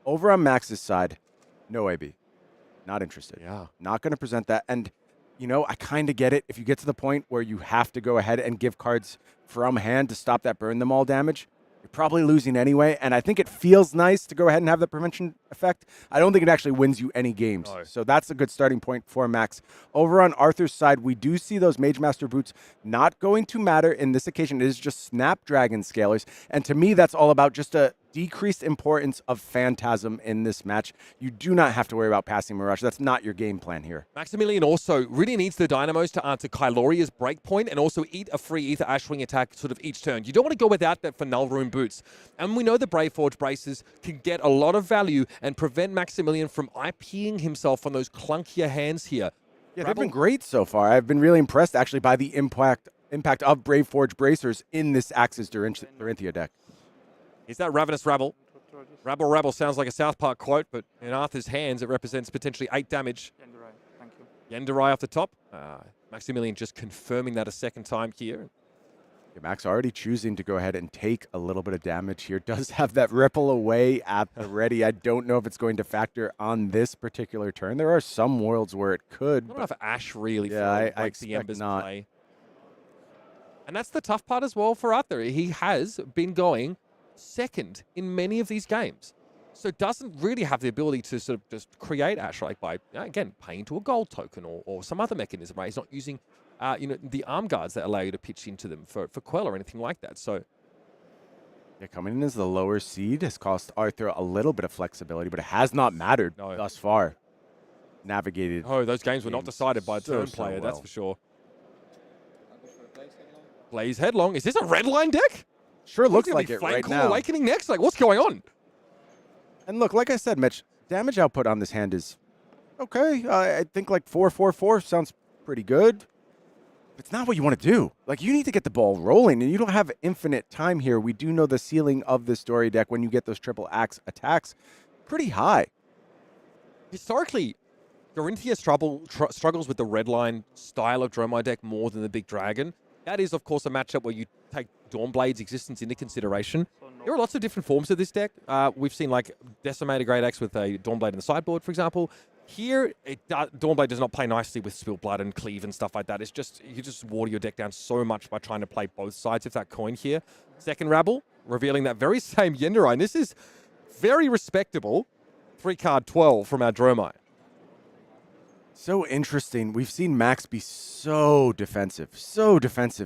Over on Max's side, no AB. Not interested. Yeah. Not going to present that. And, you know, I kind of get it. If you get to the point where you have to go ahead and give cards from hand to stop that burn them all damage, you're probably losing anyway. And I think it feels nice to go ahead and have that prevention effect. I don't think it actually wins you any games. No. So that's a good starting point for Max. Over on Arthur's side, we do see those Mage Master boots not going to matter in this occasion. It is just Snapdragon Scalers. And to me, that's all about just a decreased importance of Phantasm in this match. You do not have to worry about passing Mirage. That's not your game plan here. Maximilian also really needs the Dynamos to answer Kyloria's breakpoint and also eat a free Ether Ashwing attack sort of each turn. You don't want to go without that for Null Rune Boots. And we know the Brave Forge Braces can get a lot of value and prevent Maximilian from IPing himself on those clunkier hands here. Yeah, they've been great so far. I've been really impressed actually by the impact of Brave Forge Bracers in this Axis Dorinthea deck. Is that Ravenous Rabble? Rabble sounds like a South Park quote, but in Arthur's hands, it represents potentially 8 damage. Yenderai, thank you. Yenderai off the top. Maximilian just confirming that a second time here. Yeah, Max already choosing to go ahead and take a little bit of damage here. Does have that ripple away at the ready. I don't know if it's going to factor on this particular turn. There are some worlds where it could. Not enough Ash really Yeah, I breaks the expect Embers not. play. And that's the tough part as well for Arthur. He has been going second in many of these games. So doesn't really have the ability to sort of just create Ash like by, again, paying to a gold token or some other mechanism, right? He's not using, the arm guards that allow you to pitch into them for Quell or anything like that. So yeah, coming in as the lower seed has cost Arthur a little bit of flexibility, but it has not mattered thus far. Navigated. Oh, those games were not decided by a turn so player, that's well. for sure. Blaze Headlong. Is this a red line deck? Sure looks Is like be it Flame right Call now. Awakening next? Like, what's going on? And look, like I said, Mitch, damage output on this hand is okay. I think like 4/4/4 sounds pretty good. It's not what you want to do. Like, you need to get the ball rolling, and you don't have infinite time here. We do know the ceiling of this Dory deck when you get those triple axe attacks pretty high. Historically, Dorinthea struggles with the red line style of Dromai deck more than the Big Dragon. That is, of course, a matchup where you take Dawnblade's existence into consideration. There are lots of different forms of this deck. We've seen like Decimator Great Axe with a Dawnblade in the sideboard, for example. Here, Dawnblade does not play nicely with Spill Blood and Cleave and stuff like that. It's just, you just water your deck down so much by trying to play both sides of that coin here. Second Rabble, revealing that very same Yenderai. And this is very respectable 3-card 12 from our Dromai. So interesting. We've seen Max be so defensive,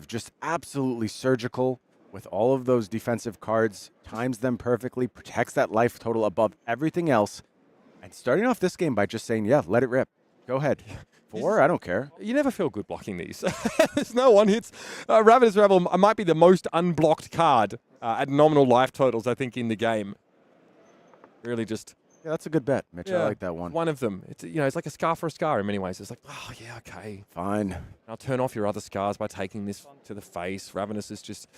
just absolutely surgical with all of those defensive cards, times them perfectly, protects that life total above everything else, and starting off this game by just saying, yeah, let it rip. Go ahead. 4, I don't care. You never feel good blocking these. There's no one hits. Ravenous Rabble might be the most unblocked card at nominal life totals, I think, in the game. Really just... Yeah, that's a good bet, Mitch. I like that one. One of them. It's, it's like a scar for a scar in many ways. It's like, oh, yeah, okay. Fine. I'll turn off your other scars by taking this to the face. Ravenous is just,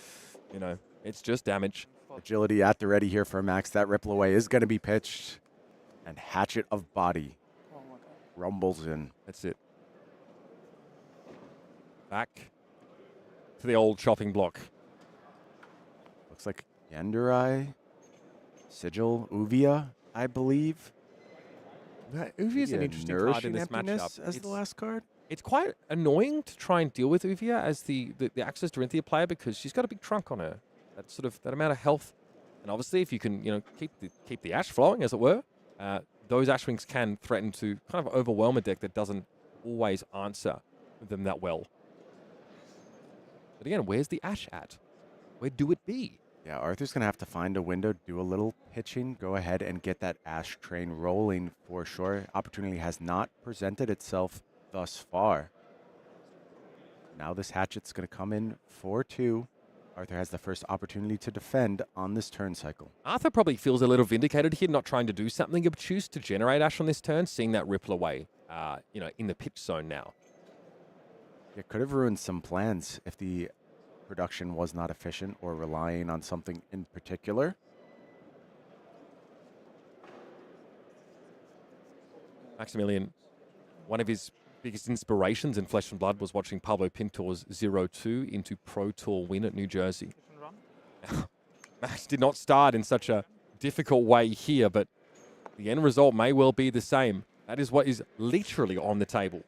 it's just damage. Agility at the ready here for Max. That ripple away is going to be pitched. And Hatchet of Body rumbles in. That's it. Back to the old chopping block. Looks like Yenderai, Sigil, Uvia, I believe. Uvia's an interesting card in this matchup. As the last card. It's quite annoying to try and deal with Uvia as the Axis Dorinthea player because she's got a big trunk on her. That amount of health. And obviously if you can, keep the Ash flowing, as it were, those Ash Wings can threaten to kind of overwhelm a deck that doesn't always answer them that well. But again, where's the Ash at? Where do it be? Yeah, Arthur's going to have to find a window, do a little pitching, go ahead and get that Ash train rolling for sure. Opportunity has not presented itself thus far. Now this Hatchet's going to come in for 2. Arthur has the first opportunity to defend on this turn cycle. Arthur probably feels a little vindicated here, not trying to do something obtuse to generate Ash on this turn, seeing that ripple away, in the pitch zone now. It could have ruined some plans if the production was not efficient or relying on something in particular. Maximilian, one of his biggest inspirations in Flesh and Blood was watching Pablo Pintor's 0-2 into Pro Tour win at New Jersey. Max did not start in such a difficult way here, but the end result may well be the same. That is what is literally on the table.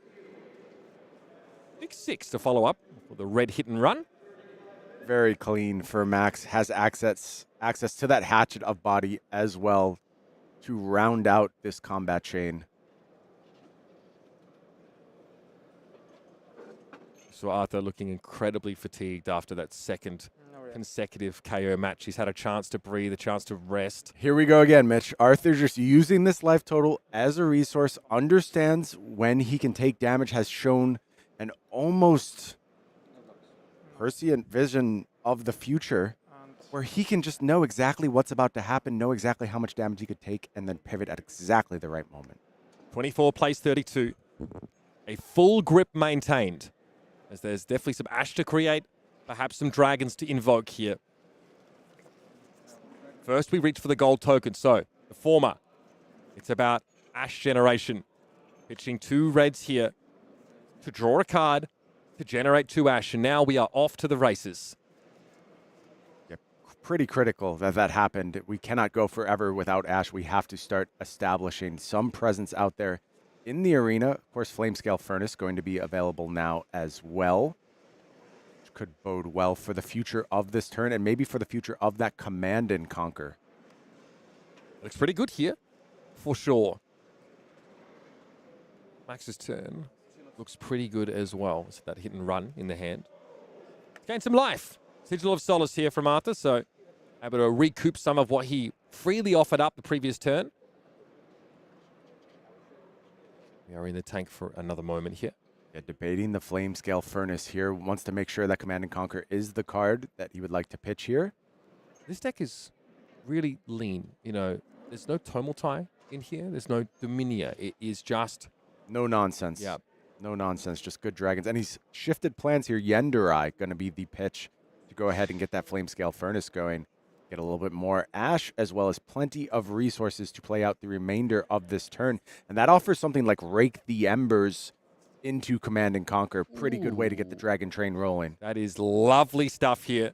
Big 6 to follow up for the red hit and run. Very clean for Max. Has access to that Hatchet of Body as well to round out this combat chain. So Arthur looking incredibly fatigued after that second consecutive KO match. He's had a chance to breathe, a chance to rest. Here we go again, Mitch. Arthur just using this life total as a resource, understands when he can take damage, has shown an almost prescient vision of the future where he can just know exactly what's about to happen, know exactly how much damage he could take, and then pivot at exactly the right moment. 24 plays 32. A full grip maintained, as there's definitely some ash to create, perhaps some dragons to invoke here. First, we reach for the gold token. So, the former, it's about ash generation. Pitching 2 reds here to draw a card, to generate 2 ash, and now we are off to the races. Yeah, pretty critical that that happened. We cannot go forever without ash. We have to start establishing some presence out there in the arena. Of course, Flamescale Furnace going to be available now as well, which could bode well for the future of this turn and maybe for the future of that Command and Conquer. Looks pretty good here, for sure. Max's turn looks pretty good as well. It's that hit and run in the hand. Gain some life. Sigil of Solace here from Arthur, so able to recoup some of what he freely offered up the previous turn. We are in the tank for another moment here. Yeah, debating the Flamescale Furnace here. Wants to make sure that Command and Conquer is the card that he would like to pitch here. This deck is really lean. You know, there's no Tomaltai in here. There's no Dominia. It is just... No nonsense. Yeah. No nonsense, just good dragons. And he's shifted plans here. Yendurai going to be the pitch to go ahead and get that Flamescale Furnace going. Get a little bit more ash, as well as plenty of resources to play out the remainder of this turn. And that offers something like Rake the Embers into Command and Conquer. Pretty good way to get the Dragon Train rolling. That is lovely stuff here.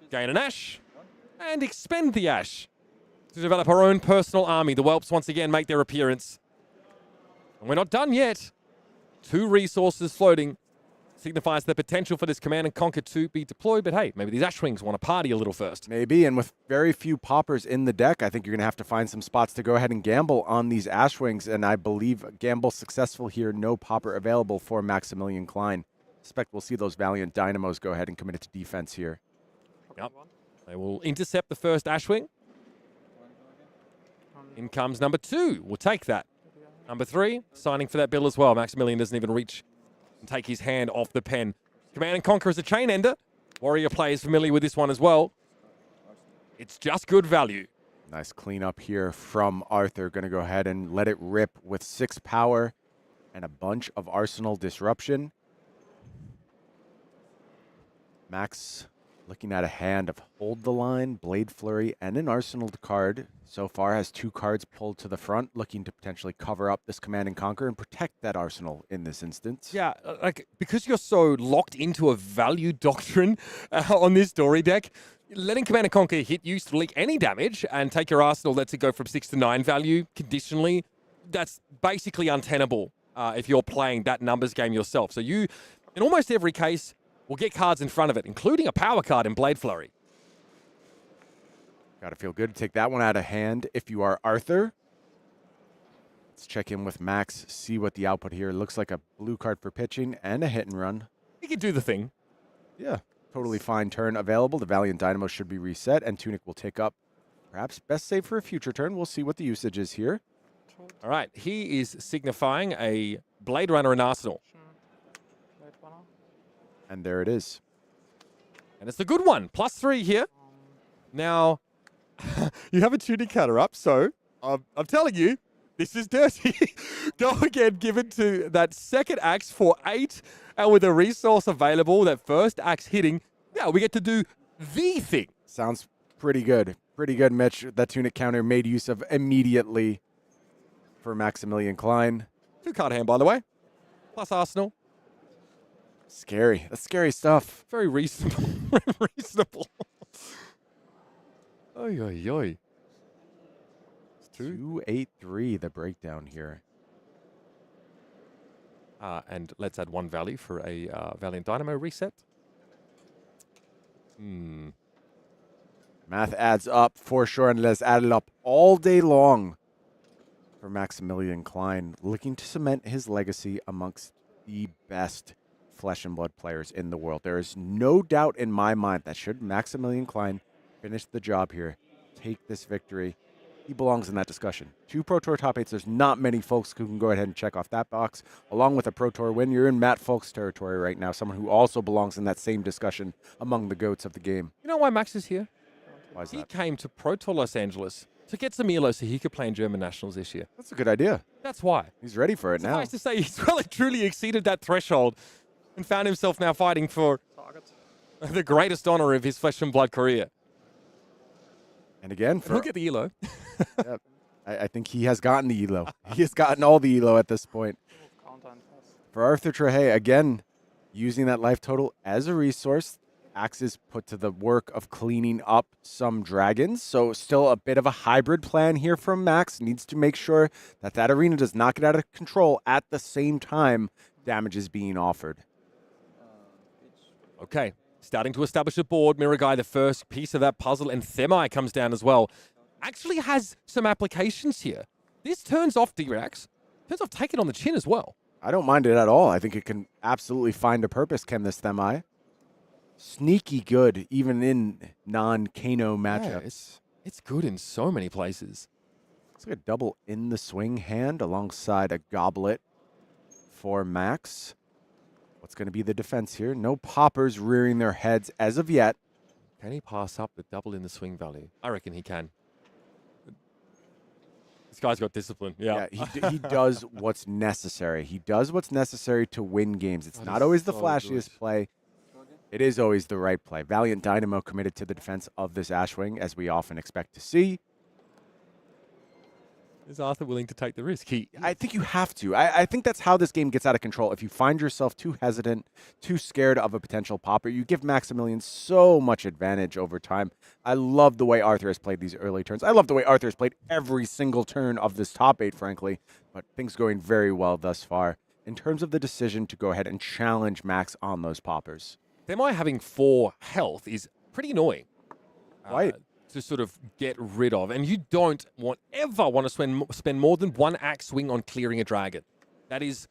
Gain an ash and expend the ash to develop our own personal army. The Whelps once again make their appearance. And we're not done yet. 2 resources floating signifies the potential for this Command and Conquer to be deployed. But hey, maybe these Ashwings want to party a little first. Maybe, and with very few poppers in the deck, I think you're going to have to find some spots to go ahead and gamble on these Ashwings. And I believe gamble successful here. No popper available for Maximilian Klein. Expect we'll see those Valiant Dynamos go ahead and commit it to defense here. Yep. They will intercept the first Ashwing. In comes number 2. We'll take that. Number 3, signing for that bill as well. Maximilian doesn't even reach and take his hand off the pen. Command and Conquer is a chain ender. Warrior players familiar with this one as well. It's just good value. Nice cleanup here from Arthur. Going to go ahead and let it rip with 6 power and a bunch of Arsenal disruption. Max looking at a hand of Hold the Line, Blade Flurry, and an Arsenal card. So far has 2 cards pulled to the front, looking to potentially cover up this Command and Conquer and protect that Arsenal in this instance. Yeah, like, because you're so locked into a value doctrine on this Dory deck, letting Command and Conquer hit you to leak any damage and take your Arsenal, lets it go from 6 to 9 value conditionally. That's basically untenable if you're playing that numbers game yourself. So you, in almost every case, will get cards in front of it, including a power card in Blade Flurry. Got to feel good to take that one out of hand if you are Arthur. Let's check in with Max, see what the output here looks like. A blue card for pitching and a hit and run. He can do the thing. Yeah, totally fine turn available. The Valiant Dynamo should be reset, and Tunic will take up perhaps best save for a future turn. We'll see what the usage is here. All right, he is signifying a Blade Runner in Arsenal. And there it is. And it's a good one. +3 here. Now, you have a Tunic counter up, so I'm telling you, this is dirty. Go again, give it to that second axe for 8, and with a resource available, that first axe hitting, yeah, we get to do the thing. Sounds pretty good. Pretty good, Mitch. That Tunic counter made use of immediately for Maximilian Klein. 2-card hand, by the way. Plus Arsenal. Scary. That's scary stuff. Very reasonable. Very reasonable. Oy, oy, oy. 283, the breakdown here. And let's add 1 value for a Valiant Dynamo reset. Math adds up for sure, and it has added up all day long for Maximilian Klein, looking to cement his legacy amongst the best flesh and blood players in the world. There is no doubt in my mind that should Maximilian Klein finish the job here, take this victory, he belongs in that discussion. 2 Pro Tour top 8s, there's not many folks who can go ahead and check off that box. Along with a Pro Tour win, you're in Matt Folks territory right now, someone who also belongs in that same discussion among the GOATs of the game. You know why Max is here? Why is He that? came to Pro Tour Los Angeles to get some ELO so he could play in German Nationals this year. That's a good idea. That's why. He's ready for it now. Suffice to say, he's well and truly exceeded that threshold and found himself now fighting for the greatest honor of his flesh and blood career. And again, for, Look at the ELO. yeah, I think he has gotten the ELO. He has gotten all the ELO at this point. For Arthur Trehet, again, using that life total as a resource, Axe is put to the work of cleaning up some dragons. So still a bit of a hybrid plan here from Max. Needs to make sure that that arena does not get out of control at the same time damage is being offered. Okay, starting to establish a board. Miragai, the first piece of that puzzle, and Themai comes down as well. Actually has some applications here. This turns off D-Rex. Turns off Take It on the Chin as well. I don't mind it at all. I think it can absolutely find a purpose, can this Themai. Sneaky good, even in non-Kano matchups. It's good in so many places. It's like a double in the swing hand alongside a goblet for Max. What's going to be the defense here? No poppers rearing their heads as of yet. Can he pass up the double in the swing value? I reckon he can. This guy's got discipline. Yeah, he does what's necessary. He does what's necessary to win games. It's not always the flashiest play. It is always the right play. Valiant Dynamo committed to the defense of this Ashwing, as we often expect to see. Is Arthur willing to take the risk? I think you have to. I think that's how this game gets out of control. If you find yourself too hesitant, too scared of a potential popper, you give Maximilian so much advantage over time. I love the way Arthur has played these early turns. I love the way Arthur has played every single turn of this top 8, frankly, but things going very well thus far in terms of the decision to go ahead and challenge Max on those poppers. Themai having 4 health is pretty annoying. Right. To sort of get rid of. And you don't ever want to spend more than 1 axe swing on clearing a dragon. That is,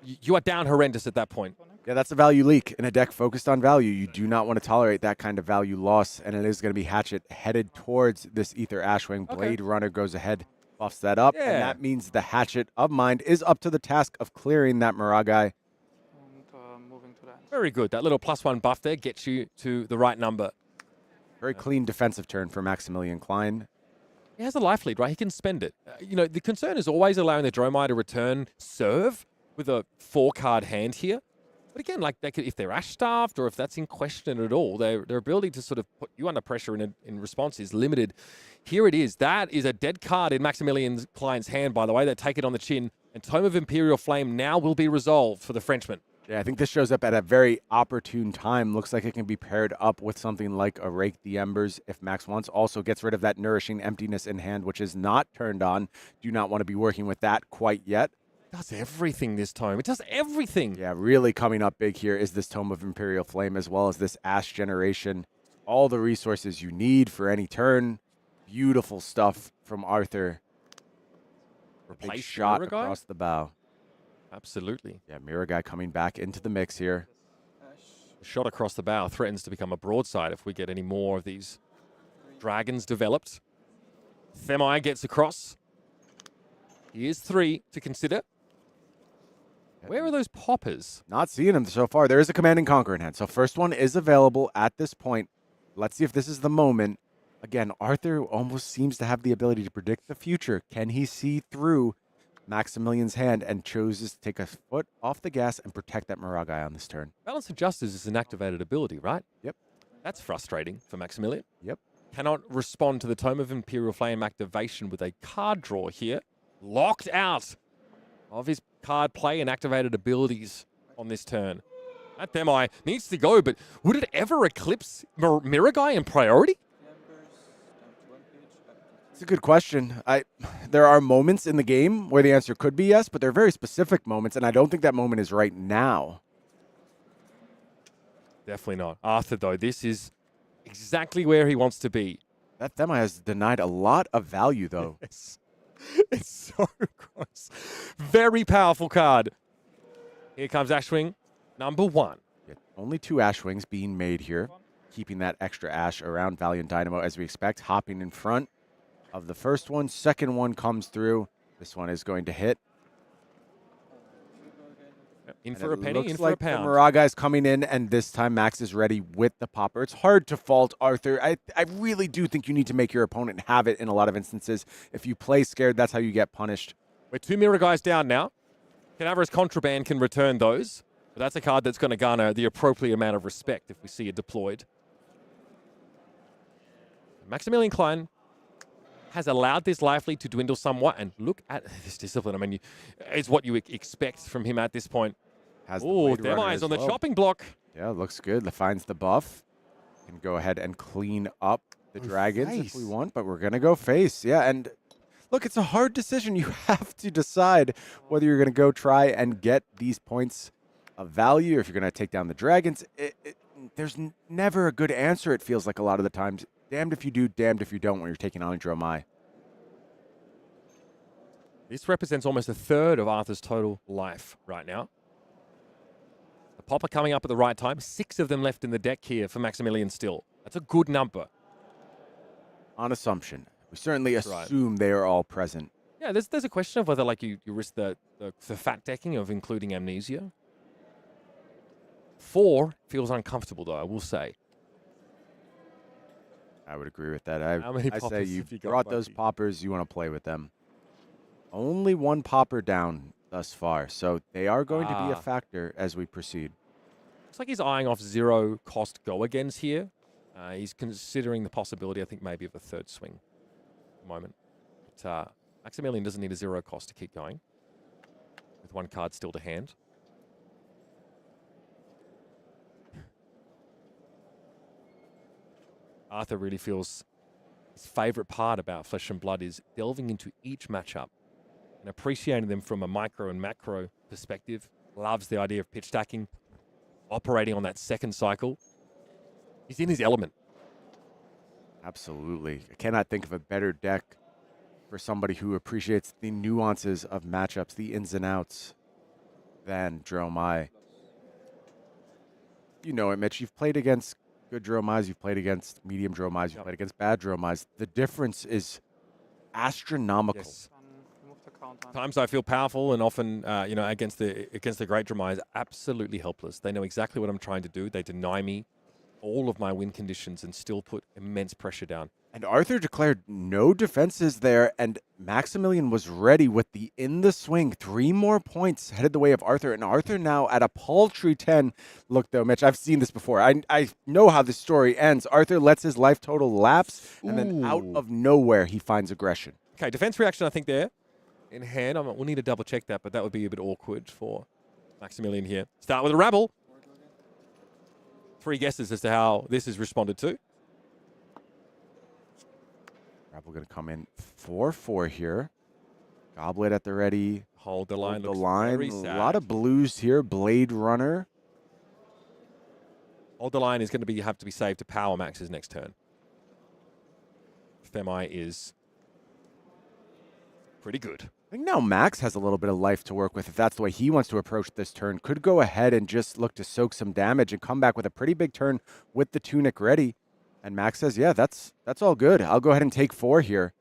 you are down horrendous at that point. Yeah, that's a value leak. In a deck focused on value, you do not want to tolerate that kind of value loss, and it is going to be Hatchet headed towards this Ether Ashwing. Blade Runner goes ahead, buffs that up, and that means the Hatchet of Mind is up to the task of clearing that Miragai. Very good. That little +1 buff there gets you to the right number. Very clean defensive turn for Maximilian Klein. He has a life lead, right? He can spend it. You know, the concern is always allowing the Dromai to return serve with a 4-card hand here. But again, like they could, if they're ash-staffed or if that's in question at all, their ability to sort of put you under pressure in response is limited. Here it is. That is a dead card in Maximilian Klein's hand, by the way. They take it on the chin. And Tome of Imperial Flame now will be resolved for the Frenchman. Yeah, I think this shows up at a very opportune time. Looks like it can be paired up with something like a Rake the Embers if Max wants. Also gets rid of that Nourishing Emptiness in hand, which is not turned on. Do not want to be working with that quite yet. It does everything this time. It does everything. Yeah, really coming up big here is this Tome of Imperial Flame as well as this Ash Generation. All the resources you need for any turn. Beautiful stuff from Arthur. Big shot across the bow. Absolutely. Yeah, Miragai coming back into the mix here. A shot across the bow threatens to become a broadside if we get any more of these dragons developed. Themai gets across. Here's 3 to consider. Where are those poppers? Not seeing them so far. There is a Command and Conquer in hand. So first one is available at this point. Let's see if this is the moment. Again, Arthur almost seems to have the ability to predict the future. Can he see through Maximilian's hand and chooses to take a foot off the gas and protect that Miragai on this turn? Balance of Justice is an activated ability, right? Yep. That's frustrating for Maximilian. Yep. Cannot respond to the Tome of Imperial Flame activation with a card draw here. Locked out of his card play and activated abilities on this turn. That Themai needs to go, but would it ever eclipse Miragai in priority? It's a good question. There are moments in the game where the answer could be yes, but they're very specific moments, and I don't think that moment is right now. Definitely not. Arthur, though, this is exactly where he wants to be. That Themai has denied a lot of value, though. Yes. It's so gross. Very powerful card. Here comes Ashwing. number 1. Yeah, only 2 Ash Wings being made here, keeping that extra Ash around Valiant Dynamo as we expect, hopping in front of the first one. Second one comes through. This one is going to hit. In And for a penny, looks in for like a pound. the Maraga is coming in, and this time Max is ready with the popper. It's hard to fault Arthur. I really do think you need to make your opponent have it in a lot of instances. If you play scared, that's how you get punished. We're 2 Mirror Guys down now. Cadaverous Contraband can return those, but that's a card that's going to garner the appropriate amount of respect if we see it deployed. Maximilian Klein has allowed this life lead to dwindle somewhat, and look at this discipline. I mean, it's what you expect from him at this point. Oh, Dromai is on the chopping block. Yeah, looks good. Finds the buff. Can go ahead and clean up the dragons if we want, but we're going to go face. Yeah, and look, it's a hard decision. You have to decide whether you're going to go try and get these points of value, or if you're going to take down the dragons. There's never a good answer, it feels like a lot of the times. Damned if you do, damned if you don't when you're taking on a Dromai. This represents almost a third of Arthur's total life right now. The popper coming up at the right time. 6 of them left in the deck here for Maximilian still. That's a good number. On assumption. We certainly assume they are all present. Yeah, there's a question of whether you risk the fat decking of including Amnesia. 4 feels uncomfortable though, I will say. I would agree with that. How many I say poppers you have you got, brought those Mikey? poppers, you want to play with them. Only 1 popper down thus far, so they are going to be a factor as we proceed. Looks like he's eyeing off 0 cost go-agains here. He's considering the possibility, I think, maybe of a 3rd swing at the moment. But Maximilian doesn't need a 0 cost to keep going, with 1 card still to hand. Arthur really feels his favorite part about Flesh and Blood is delving into each matchup and appreciating them from a micro and macro perspective. Loves the idea of pitch stacking, operating on that second cycle. He's in his element. Absolutely. I cannot think of a better deck for somebody who appreciates the nuances of matchups, the ins and outs, than Dromai. You know it, Mitch. You've played against good Dromais, you've played against medium Dromais, you've played against bad Dromais. The difference is astronomical. Yes. Times I feel powerful, and often, against the great Dromai is absolutely helpless. They know exactly what I'm trying to do. They deny me all of my win conditions and still put immense pressure down. And Arthur declared no defenses there, and Maximilian was ready with the in the swing. 3 more points headed the way of Arthur, and Arthur now at a paltry 10. Look, though, Mitch, I've seen this before. I know how this story ends. Arthur lets his life total lapse, and then out of nowhere, he finds aggression. Okay, defense reaction, I think, there in hand. We'll need to double check that, but that would be a bit awkward for Maximilian here. Start with a rabble. 3 guesses as to how this is responded to. Rabble going to come in 4-4 here. Goblet at the ready. Hold the line. Hold the looks line. very A sad. lot of blues here. Blade Runner. Hold the line is going to have to be saved to power Max's next turn. Femi is pretty good. I think now Max has a little bit of life to work with if that's the way he wants to approach this turn. Could go ahead and just look to soak some damage and come back with a pretty big turn with the Tunic ready. And Max says, yeah, that's all good. I'll go ahead and take 4 here.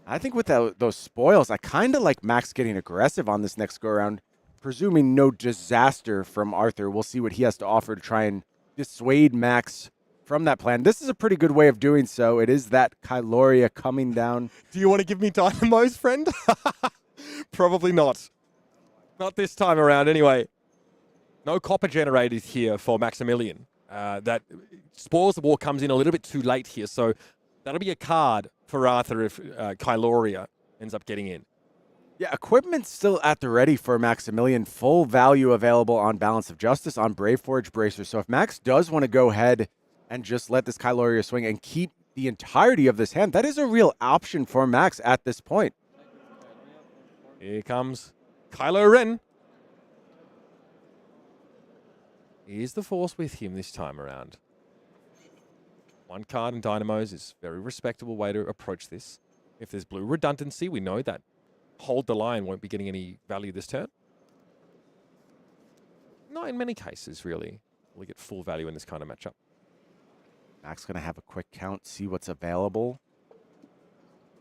I think with those spoils, I kind of like Max getting aggressive on this next go-around. Presuming no disaster from Arthur, we'll see what he has to offer to try and dissuade Max from that plan. This is a pretty good way of doing so. It is that Kyloria coming down. Do you want to give me dynamos, friend? Probably not. Not this time around, anyway. No copper generated here for Maximilian. That Spoils of War comes in a little bit too late here, so that'll be a card for Arthur if Kyloria ends up getting in. Yeah, equipment's still at the ready for Maximilian. Full value available on Balance of Justice, on Brave Forge Bracer. So if Max does want to go ahead and just let this Kyloria swing and keep the entirety of this hand, that is a real option for Max at this point. Here comes Kylo Ren. Is the Force with him this time around? 1 card in Dynamos is a very respectable way to approach this. If there's blue redundancy, we know that Hold the Line won't be getting any value this turn. not in many cases, really. We get full value in this kind of matchup. Max going to have a quick count, see what's available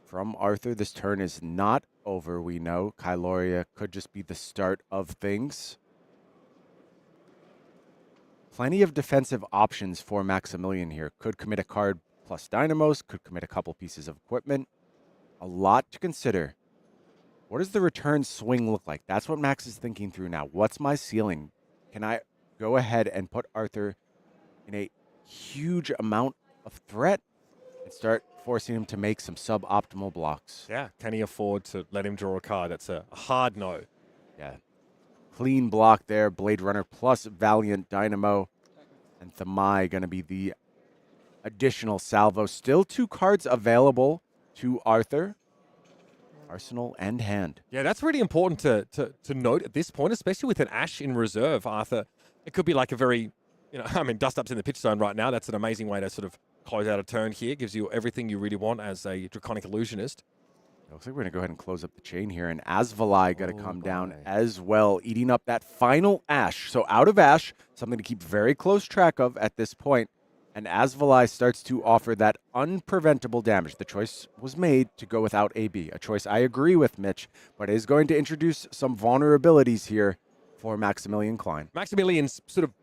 from Arthur. This turn is not over, we know. Kyloria could just be the start of things. Plenty of defensive options for Maximilian here. Could commit a card plus Dynamos, could commit a couple pieces of equipment. A lot to consider. What does the return swing look like? That's what Max is thinking through now. What's my ceiling? Can I go ahead and put Arthur in a huge amount of threat and start forcing him to make some suboptimal blocks? Yeah. Can he afford to let him draw a card? That's a hard no. Yeah. Clean block there. Blade Runner plus Valiant Dynamo. And Thamai going to be the additional salvo. Still 2 cards available to Arthur. Arsenal and hand. Yeah, that's really important to note at this point, especially with an Ash in reserve, Arthur. It could be like a very, Dust Up's in the pitch zone right now. That's an amazing way to sort of close out a turn here. Gives you everything you really want as a Draconic Illusionist. Looks like we're going to go ahead and close up the chain here. And Asvalai got to come down as well, eating up that final Ash. So out of Ash, something to keep very close track of at this point. And Asvalai starts to offer that unpreventable damage. The choice was made to go without AB. A choice I agree with, Mitch, but is going to introduce some vulnerabilities here for Maximilian Klein. Maximilian's sort of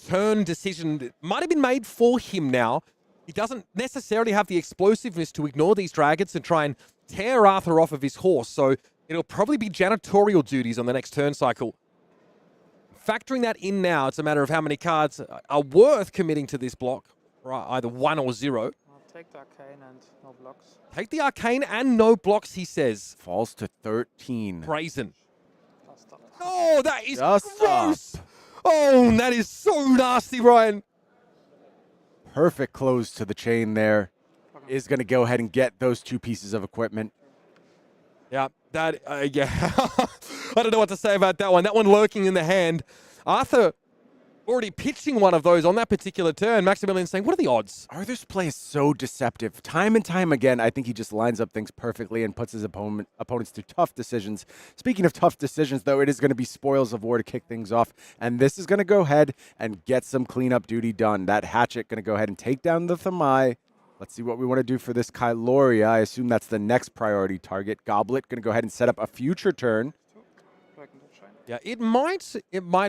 turn decision might have been made for him now. He doesn't necessarily have the explosiveness to ignore these dragons and try and tear Arthur off of his horse. So it'll probably be janitorial duties on the next turn cycle. Factoring that in now, it's a matter of how many cards are worth committing to this block, right? Either 1 or 0. I'll take the Arcane and no blocks. Take the Arcane and no blocks, he says. Falls to 13. Brazen. Oh, that is Just gross. up. Oh, that is so nasty, Ryan. Perfect close to the chain there. Is going to go ahead and get those 2 pieces of equipment. Yeah, that, yeah. I don't know what to say about that one. That one lurking in the hand. Arthur already pitching one of those on that particular turn. Maximilian saying, what are the odds? Arthur's play is so deceptive. Time and time again, I think he just lines up things perfectly and puts his opponents through tough decisions. Speaking of tough decisions, though, it is going to be Spoils of War to kick things off. And this is going to go ahead and get some cleanup duty done. That Hatchet going to go ahead and take down the Thamai. Let's see what we want to do for this Kyloria. I assume that's the next priority target. Goblet going to go ahead and set up a future turn. Yeah, it might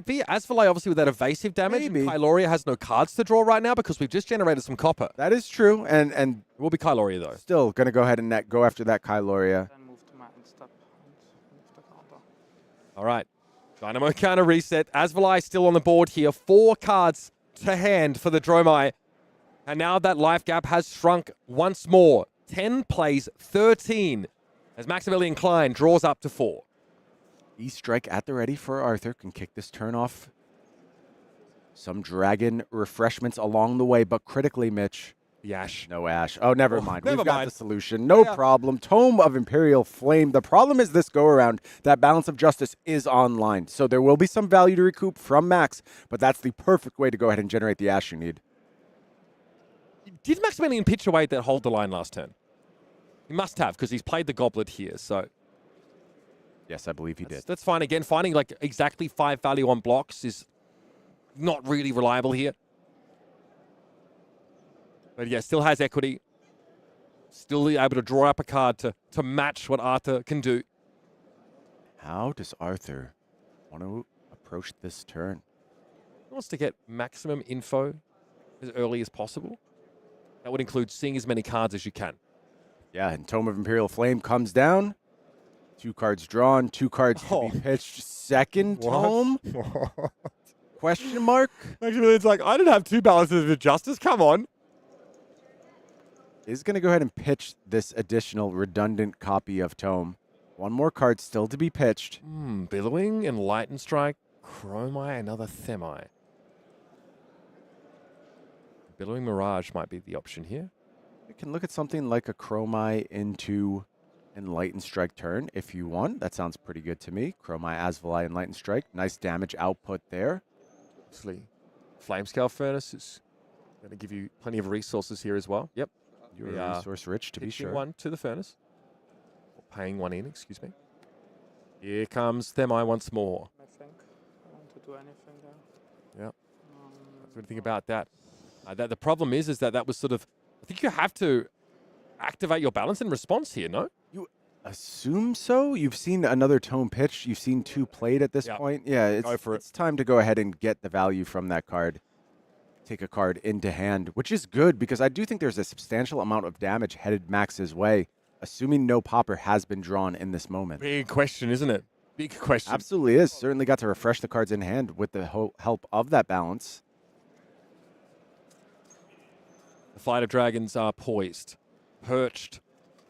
be. Asvalai, obviously, with that evasive damage. Maybe. Kyloria has no cards to draw right now because we've just generated some copper. That is true. And it will be Kyloria, though. Still going to go ahead and go after that Kyloria. Then move to my end step and move the counter. All right. Dynamo counter reset. Asvalai still on the board here. 4 cards to hand for the Dromai. And now that life gap has shrunk once more. 10 plays 13 as Maximilian Klein draws up to 4. E-Strike at the ready for Arthur. Can kick this turn off. Some dragon refreshments along the way, but critically, Mitch. The Ash. No Ash. Oh, never mind. never We've got mind. the solution. No problem. Tome of Imperial Flame. The problem is this go-around, that Balance of Justice is online. So there will be some value to recoup from Max, but that's the perfect way to go ahead and generate the Ash you need. Did Maximilian pitch away that hold the line last turn? He must have, because he's played the Goblet here, so... Yes, I believe he did. That's fine. Again, finding like exactly 5 value on blocks is not really reliable here. But yeah, still has equity. Still able to draw up a card to match what Arthur can do. How does Arthur want to approach this turn? He wants to get maximum info as early as possible. That would include seeing as many cards as you can. Yeah, and Tome of Imperial Flame comes down. 2 cards drawn, 2 cards to be pitched. Second Tome? Question mark? Maximilian's like, I didn't have 2 balances of justice. Come on. Is going to go ahead and pitch this additional redundant copy of Tome. 1 more card still to be pitched. Billowing, Enlightened Strike, Dromai, another Themi. Billowing Mirage might be the option here. You can look at something like a Chromai into Enlightened Strike turn if you want. That sounds pretty good to me. Chromai, Asvalai, Enlightened Strike. Nice damage output there. Obviously, Flamescale Furnace is going to give you plenty of resources here as well. Yep. You're resource rich, to be sure. 1 to the furnace. Or paying 1 in, excuse me. Here comes Themi once more. I think I want to do anything there. Yeah. What's anything about that? The problem is that was sort of. I think you have to activate your balance in response here. No. You assume so? You've seen another tone pitch. You've seen 2 played at this point. Yeah, it's time to go ahead and get the value from that card. Take a card into hand, which is good because I do think there's a substantial amount of damage headed Max's way, assuming no popper has been drawn in this moment. Big question, isn't it? Big question. Absolutely is. Certainly got to refresh the cards in hand with the help of that balance. The Flight of Dragons are poised, perched.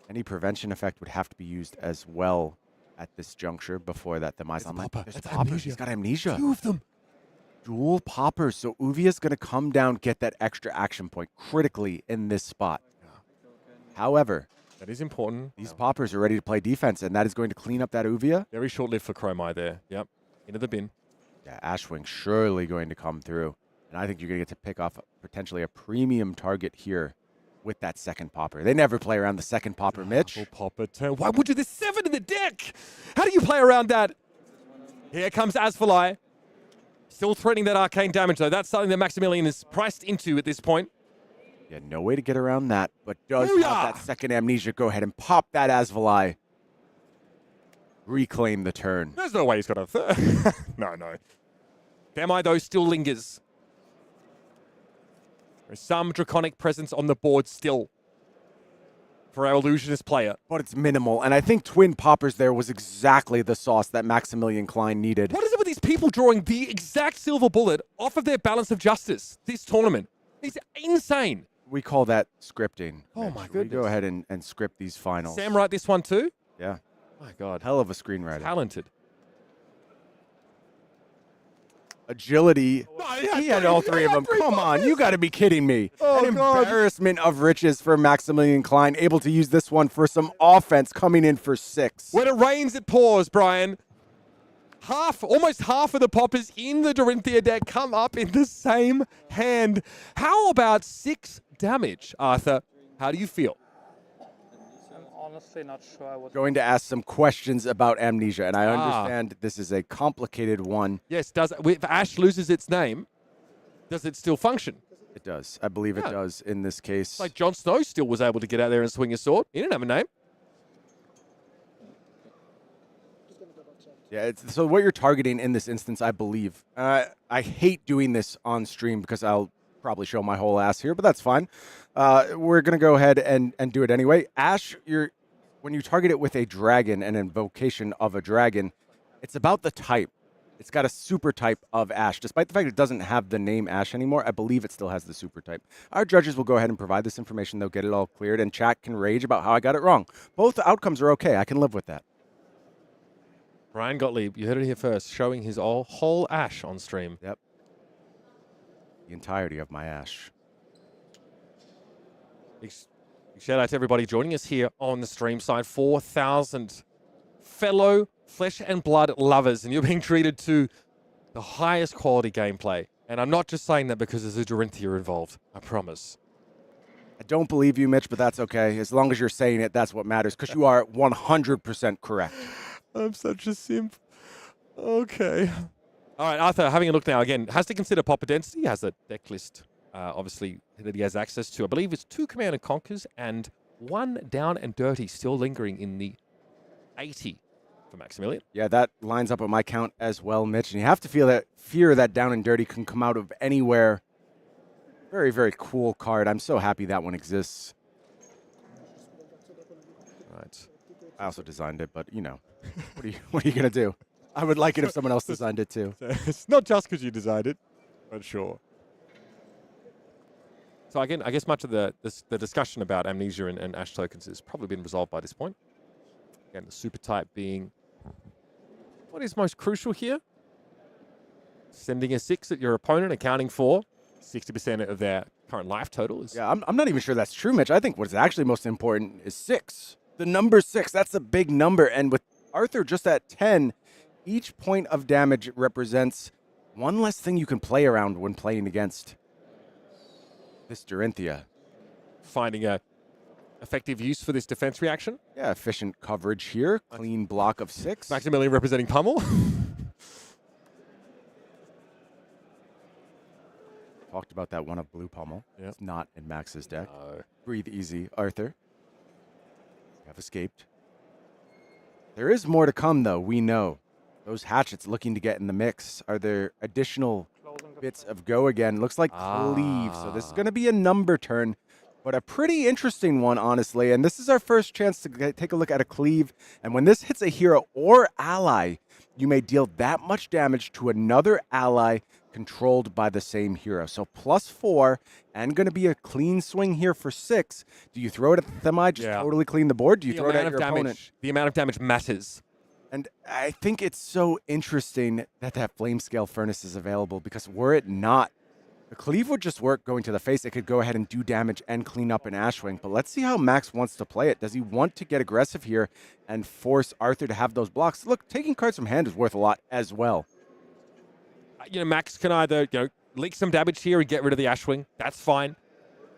Any prevention effect would have to be used as well at this juncture before that demise online. There's a popper. He's got amnesia. 2 of them. Dual poppers. So Uvia's going to come down, get that extra action point critically in this spot. However, that is important. These poppers are ready to play defense, and that is going to clean up that Uvia. Very short-lived for Dromai there. Yep. Into the bin. Yeah, Ashwing surely going to come through. And I think you're going to get to pick off potentially a premium target here with that second popper. They never play around the second popper, Mitch. Popper turn. Why would you? There's 7 in the deck. How do you play around that? Here comes Asfalai. Still threatening that arcane damage, though. That's something that Maximilian is priced into at this point. Yeah, no way to get around that, but does have that second amnesia. Go ahead and pop that Asfalai. Reclaim the turn. There's no way he's got a third. No. Demi, though, still lingers. There's some draconic presence on the board still for our illusionist player. But it's minimal, and I think twin poppers there was exactly the sauce that Maximilian Klein needed. What is it with these people drawing the exact silver bullet off of their balance of justice this tournament? It's insane. We call that scripting. Oh, Mitch. my goodness. We go ahead and script these finals. Sam write this one too? Yeah. My God. Hell of a screenwriter. Talented. Agility. He had all 3 of them. Come on, you got to be kidding me. Oh, An God. embarrassment of riches for Maximilian Klein, able to use this one for some offense, coming in for 6. When it rains, it pours, Brian. Almost half of the poppers in the Dorinthea deck come up in the same hand. How about 6 damage, Arthur? How do you feel? I'm honestly not sure I would. Going to ask some questions about amnesia, and I understand this is a complicated one. Yes, if Ash loses its name, does it still function? It does. I believe it does in this case. Like Jon Snow still was able to get out there and swing his sword. He didn't have a name. Yeah, so what you're targeting in this instance, I believe. I hate doing this on stream because I'll probably show my whole ass here, but that's fine. We're going to go ahead and do it anyway. Ash, when you target it with a dragon and invocation of a dragon, it's about the type. It's got a super type of Ash. Despite the fact it doesn't have the name Ash anymore, I believe it still has the super type. Our judges will go ahead and provide this information. They'll get it all cleared, and chat can rage about how I got it wrong. Both outcomes are okay. I can live with that. Brian Gottlieb, you heard it here first, showing his whole Ash on stream. Yep. The entirety of my Ash. Big shout out to everybody joining us here on the stream side. 4,000 fellow flesh and blood lovers, and you're being treated to the highest quality gameplay. And I'm not just saying that because there's a Dorinthea involved. I promise. I don't believe you, Mitch, but that's okay. As long as you're saying it, that's what matters, because you are 100% correct. I'm such a simp. Okay. All right, Arthur, having a look now again, has to consider popper density. He has a deck list, obviously, that he has access to. I believe it's 2 Command and Conquers and 1 Down and Dirty still lingering in the 80 for Maximilian. Yeah, that lines up with my count as well, Mitch. And you have to feel that fear that Down and Dirty can come out of anywhere. Very, very cool card. I'm so happy that one exists. Right. I also designed it, but you know, what are you gonna do? I would like it if someone else designed it too. It's not just because you designed it, but sure. So again, I guess much of the discussion about amnesia and Ash tokens has probably been resolved by this point. Again, the super type being what is most crucial here? Sending a 6 at your opponent, accounting for 60% of their current life total. Yeah, I'm not even sure that's true, Mitch. I think what's actually most important is 6. The number 6, that's a big number. And with Arthur just at 10, each point of damage represents one less thing you can play around when playing against this Dorinthea. Finding a effective use for this defense reaction. Yeah, efficient coverage here. Clean block of 6. Maximilian representing Pummel. Talked about that one of Blue Pummel. Yep. It's not in Max's deck. Breathe easy, Arthur. You have escaped. There is more to come, though. We know. Those hatchets looking to get in the mix. Are there additional bits of go again? Looks like cleave. So this is going to be a number turn, but a pretty interesting one, honestly. And this is our first chance to take a look at a cleave. And when this hits a hero or ally, you may deal that much damage to another ally controlled by the same hero. So +4 and going to be a clean swing here for 6. Do you throw it at the Themi, just totally clean the board? Do you throw it at your opponent? The amount of damage matters. And I think it's so interesting that that flame scale furnace is available, because were it not, the cleave would just work going to the face. It could go ahead and do damage and clean up an Ashwing. But let's see how Max wants to play it. Does he want to get aggressive here and force Arthur to have those blocks? Look, taking cards from hand is worth a lot as well. Max can either leak some damage here and get rid of the Ashwing. That's fine.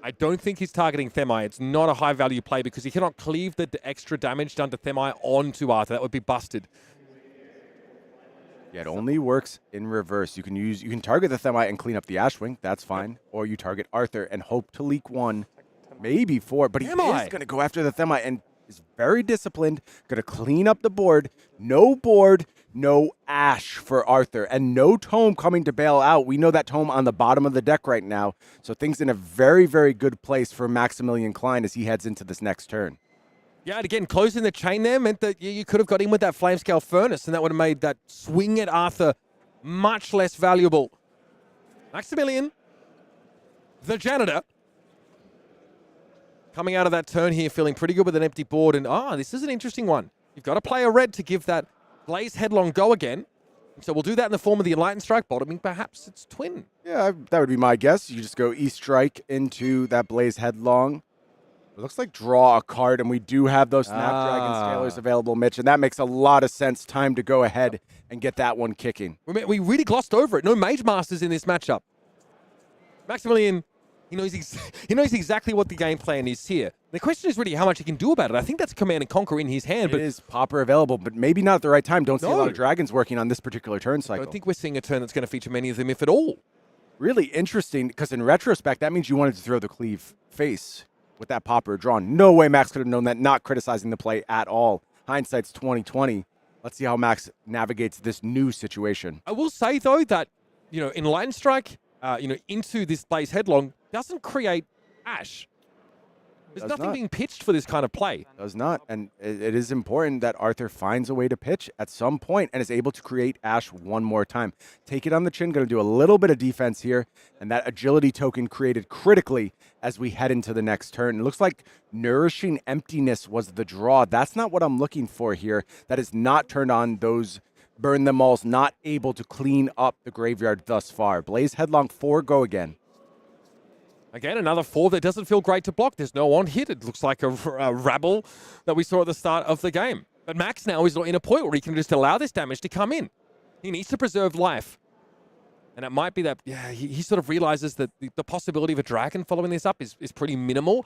I don't think he's targeting Themi. It's not a high-value play because he cannot cleave the extra damage done to Themi onto Arthur. That would be busted. Yeah, it only works in reverse. You can target the Themi and clean up the Ashwing. That's fine. Or you target Arthur and hope to leak 1, maybe 4. But he is going to go after the Themi and is very disciplined. Going to clean up the board. No Ash for Arthur, and no Tome coming to bail out. We know that Tome on the bottom of the deck right now, so things in a very, very good place for Maximilian Klein as he heads into this next turn. Yeah, and again, closing the chain there meant that you could have got in with that flame scale furnace, and that would have made that swing at Arthur much less valuable. Maximilian, the janitor, coming out of that turn here feeling pretty good with an empty board, and this is an interesting one. You've got to play a red to give that Blaze Headlong go again. So we'll do that in the form of the Enlightened Strike bottoming. Perhaps it's Twin. Yeah, that would be my guess. You just go E-Strike into that Blaze Headlong. It looks like draw a card, and we do have those Snapdragon Scalers available, Mitch, and that makes a lot of sense. Time to go ahead and get that one kicking. We really glossed over it. No Mage Masters in this matchup. Maximilian, he knows exactly what the game plan is here. The question is really how much he can do about it. I think that's Command and Conquer in his hand. It is Pauper available, but maybe not at the right time. Don't see a lot of dragons working on this particular turn cycle. I don't think we're seeing a turn that's going to feature many of them, if at all. Really interesting, because in retrospect, that means you wanted to throw the cleave face with that Pauper drawn. No way Max could have known that, not criticizing the play at all. Hindsight's 2020. Let's see how Max navigates this new situation. I will say, though, that, Enlightened Strike, into this Blaze Headlong doesn't create Ash. There's nothing being pitched for this kind of play. Does not. And it is important that Arthur finds a way to pitch at some point and is able to create Ash one more time. Take it on the chin. Going to do a little bit of defense here. And that agility token created critically as we head into the next turn. It looks like Nourishing Emptiness was the draw. That's not what I'm looking for here. That is not turned on those Burn Them All's, not able to clean up the graveyard thus far. Blaze Headlong 4, go again. Again, another 4 that doesn't feel great to block. There's no on hit. It looks like a rabble that we saw at the start of the game. But Max now is in a point where he can just allow this damage to come in. He needs to preserve life. And it might be that he sort of realizes that the possibility of a dragon following this up is pretty minimal.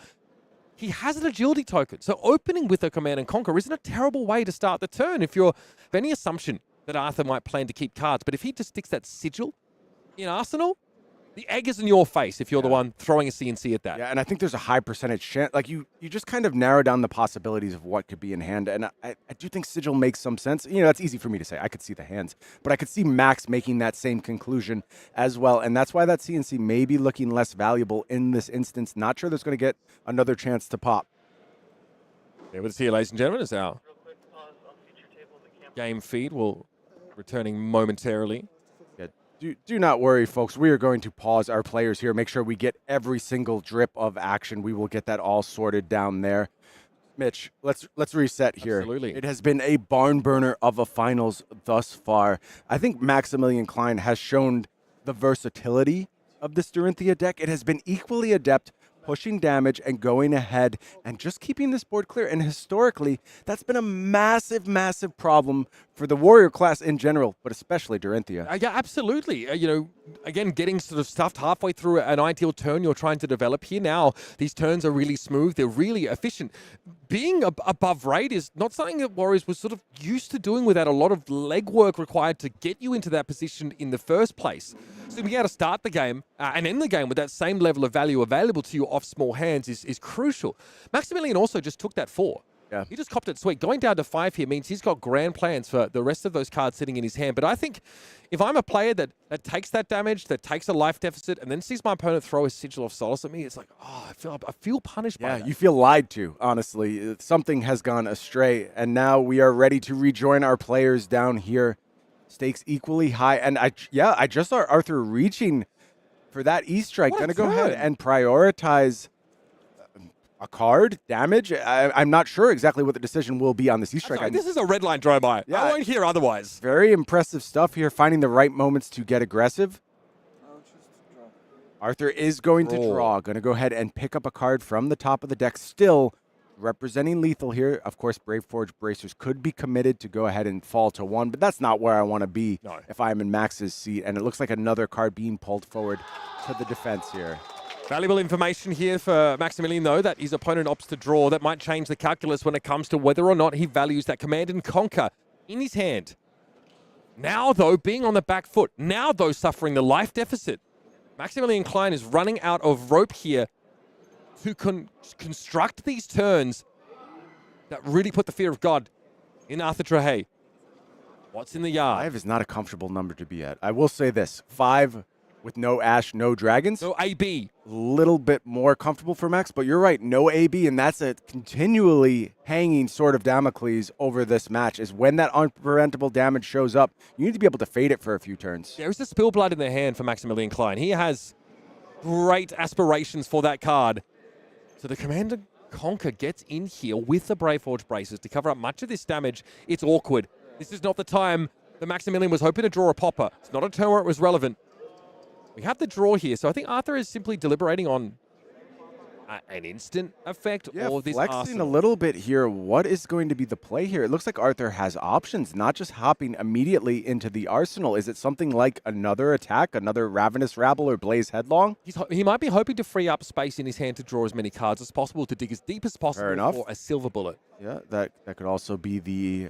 He has an agility token. So opening with a Command and Conquer isn't a terrible way to start the turn if you're of any assumption that Arthur might plan to keep cards. But if he just sticks that Sigil in Arsenal, the egg is in your face if you're the one throwing a CNC at that. Yeah, and I think there's a high percentage chance. Like, you just kind of narrow down the possibilities of what could be in hand. And I do think Sigil makes some sense. That's easy for me to say. I could see the hands. But I could see Max making that same conclusion as well. And that's why that CNC may be looking less valuable in this instance. Not sure there's going to get another chance to pop. There we see you, ladies and gentlemen, as our game feed will returning momentarily. Do not worry, folks. We are going to pause our players here, make sure we get every single drip of action. We will get that all sorted down there. Mitch, let's reset here. Absolutely. It has been a barn burner of a finals thus far. I think Maximilian Klein has shown the versatility of this Dorinthea deck. It has been equally adept pushing damage and going ahead and just keeping this board clear. And historically, that's been a massive, massive problem for the warrior class in general, but especially Dorinthea. Yeah, absolutely. You know, again, getting sort of stuffed halfway through an ideal turn you're trying to develop here now. These turns are really smooth. They're really efficient. Being above rate is not something that Warriors was sort of used to doing without a lot of legwork required to get you into that position in the first place. So being able to start the game and end the game with that same level of value available to you off small hands is crucial. Maximilian also just took that 4. Yeah. He just copped it sweet. Going down to 5 here means he's got grand plans for the rest of those cards sitting in his hand. But I think if I'm a player that takes that damage, that takes a life deficit, and then sees my opponent throw a Sigil of Solace at me, it's like, oh, I feel punished by that. Yeah, you feel lied to, honestly. Something has gone astray, and now we are ready to rejoin our players down here. Stakes equally high, and I just saw Arthur reaching for that E-Strike. Gonna go ahead and prioritize a card, damage. I'm not sure exactly what the decision will be on this E-Strike. This is a red line Dromai. Yeah. I won't hear otherwise. Very impressive stuff here, finding the right moments to get aggressive. Arthur is going to draw. Going to go ahead and pick up a card from the top of the deck. Still representing lethal here. Of course, Brave Forge Bracers could be committed to go ahead and fall to 1, but that's not where I want to be if I'm in Max's seat. And it looks like another card being pulled forward to the defense here. Valuable information here for Maximilian, though, that his opponent opts to draw. That might change the calculus when it comes to whether or not he values that Command and Conquer in his hand. Now, though, being on the back foot. Now, though, suffering the life deficit. Maximilian Klein is running out of rope here to construct these turns that really put the fear of God in Arthur Trehet. What's in the yard? 5 is not a comfortable number to be at. I will say this. 5 with no Ash, no Dragons. No AB. Little bit more comfortable for Max, but you're right. No AB, and that's a continually hanging sword of Damocles over this match, is when that unpreventable damage shows up, you need to be able to fade it for a few turns. There's a Spill Blood in the hand for Maximilian Klein. He has great aspirations for that card. So the Command & Conquer gets in here with the Brave Forge Bracers to cover up much of this damage. It's awkward. This is not the time that Maximilian was hoping to draw a popper. It's not a turn where it was relevant. We have the draw here, so I think Arthur is simply deliberating on an instant effect or this flexing arsenal. a little bit here. What is going to be the play here? It looks like Arthur has options, not just hopping immediately into the arsenal. Is it something like another attack, another Ravenous Rabble or Blaze Headlong? He might be hoping to free up space in his hand to draw as many cards as possible, to dig as deep as possible for a silver bullet. Yeah, that could also be the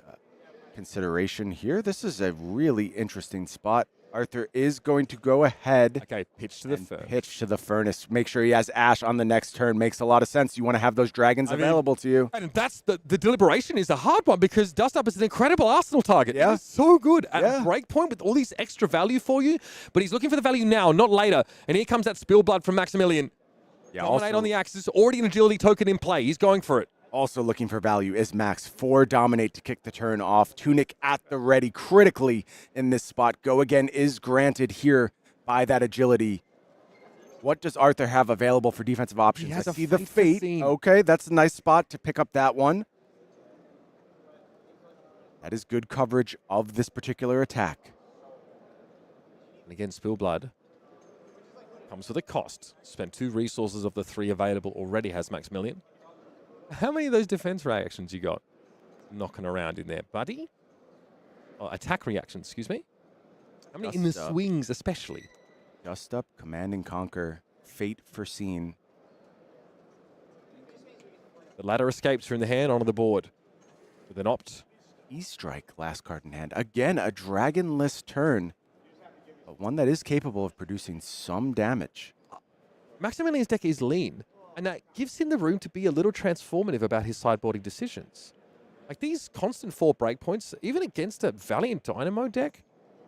consideration here. This is a really interesting spot. Arthur is going to go ahead. Okay, pitch to the furnace. Pitch to the furnace. Make sure he has Ash on the next turn. Makes a lot of sense. You want to have those dragons available to you. And that's the deliberation is a hard one because Dust Up is an incredible arsenal target. Yeah. It is so good at break point with all these extra value for you, but he's looking for the value now, not later. And here comes that Spill Blood from Maximilian. Yeah, Dominate also, on the axis. Already an agility token in play. He's going for it. Also looking for value is Max. 4 Dominate to kick the turn off. Tunic at the ready critically in this spot. Go again is granted here by that agility. What does Arthur have available for defensive options? I see the Fate. Okay, that's a nice spot to pick up that one. That is good coverage of this particular attack. And again, Spill Blood comes with a cost. Spent 2 resources of the 3 available already has Maximilian. How many of those defense reactions you got knocking around in there, buddy? Oh, attack reactions, excuse me. How many in the swings especially? Dust Up, Command and Conquer, Fate Foreseen. The ladder escapes are in the hand onto the board with an opt. E-Strike, last card in hand. Again, a dragonless turn, but one that is capable of producing some damage. Maximilian's deck is lean, and that gives him the room to be a little transformative about his sideboarding decisions. Like these constant 4 breakpoints, even against a Valiant Dynamo deck,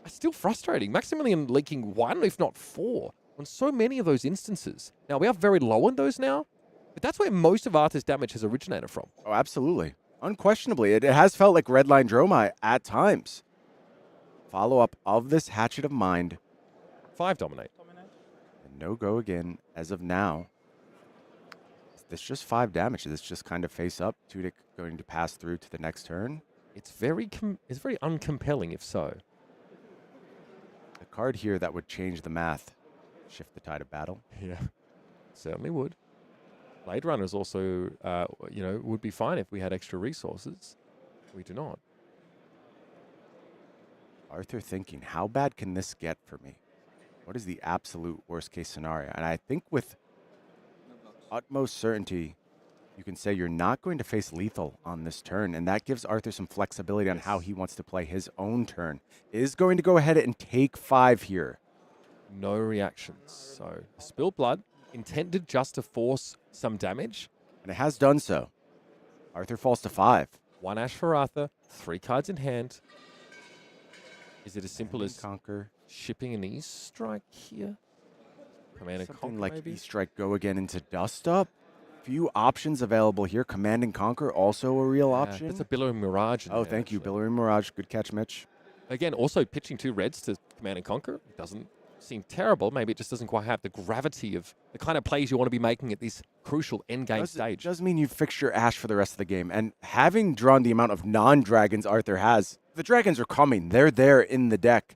are still frustrating. Maximilian leaking 1, if not 4, on so many of those instances. Now, we are very low on those now, but that's where most of Arthur's damage has originated from. Oh, absolutely. Unquestionably, it has felt like Redline Dromai at times. Follow-up of this Hatchet of Mind. 5 Dominate. And no go again as of now. This just 5 damage. This just kind of face up. Tunic going to pass through to the next turn. It's very uncompelling if so. The card here that would change the math. Shift the tide of battle. Yeah, certainly would. Blade Runners also, would be fine if we had extra resources. We do not. Arthur thinking, how bad can this get for me? What is the absolute worst case scenario? And I think with utmost certainty, you can say you're not going to face lethal on this turn, and that gives Arthur some flexibility on how he wants to play his own turn. Is going to go ahead and take 5 here. No reactions. So spill blood, intended just to force some damage. And it has done so. Arthur falls to 5. 1 ash for Arthur, 3 cards in hand. Is it as simple as Conquer? shipping an E-Strike here? Command and Something Conquer, like maybe? E-Strike go again into Dust Up. Few options available here. Command and Conquer also a real option. That's a Billowing Mirage. Oh, thank you. Billowing Mirage. Good catch, Mitch. Again, also pitching 2 reds to Command and Conquer. Doesn't seem terrible. Maybe it just doesn't quite have the gravity of the kind of plays you want to be making at this crucial endgame stage. Does mean you fix your Ash for the rest of the game. And having drawn the amount of non-dragons Arthur has, the dragons are coming. They're there in the deck.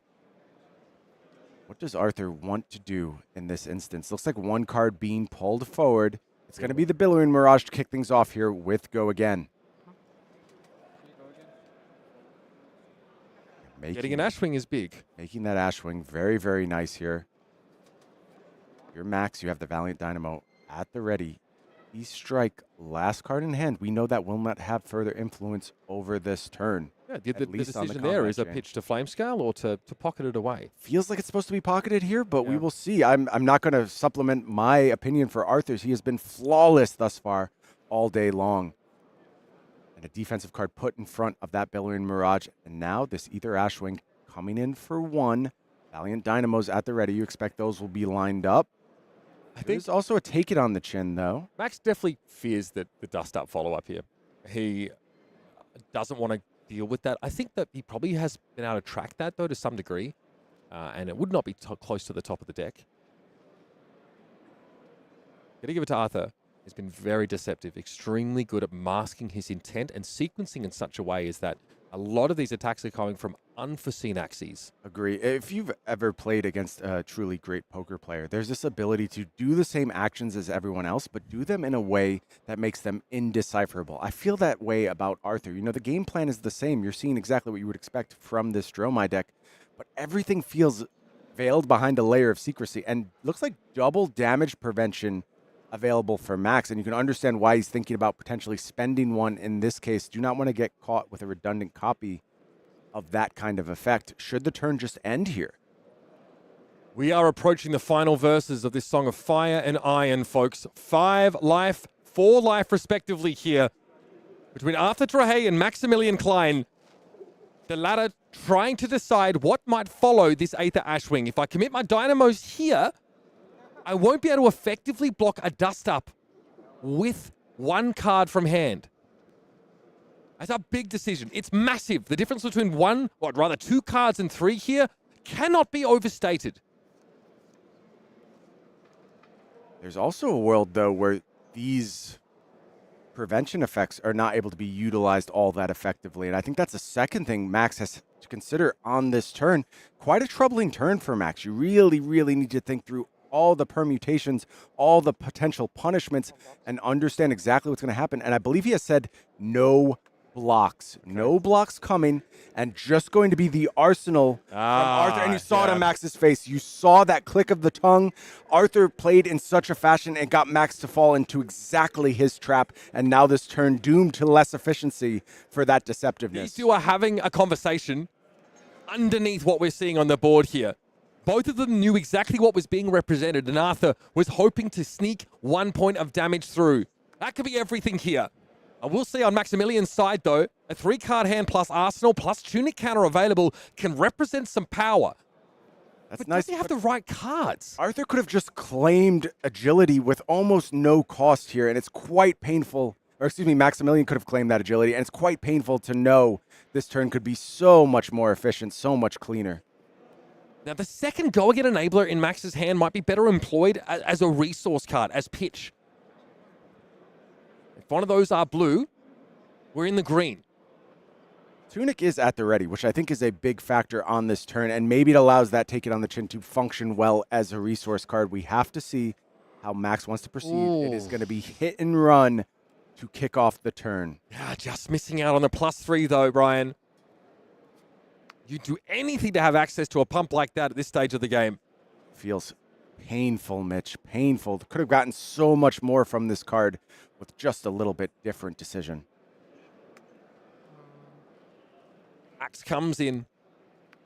What does Arthur want to do in this instance? Looks like 1 card being pulled forward. It's going to be the Billowing Mirage to kick things off here with Go Again. Getting an Ashwing is big. Making that Ashwing very, very nice here. Your Max, you have the Valiant Dynamo at the ready. E-Strike, last card in hand. We know that will not have further influence over this turn. Yeah, the decision there is a pitch to Flamescale or to pocket it away. Feels like it's supposed to be pocketed here, but we will see. I'm not going to supplement my opinion for Arthur's. He has been flawless thus far all day long. And a defensive card put in front of that Billowing Mirage. And now this Ether Ashwing coming in for 1. Valiant Dynamos at the ready. You expect those will be lined up. There's also a Take It on the chin, though. Max definitely fears that the Dust Up follow-up here. He doesn't want to deal with that. I think that he probably has been able to track that, though, to some degree. And it would not be close to the top of the deck. Gotta give it to Arthur. He's been very deceptive, extremely good at masking his intent and sequencing in such a way as that a lot of these attacks are coming from unforeseen axes. Agree. If you've ever played against a truly great poker player, there's this ability to do the same actions as everyone else, but do them in a way that makes them indecipherable. I feel that way about Arthur. You know, the game plan is the same. You're seeing exactly what you would expect from this Dromai deck, but everything feels veiled behind a layer of secrecy and looks like double damage prevention available for Max, and you can understand why he's thinking about potentially spending 1 in this case. Do not want to get caught with a redundant copy of that kind of effect should the turn just end here. We are approaching the final verses of this Song of Fire and Iron, folks. 5 life, 4 life respectively here between Arthur Trehet and Maximilian Klein. The latter trying to decide what might follow this Aether Ashwing. If I commit my Dynamos here, I won't be able to effectively block a Dust Up with 1 card from hand. That's a big decision. It's massive. The difference between 2 cards and 3 here cannot be overstated. There's also a world, though, where these prevention effects are not able to be utilized all that effectively. And I think that's the second thing Max has to consider on this turn. Quite a troubling turn for Max. You really, really need to think through all the permutations, all the potential punishments, and understand exactly what's going to happen. And I believe he has said no blocks. No blocks coming, and just going to be the arsenal from Arthur. And you saw it on Max's face. You saw that click of the tongue. Arthur played in such a fashion and got Max to fall into exactly his trap. And now this turn doomed to less efficiency for that deceptiveness. These two are having a conversation underneath what we're seeing on the board here. Both of them knew exactly what was being represented, and Arthur was hoping to sneak 1 point of damage through. That could be everything here. I will say on Maximilian's side, though, a 3-card hand plus Arsenal plus Tunic counter available can represent some power. That's but nice. Does he have the right cards? Arthur could have just claimed agility with almost no cost here, and it's quite painful. Or excuse me, Maximilian could have claimed that agility, and it's quite painful to know this turn could be so much more efficient, so much cleaner. Now, the second Go-Again enabler in Max's hand might be better employed as a resource card, as pitch. If one of those are blue, we're in the green. Tunic is at the ready, which I think is a big factor on this turn, and maybe it allows that Take It on the Chin to function well as a resource card. We have to see how Max wants to proceed. Ooh. It is going to be hit and run to kick off the turn. Yeah, just missing out on the +3, though, Brian. You do anything to have access to a pump like that at this stage of the game. Feels painful, Mitch. Painful. Could have gotten so much more from this card with just a little bit different decision. Axe comes in.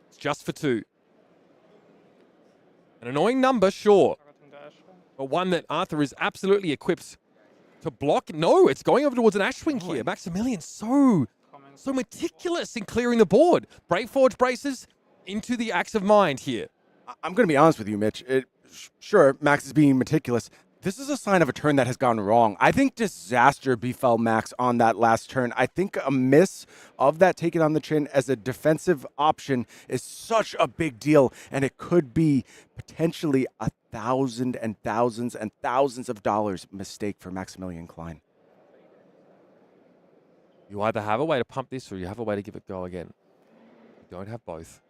It's just for 2. An annoying number, sure. But one that Arthur is absolutely equipped to block. No, it's going over towards an Ashwing here. Maximilian so meticulous in clearing the board. Brave Forge braces into the Axe of Mind here. I'm going to be honest with you, Mitch. Sure, Max is being meticulous. This is a sign of a turn that has gone wrong. I think disaster befell Max on that last turn. I think a miss of that take it on the chin as a defensive option is such a big deal, and it could be potentially a thousands and thousands of dollars mistake for Maximilian Klein. You either have a way to pump this or you have a way to give it go again. You don't have both.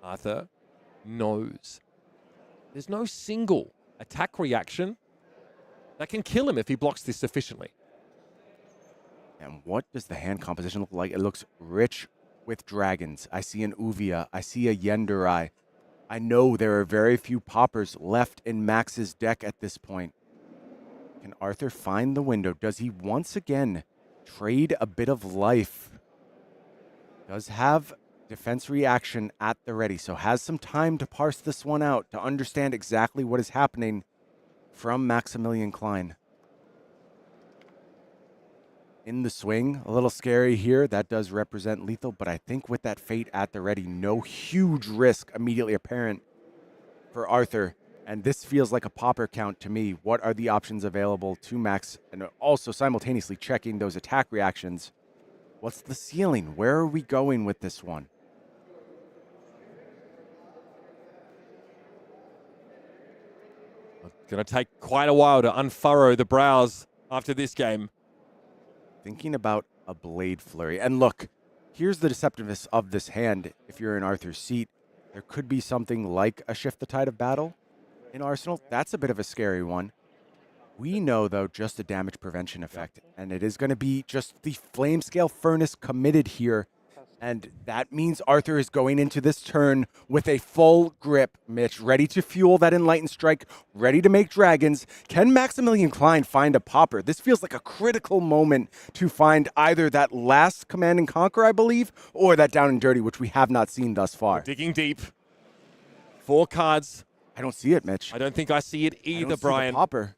Arthur knows there's no single attack reaction that can kill him if he blocks this sufficiently. And what does the hand composition look like? It looks rich with dragons. I see an Uvia. I see a Yendurai. I know there are very few poppers left in Max's deck at this point. Can Arthur find the window? Does he once again trade a bit of life? Does have defense reaction at the ready, so has some time to parse this one out, to understand exactly what is happening from Maximilian Klein. In the swing, a little scary here. That does represent lethal, but I think with that fate at the ready, no huge risk immediately apparent for Arthur. And this feels like a popper count to me. What are the options available to Max? And also simultaneously checking those attack reactions. What's the ceiling? Where are we going with this one? It's going to take quite a while to unfurrow the brows after this game. Thinking about a Blade Flurry. And look, here's the deceptiveness of this hand. If you're in Arthur's seat, there could be something like a Shift the Tide of Battle in Arsenal. That's a bit of a scary one. We know, though, just a damage prevention effect. And it is going to be just the Flame Scale Furnace committed here. And that means Arthur is going into this turn with a full grip, Mitch, ready to fuel that Enlightened Strike, ready to make dragons. Can Maximilian Klein find a popper? This feels like a critical moment to find either that last Command and Conquer, I believe, or that Down and Dirty, which we have not seen thus far. Digging deep. 4 cards. I don't see it, Mitch. I don't think I see it either, I don't Brian. see the popper.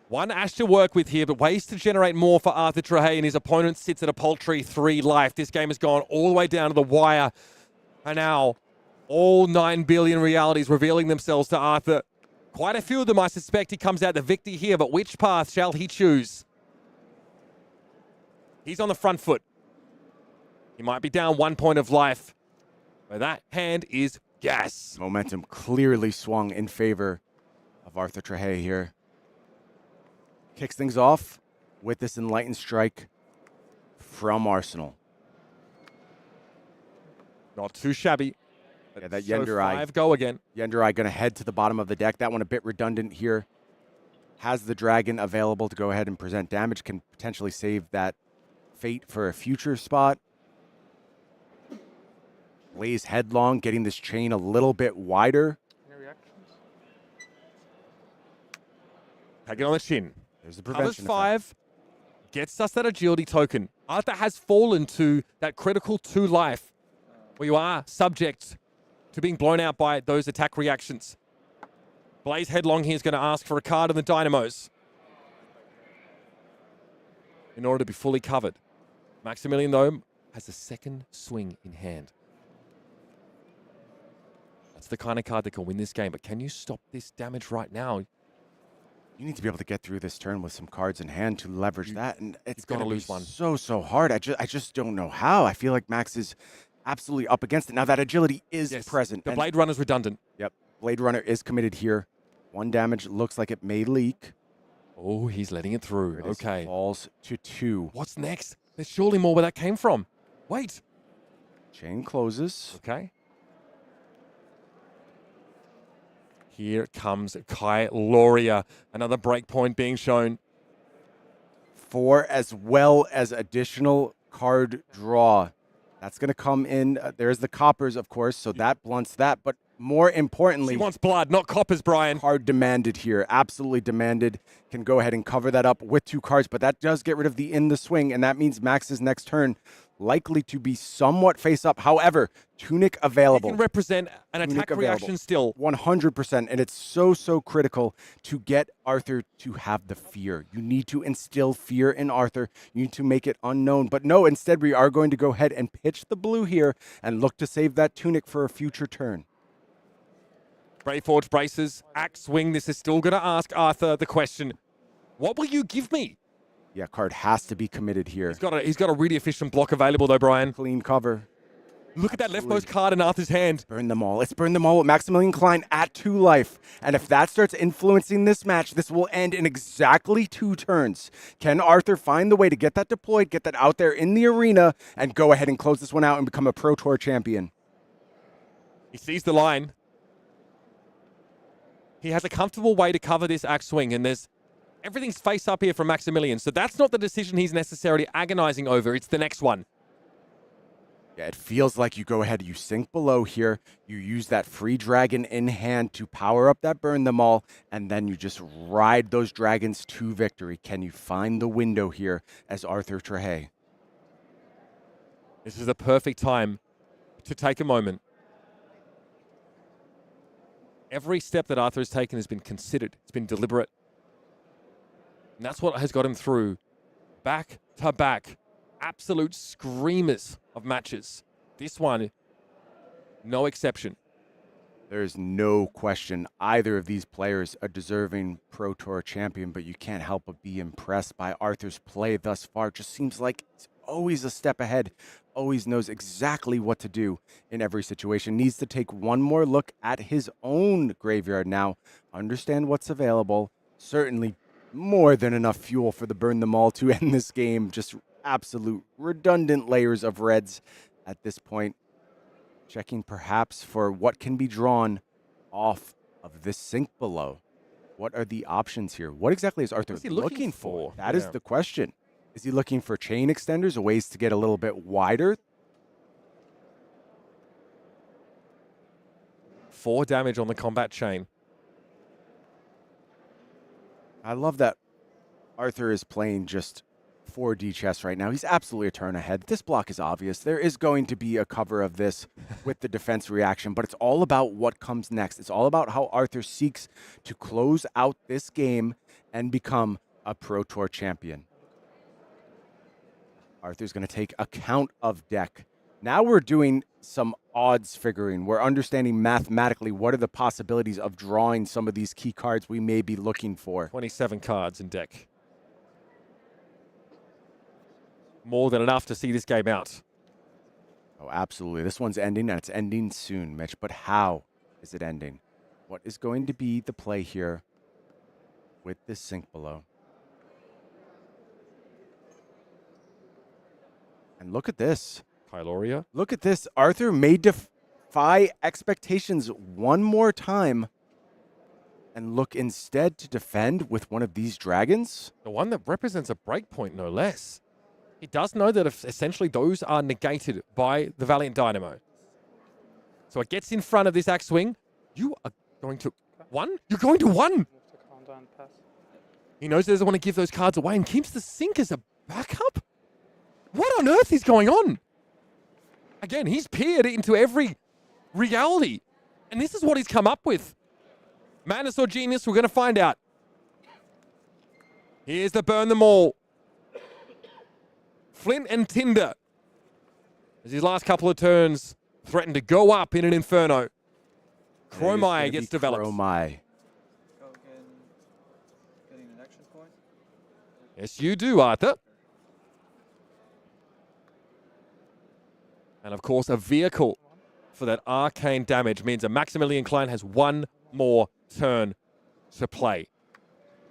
One Ash to work with here, but ways to generate more for Arthur Trehet, and his opponent sits at a paltry 3 life. This game has gone all the way down to the wire. And now, all 9 billion realities revealing themselves to Arthur. Quite a few of them, I suspect, he comes out the victor here, but which path shall he choose? He's on the front foot. He might be down 1 point of life, but that hand is gas. Momentum clearly swung in favor of Arthur Trehet here. Kicks things off with this Enlightened Strike from Arsenal. Not too shabby. Yeah, that So Yendurai. 5 go again. Yendurai going to head to the bottom of the deck. That one a bit redundant here. Has the dragon available to go ahead and present damage. Can potentially save that fate for a future spot. Blaze headlong, getting this chain a little bit wider. Take it on the chin. There's the Covers prevention 5. Gets us that agility token. Arthur has fallen to that critical 2 life, where you are subject to being blown out by those attack reactions. Blaze headlong here is going to ask for a card in the Dynamos in order to be fully covered. Maximilian, though, has a second swing in hand. That's the kind of card that can win this game. But can you stop this damage right now? You need to be able to get through this turn with some cards in hand to leverage that, and it's going to lose be one. so hard. I just don't know how. I feel like Max is absolutely up against it. Now that agility is present. The and- Blade Runner's redundant. Yep, Blade Runner is committed here. 1 damage looks like it may leak. Oh, he's letting it through. It is Okay. falls to 2. What's next? There's surely more where that came from. Wait. Chain closes. Okay. Here comes Kayo. Another breakpoint being shown. 4 as well as additional card draw. That's going to come in. There's the coppers, of course, so that blunts that. But more importantly, He wants blood, not coppers, Brian. Card demanded here. Absolutely demanded. Can go ahead and cover that up with 2 cards, but that does get rid of the in the swing, and that means Max's next turn likely to be somewhat face up. However, Tunic available. He can represent an Tunic attack reaction still. 100%, and it's so critical to get Arthur to have the fear. You need to instill fear in Arthur. You need to make it unknown. But no, instead we are going to go ahead and pitch the blue here and look to save that Tunic for a future turn. Braveforge braces, axe swing. This is still going to ask Arthur the question, what will you give me? Yeah, card has to be committed here. He's got a really efficient block available though, Brian. Clean cover. Look at that leftmost card in Arthur's hand. Burn them all. Let's burn them all with Maximilian Klein at 2 life. And if that starts influencing this match, this will end in exactly 2 turns. Can Arthur find the way to get that deployed, get that out there in the arena, and go ahead and close this one out and become a Pro Tour champion? He sees the line. He has a comfortable way to cover this axe swing, and everything's face up here from Maximilian. So that's not the decision he's necessarily agonizing over. It's the next one. Yeah, it feels like you go ahead, you sink below here, you use that free dragon in hand to power up that burn them all, and then you just ride those dragons to victory. Can you find the window here as Arthur Trehet? This is the perfect time to take a moment. Every step that Arthur has taken has been considered. It's been deliberate. And that's what has got him through back to back. Absolute screamers of matches. This one, no exception. There's no question either of these players a deserving Pro Tour champion, but you can't help but be impressed by Arthur's play thus far. It just seems like it's always a step ahead, always knows exactly what to do in every situation. Needs to take one more look at his own graveyard now, understand what's available. Certainly more than enough fuel for the burn them all to end this game. Just absolute redundant layers of reds at this point. Checking perhaps for what can be drawn off of this sink below. What are the options here? What exactly is Arthur looking for? That is the question. Is he looking for chain extenders or ways to get a little bit wider? 4 damage on the combat chain. I love that Arthur is playing just 4D chess right now. He's absolutely a turn ahead. This block is obvious. There is going to be a cover of this with the defense reaction, but it's all about what comes next. It's all about how Arthur seeks to close out this game and become a Pro Tour champion. Arthur's going to take account of deck. Now we're doing some odds figuring. We're understanding mathematically what are the possibilities of drawing some of these key cards we may be looking for. 27 cards in deck. More than enough to see this game out. Oh, absolutely. This one's ending, and it's ending soon, Mitch. But how is it ending? What is going to be the play here with this sink below? And look at this. Kyloria. Look at this. Arthur may defy expectations one more time and look instead to defend with one of these dragons. The one that represents a breakpoint, no less. He does know that if essentially those are negated by the Valiant Dynamo. So it gets in front of this axe swing. You are going to 1? You're going to 1! He knows he doesn't want to give those cards away and keeps the sink as a backup? What on earth is going on? Again, he's peered into every reality. And this is what he's come up with. Madness or genius, we're going to find out. Here's the burn them all. Flint and Tinder, as his last couple of turns threatened to go up in an inferno. Dromai gets developed. Dromai. Yes, you do, Arthur. And of course, a vehicle for that arcane damage means that Maximilian Klein has one more turn to play.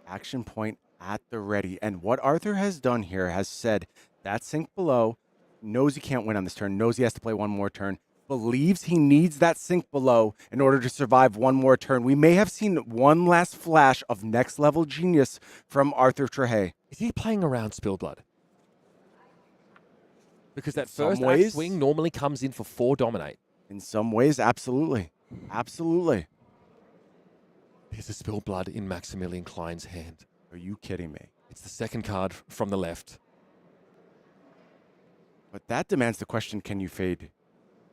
Action point at the ready. And what Arthur has done here has said that sink below, knows he can't win on this turn, knows he has to play one more turn, believes he needs that sink below in order to survive one more turn. We may have seen one last flash of next level genius from Arthur Trehet. Is he playing around Spillblood? Because that some first ways- axe swing normally comes in for 4 dominate. In some ways, absolutely. Absolutely. There's a spill blood in Maximilian Klein's hand. Are you kidding me? It's the second card from the left. But that demands the question, can you fade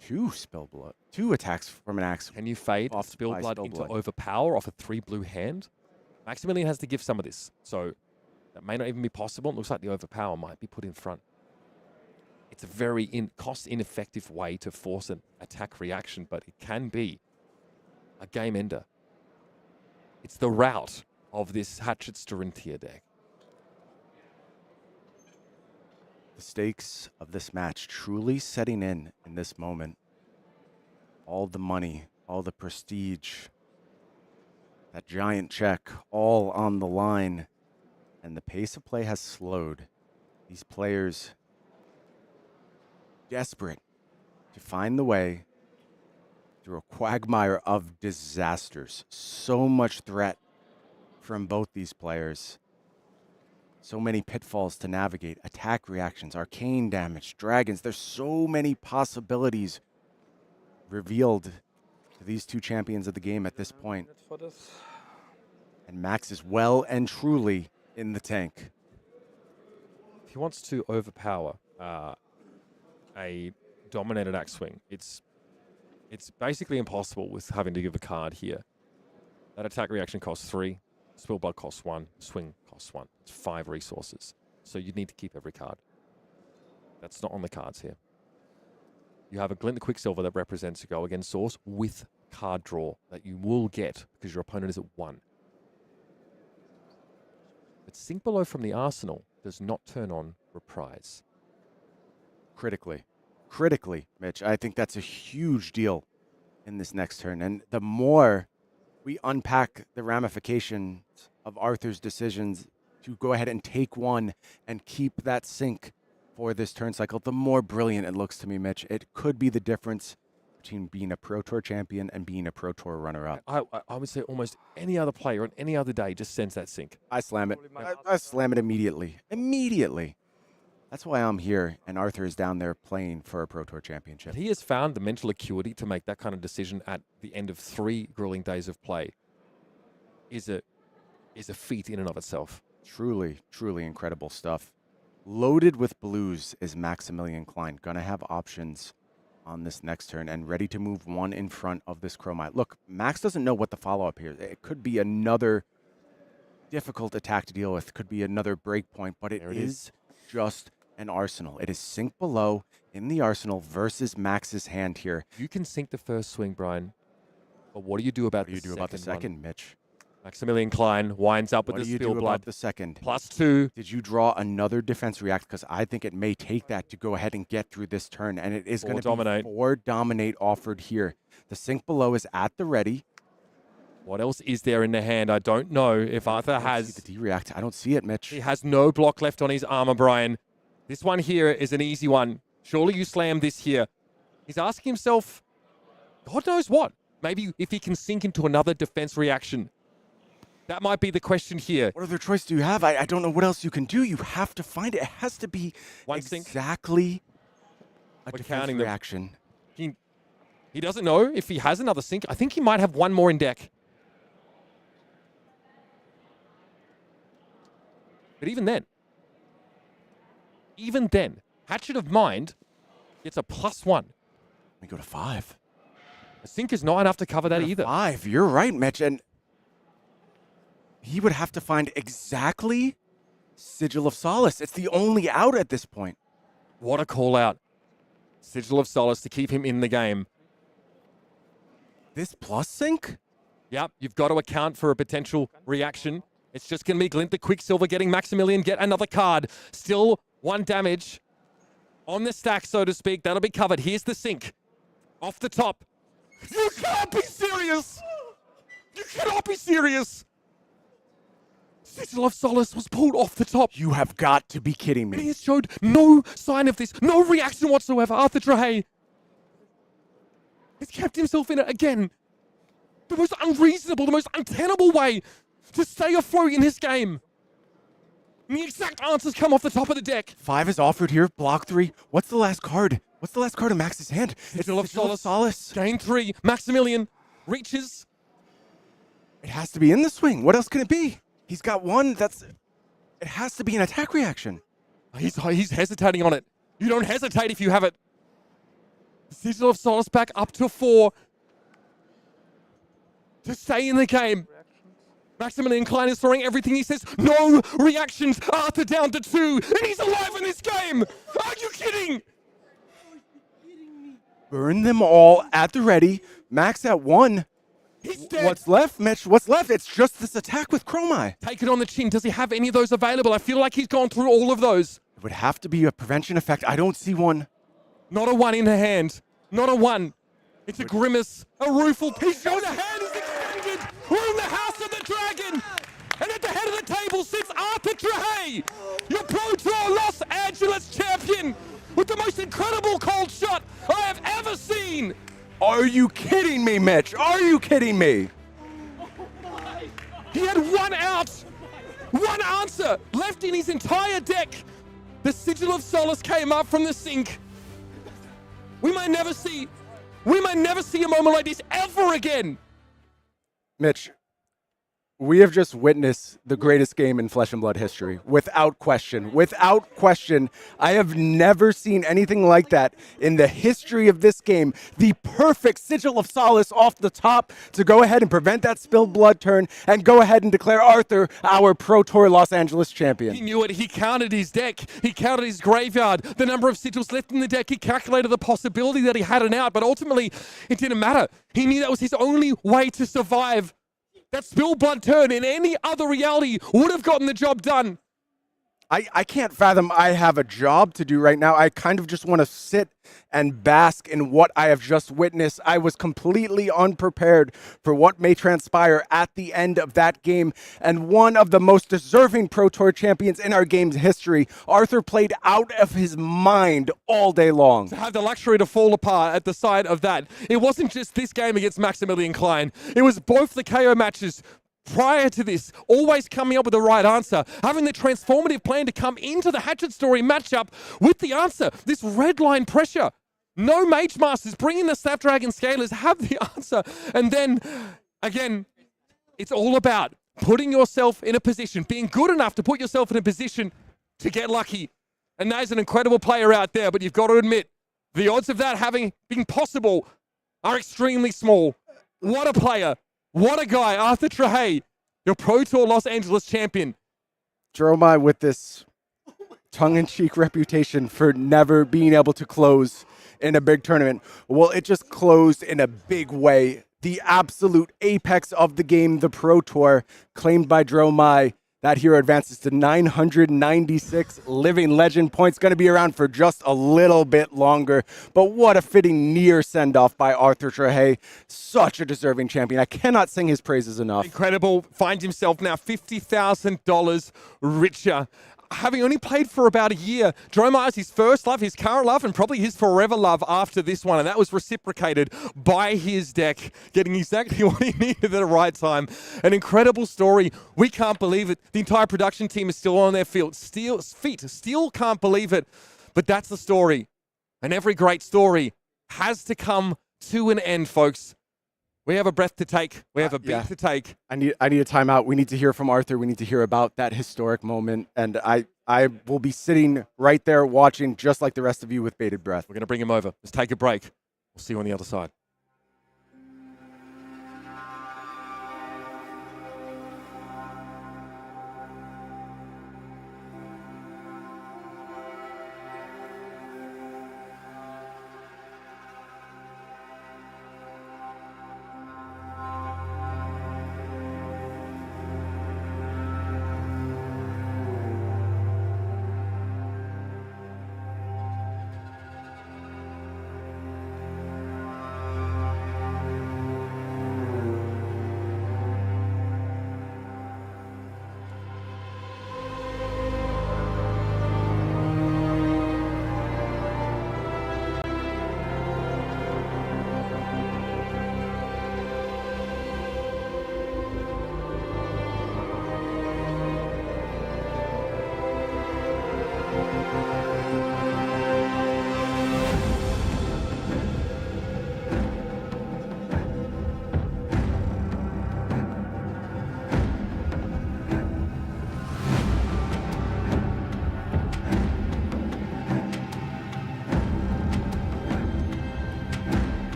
2 spill blood? 2 attacks from an axe. Can you fade Off spill by blood spill into blood. overpower off a 3 blue hand? Maximilian has to give some of this, so that may not even be possible. It looks like the overpower might be put in front. It's a very cost-ineffective way to force an attack reaction, but it can be a game ender. It's the route of this Hatchet's Dorinthea deck. The stakes of this match truly setting in this moment. All the money, all the prestige, that giant check, all on the line. And the pace of play has slowed. These players desperate to find the way through a quagmire of disasters. So much threat from both these players. So many pitfalls to navigate. Attack reactions, arcane damage, dragons. There's so many possibilities revealed to these 2 champions of the game at this point. And Max is well and truly in the tank. If he wants to overpower a dominated axe swing, it's basically impossible with having to give a card here. That attack reaction costs 3, spill blood costs 1, swing costs 1. It's 5 resources. So you need to keep every card. That's not on the cards here. You have a Glint the Quicksilver that represents a go against source with card draw that you will get because your opponent is at 1. But Sink Below from the arsenal does not turn on Reprise. Critically, Mitch. I think that's a huge deal in this next turn. And the more we unpack the ramifications of Arthur's decisions to go ahead and take 1 and keep that Sink for this turn cycle, the more brilliant it looks to me, Mitch. It could be the difference between being a Pro Tour champion and being a Pro Tour runner-up. I would say almost any other player on any other day just sends that Sink. I slam it. I slam it immediately. Immediately. That's why I'm here, and Arthur is down there playing for a Pro Tour championship. He has found the mental acuity to make that kind of decision at the end of 3 grueling days of play. Is a feat in and of itself. Truly, truly incredible stuff. Loaded with blues is Maximilian Klein. Gonna have options on this next turn and ready to move 1 in front of this Chromite. Look, Max doesn't know what the follow-up here is. It could be another difficult attack to deal with. Could be another break point, but it is just an arsenal. It is Sink Below in the arsenal versus Max's hand here. You can sink the first swing, Brian, but what do you do about the second, Mitch? Maximilian Klein winds up with What the do you spill do blood. about the second? +2. Did you draw another defense react? Because I think it may take that to go ahead and get through this turn, and it is going to dominate. be 4 dominate offered here. The Sink Below is at the ready. What else is there in the hand? I don't know if Arthur I don't has. see the D-react. I don't see it, Mitch. He has no block left on his armor, Brian. This one here is an easy one. Surely you slam this here. He's asking himself, God knows what. Maybe if he can sink into another defense reaction. That might be the question here. What other choice do you have? I don't know what else you can do. You have to find it. It has to be One sink. exactly a We're defense counting them. reaction. He doesn't know if he has another sink. I think he might have 1 more in deck. But even then, Hatchet of Mind gets a +1. We go to 5. A sink is not enough to cover that either. 5. You're right, Mitch. And he would have to find exactly Sigil of Solace. It's the only out at this point. What a call out. Sigil of Solace to keep him in the game. This plus sink? Yep, you've got to account for a potential reaction. It's just going to be Glint the Quicksilver getting Maximilian get another card. Still 1 damage on the stack, so to speak. That'll be covered. Here's the sink. Off the top. You can't be serious! You cannot be serious! Sigil of Solace was pulled off the top. You have got to be kidding And he me. has showed no sign of this, no reaction whatsoever. Arthur Trehet has kept himself in it again. The most unreasonable, the most untenable way to stay afloat in this game. And the exact answers come off the top of the deck. 5 is offered here. Block 3. What's the last card? What's the last card in Max's hand? Sigil of Sigil Solace. Game 3. Maximilian reaches. It has to be in the swing. What else can it be? He's got one that's... It has to be an attack reaction. He's hesitating on it. You don't hesitate if you have it. Sigil of Solace back up to 4. To stay in the game. Maximilian Klein is throwing everything. He says, no reactions. Arthur down to 2. And he's alive in this game. Are you kidding? Burn them all at the ready. Max at 1. He's dead. What's left, Mitch? What's left? It's just this attack with Dromai. Take it on the chin. Does he have any of those available? I feel like he's gone through all of those. It would have to be a prevention effect. I don't see one. Not a 1 in the hand. Not a 1. It's a grimace. A rueful. He shows the hand is extended. We're in the house of the dragon. And at the head of the table sits Arthur Trehet, your Pro Tour Los Angeles champion, with the most incredible cold shot I have ever seen. Are you kidding me, Mitch? Are you kidding me? He had 1 out, 1 answer left in his entire deck. The Sigil of Solace came up from the sink. We might never see a moment like this ever again. Mitch, we have just witnessed the greatest game in Flesh and Blood history, without question. Without question, I have never seen anything like that in the history of this game. The perfect Sigil of Solace off the top to go ahead and prevent that spilled blood turn and go ahead and declare Arthur our Pro Tour Los Angeles champion. He knew it. He counted his deck. He counted his graveyard, the number of sigils left in the deck. He calculated the possibility that he had an out, but ultimately it didn't matter. He knew that was his only way to survive. That spilled blood turn in any other reality would have gotten the job done. I can't fathom I have a job to do right now. I kind of just want to sit and bask in what I have just witnessed. I was completely unprepared for what may transpire at the end of that game. And one of the most deserving Pro Tour champions in our game's history, Arthur played out of his mind all day long. To have the luxury to fall apart at the side of that. It wasn't just this game against Maximilian Klein. It was both the KO matches prior to this, always coming up with the right answer, having the transformative plan to come into the Hatchet Story matchup with the answer. This red line pressure. No Mage Masters, bring in the Snapdragon Scalers, have the answer. And then, again, it's all about putting yourself in a position, being good enough to put yourself in a position to get lucky. And there's an incredible player out there, but you've got to admit, the odds of that having been possible are extremely small. What a player. What a guy, Arthur Trehet, your Pro Tour Los Angeles champion. Dromai with this tongue-in-cheek reputation for never being able to close in a big tournament. Well, it just closed in a big way. The absolute apex of the game, the Pro Tour, claimed by Dromai. That hero advances to 996 living legend points. Going to be around for just a little bit longer. But what a fitting near send-off by Arthur Trehet. Such a deserving champion. I cannot sing his praises enough. Incredible. Finds himself now $50,000 richer. Having only played for about a year, Dromai is his first love, his current love, and probably his forever love after this one. And that was reciprocated by his deck, getting exactly what he needed at the right time. An incredible story. We can't believe it. The entire production team is still on their feet. Still can't believe it. But that's the story. And every great story has to come to an end, folks. We have a breath to take. We have a beat to take. I need a timeout. We need to hear from Arthur. We need to hear about that historic moment. And I will be sitting right there watching just like the rest of you with bated breath. We're going to bring him over. Let's take a break. We'll see you on the other side.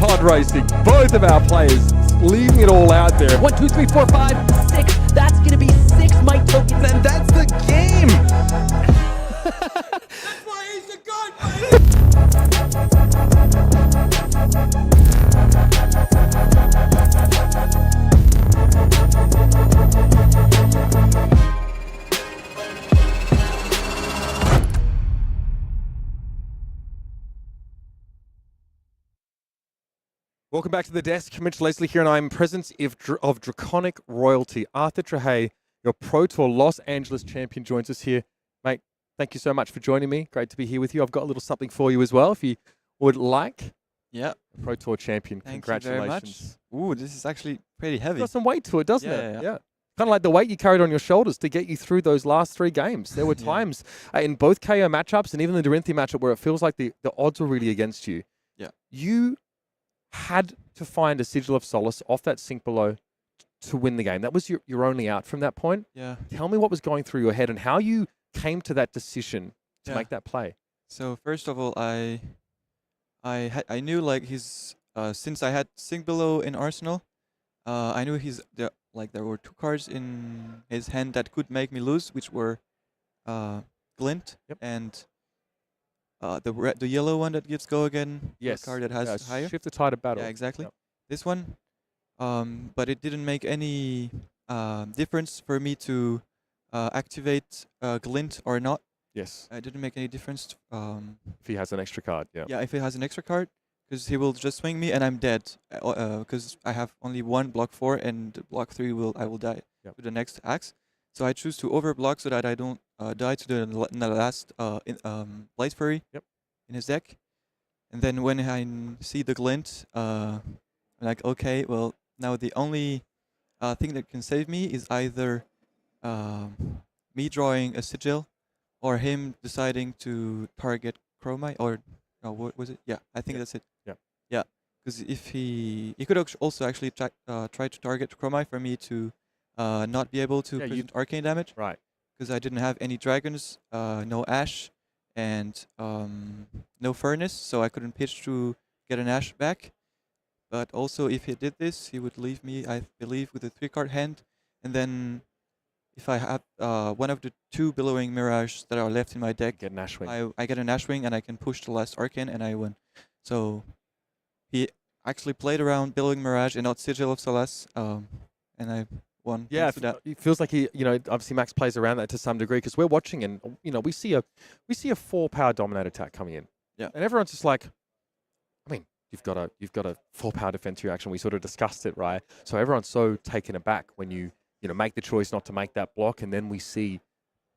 pod racing. Both of our players leaving it all out there. 1, 2, 3, 4, 5, 6. That's going to be 6 might tokens. And that's the game. That's why he's the god, baby! Welcome back to the desk. Mitch Leslie here, and I'm in presence of Draconic Royalty. Arthur Trehet, your Pro Tour Los Angeles champion, joins us here. Mate, thank you so much for joining me. Great to be here with you. I've got a little something for you as well, if you would like. Yeah. Pro Tour champion. Thank Congratulations. you very much. Ooh, this is actually pretty heavy. Got some weight to it, doesn't Yeah, it? yeah. Kind of like the weight you carried on your shoulders to get you through those last 3 games. There were Yeah. times in both KO matchups and even the Dorinthea matchup where it feels like the odds were really against you. Yeah. You had to find a sigil of solace off that sink below to win the game. That was your only out from that point. Yeah. Tell me what was going through your head and how you came to that decision to Yeah. make that play. So first of all, I knew like his since I had sink below in Arsenal, I knew there were 2 cards in his hand that could make me lose, which were Glint and the yellow one that gives go again. Yes. The card that has higher. Shift the tide of battle. Yeah, exactly. Yep. This one, but it didn't make any difference for me to activate Glint or not. Yes. It didn't make any difference. If he has an extra card, yeah. Yeah, if he has an extra card, because he will just swing me and I'm dead. Because I have only 1 block 4 and block 3 I will die to the next axe. So I choose to overblock so that I don't die to the last Blade Fury in his deck. And then when I see the Glint, I'm like, okay, well, now the only thing that can save me is either me drawing a sigil or him deciding to target Dromai, or what was it? Yeah, I think that's it. Yeah. Yeah, because if he could also actually try to target Dromai for me to not be able to present arcane damage. Right. Because I didn't have any dragons, no ash, and no furnace, so I couldn't pitch to get an ash back. But also, if he did this, he would leave me, I believe, with a 3-card hand, and then if I have one of the 2 Billowing Mirage that are left in my deck, get an Ashwing. I get an Ashwing and I can push the last Arcane and I win. So he actually played around Billowing Mirage and not Sigil of Solace, and I won. Yeah, that. it feels like obviously Max plays around that to some degree because we're watching and we see a 4-power dominate attack coming in. Yeah, and everyone's just like, I mean, you've got a 4-power defense reaction. We sort of discussed it, right? So everyone's so taken aback when you make the choice not to make that block, and then we see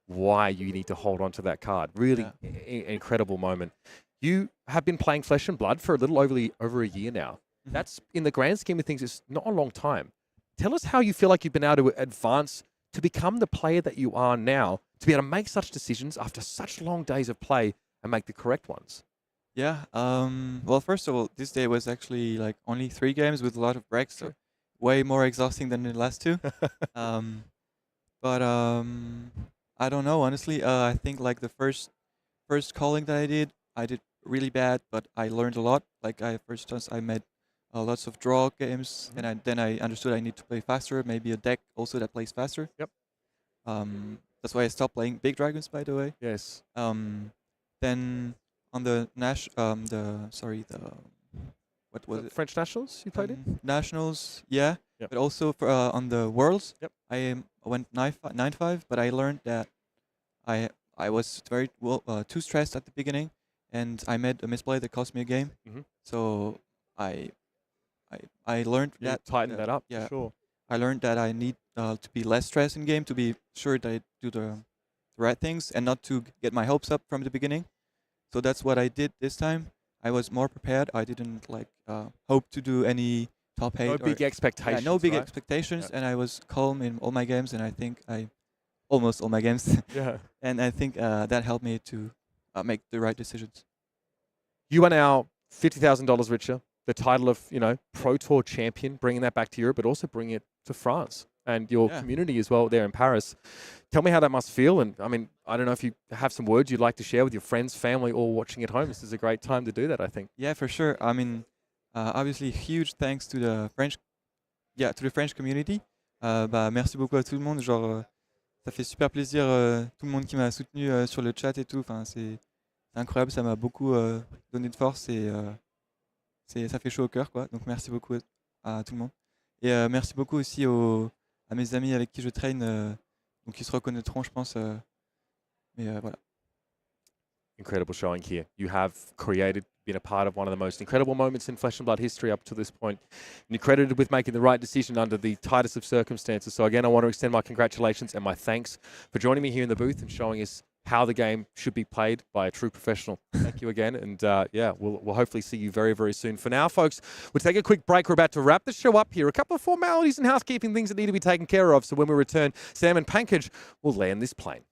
why you need to hold on to that card. Really incredible moment. You have been playing Flesh and Blood for a little over a year now. Mm-hmm. That's, in the grand scheme of things, it's not a long time. Tell us how you feel like you've been able to advance to become the player that you are now, to be able to make such decisions after such long days of play and make the correct ones. Yeah. Well, first of all, this day was actually like only 3 games with a lot of breaks, so way more exhausting than the last 2. But I don't know, honestly. I think like the first calling that I did really bad, but I learned a lot. Like I made lots of draw games, and then I understood I need to play faster. Maybe a deck also that plays faster. Yep. That's why I stopped playing big dragons, by the way. Yes. Then on the what was it? French Nationals you played in? Nationals, yeah. Yep. But also for on the Worlds, yep. I went 9-5, but I learned that I was very too stressed at the beginning, and I made a misplay that cost me a game. Mm-hmm. So I learned that tighten that up. Yeah, sure. I learned that I need to be less stressed in game to be sure that I do the right things and not to get my hopes up from the beginning. So that's what I did this time. I was more prepared. I didn't hope to do any top 8. No big expectations. Yeah, no big right? expectations, Yeah. and I was calm in all my games, and I think almost all my games. Yeah. And I think that helped me to make the right decisions. You are now $50,000 richer. The title of Pro Tour champion, bringing that back to Europe, but also bringing it to France and your community as well there in Paris. Tell me how that must feel. And I mean, I don't know if you have some words you'd like to share with your friends, family, or watching at home. This is a great time to do that, I think. Yeah, for sure. I mean, Obviously, huge thanks to the French community. Merci beaucoup à tout le monde. Genre, ça fait super plaisir tout le monde qui m'a soutenu sur le chat et tout. Enfin, c'est incroyable, ça m'a beaucoup donné de force et ça fait chaud au cœur, quoi. Donc merci beaucoup à tout le monde. Et merci beaucoup aussi à mes amis avec qui je traîne, donc ils se reconnaîtront, je pense. Mais voilà. Incredible showing here. You have created, been a part of one of the most incredible moments in Flesh and Blood history up to this point. And you're credited with making the right decision under the tightest of circumstances. So again, I want to extend my congratulations and my thanks for joining me here in the booth and showing us how the game should be played by a true professional. Thank you again. And yeah, we'll hopefully see you very, very soon. For now, folks, we'll take a quick break. We're about to wrap the show up here. A couple of formalities and housekeeping things that need to be taken care of. So when we return, Sam and Pankaj will land this plane.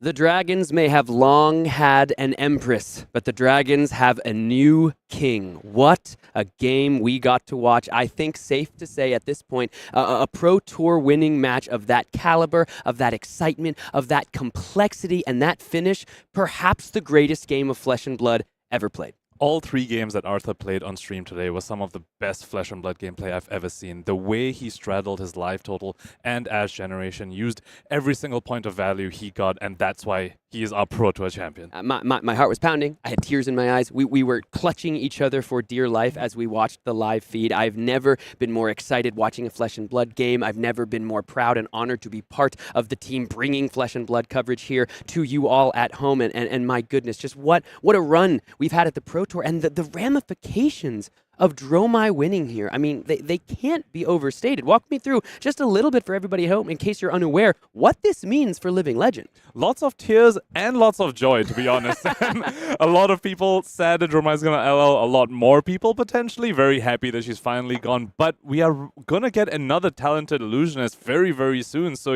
The dragons may have long had an empress, but the dragons have a new king. What a game we got to watch. I think safe to say at this point, a Pro Tour winning match of that caliber, of that excitement, of that complexity, and that finish, perhaps the greatest game of Flesh and Blood ever played. All 3 games that Arthur played on stream today was some of the best Flesh and Blood gameplay I've ever seen. The way he straddled his life total and Ash generation, used every single point of value he got, and that's why he is our Pro Tour champion. My heart was pounding. I had tears in my eyes. We were clutching each other for dear life as we watched the live feed. I've never been more excited watching a Flesh and Blood game. I've never been more proud and honored to be part of the team bringing Flesh and Blood coverage here to you all at home. And my goodness, just what a run we've had at the Pro Tour, and the ramifications of Dromai winning here. I mean, they can't be overstated. Walk me through just a little bit for everybody at home, in case you're unaware, what this means for Living Legend. Lots of tears and lots of joy, to be honest. A lot of people sad that Dromai is going to LL. A lot more people potentially very happy that she's finally gone. But we are going to get another talented illusionist very, very soon. So,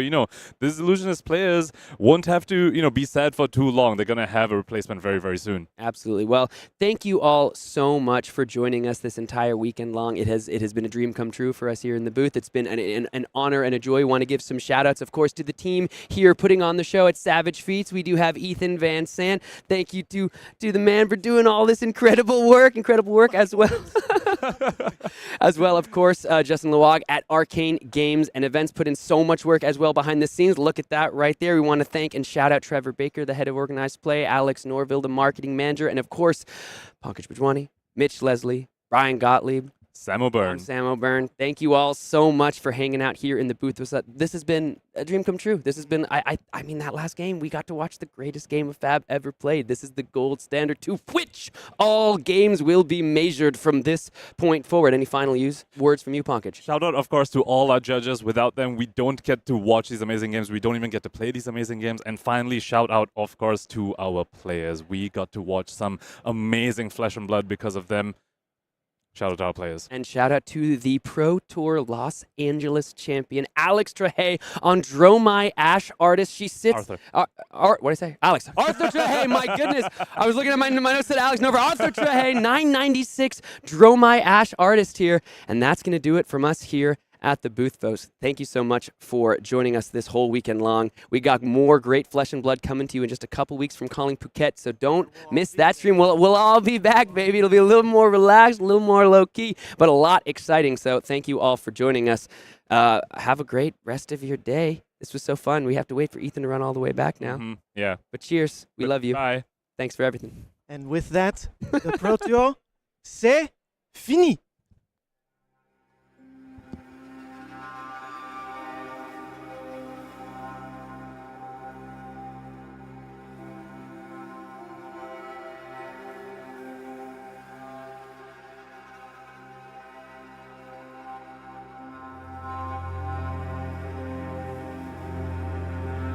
these illusionist players won't have to, be sad for too long. They're going to have a replacement very, very soon. Absolutely. Well, thank you all so much for joining us this entire weekend long. It has been a dream come true for us here in the booth. It's been an honor and a joy. We want to give some shout outs, of course, to the team here putting on the show at Savage Feats. We do have Ethan Van Sant. Thank you to the man for doing all this incredible work as well. As well, of course, Justin Lewag at Arcane Games and Events put in so much work as well behind the scenes. Look at that right there. We want to thank and shout out Trevor Baker, the head of organized play, Alex Norville, the marketing manager, and of course, Pankaj Bajwani, Mitch Leslie, Brian Gottlieb, Samo Burn. Samo Burn. Thank you all so much for hanging out here in the booth. This has been a dream come true. This has been, I mean, that last game, we got to watch the greatest game of Fab ever played. This is the gold standard to which all games will be measured from this point forward. Any final words from you, Pankaj? Shout out, of course, to all our judges. Without them, we don't get to watch these amazing games. We don't even get to play these amazing games. And finally, shout out, of course, to our players. We got to watch some amazing Flesh and Blood because of them. Shout out to our players. And shout out to the Pro Tour Los Angeles champion, Alex Trehet, on Dromai Ash Artist. She sits... Arthur. What did I say? Alex. Arthur Trehet, my goodness. I was looking at my notes that Alex Nova. Arthur Trehet, 996 Dromai Ash Artist here. And that's going to do it from us here at the booth, folks. Thank you so much for joining us this whole weekend long. We got more great Flesh and Blood coming to you in just a couple weeks from Calling Phuket, so don't miss that stream. We'll all be back, baby. It'll be a little more relaxed, a little more low-key, but a lot exciting. So thank you all for joining us. Have a great rest of your day. This was so fun. We have to wait for Ethan to run all the way back now. Yeah. But cheers. We love you. Bye. Thanks for everything. And with that, the Pro Tour, c'est fini.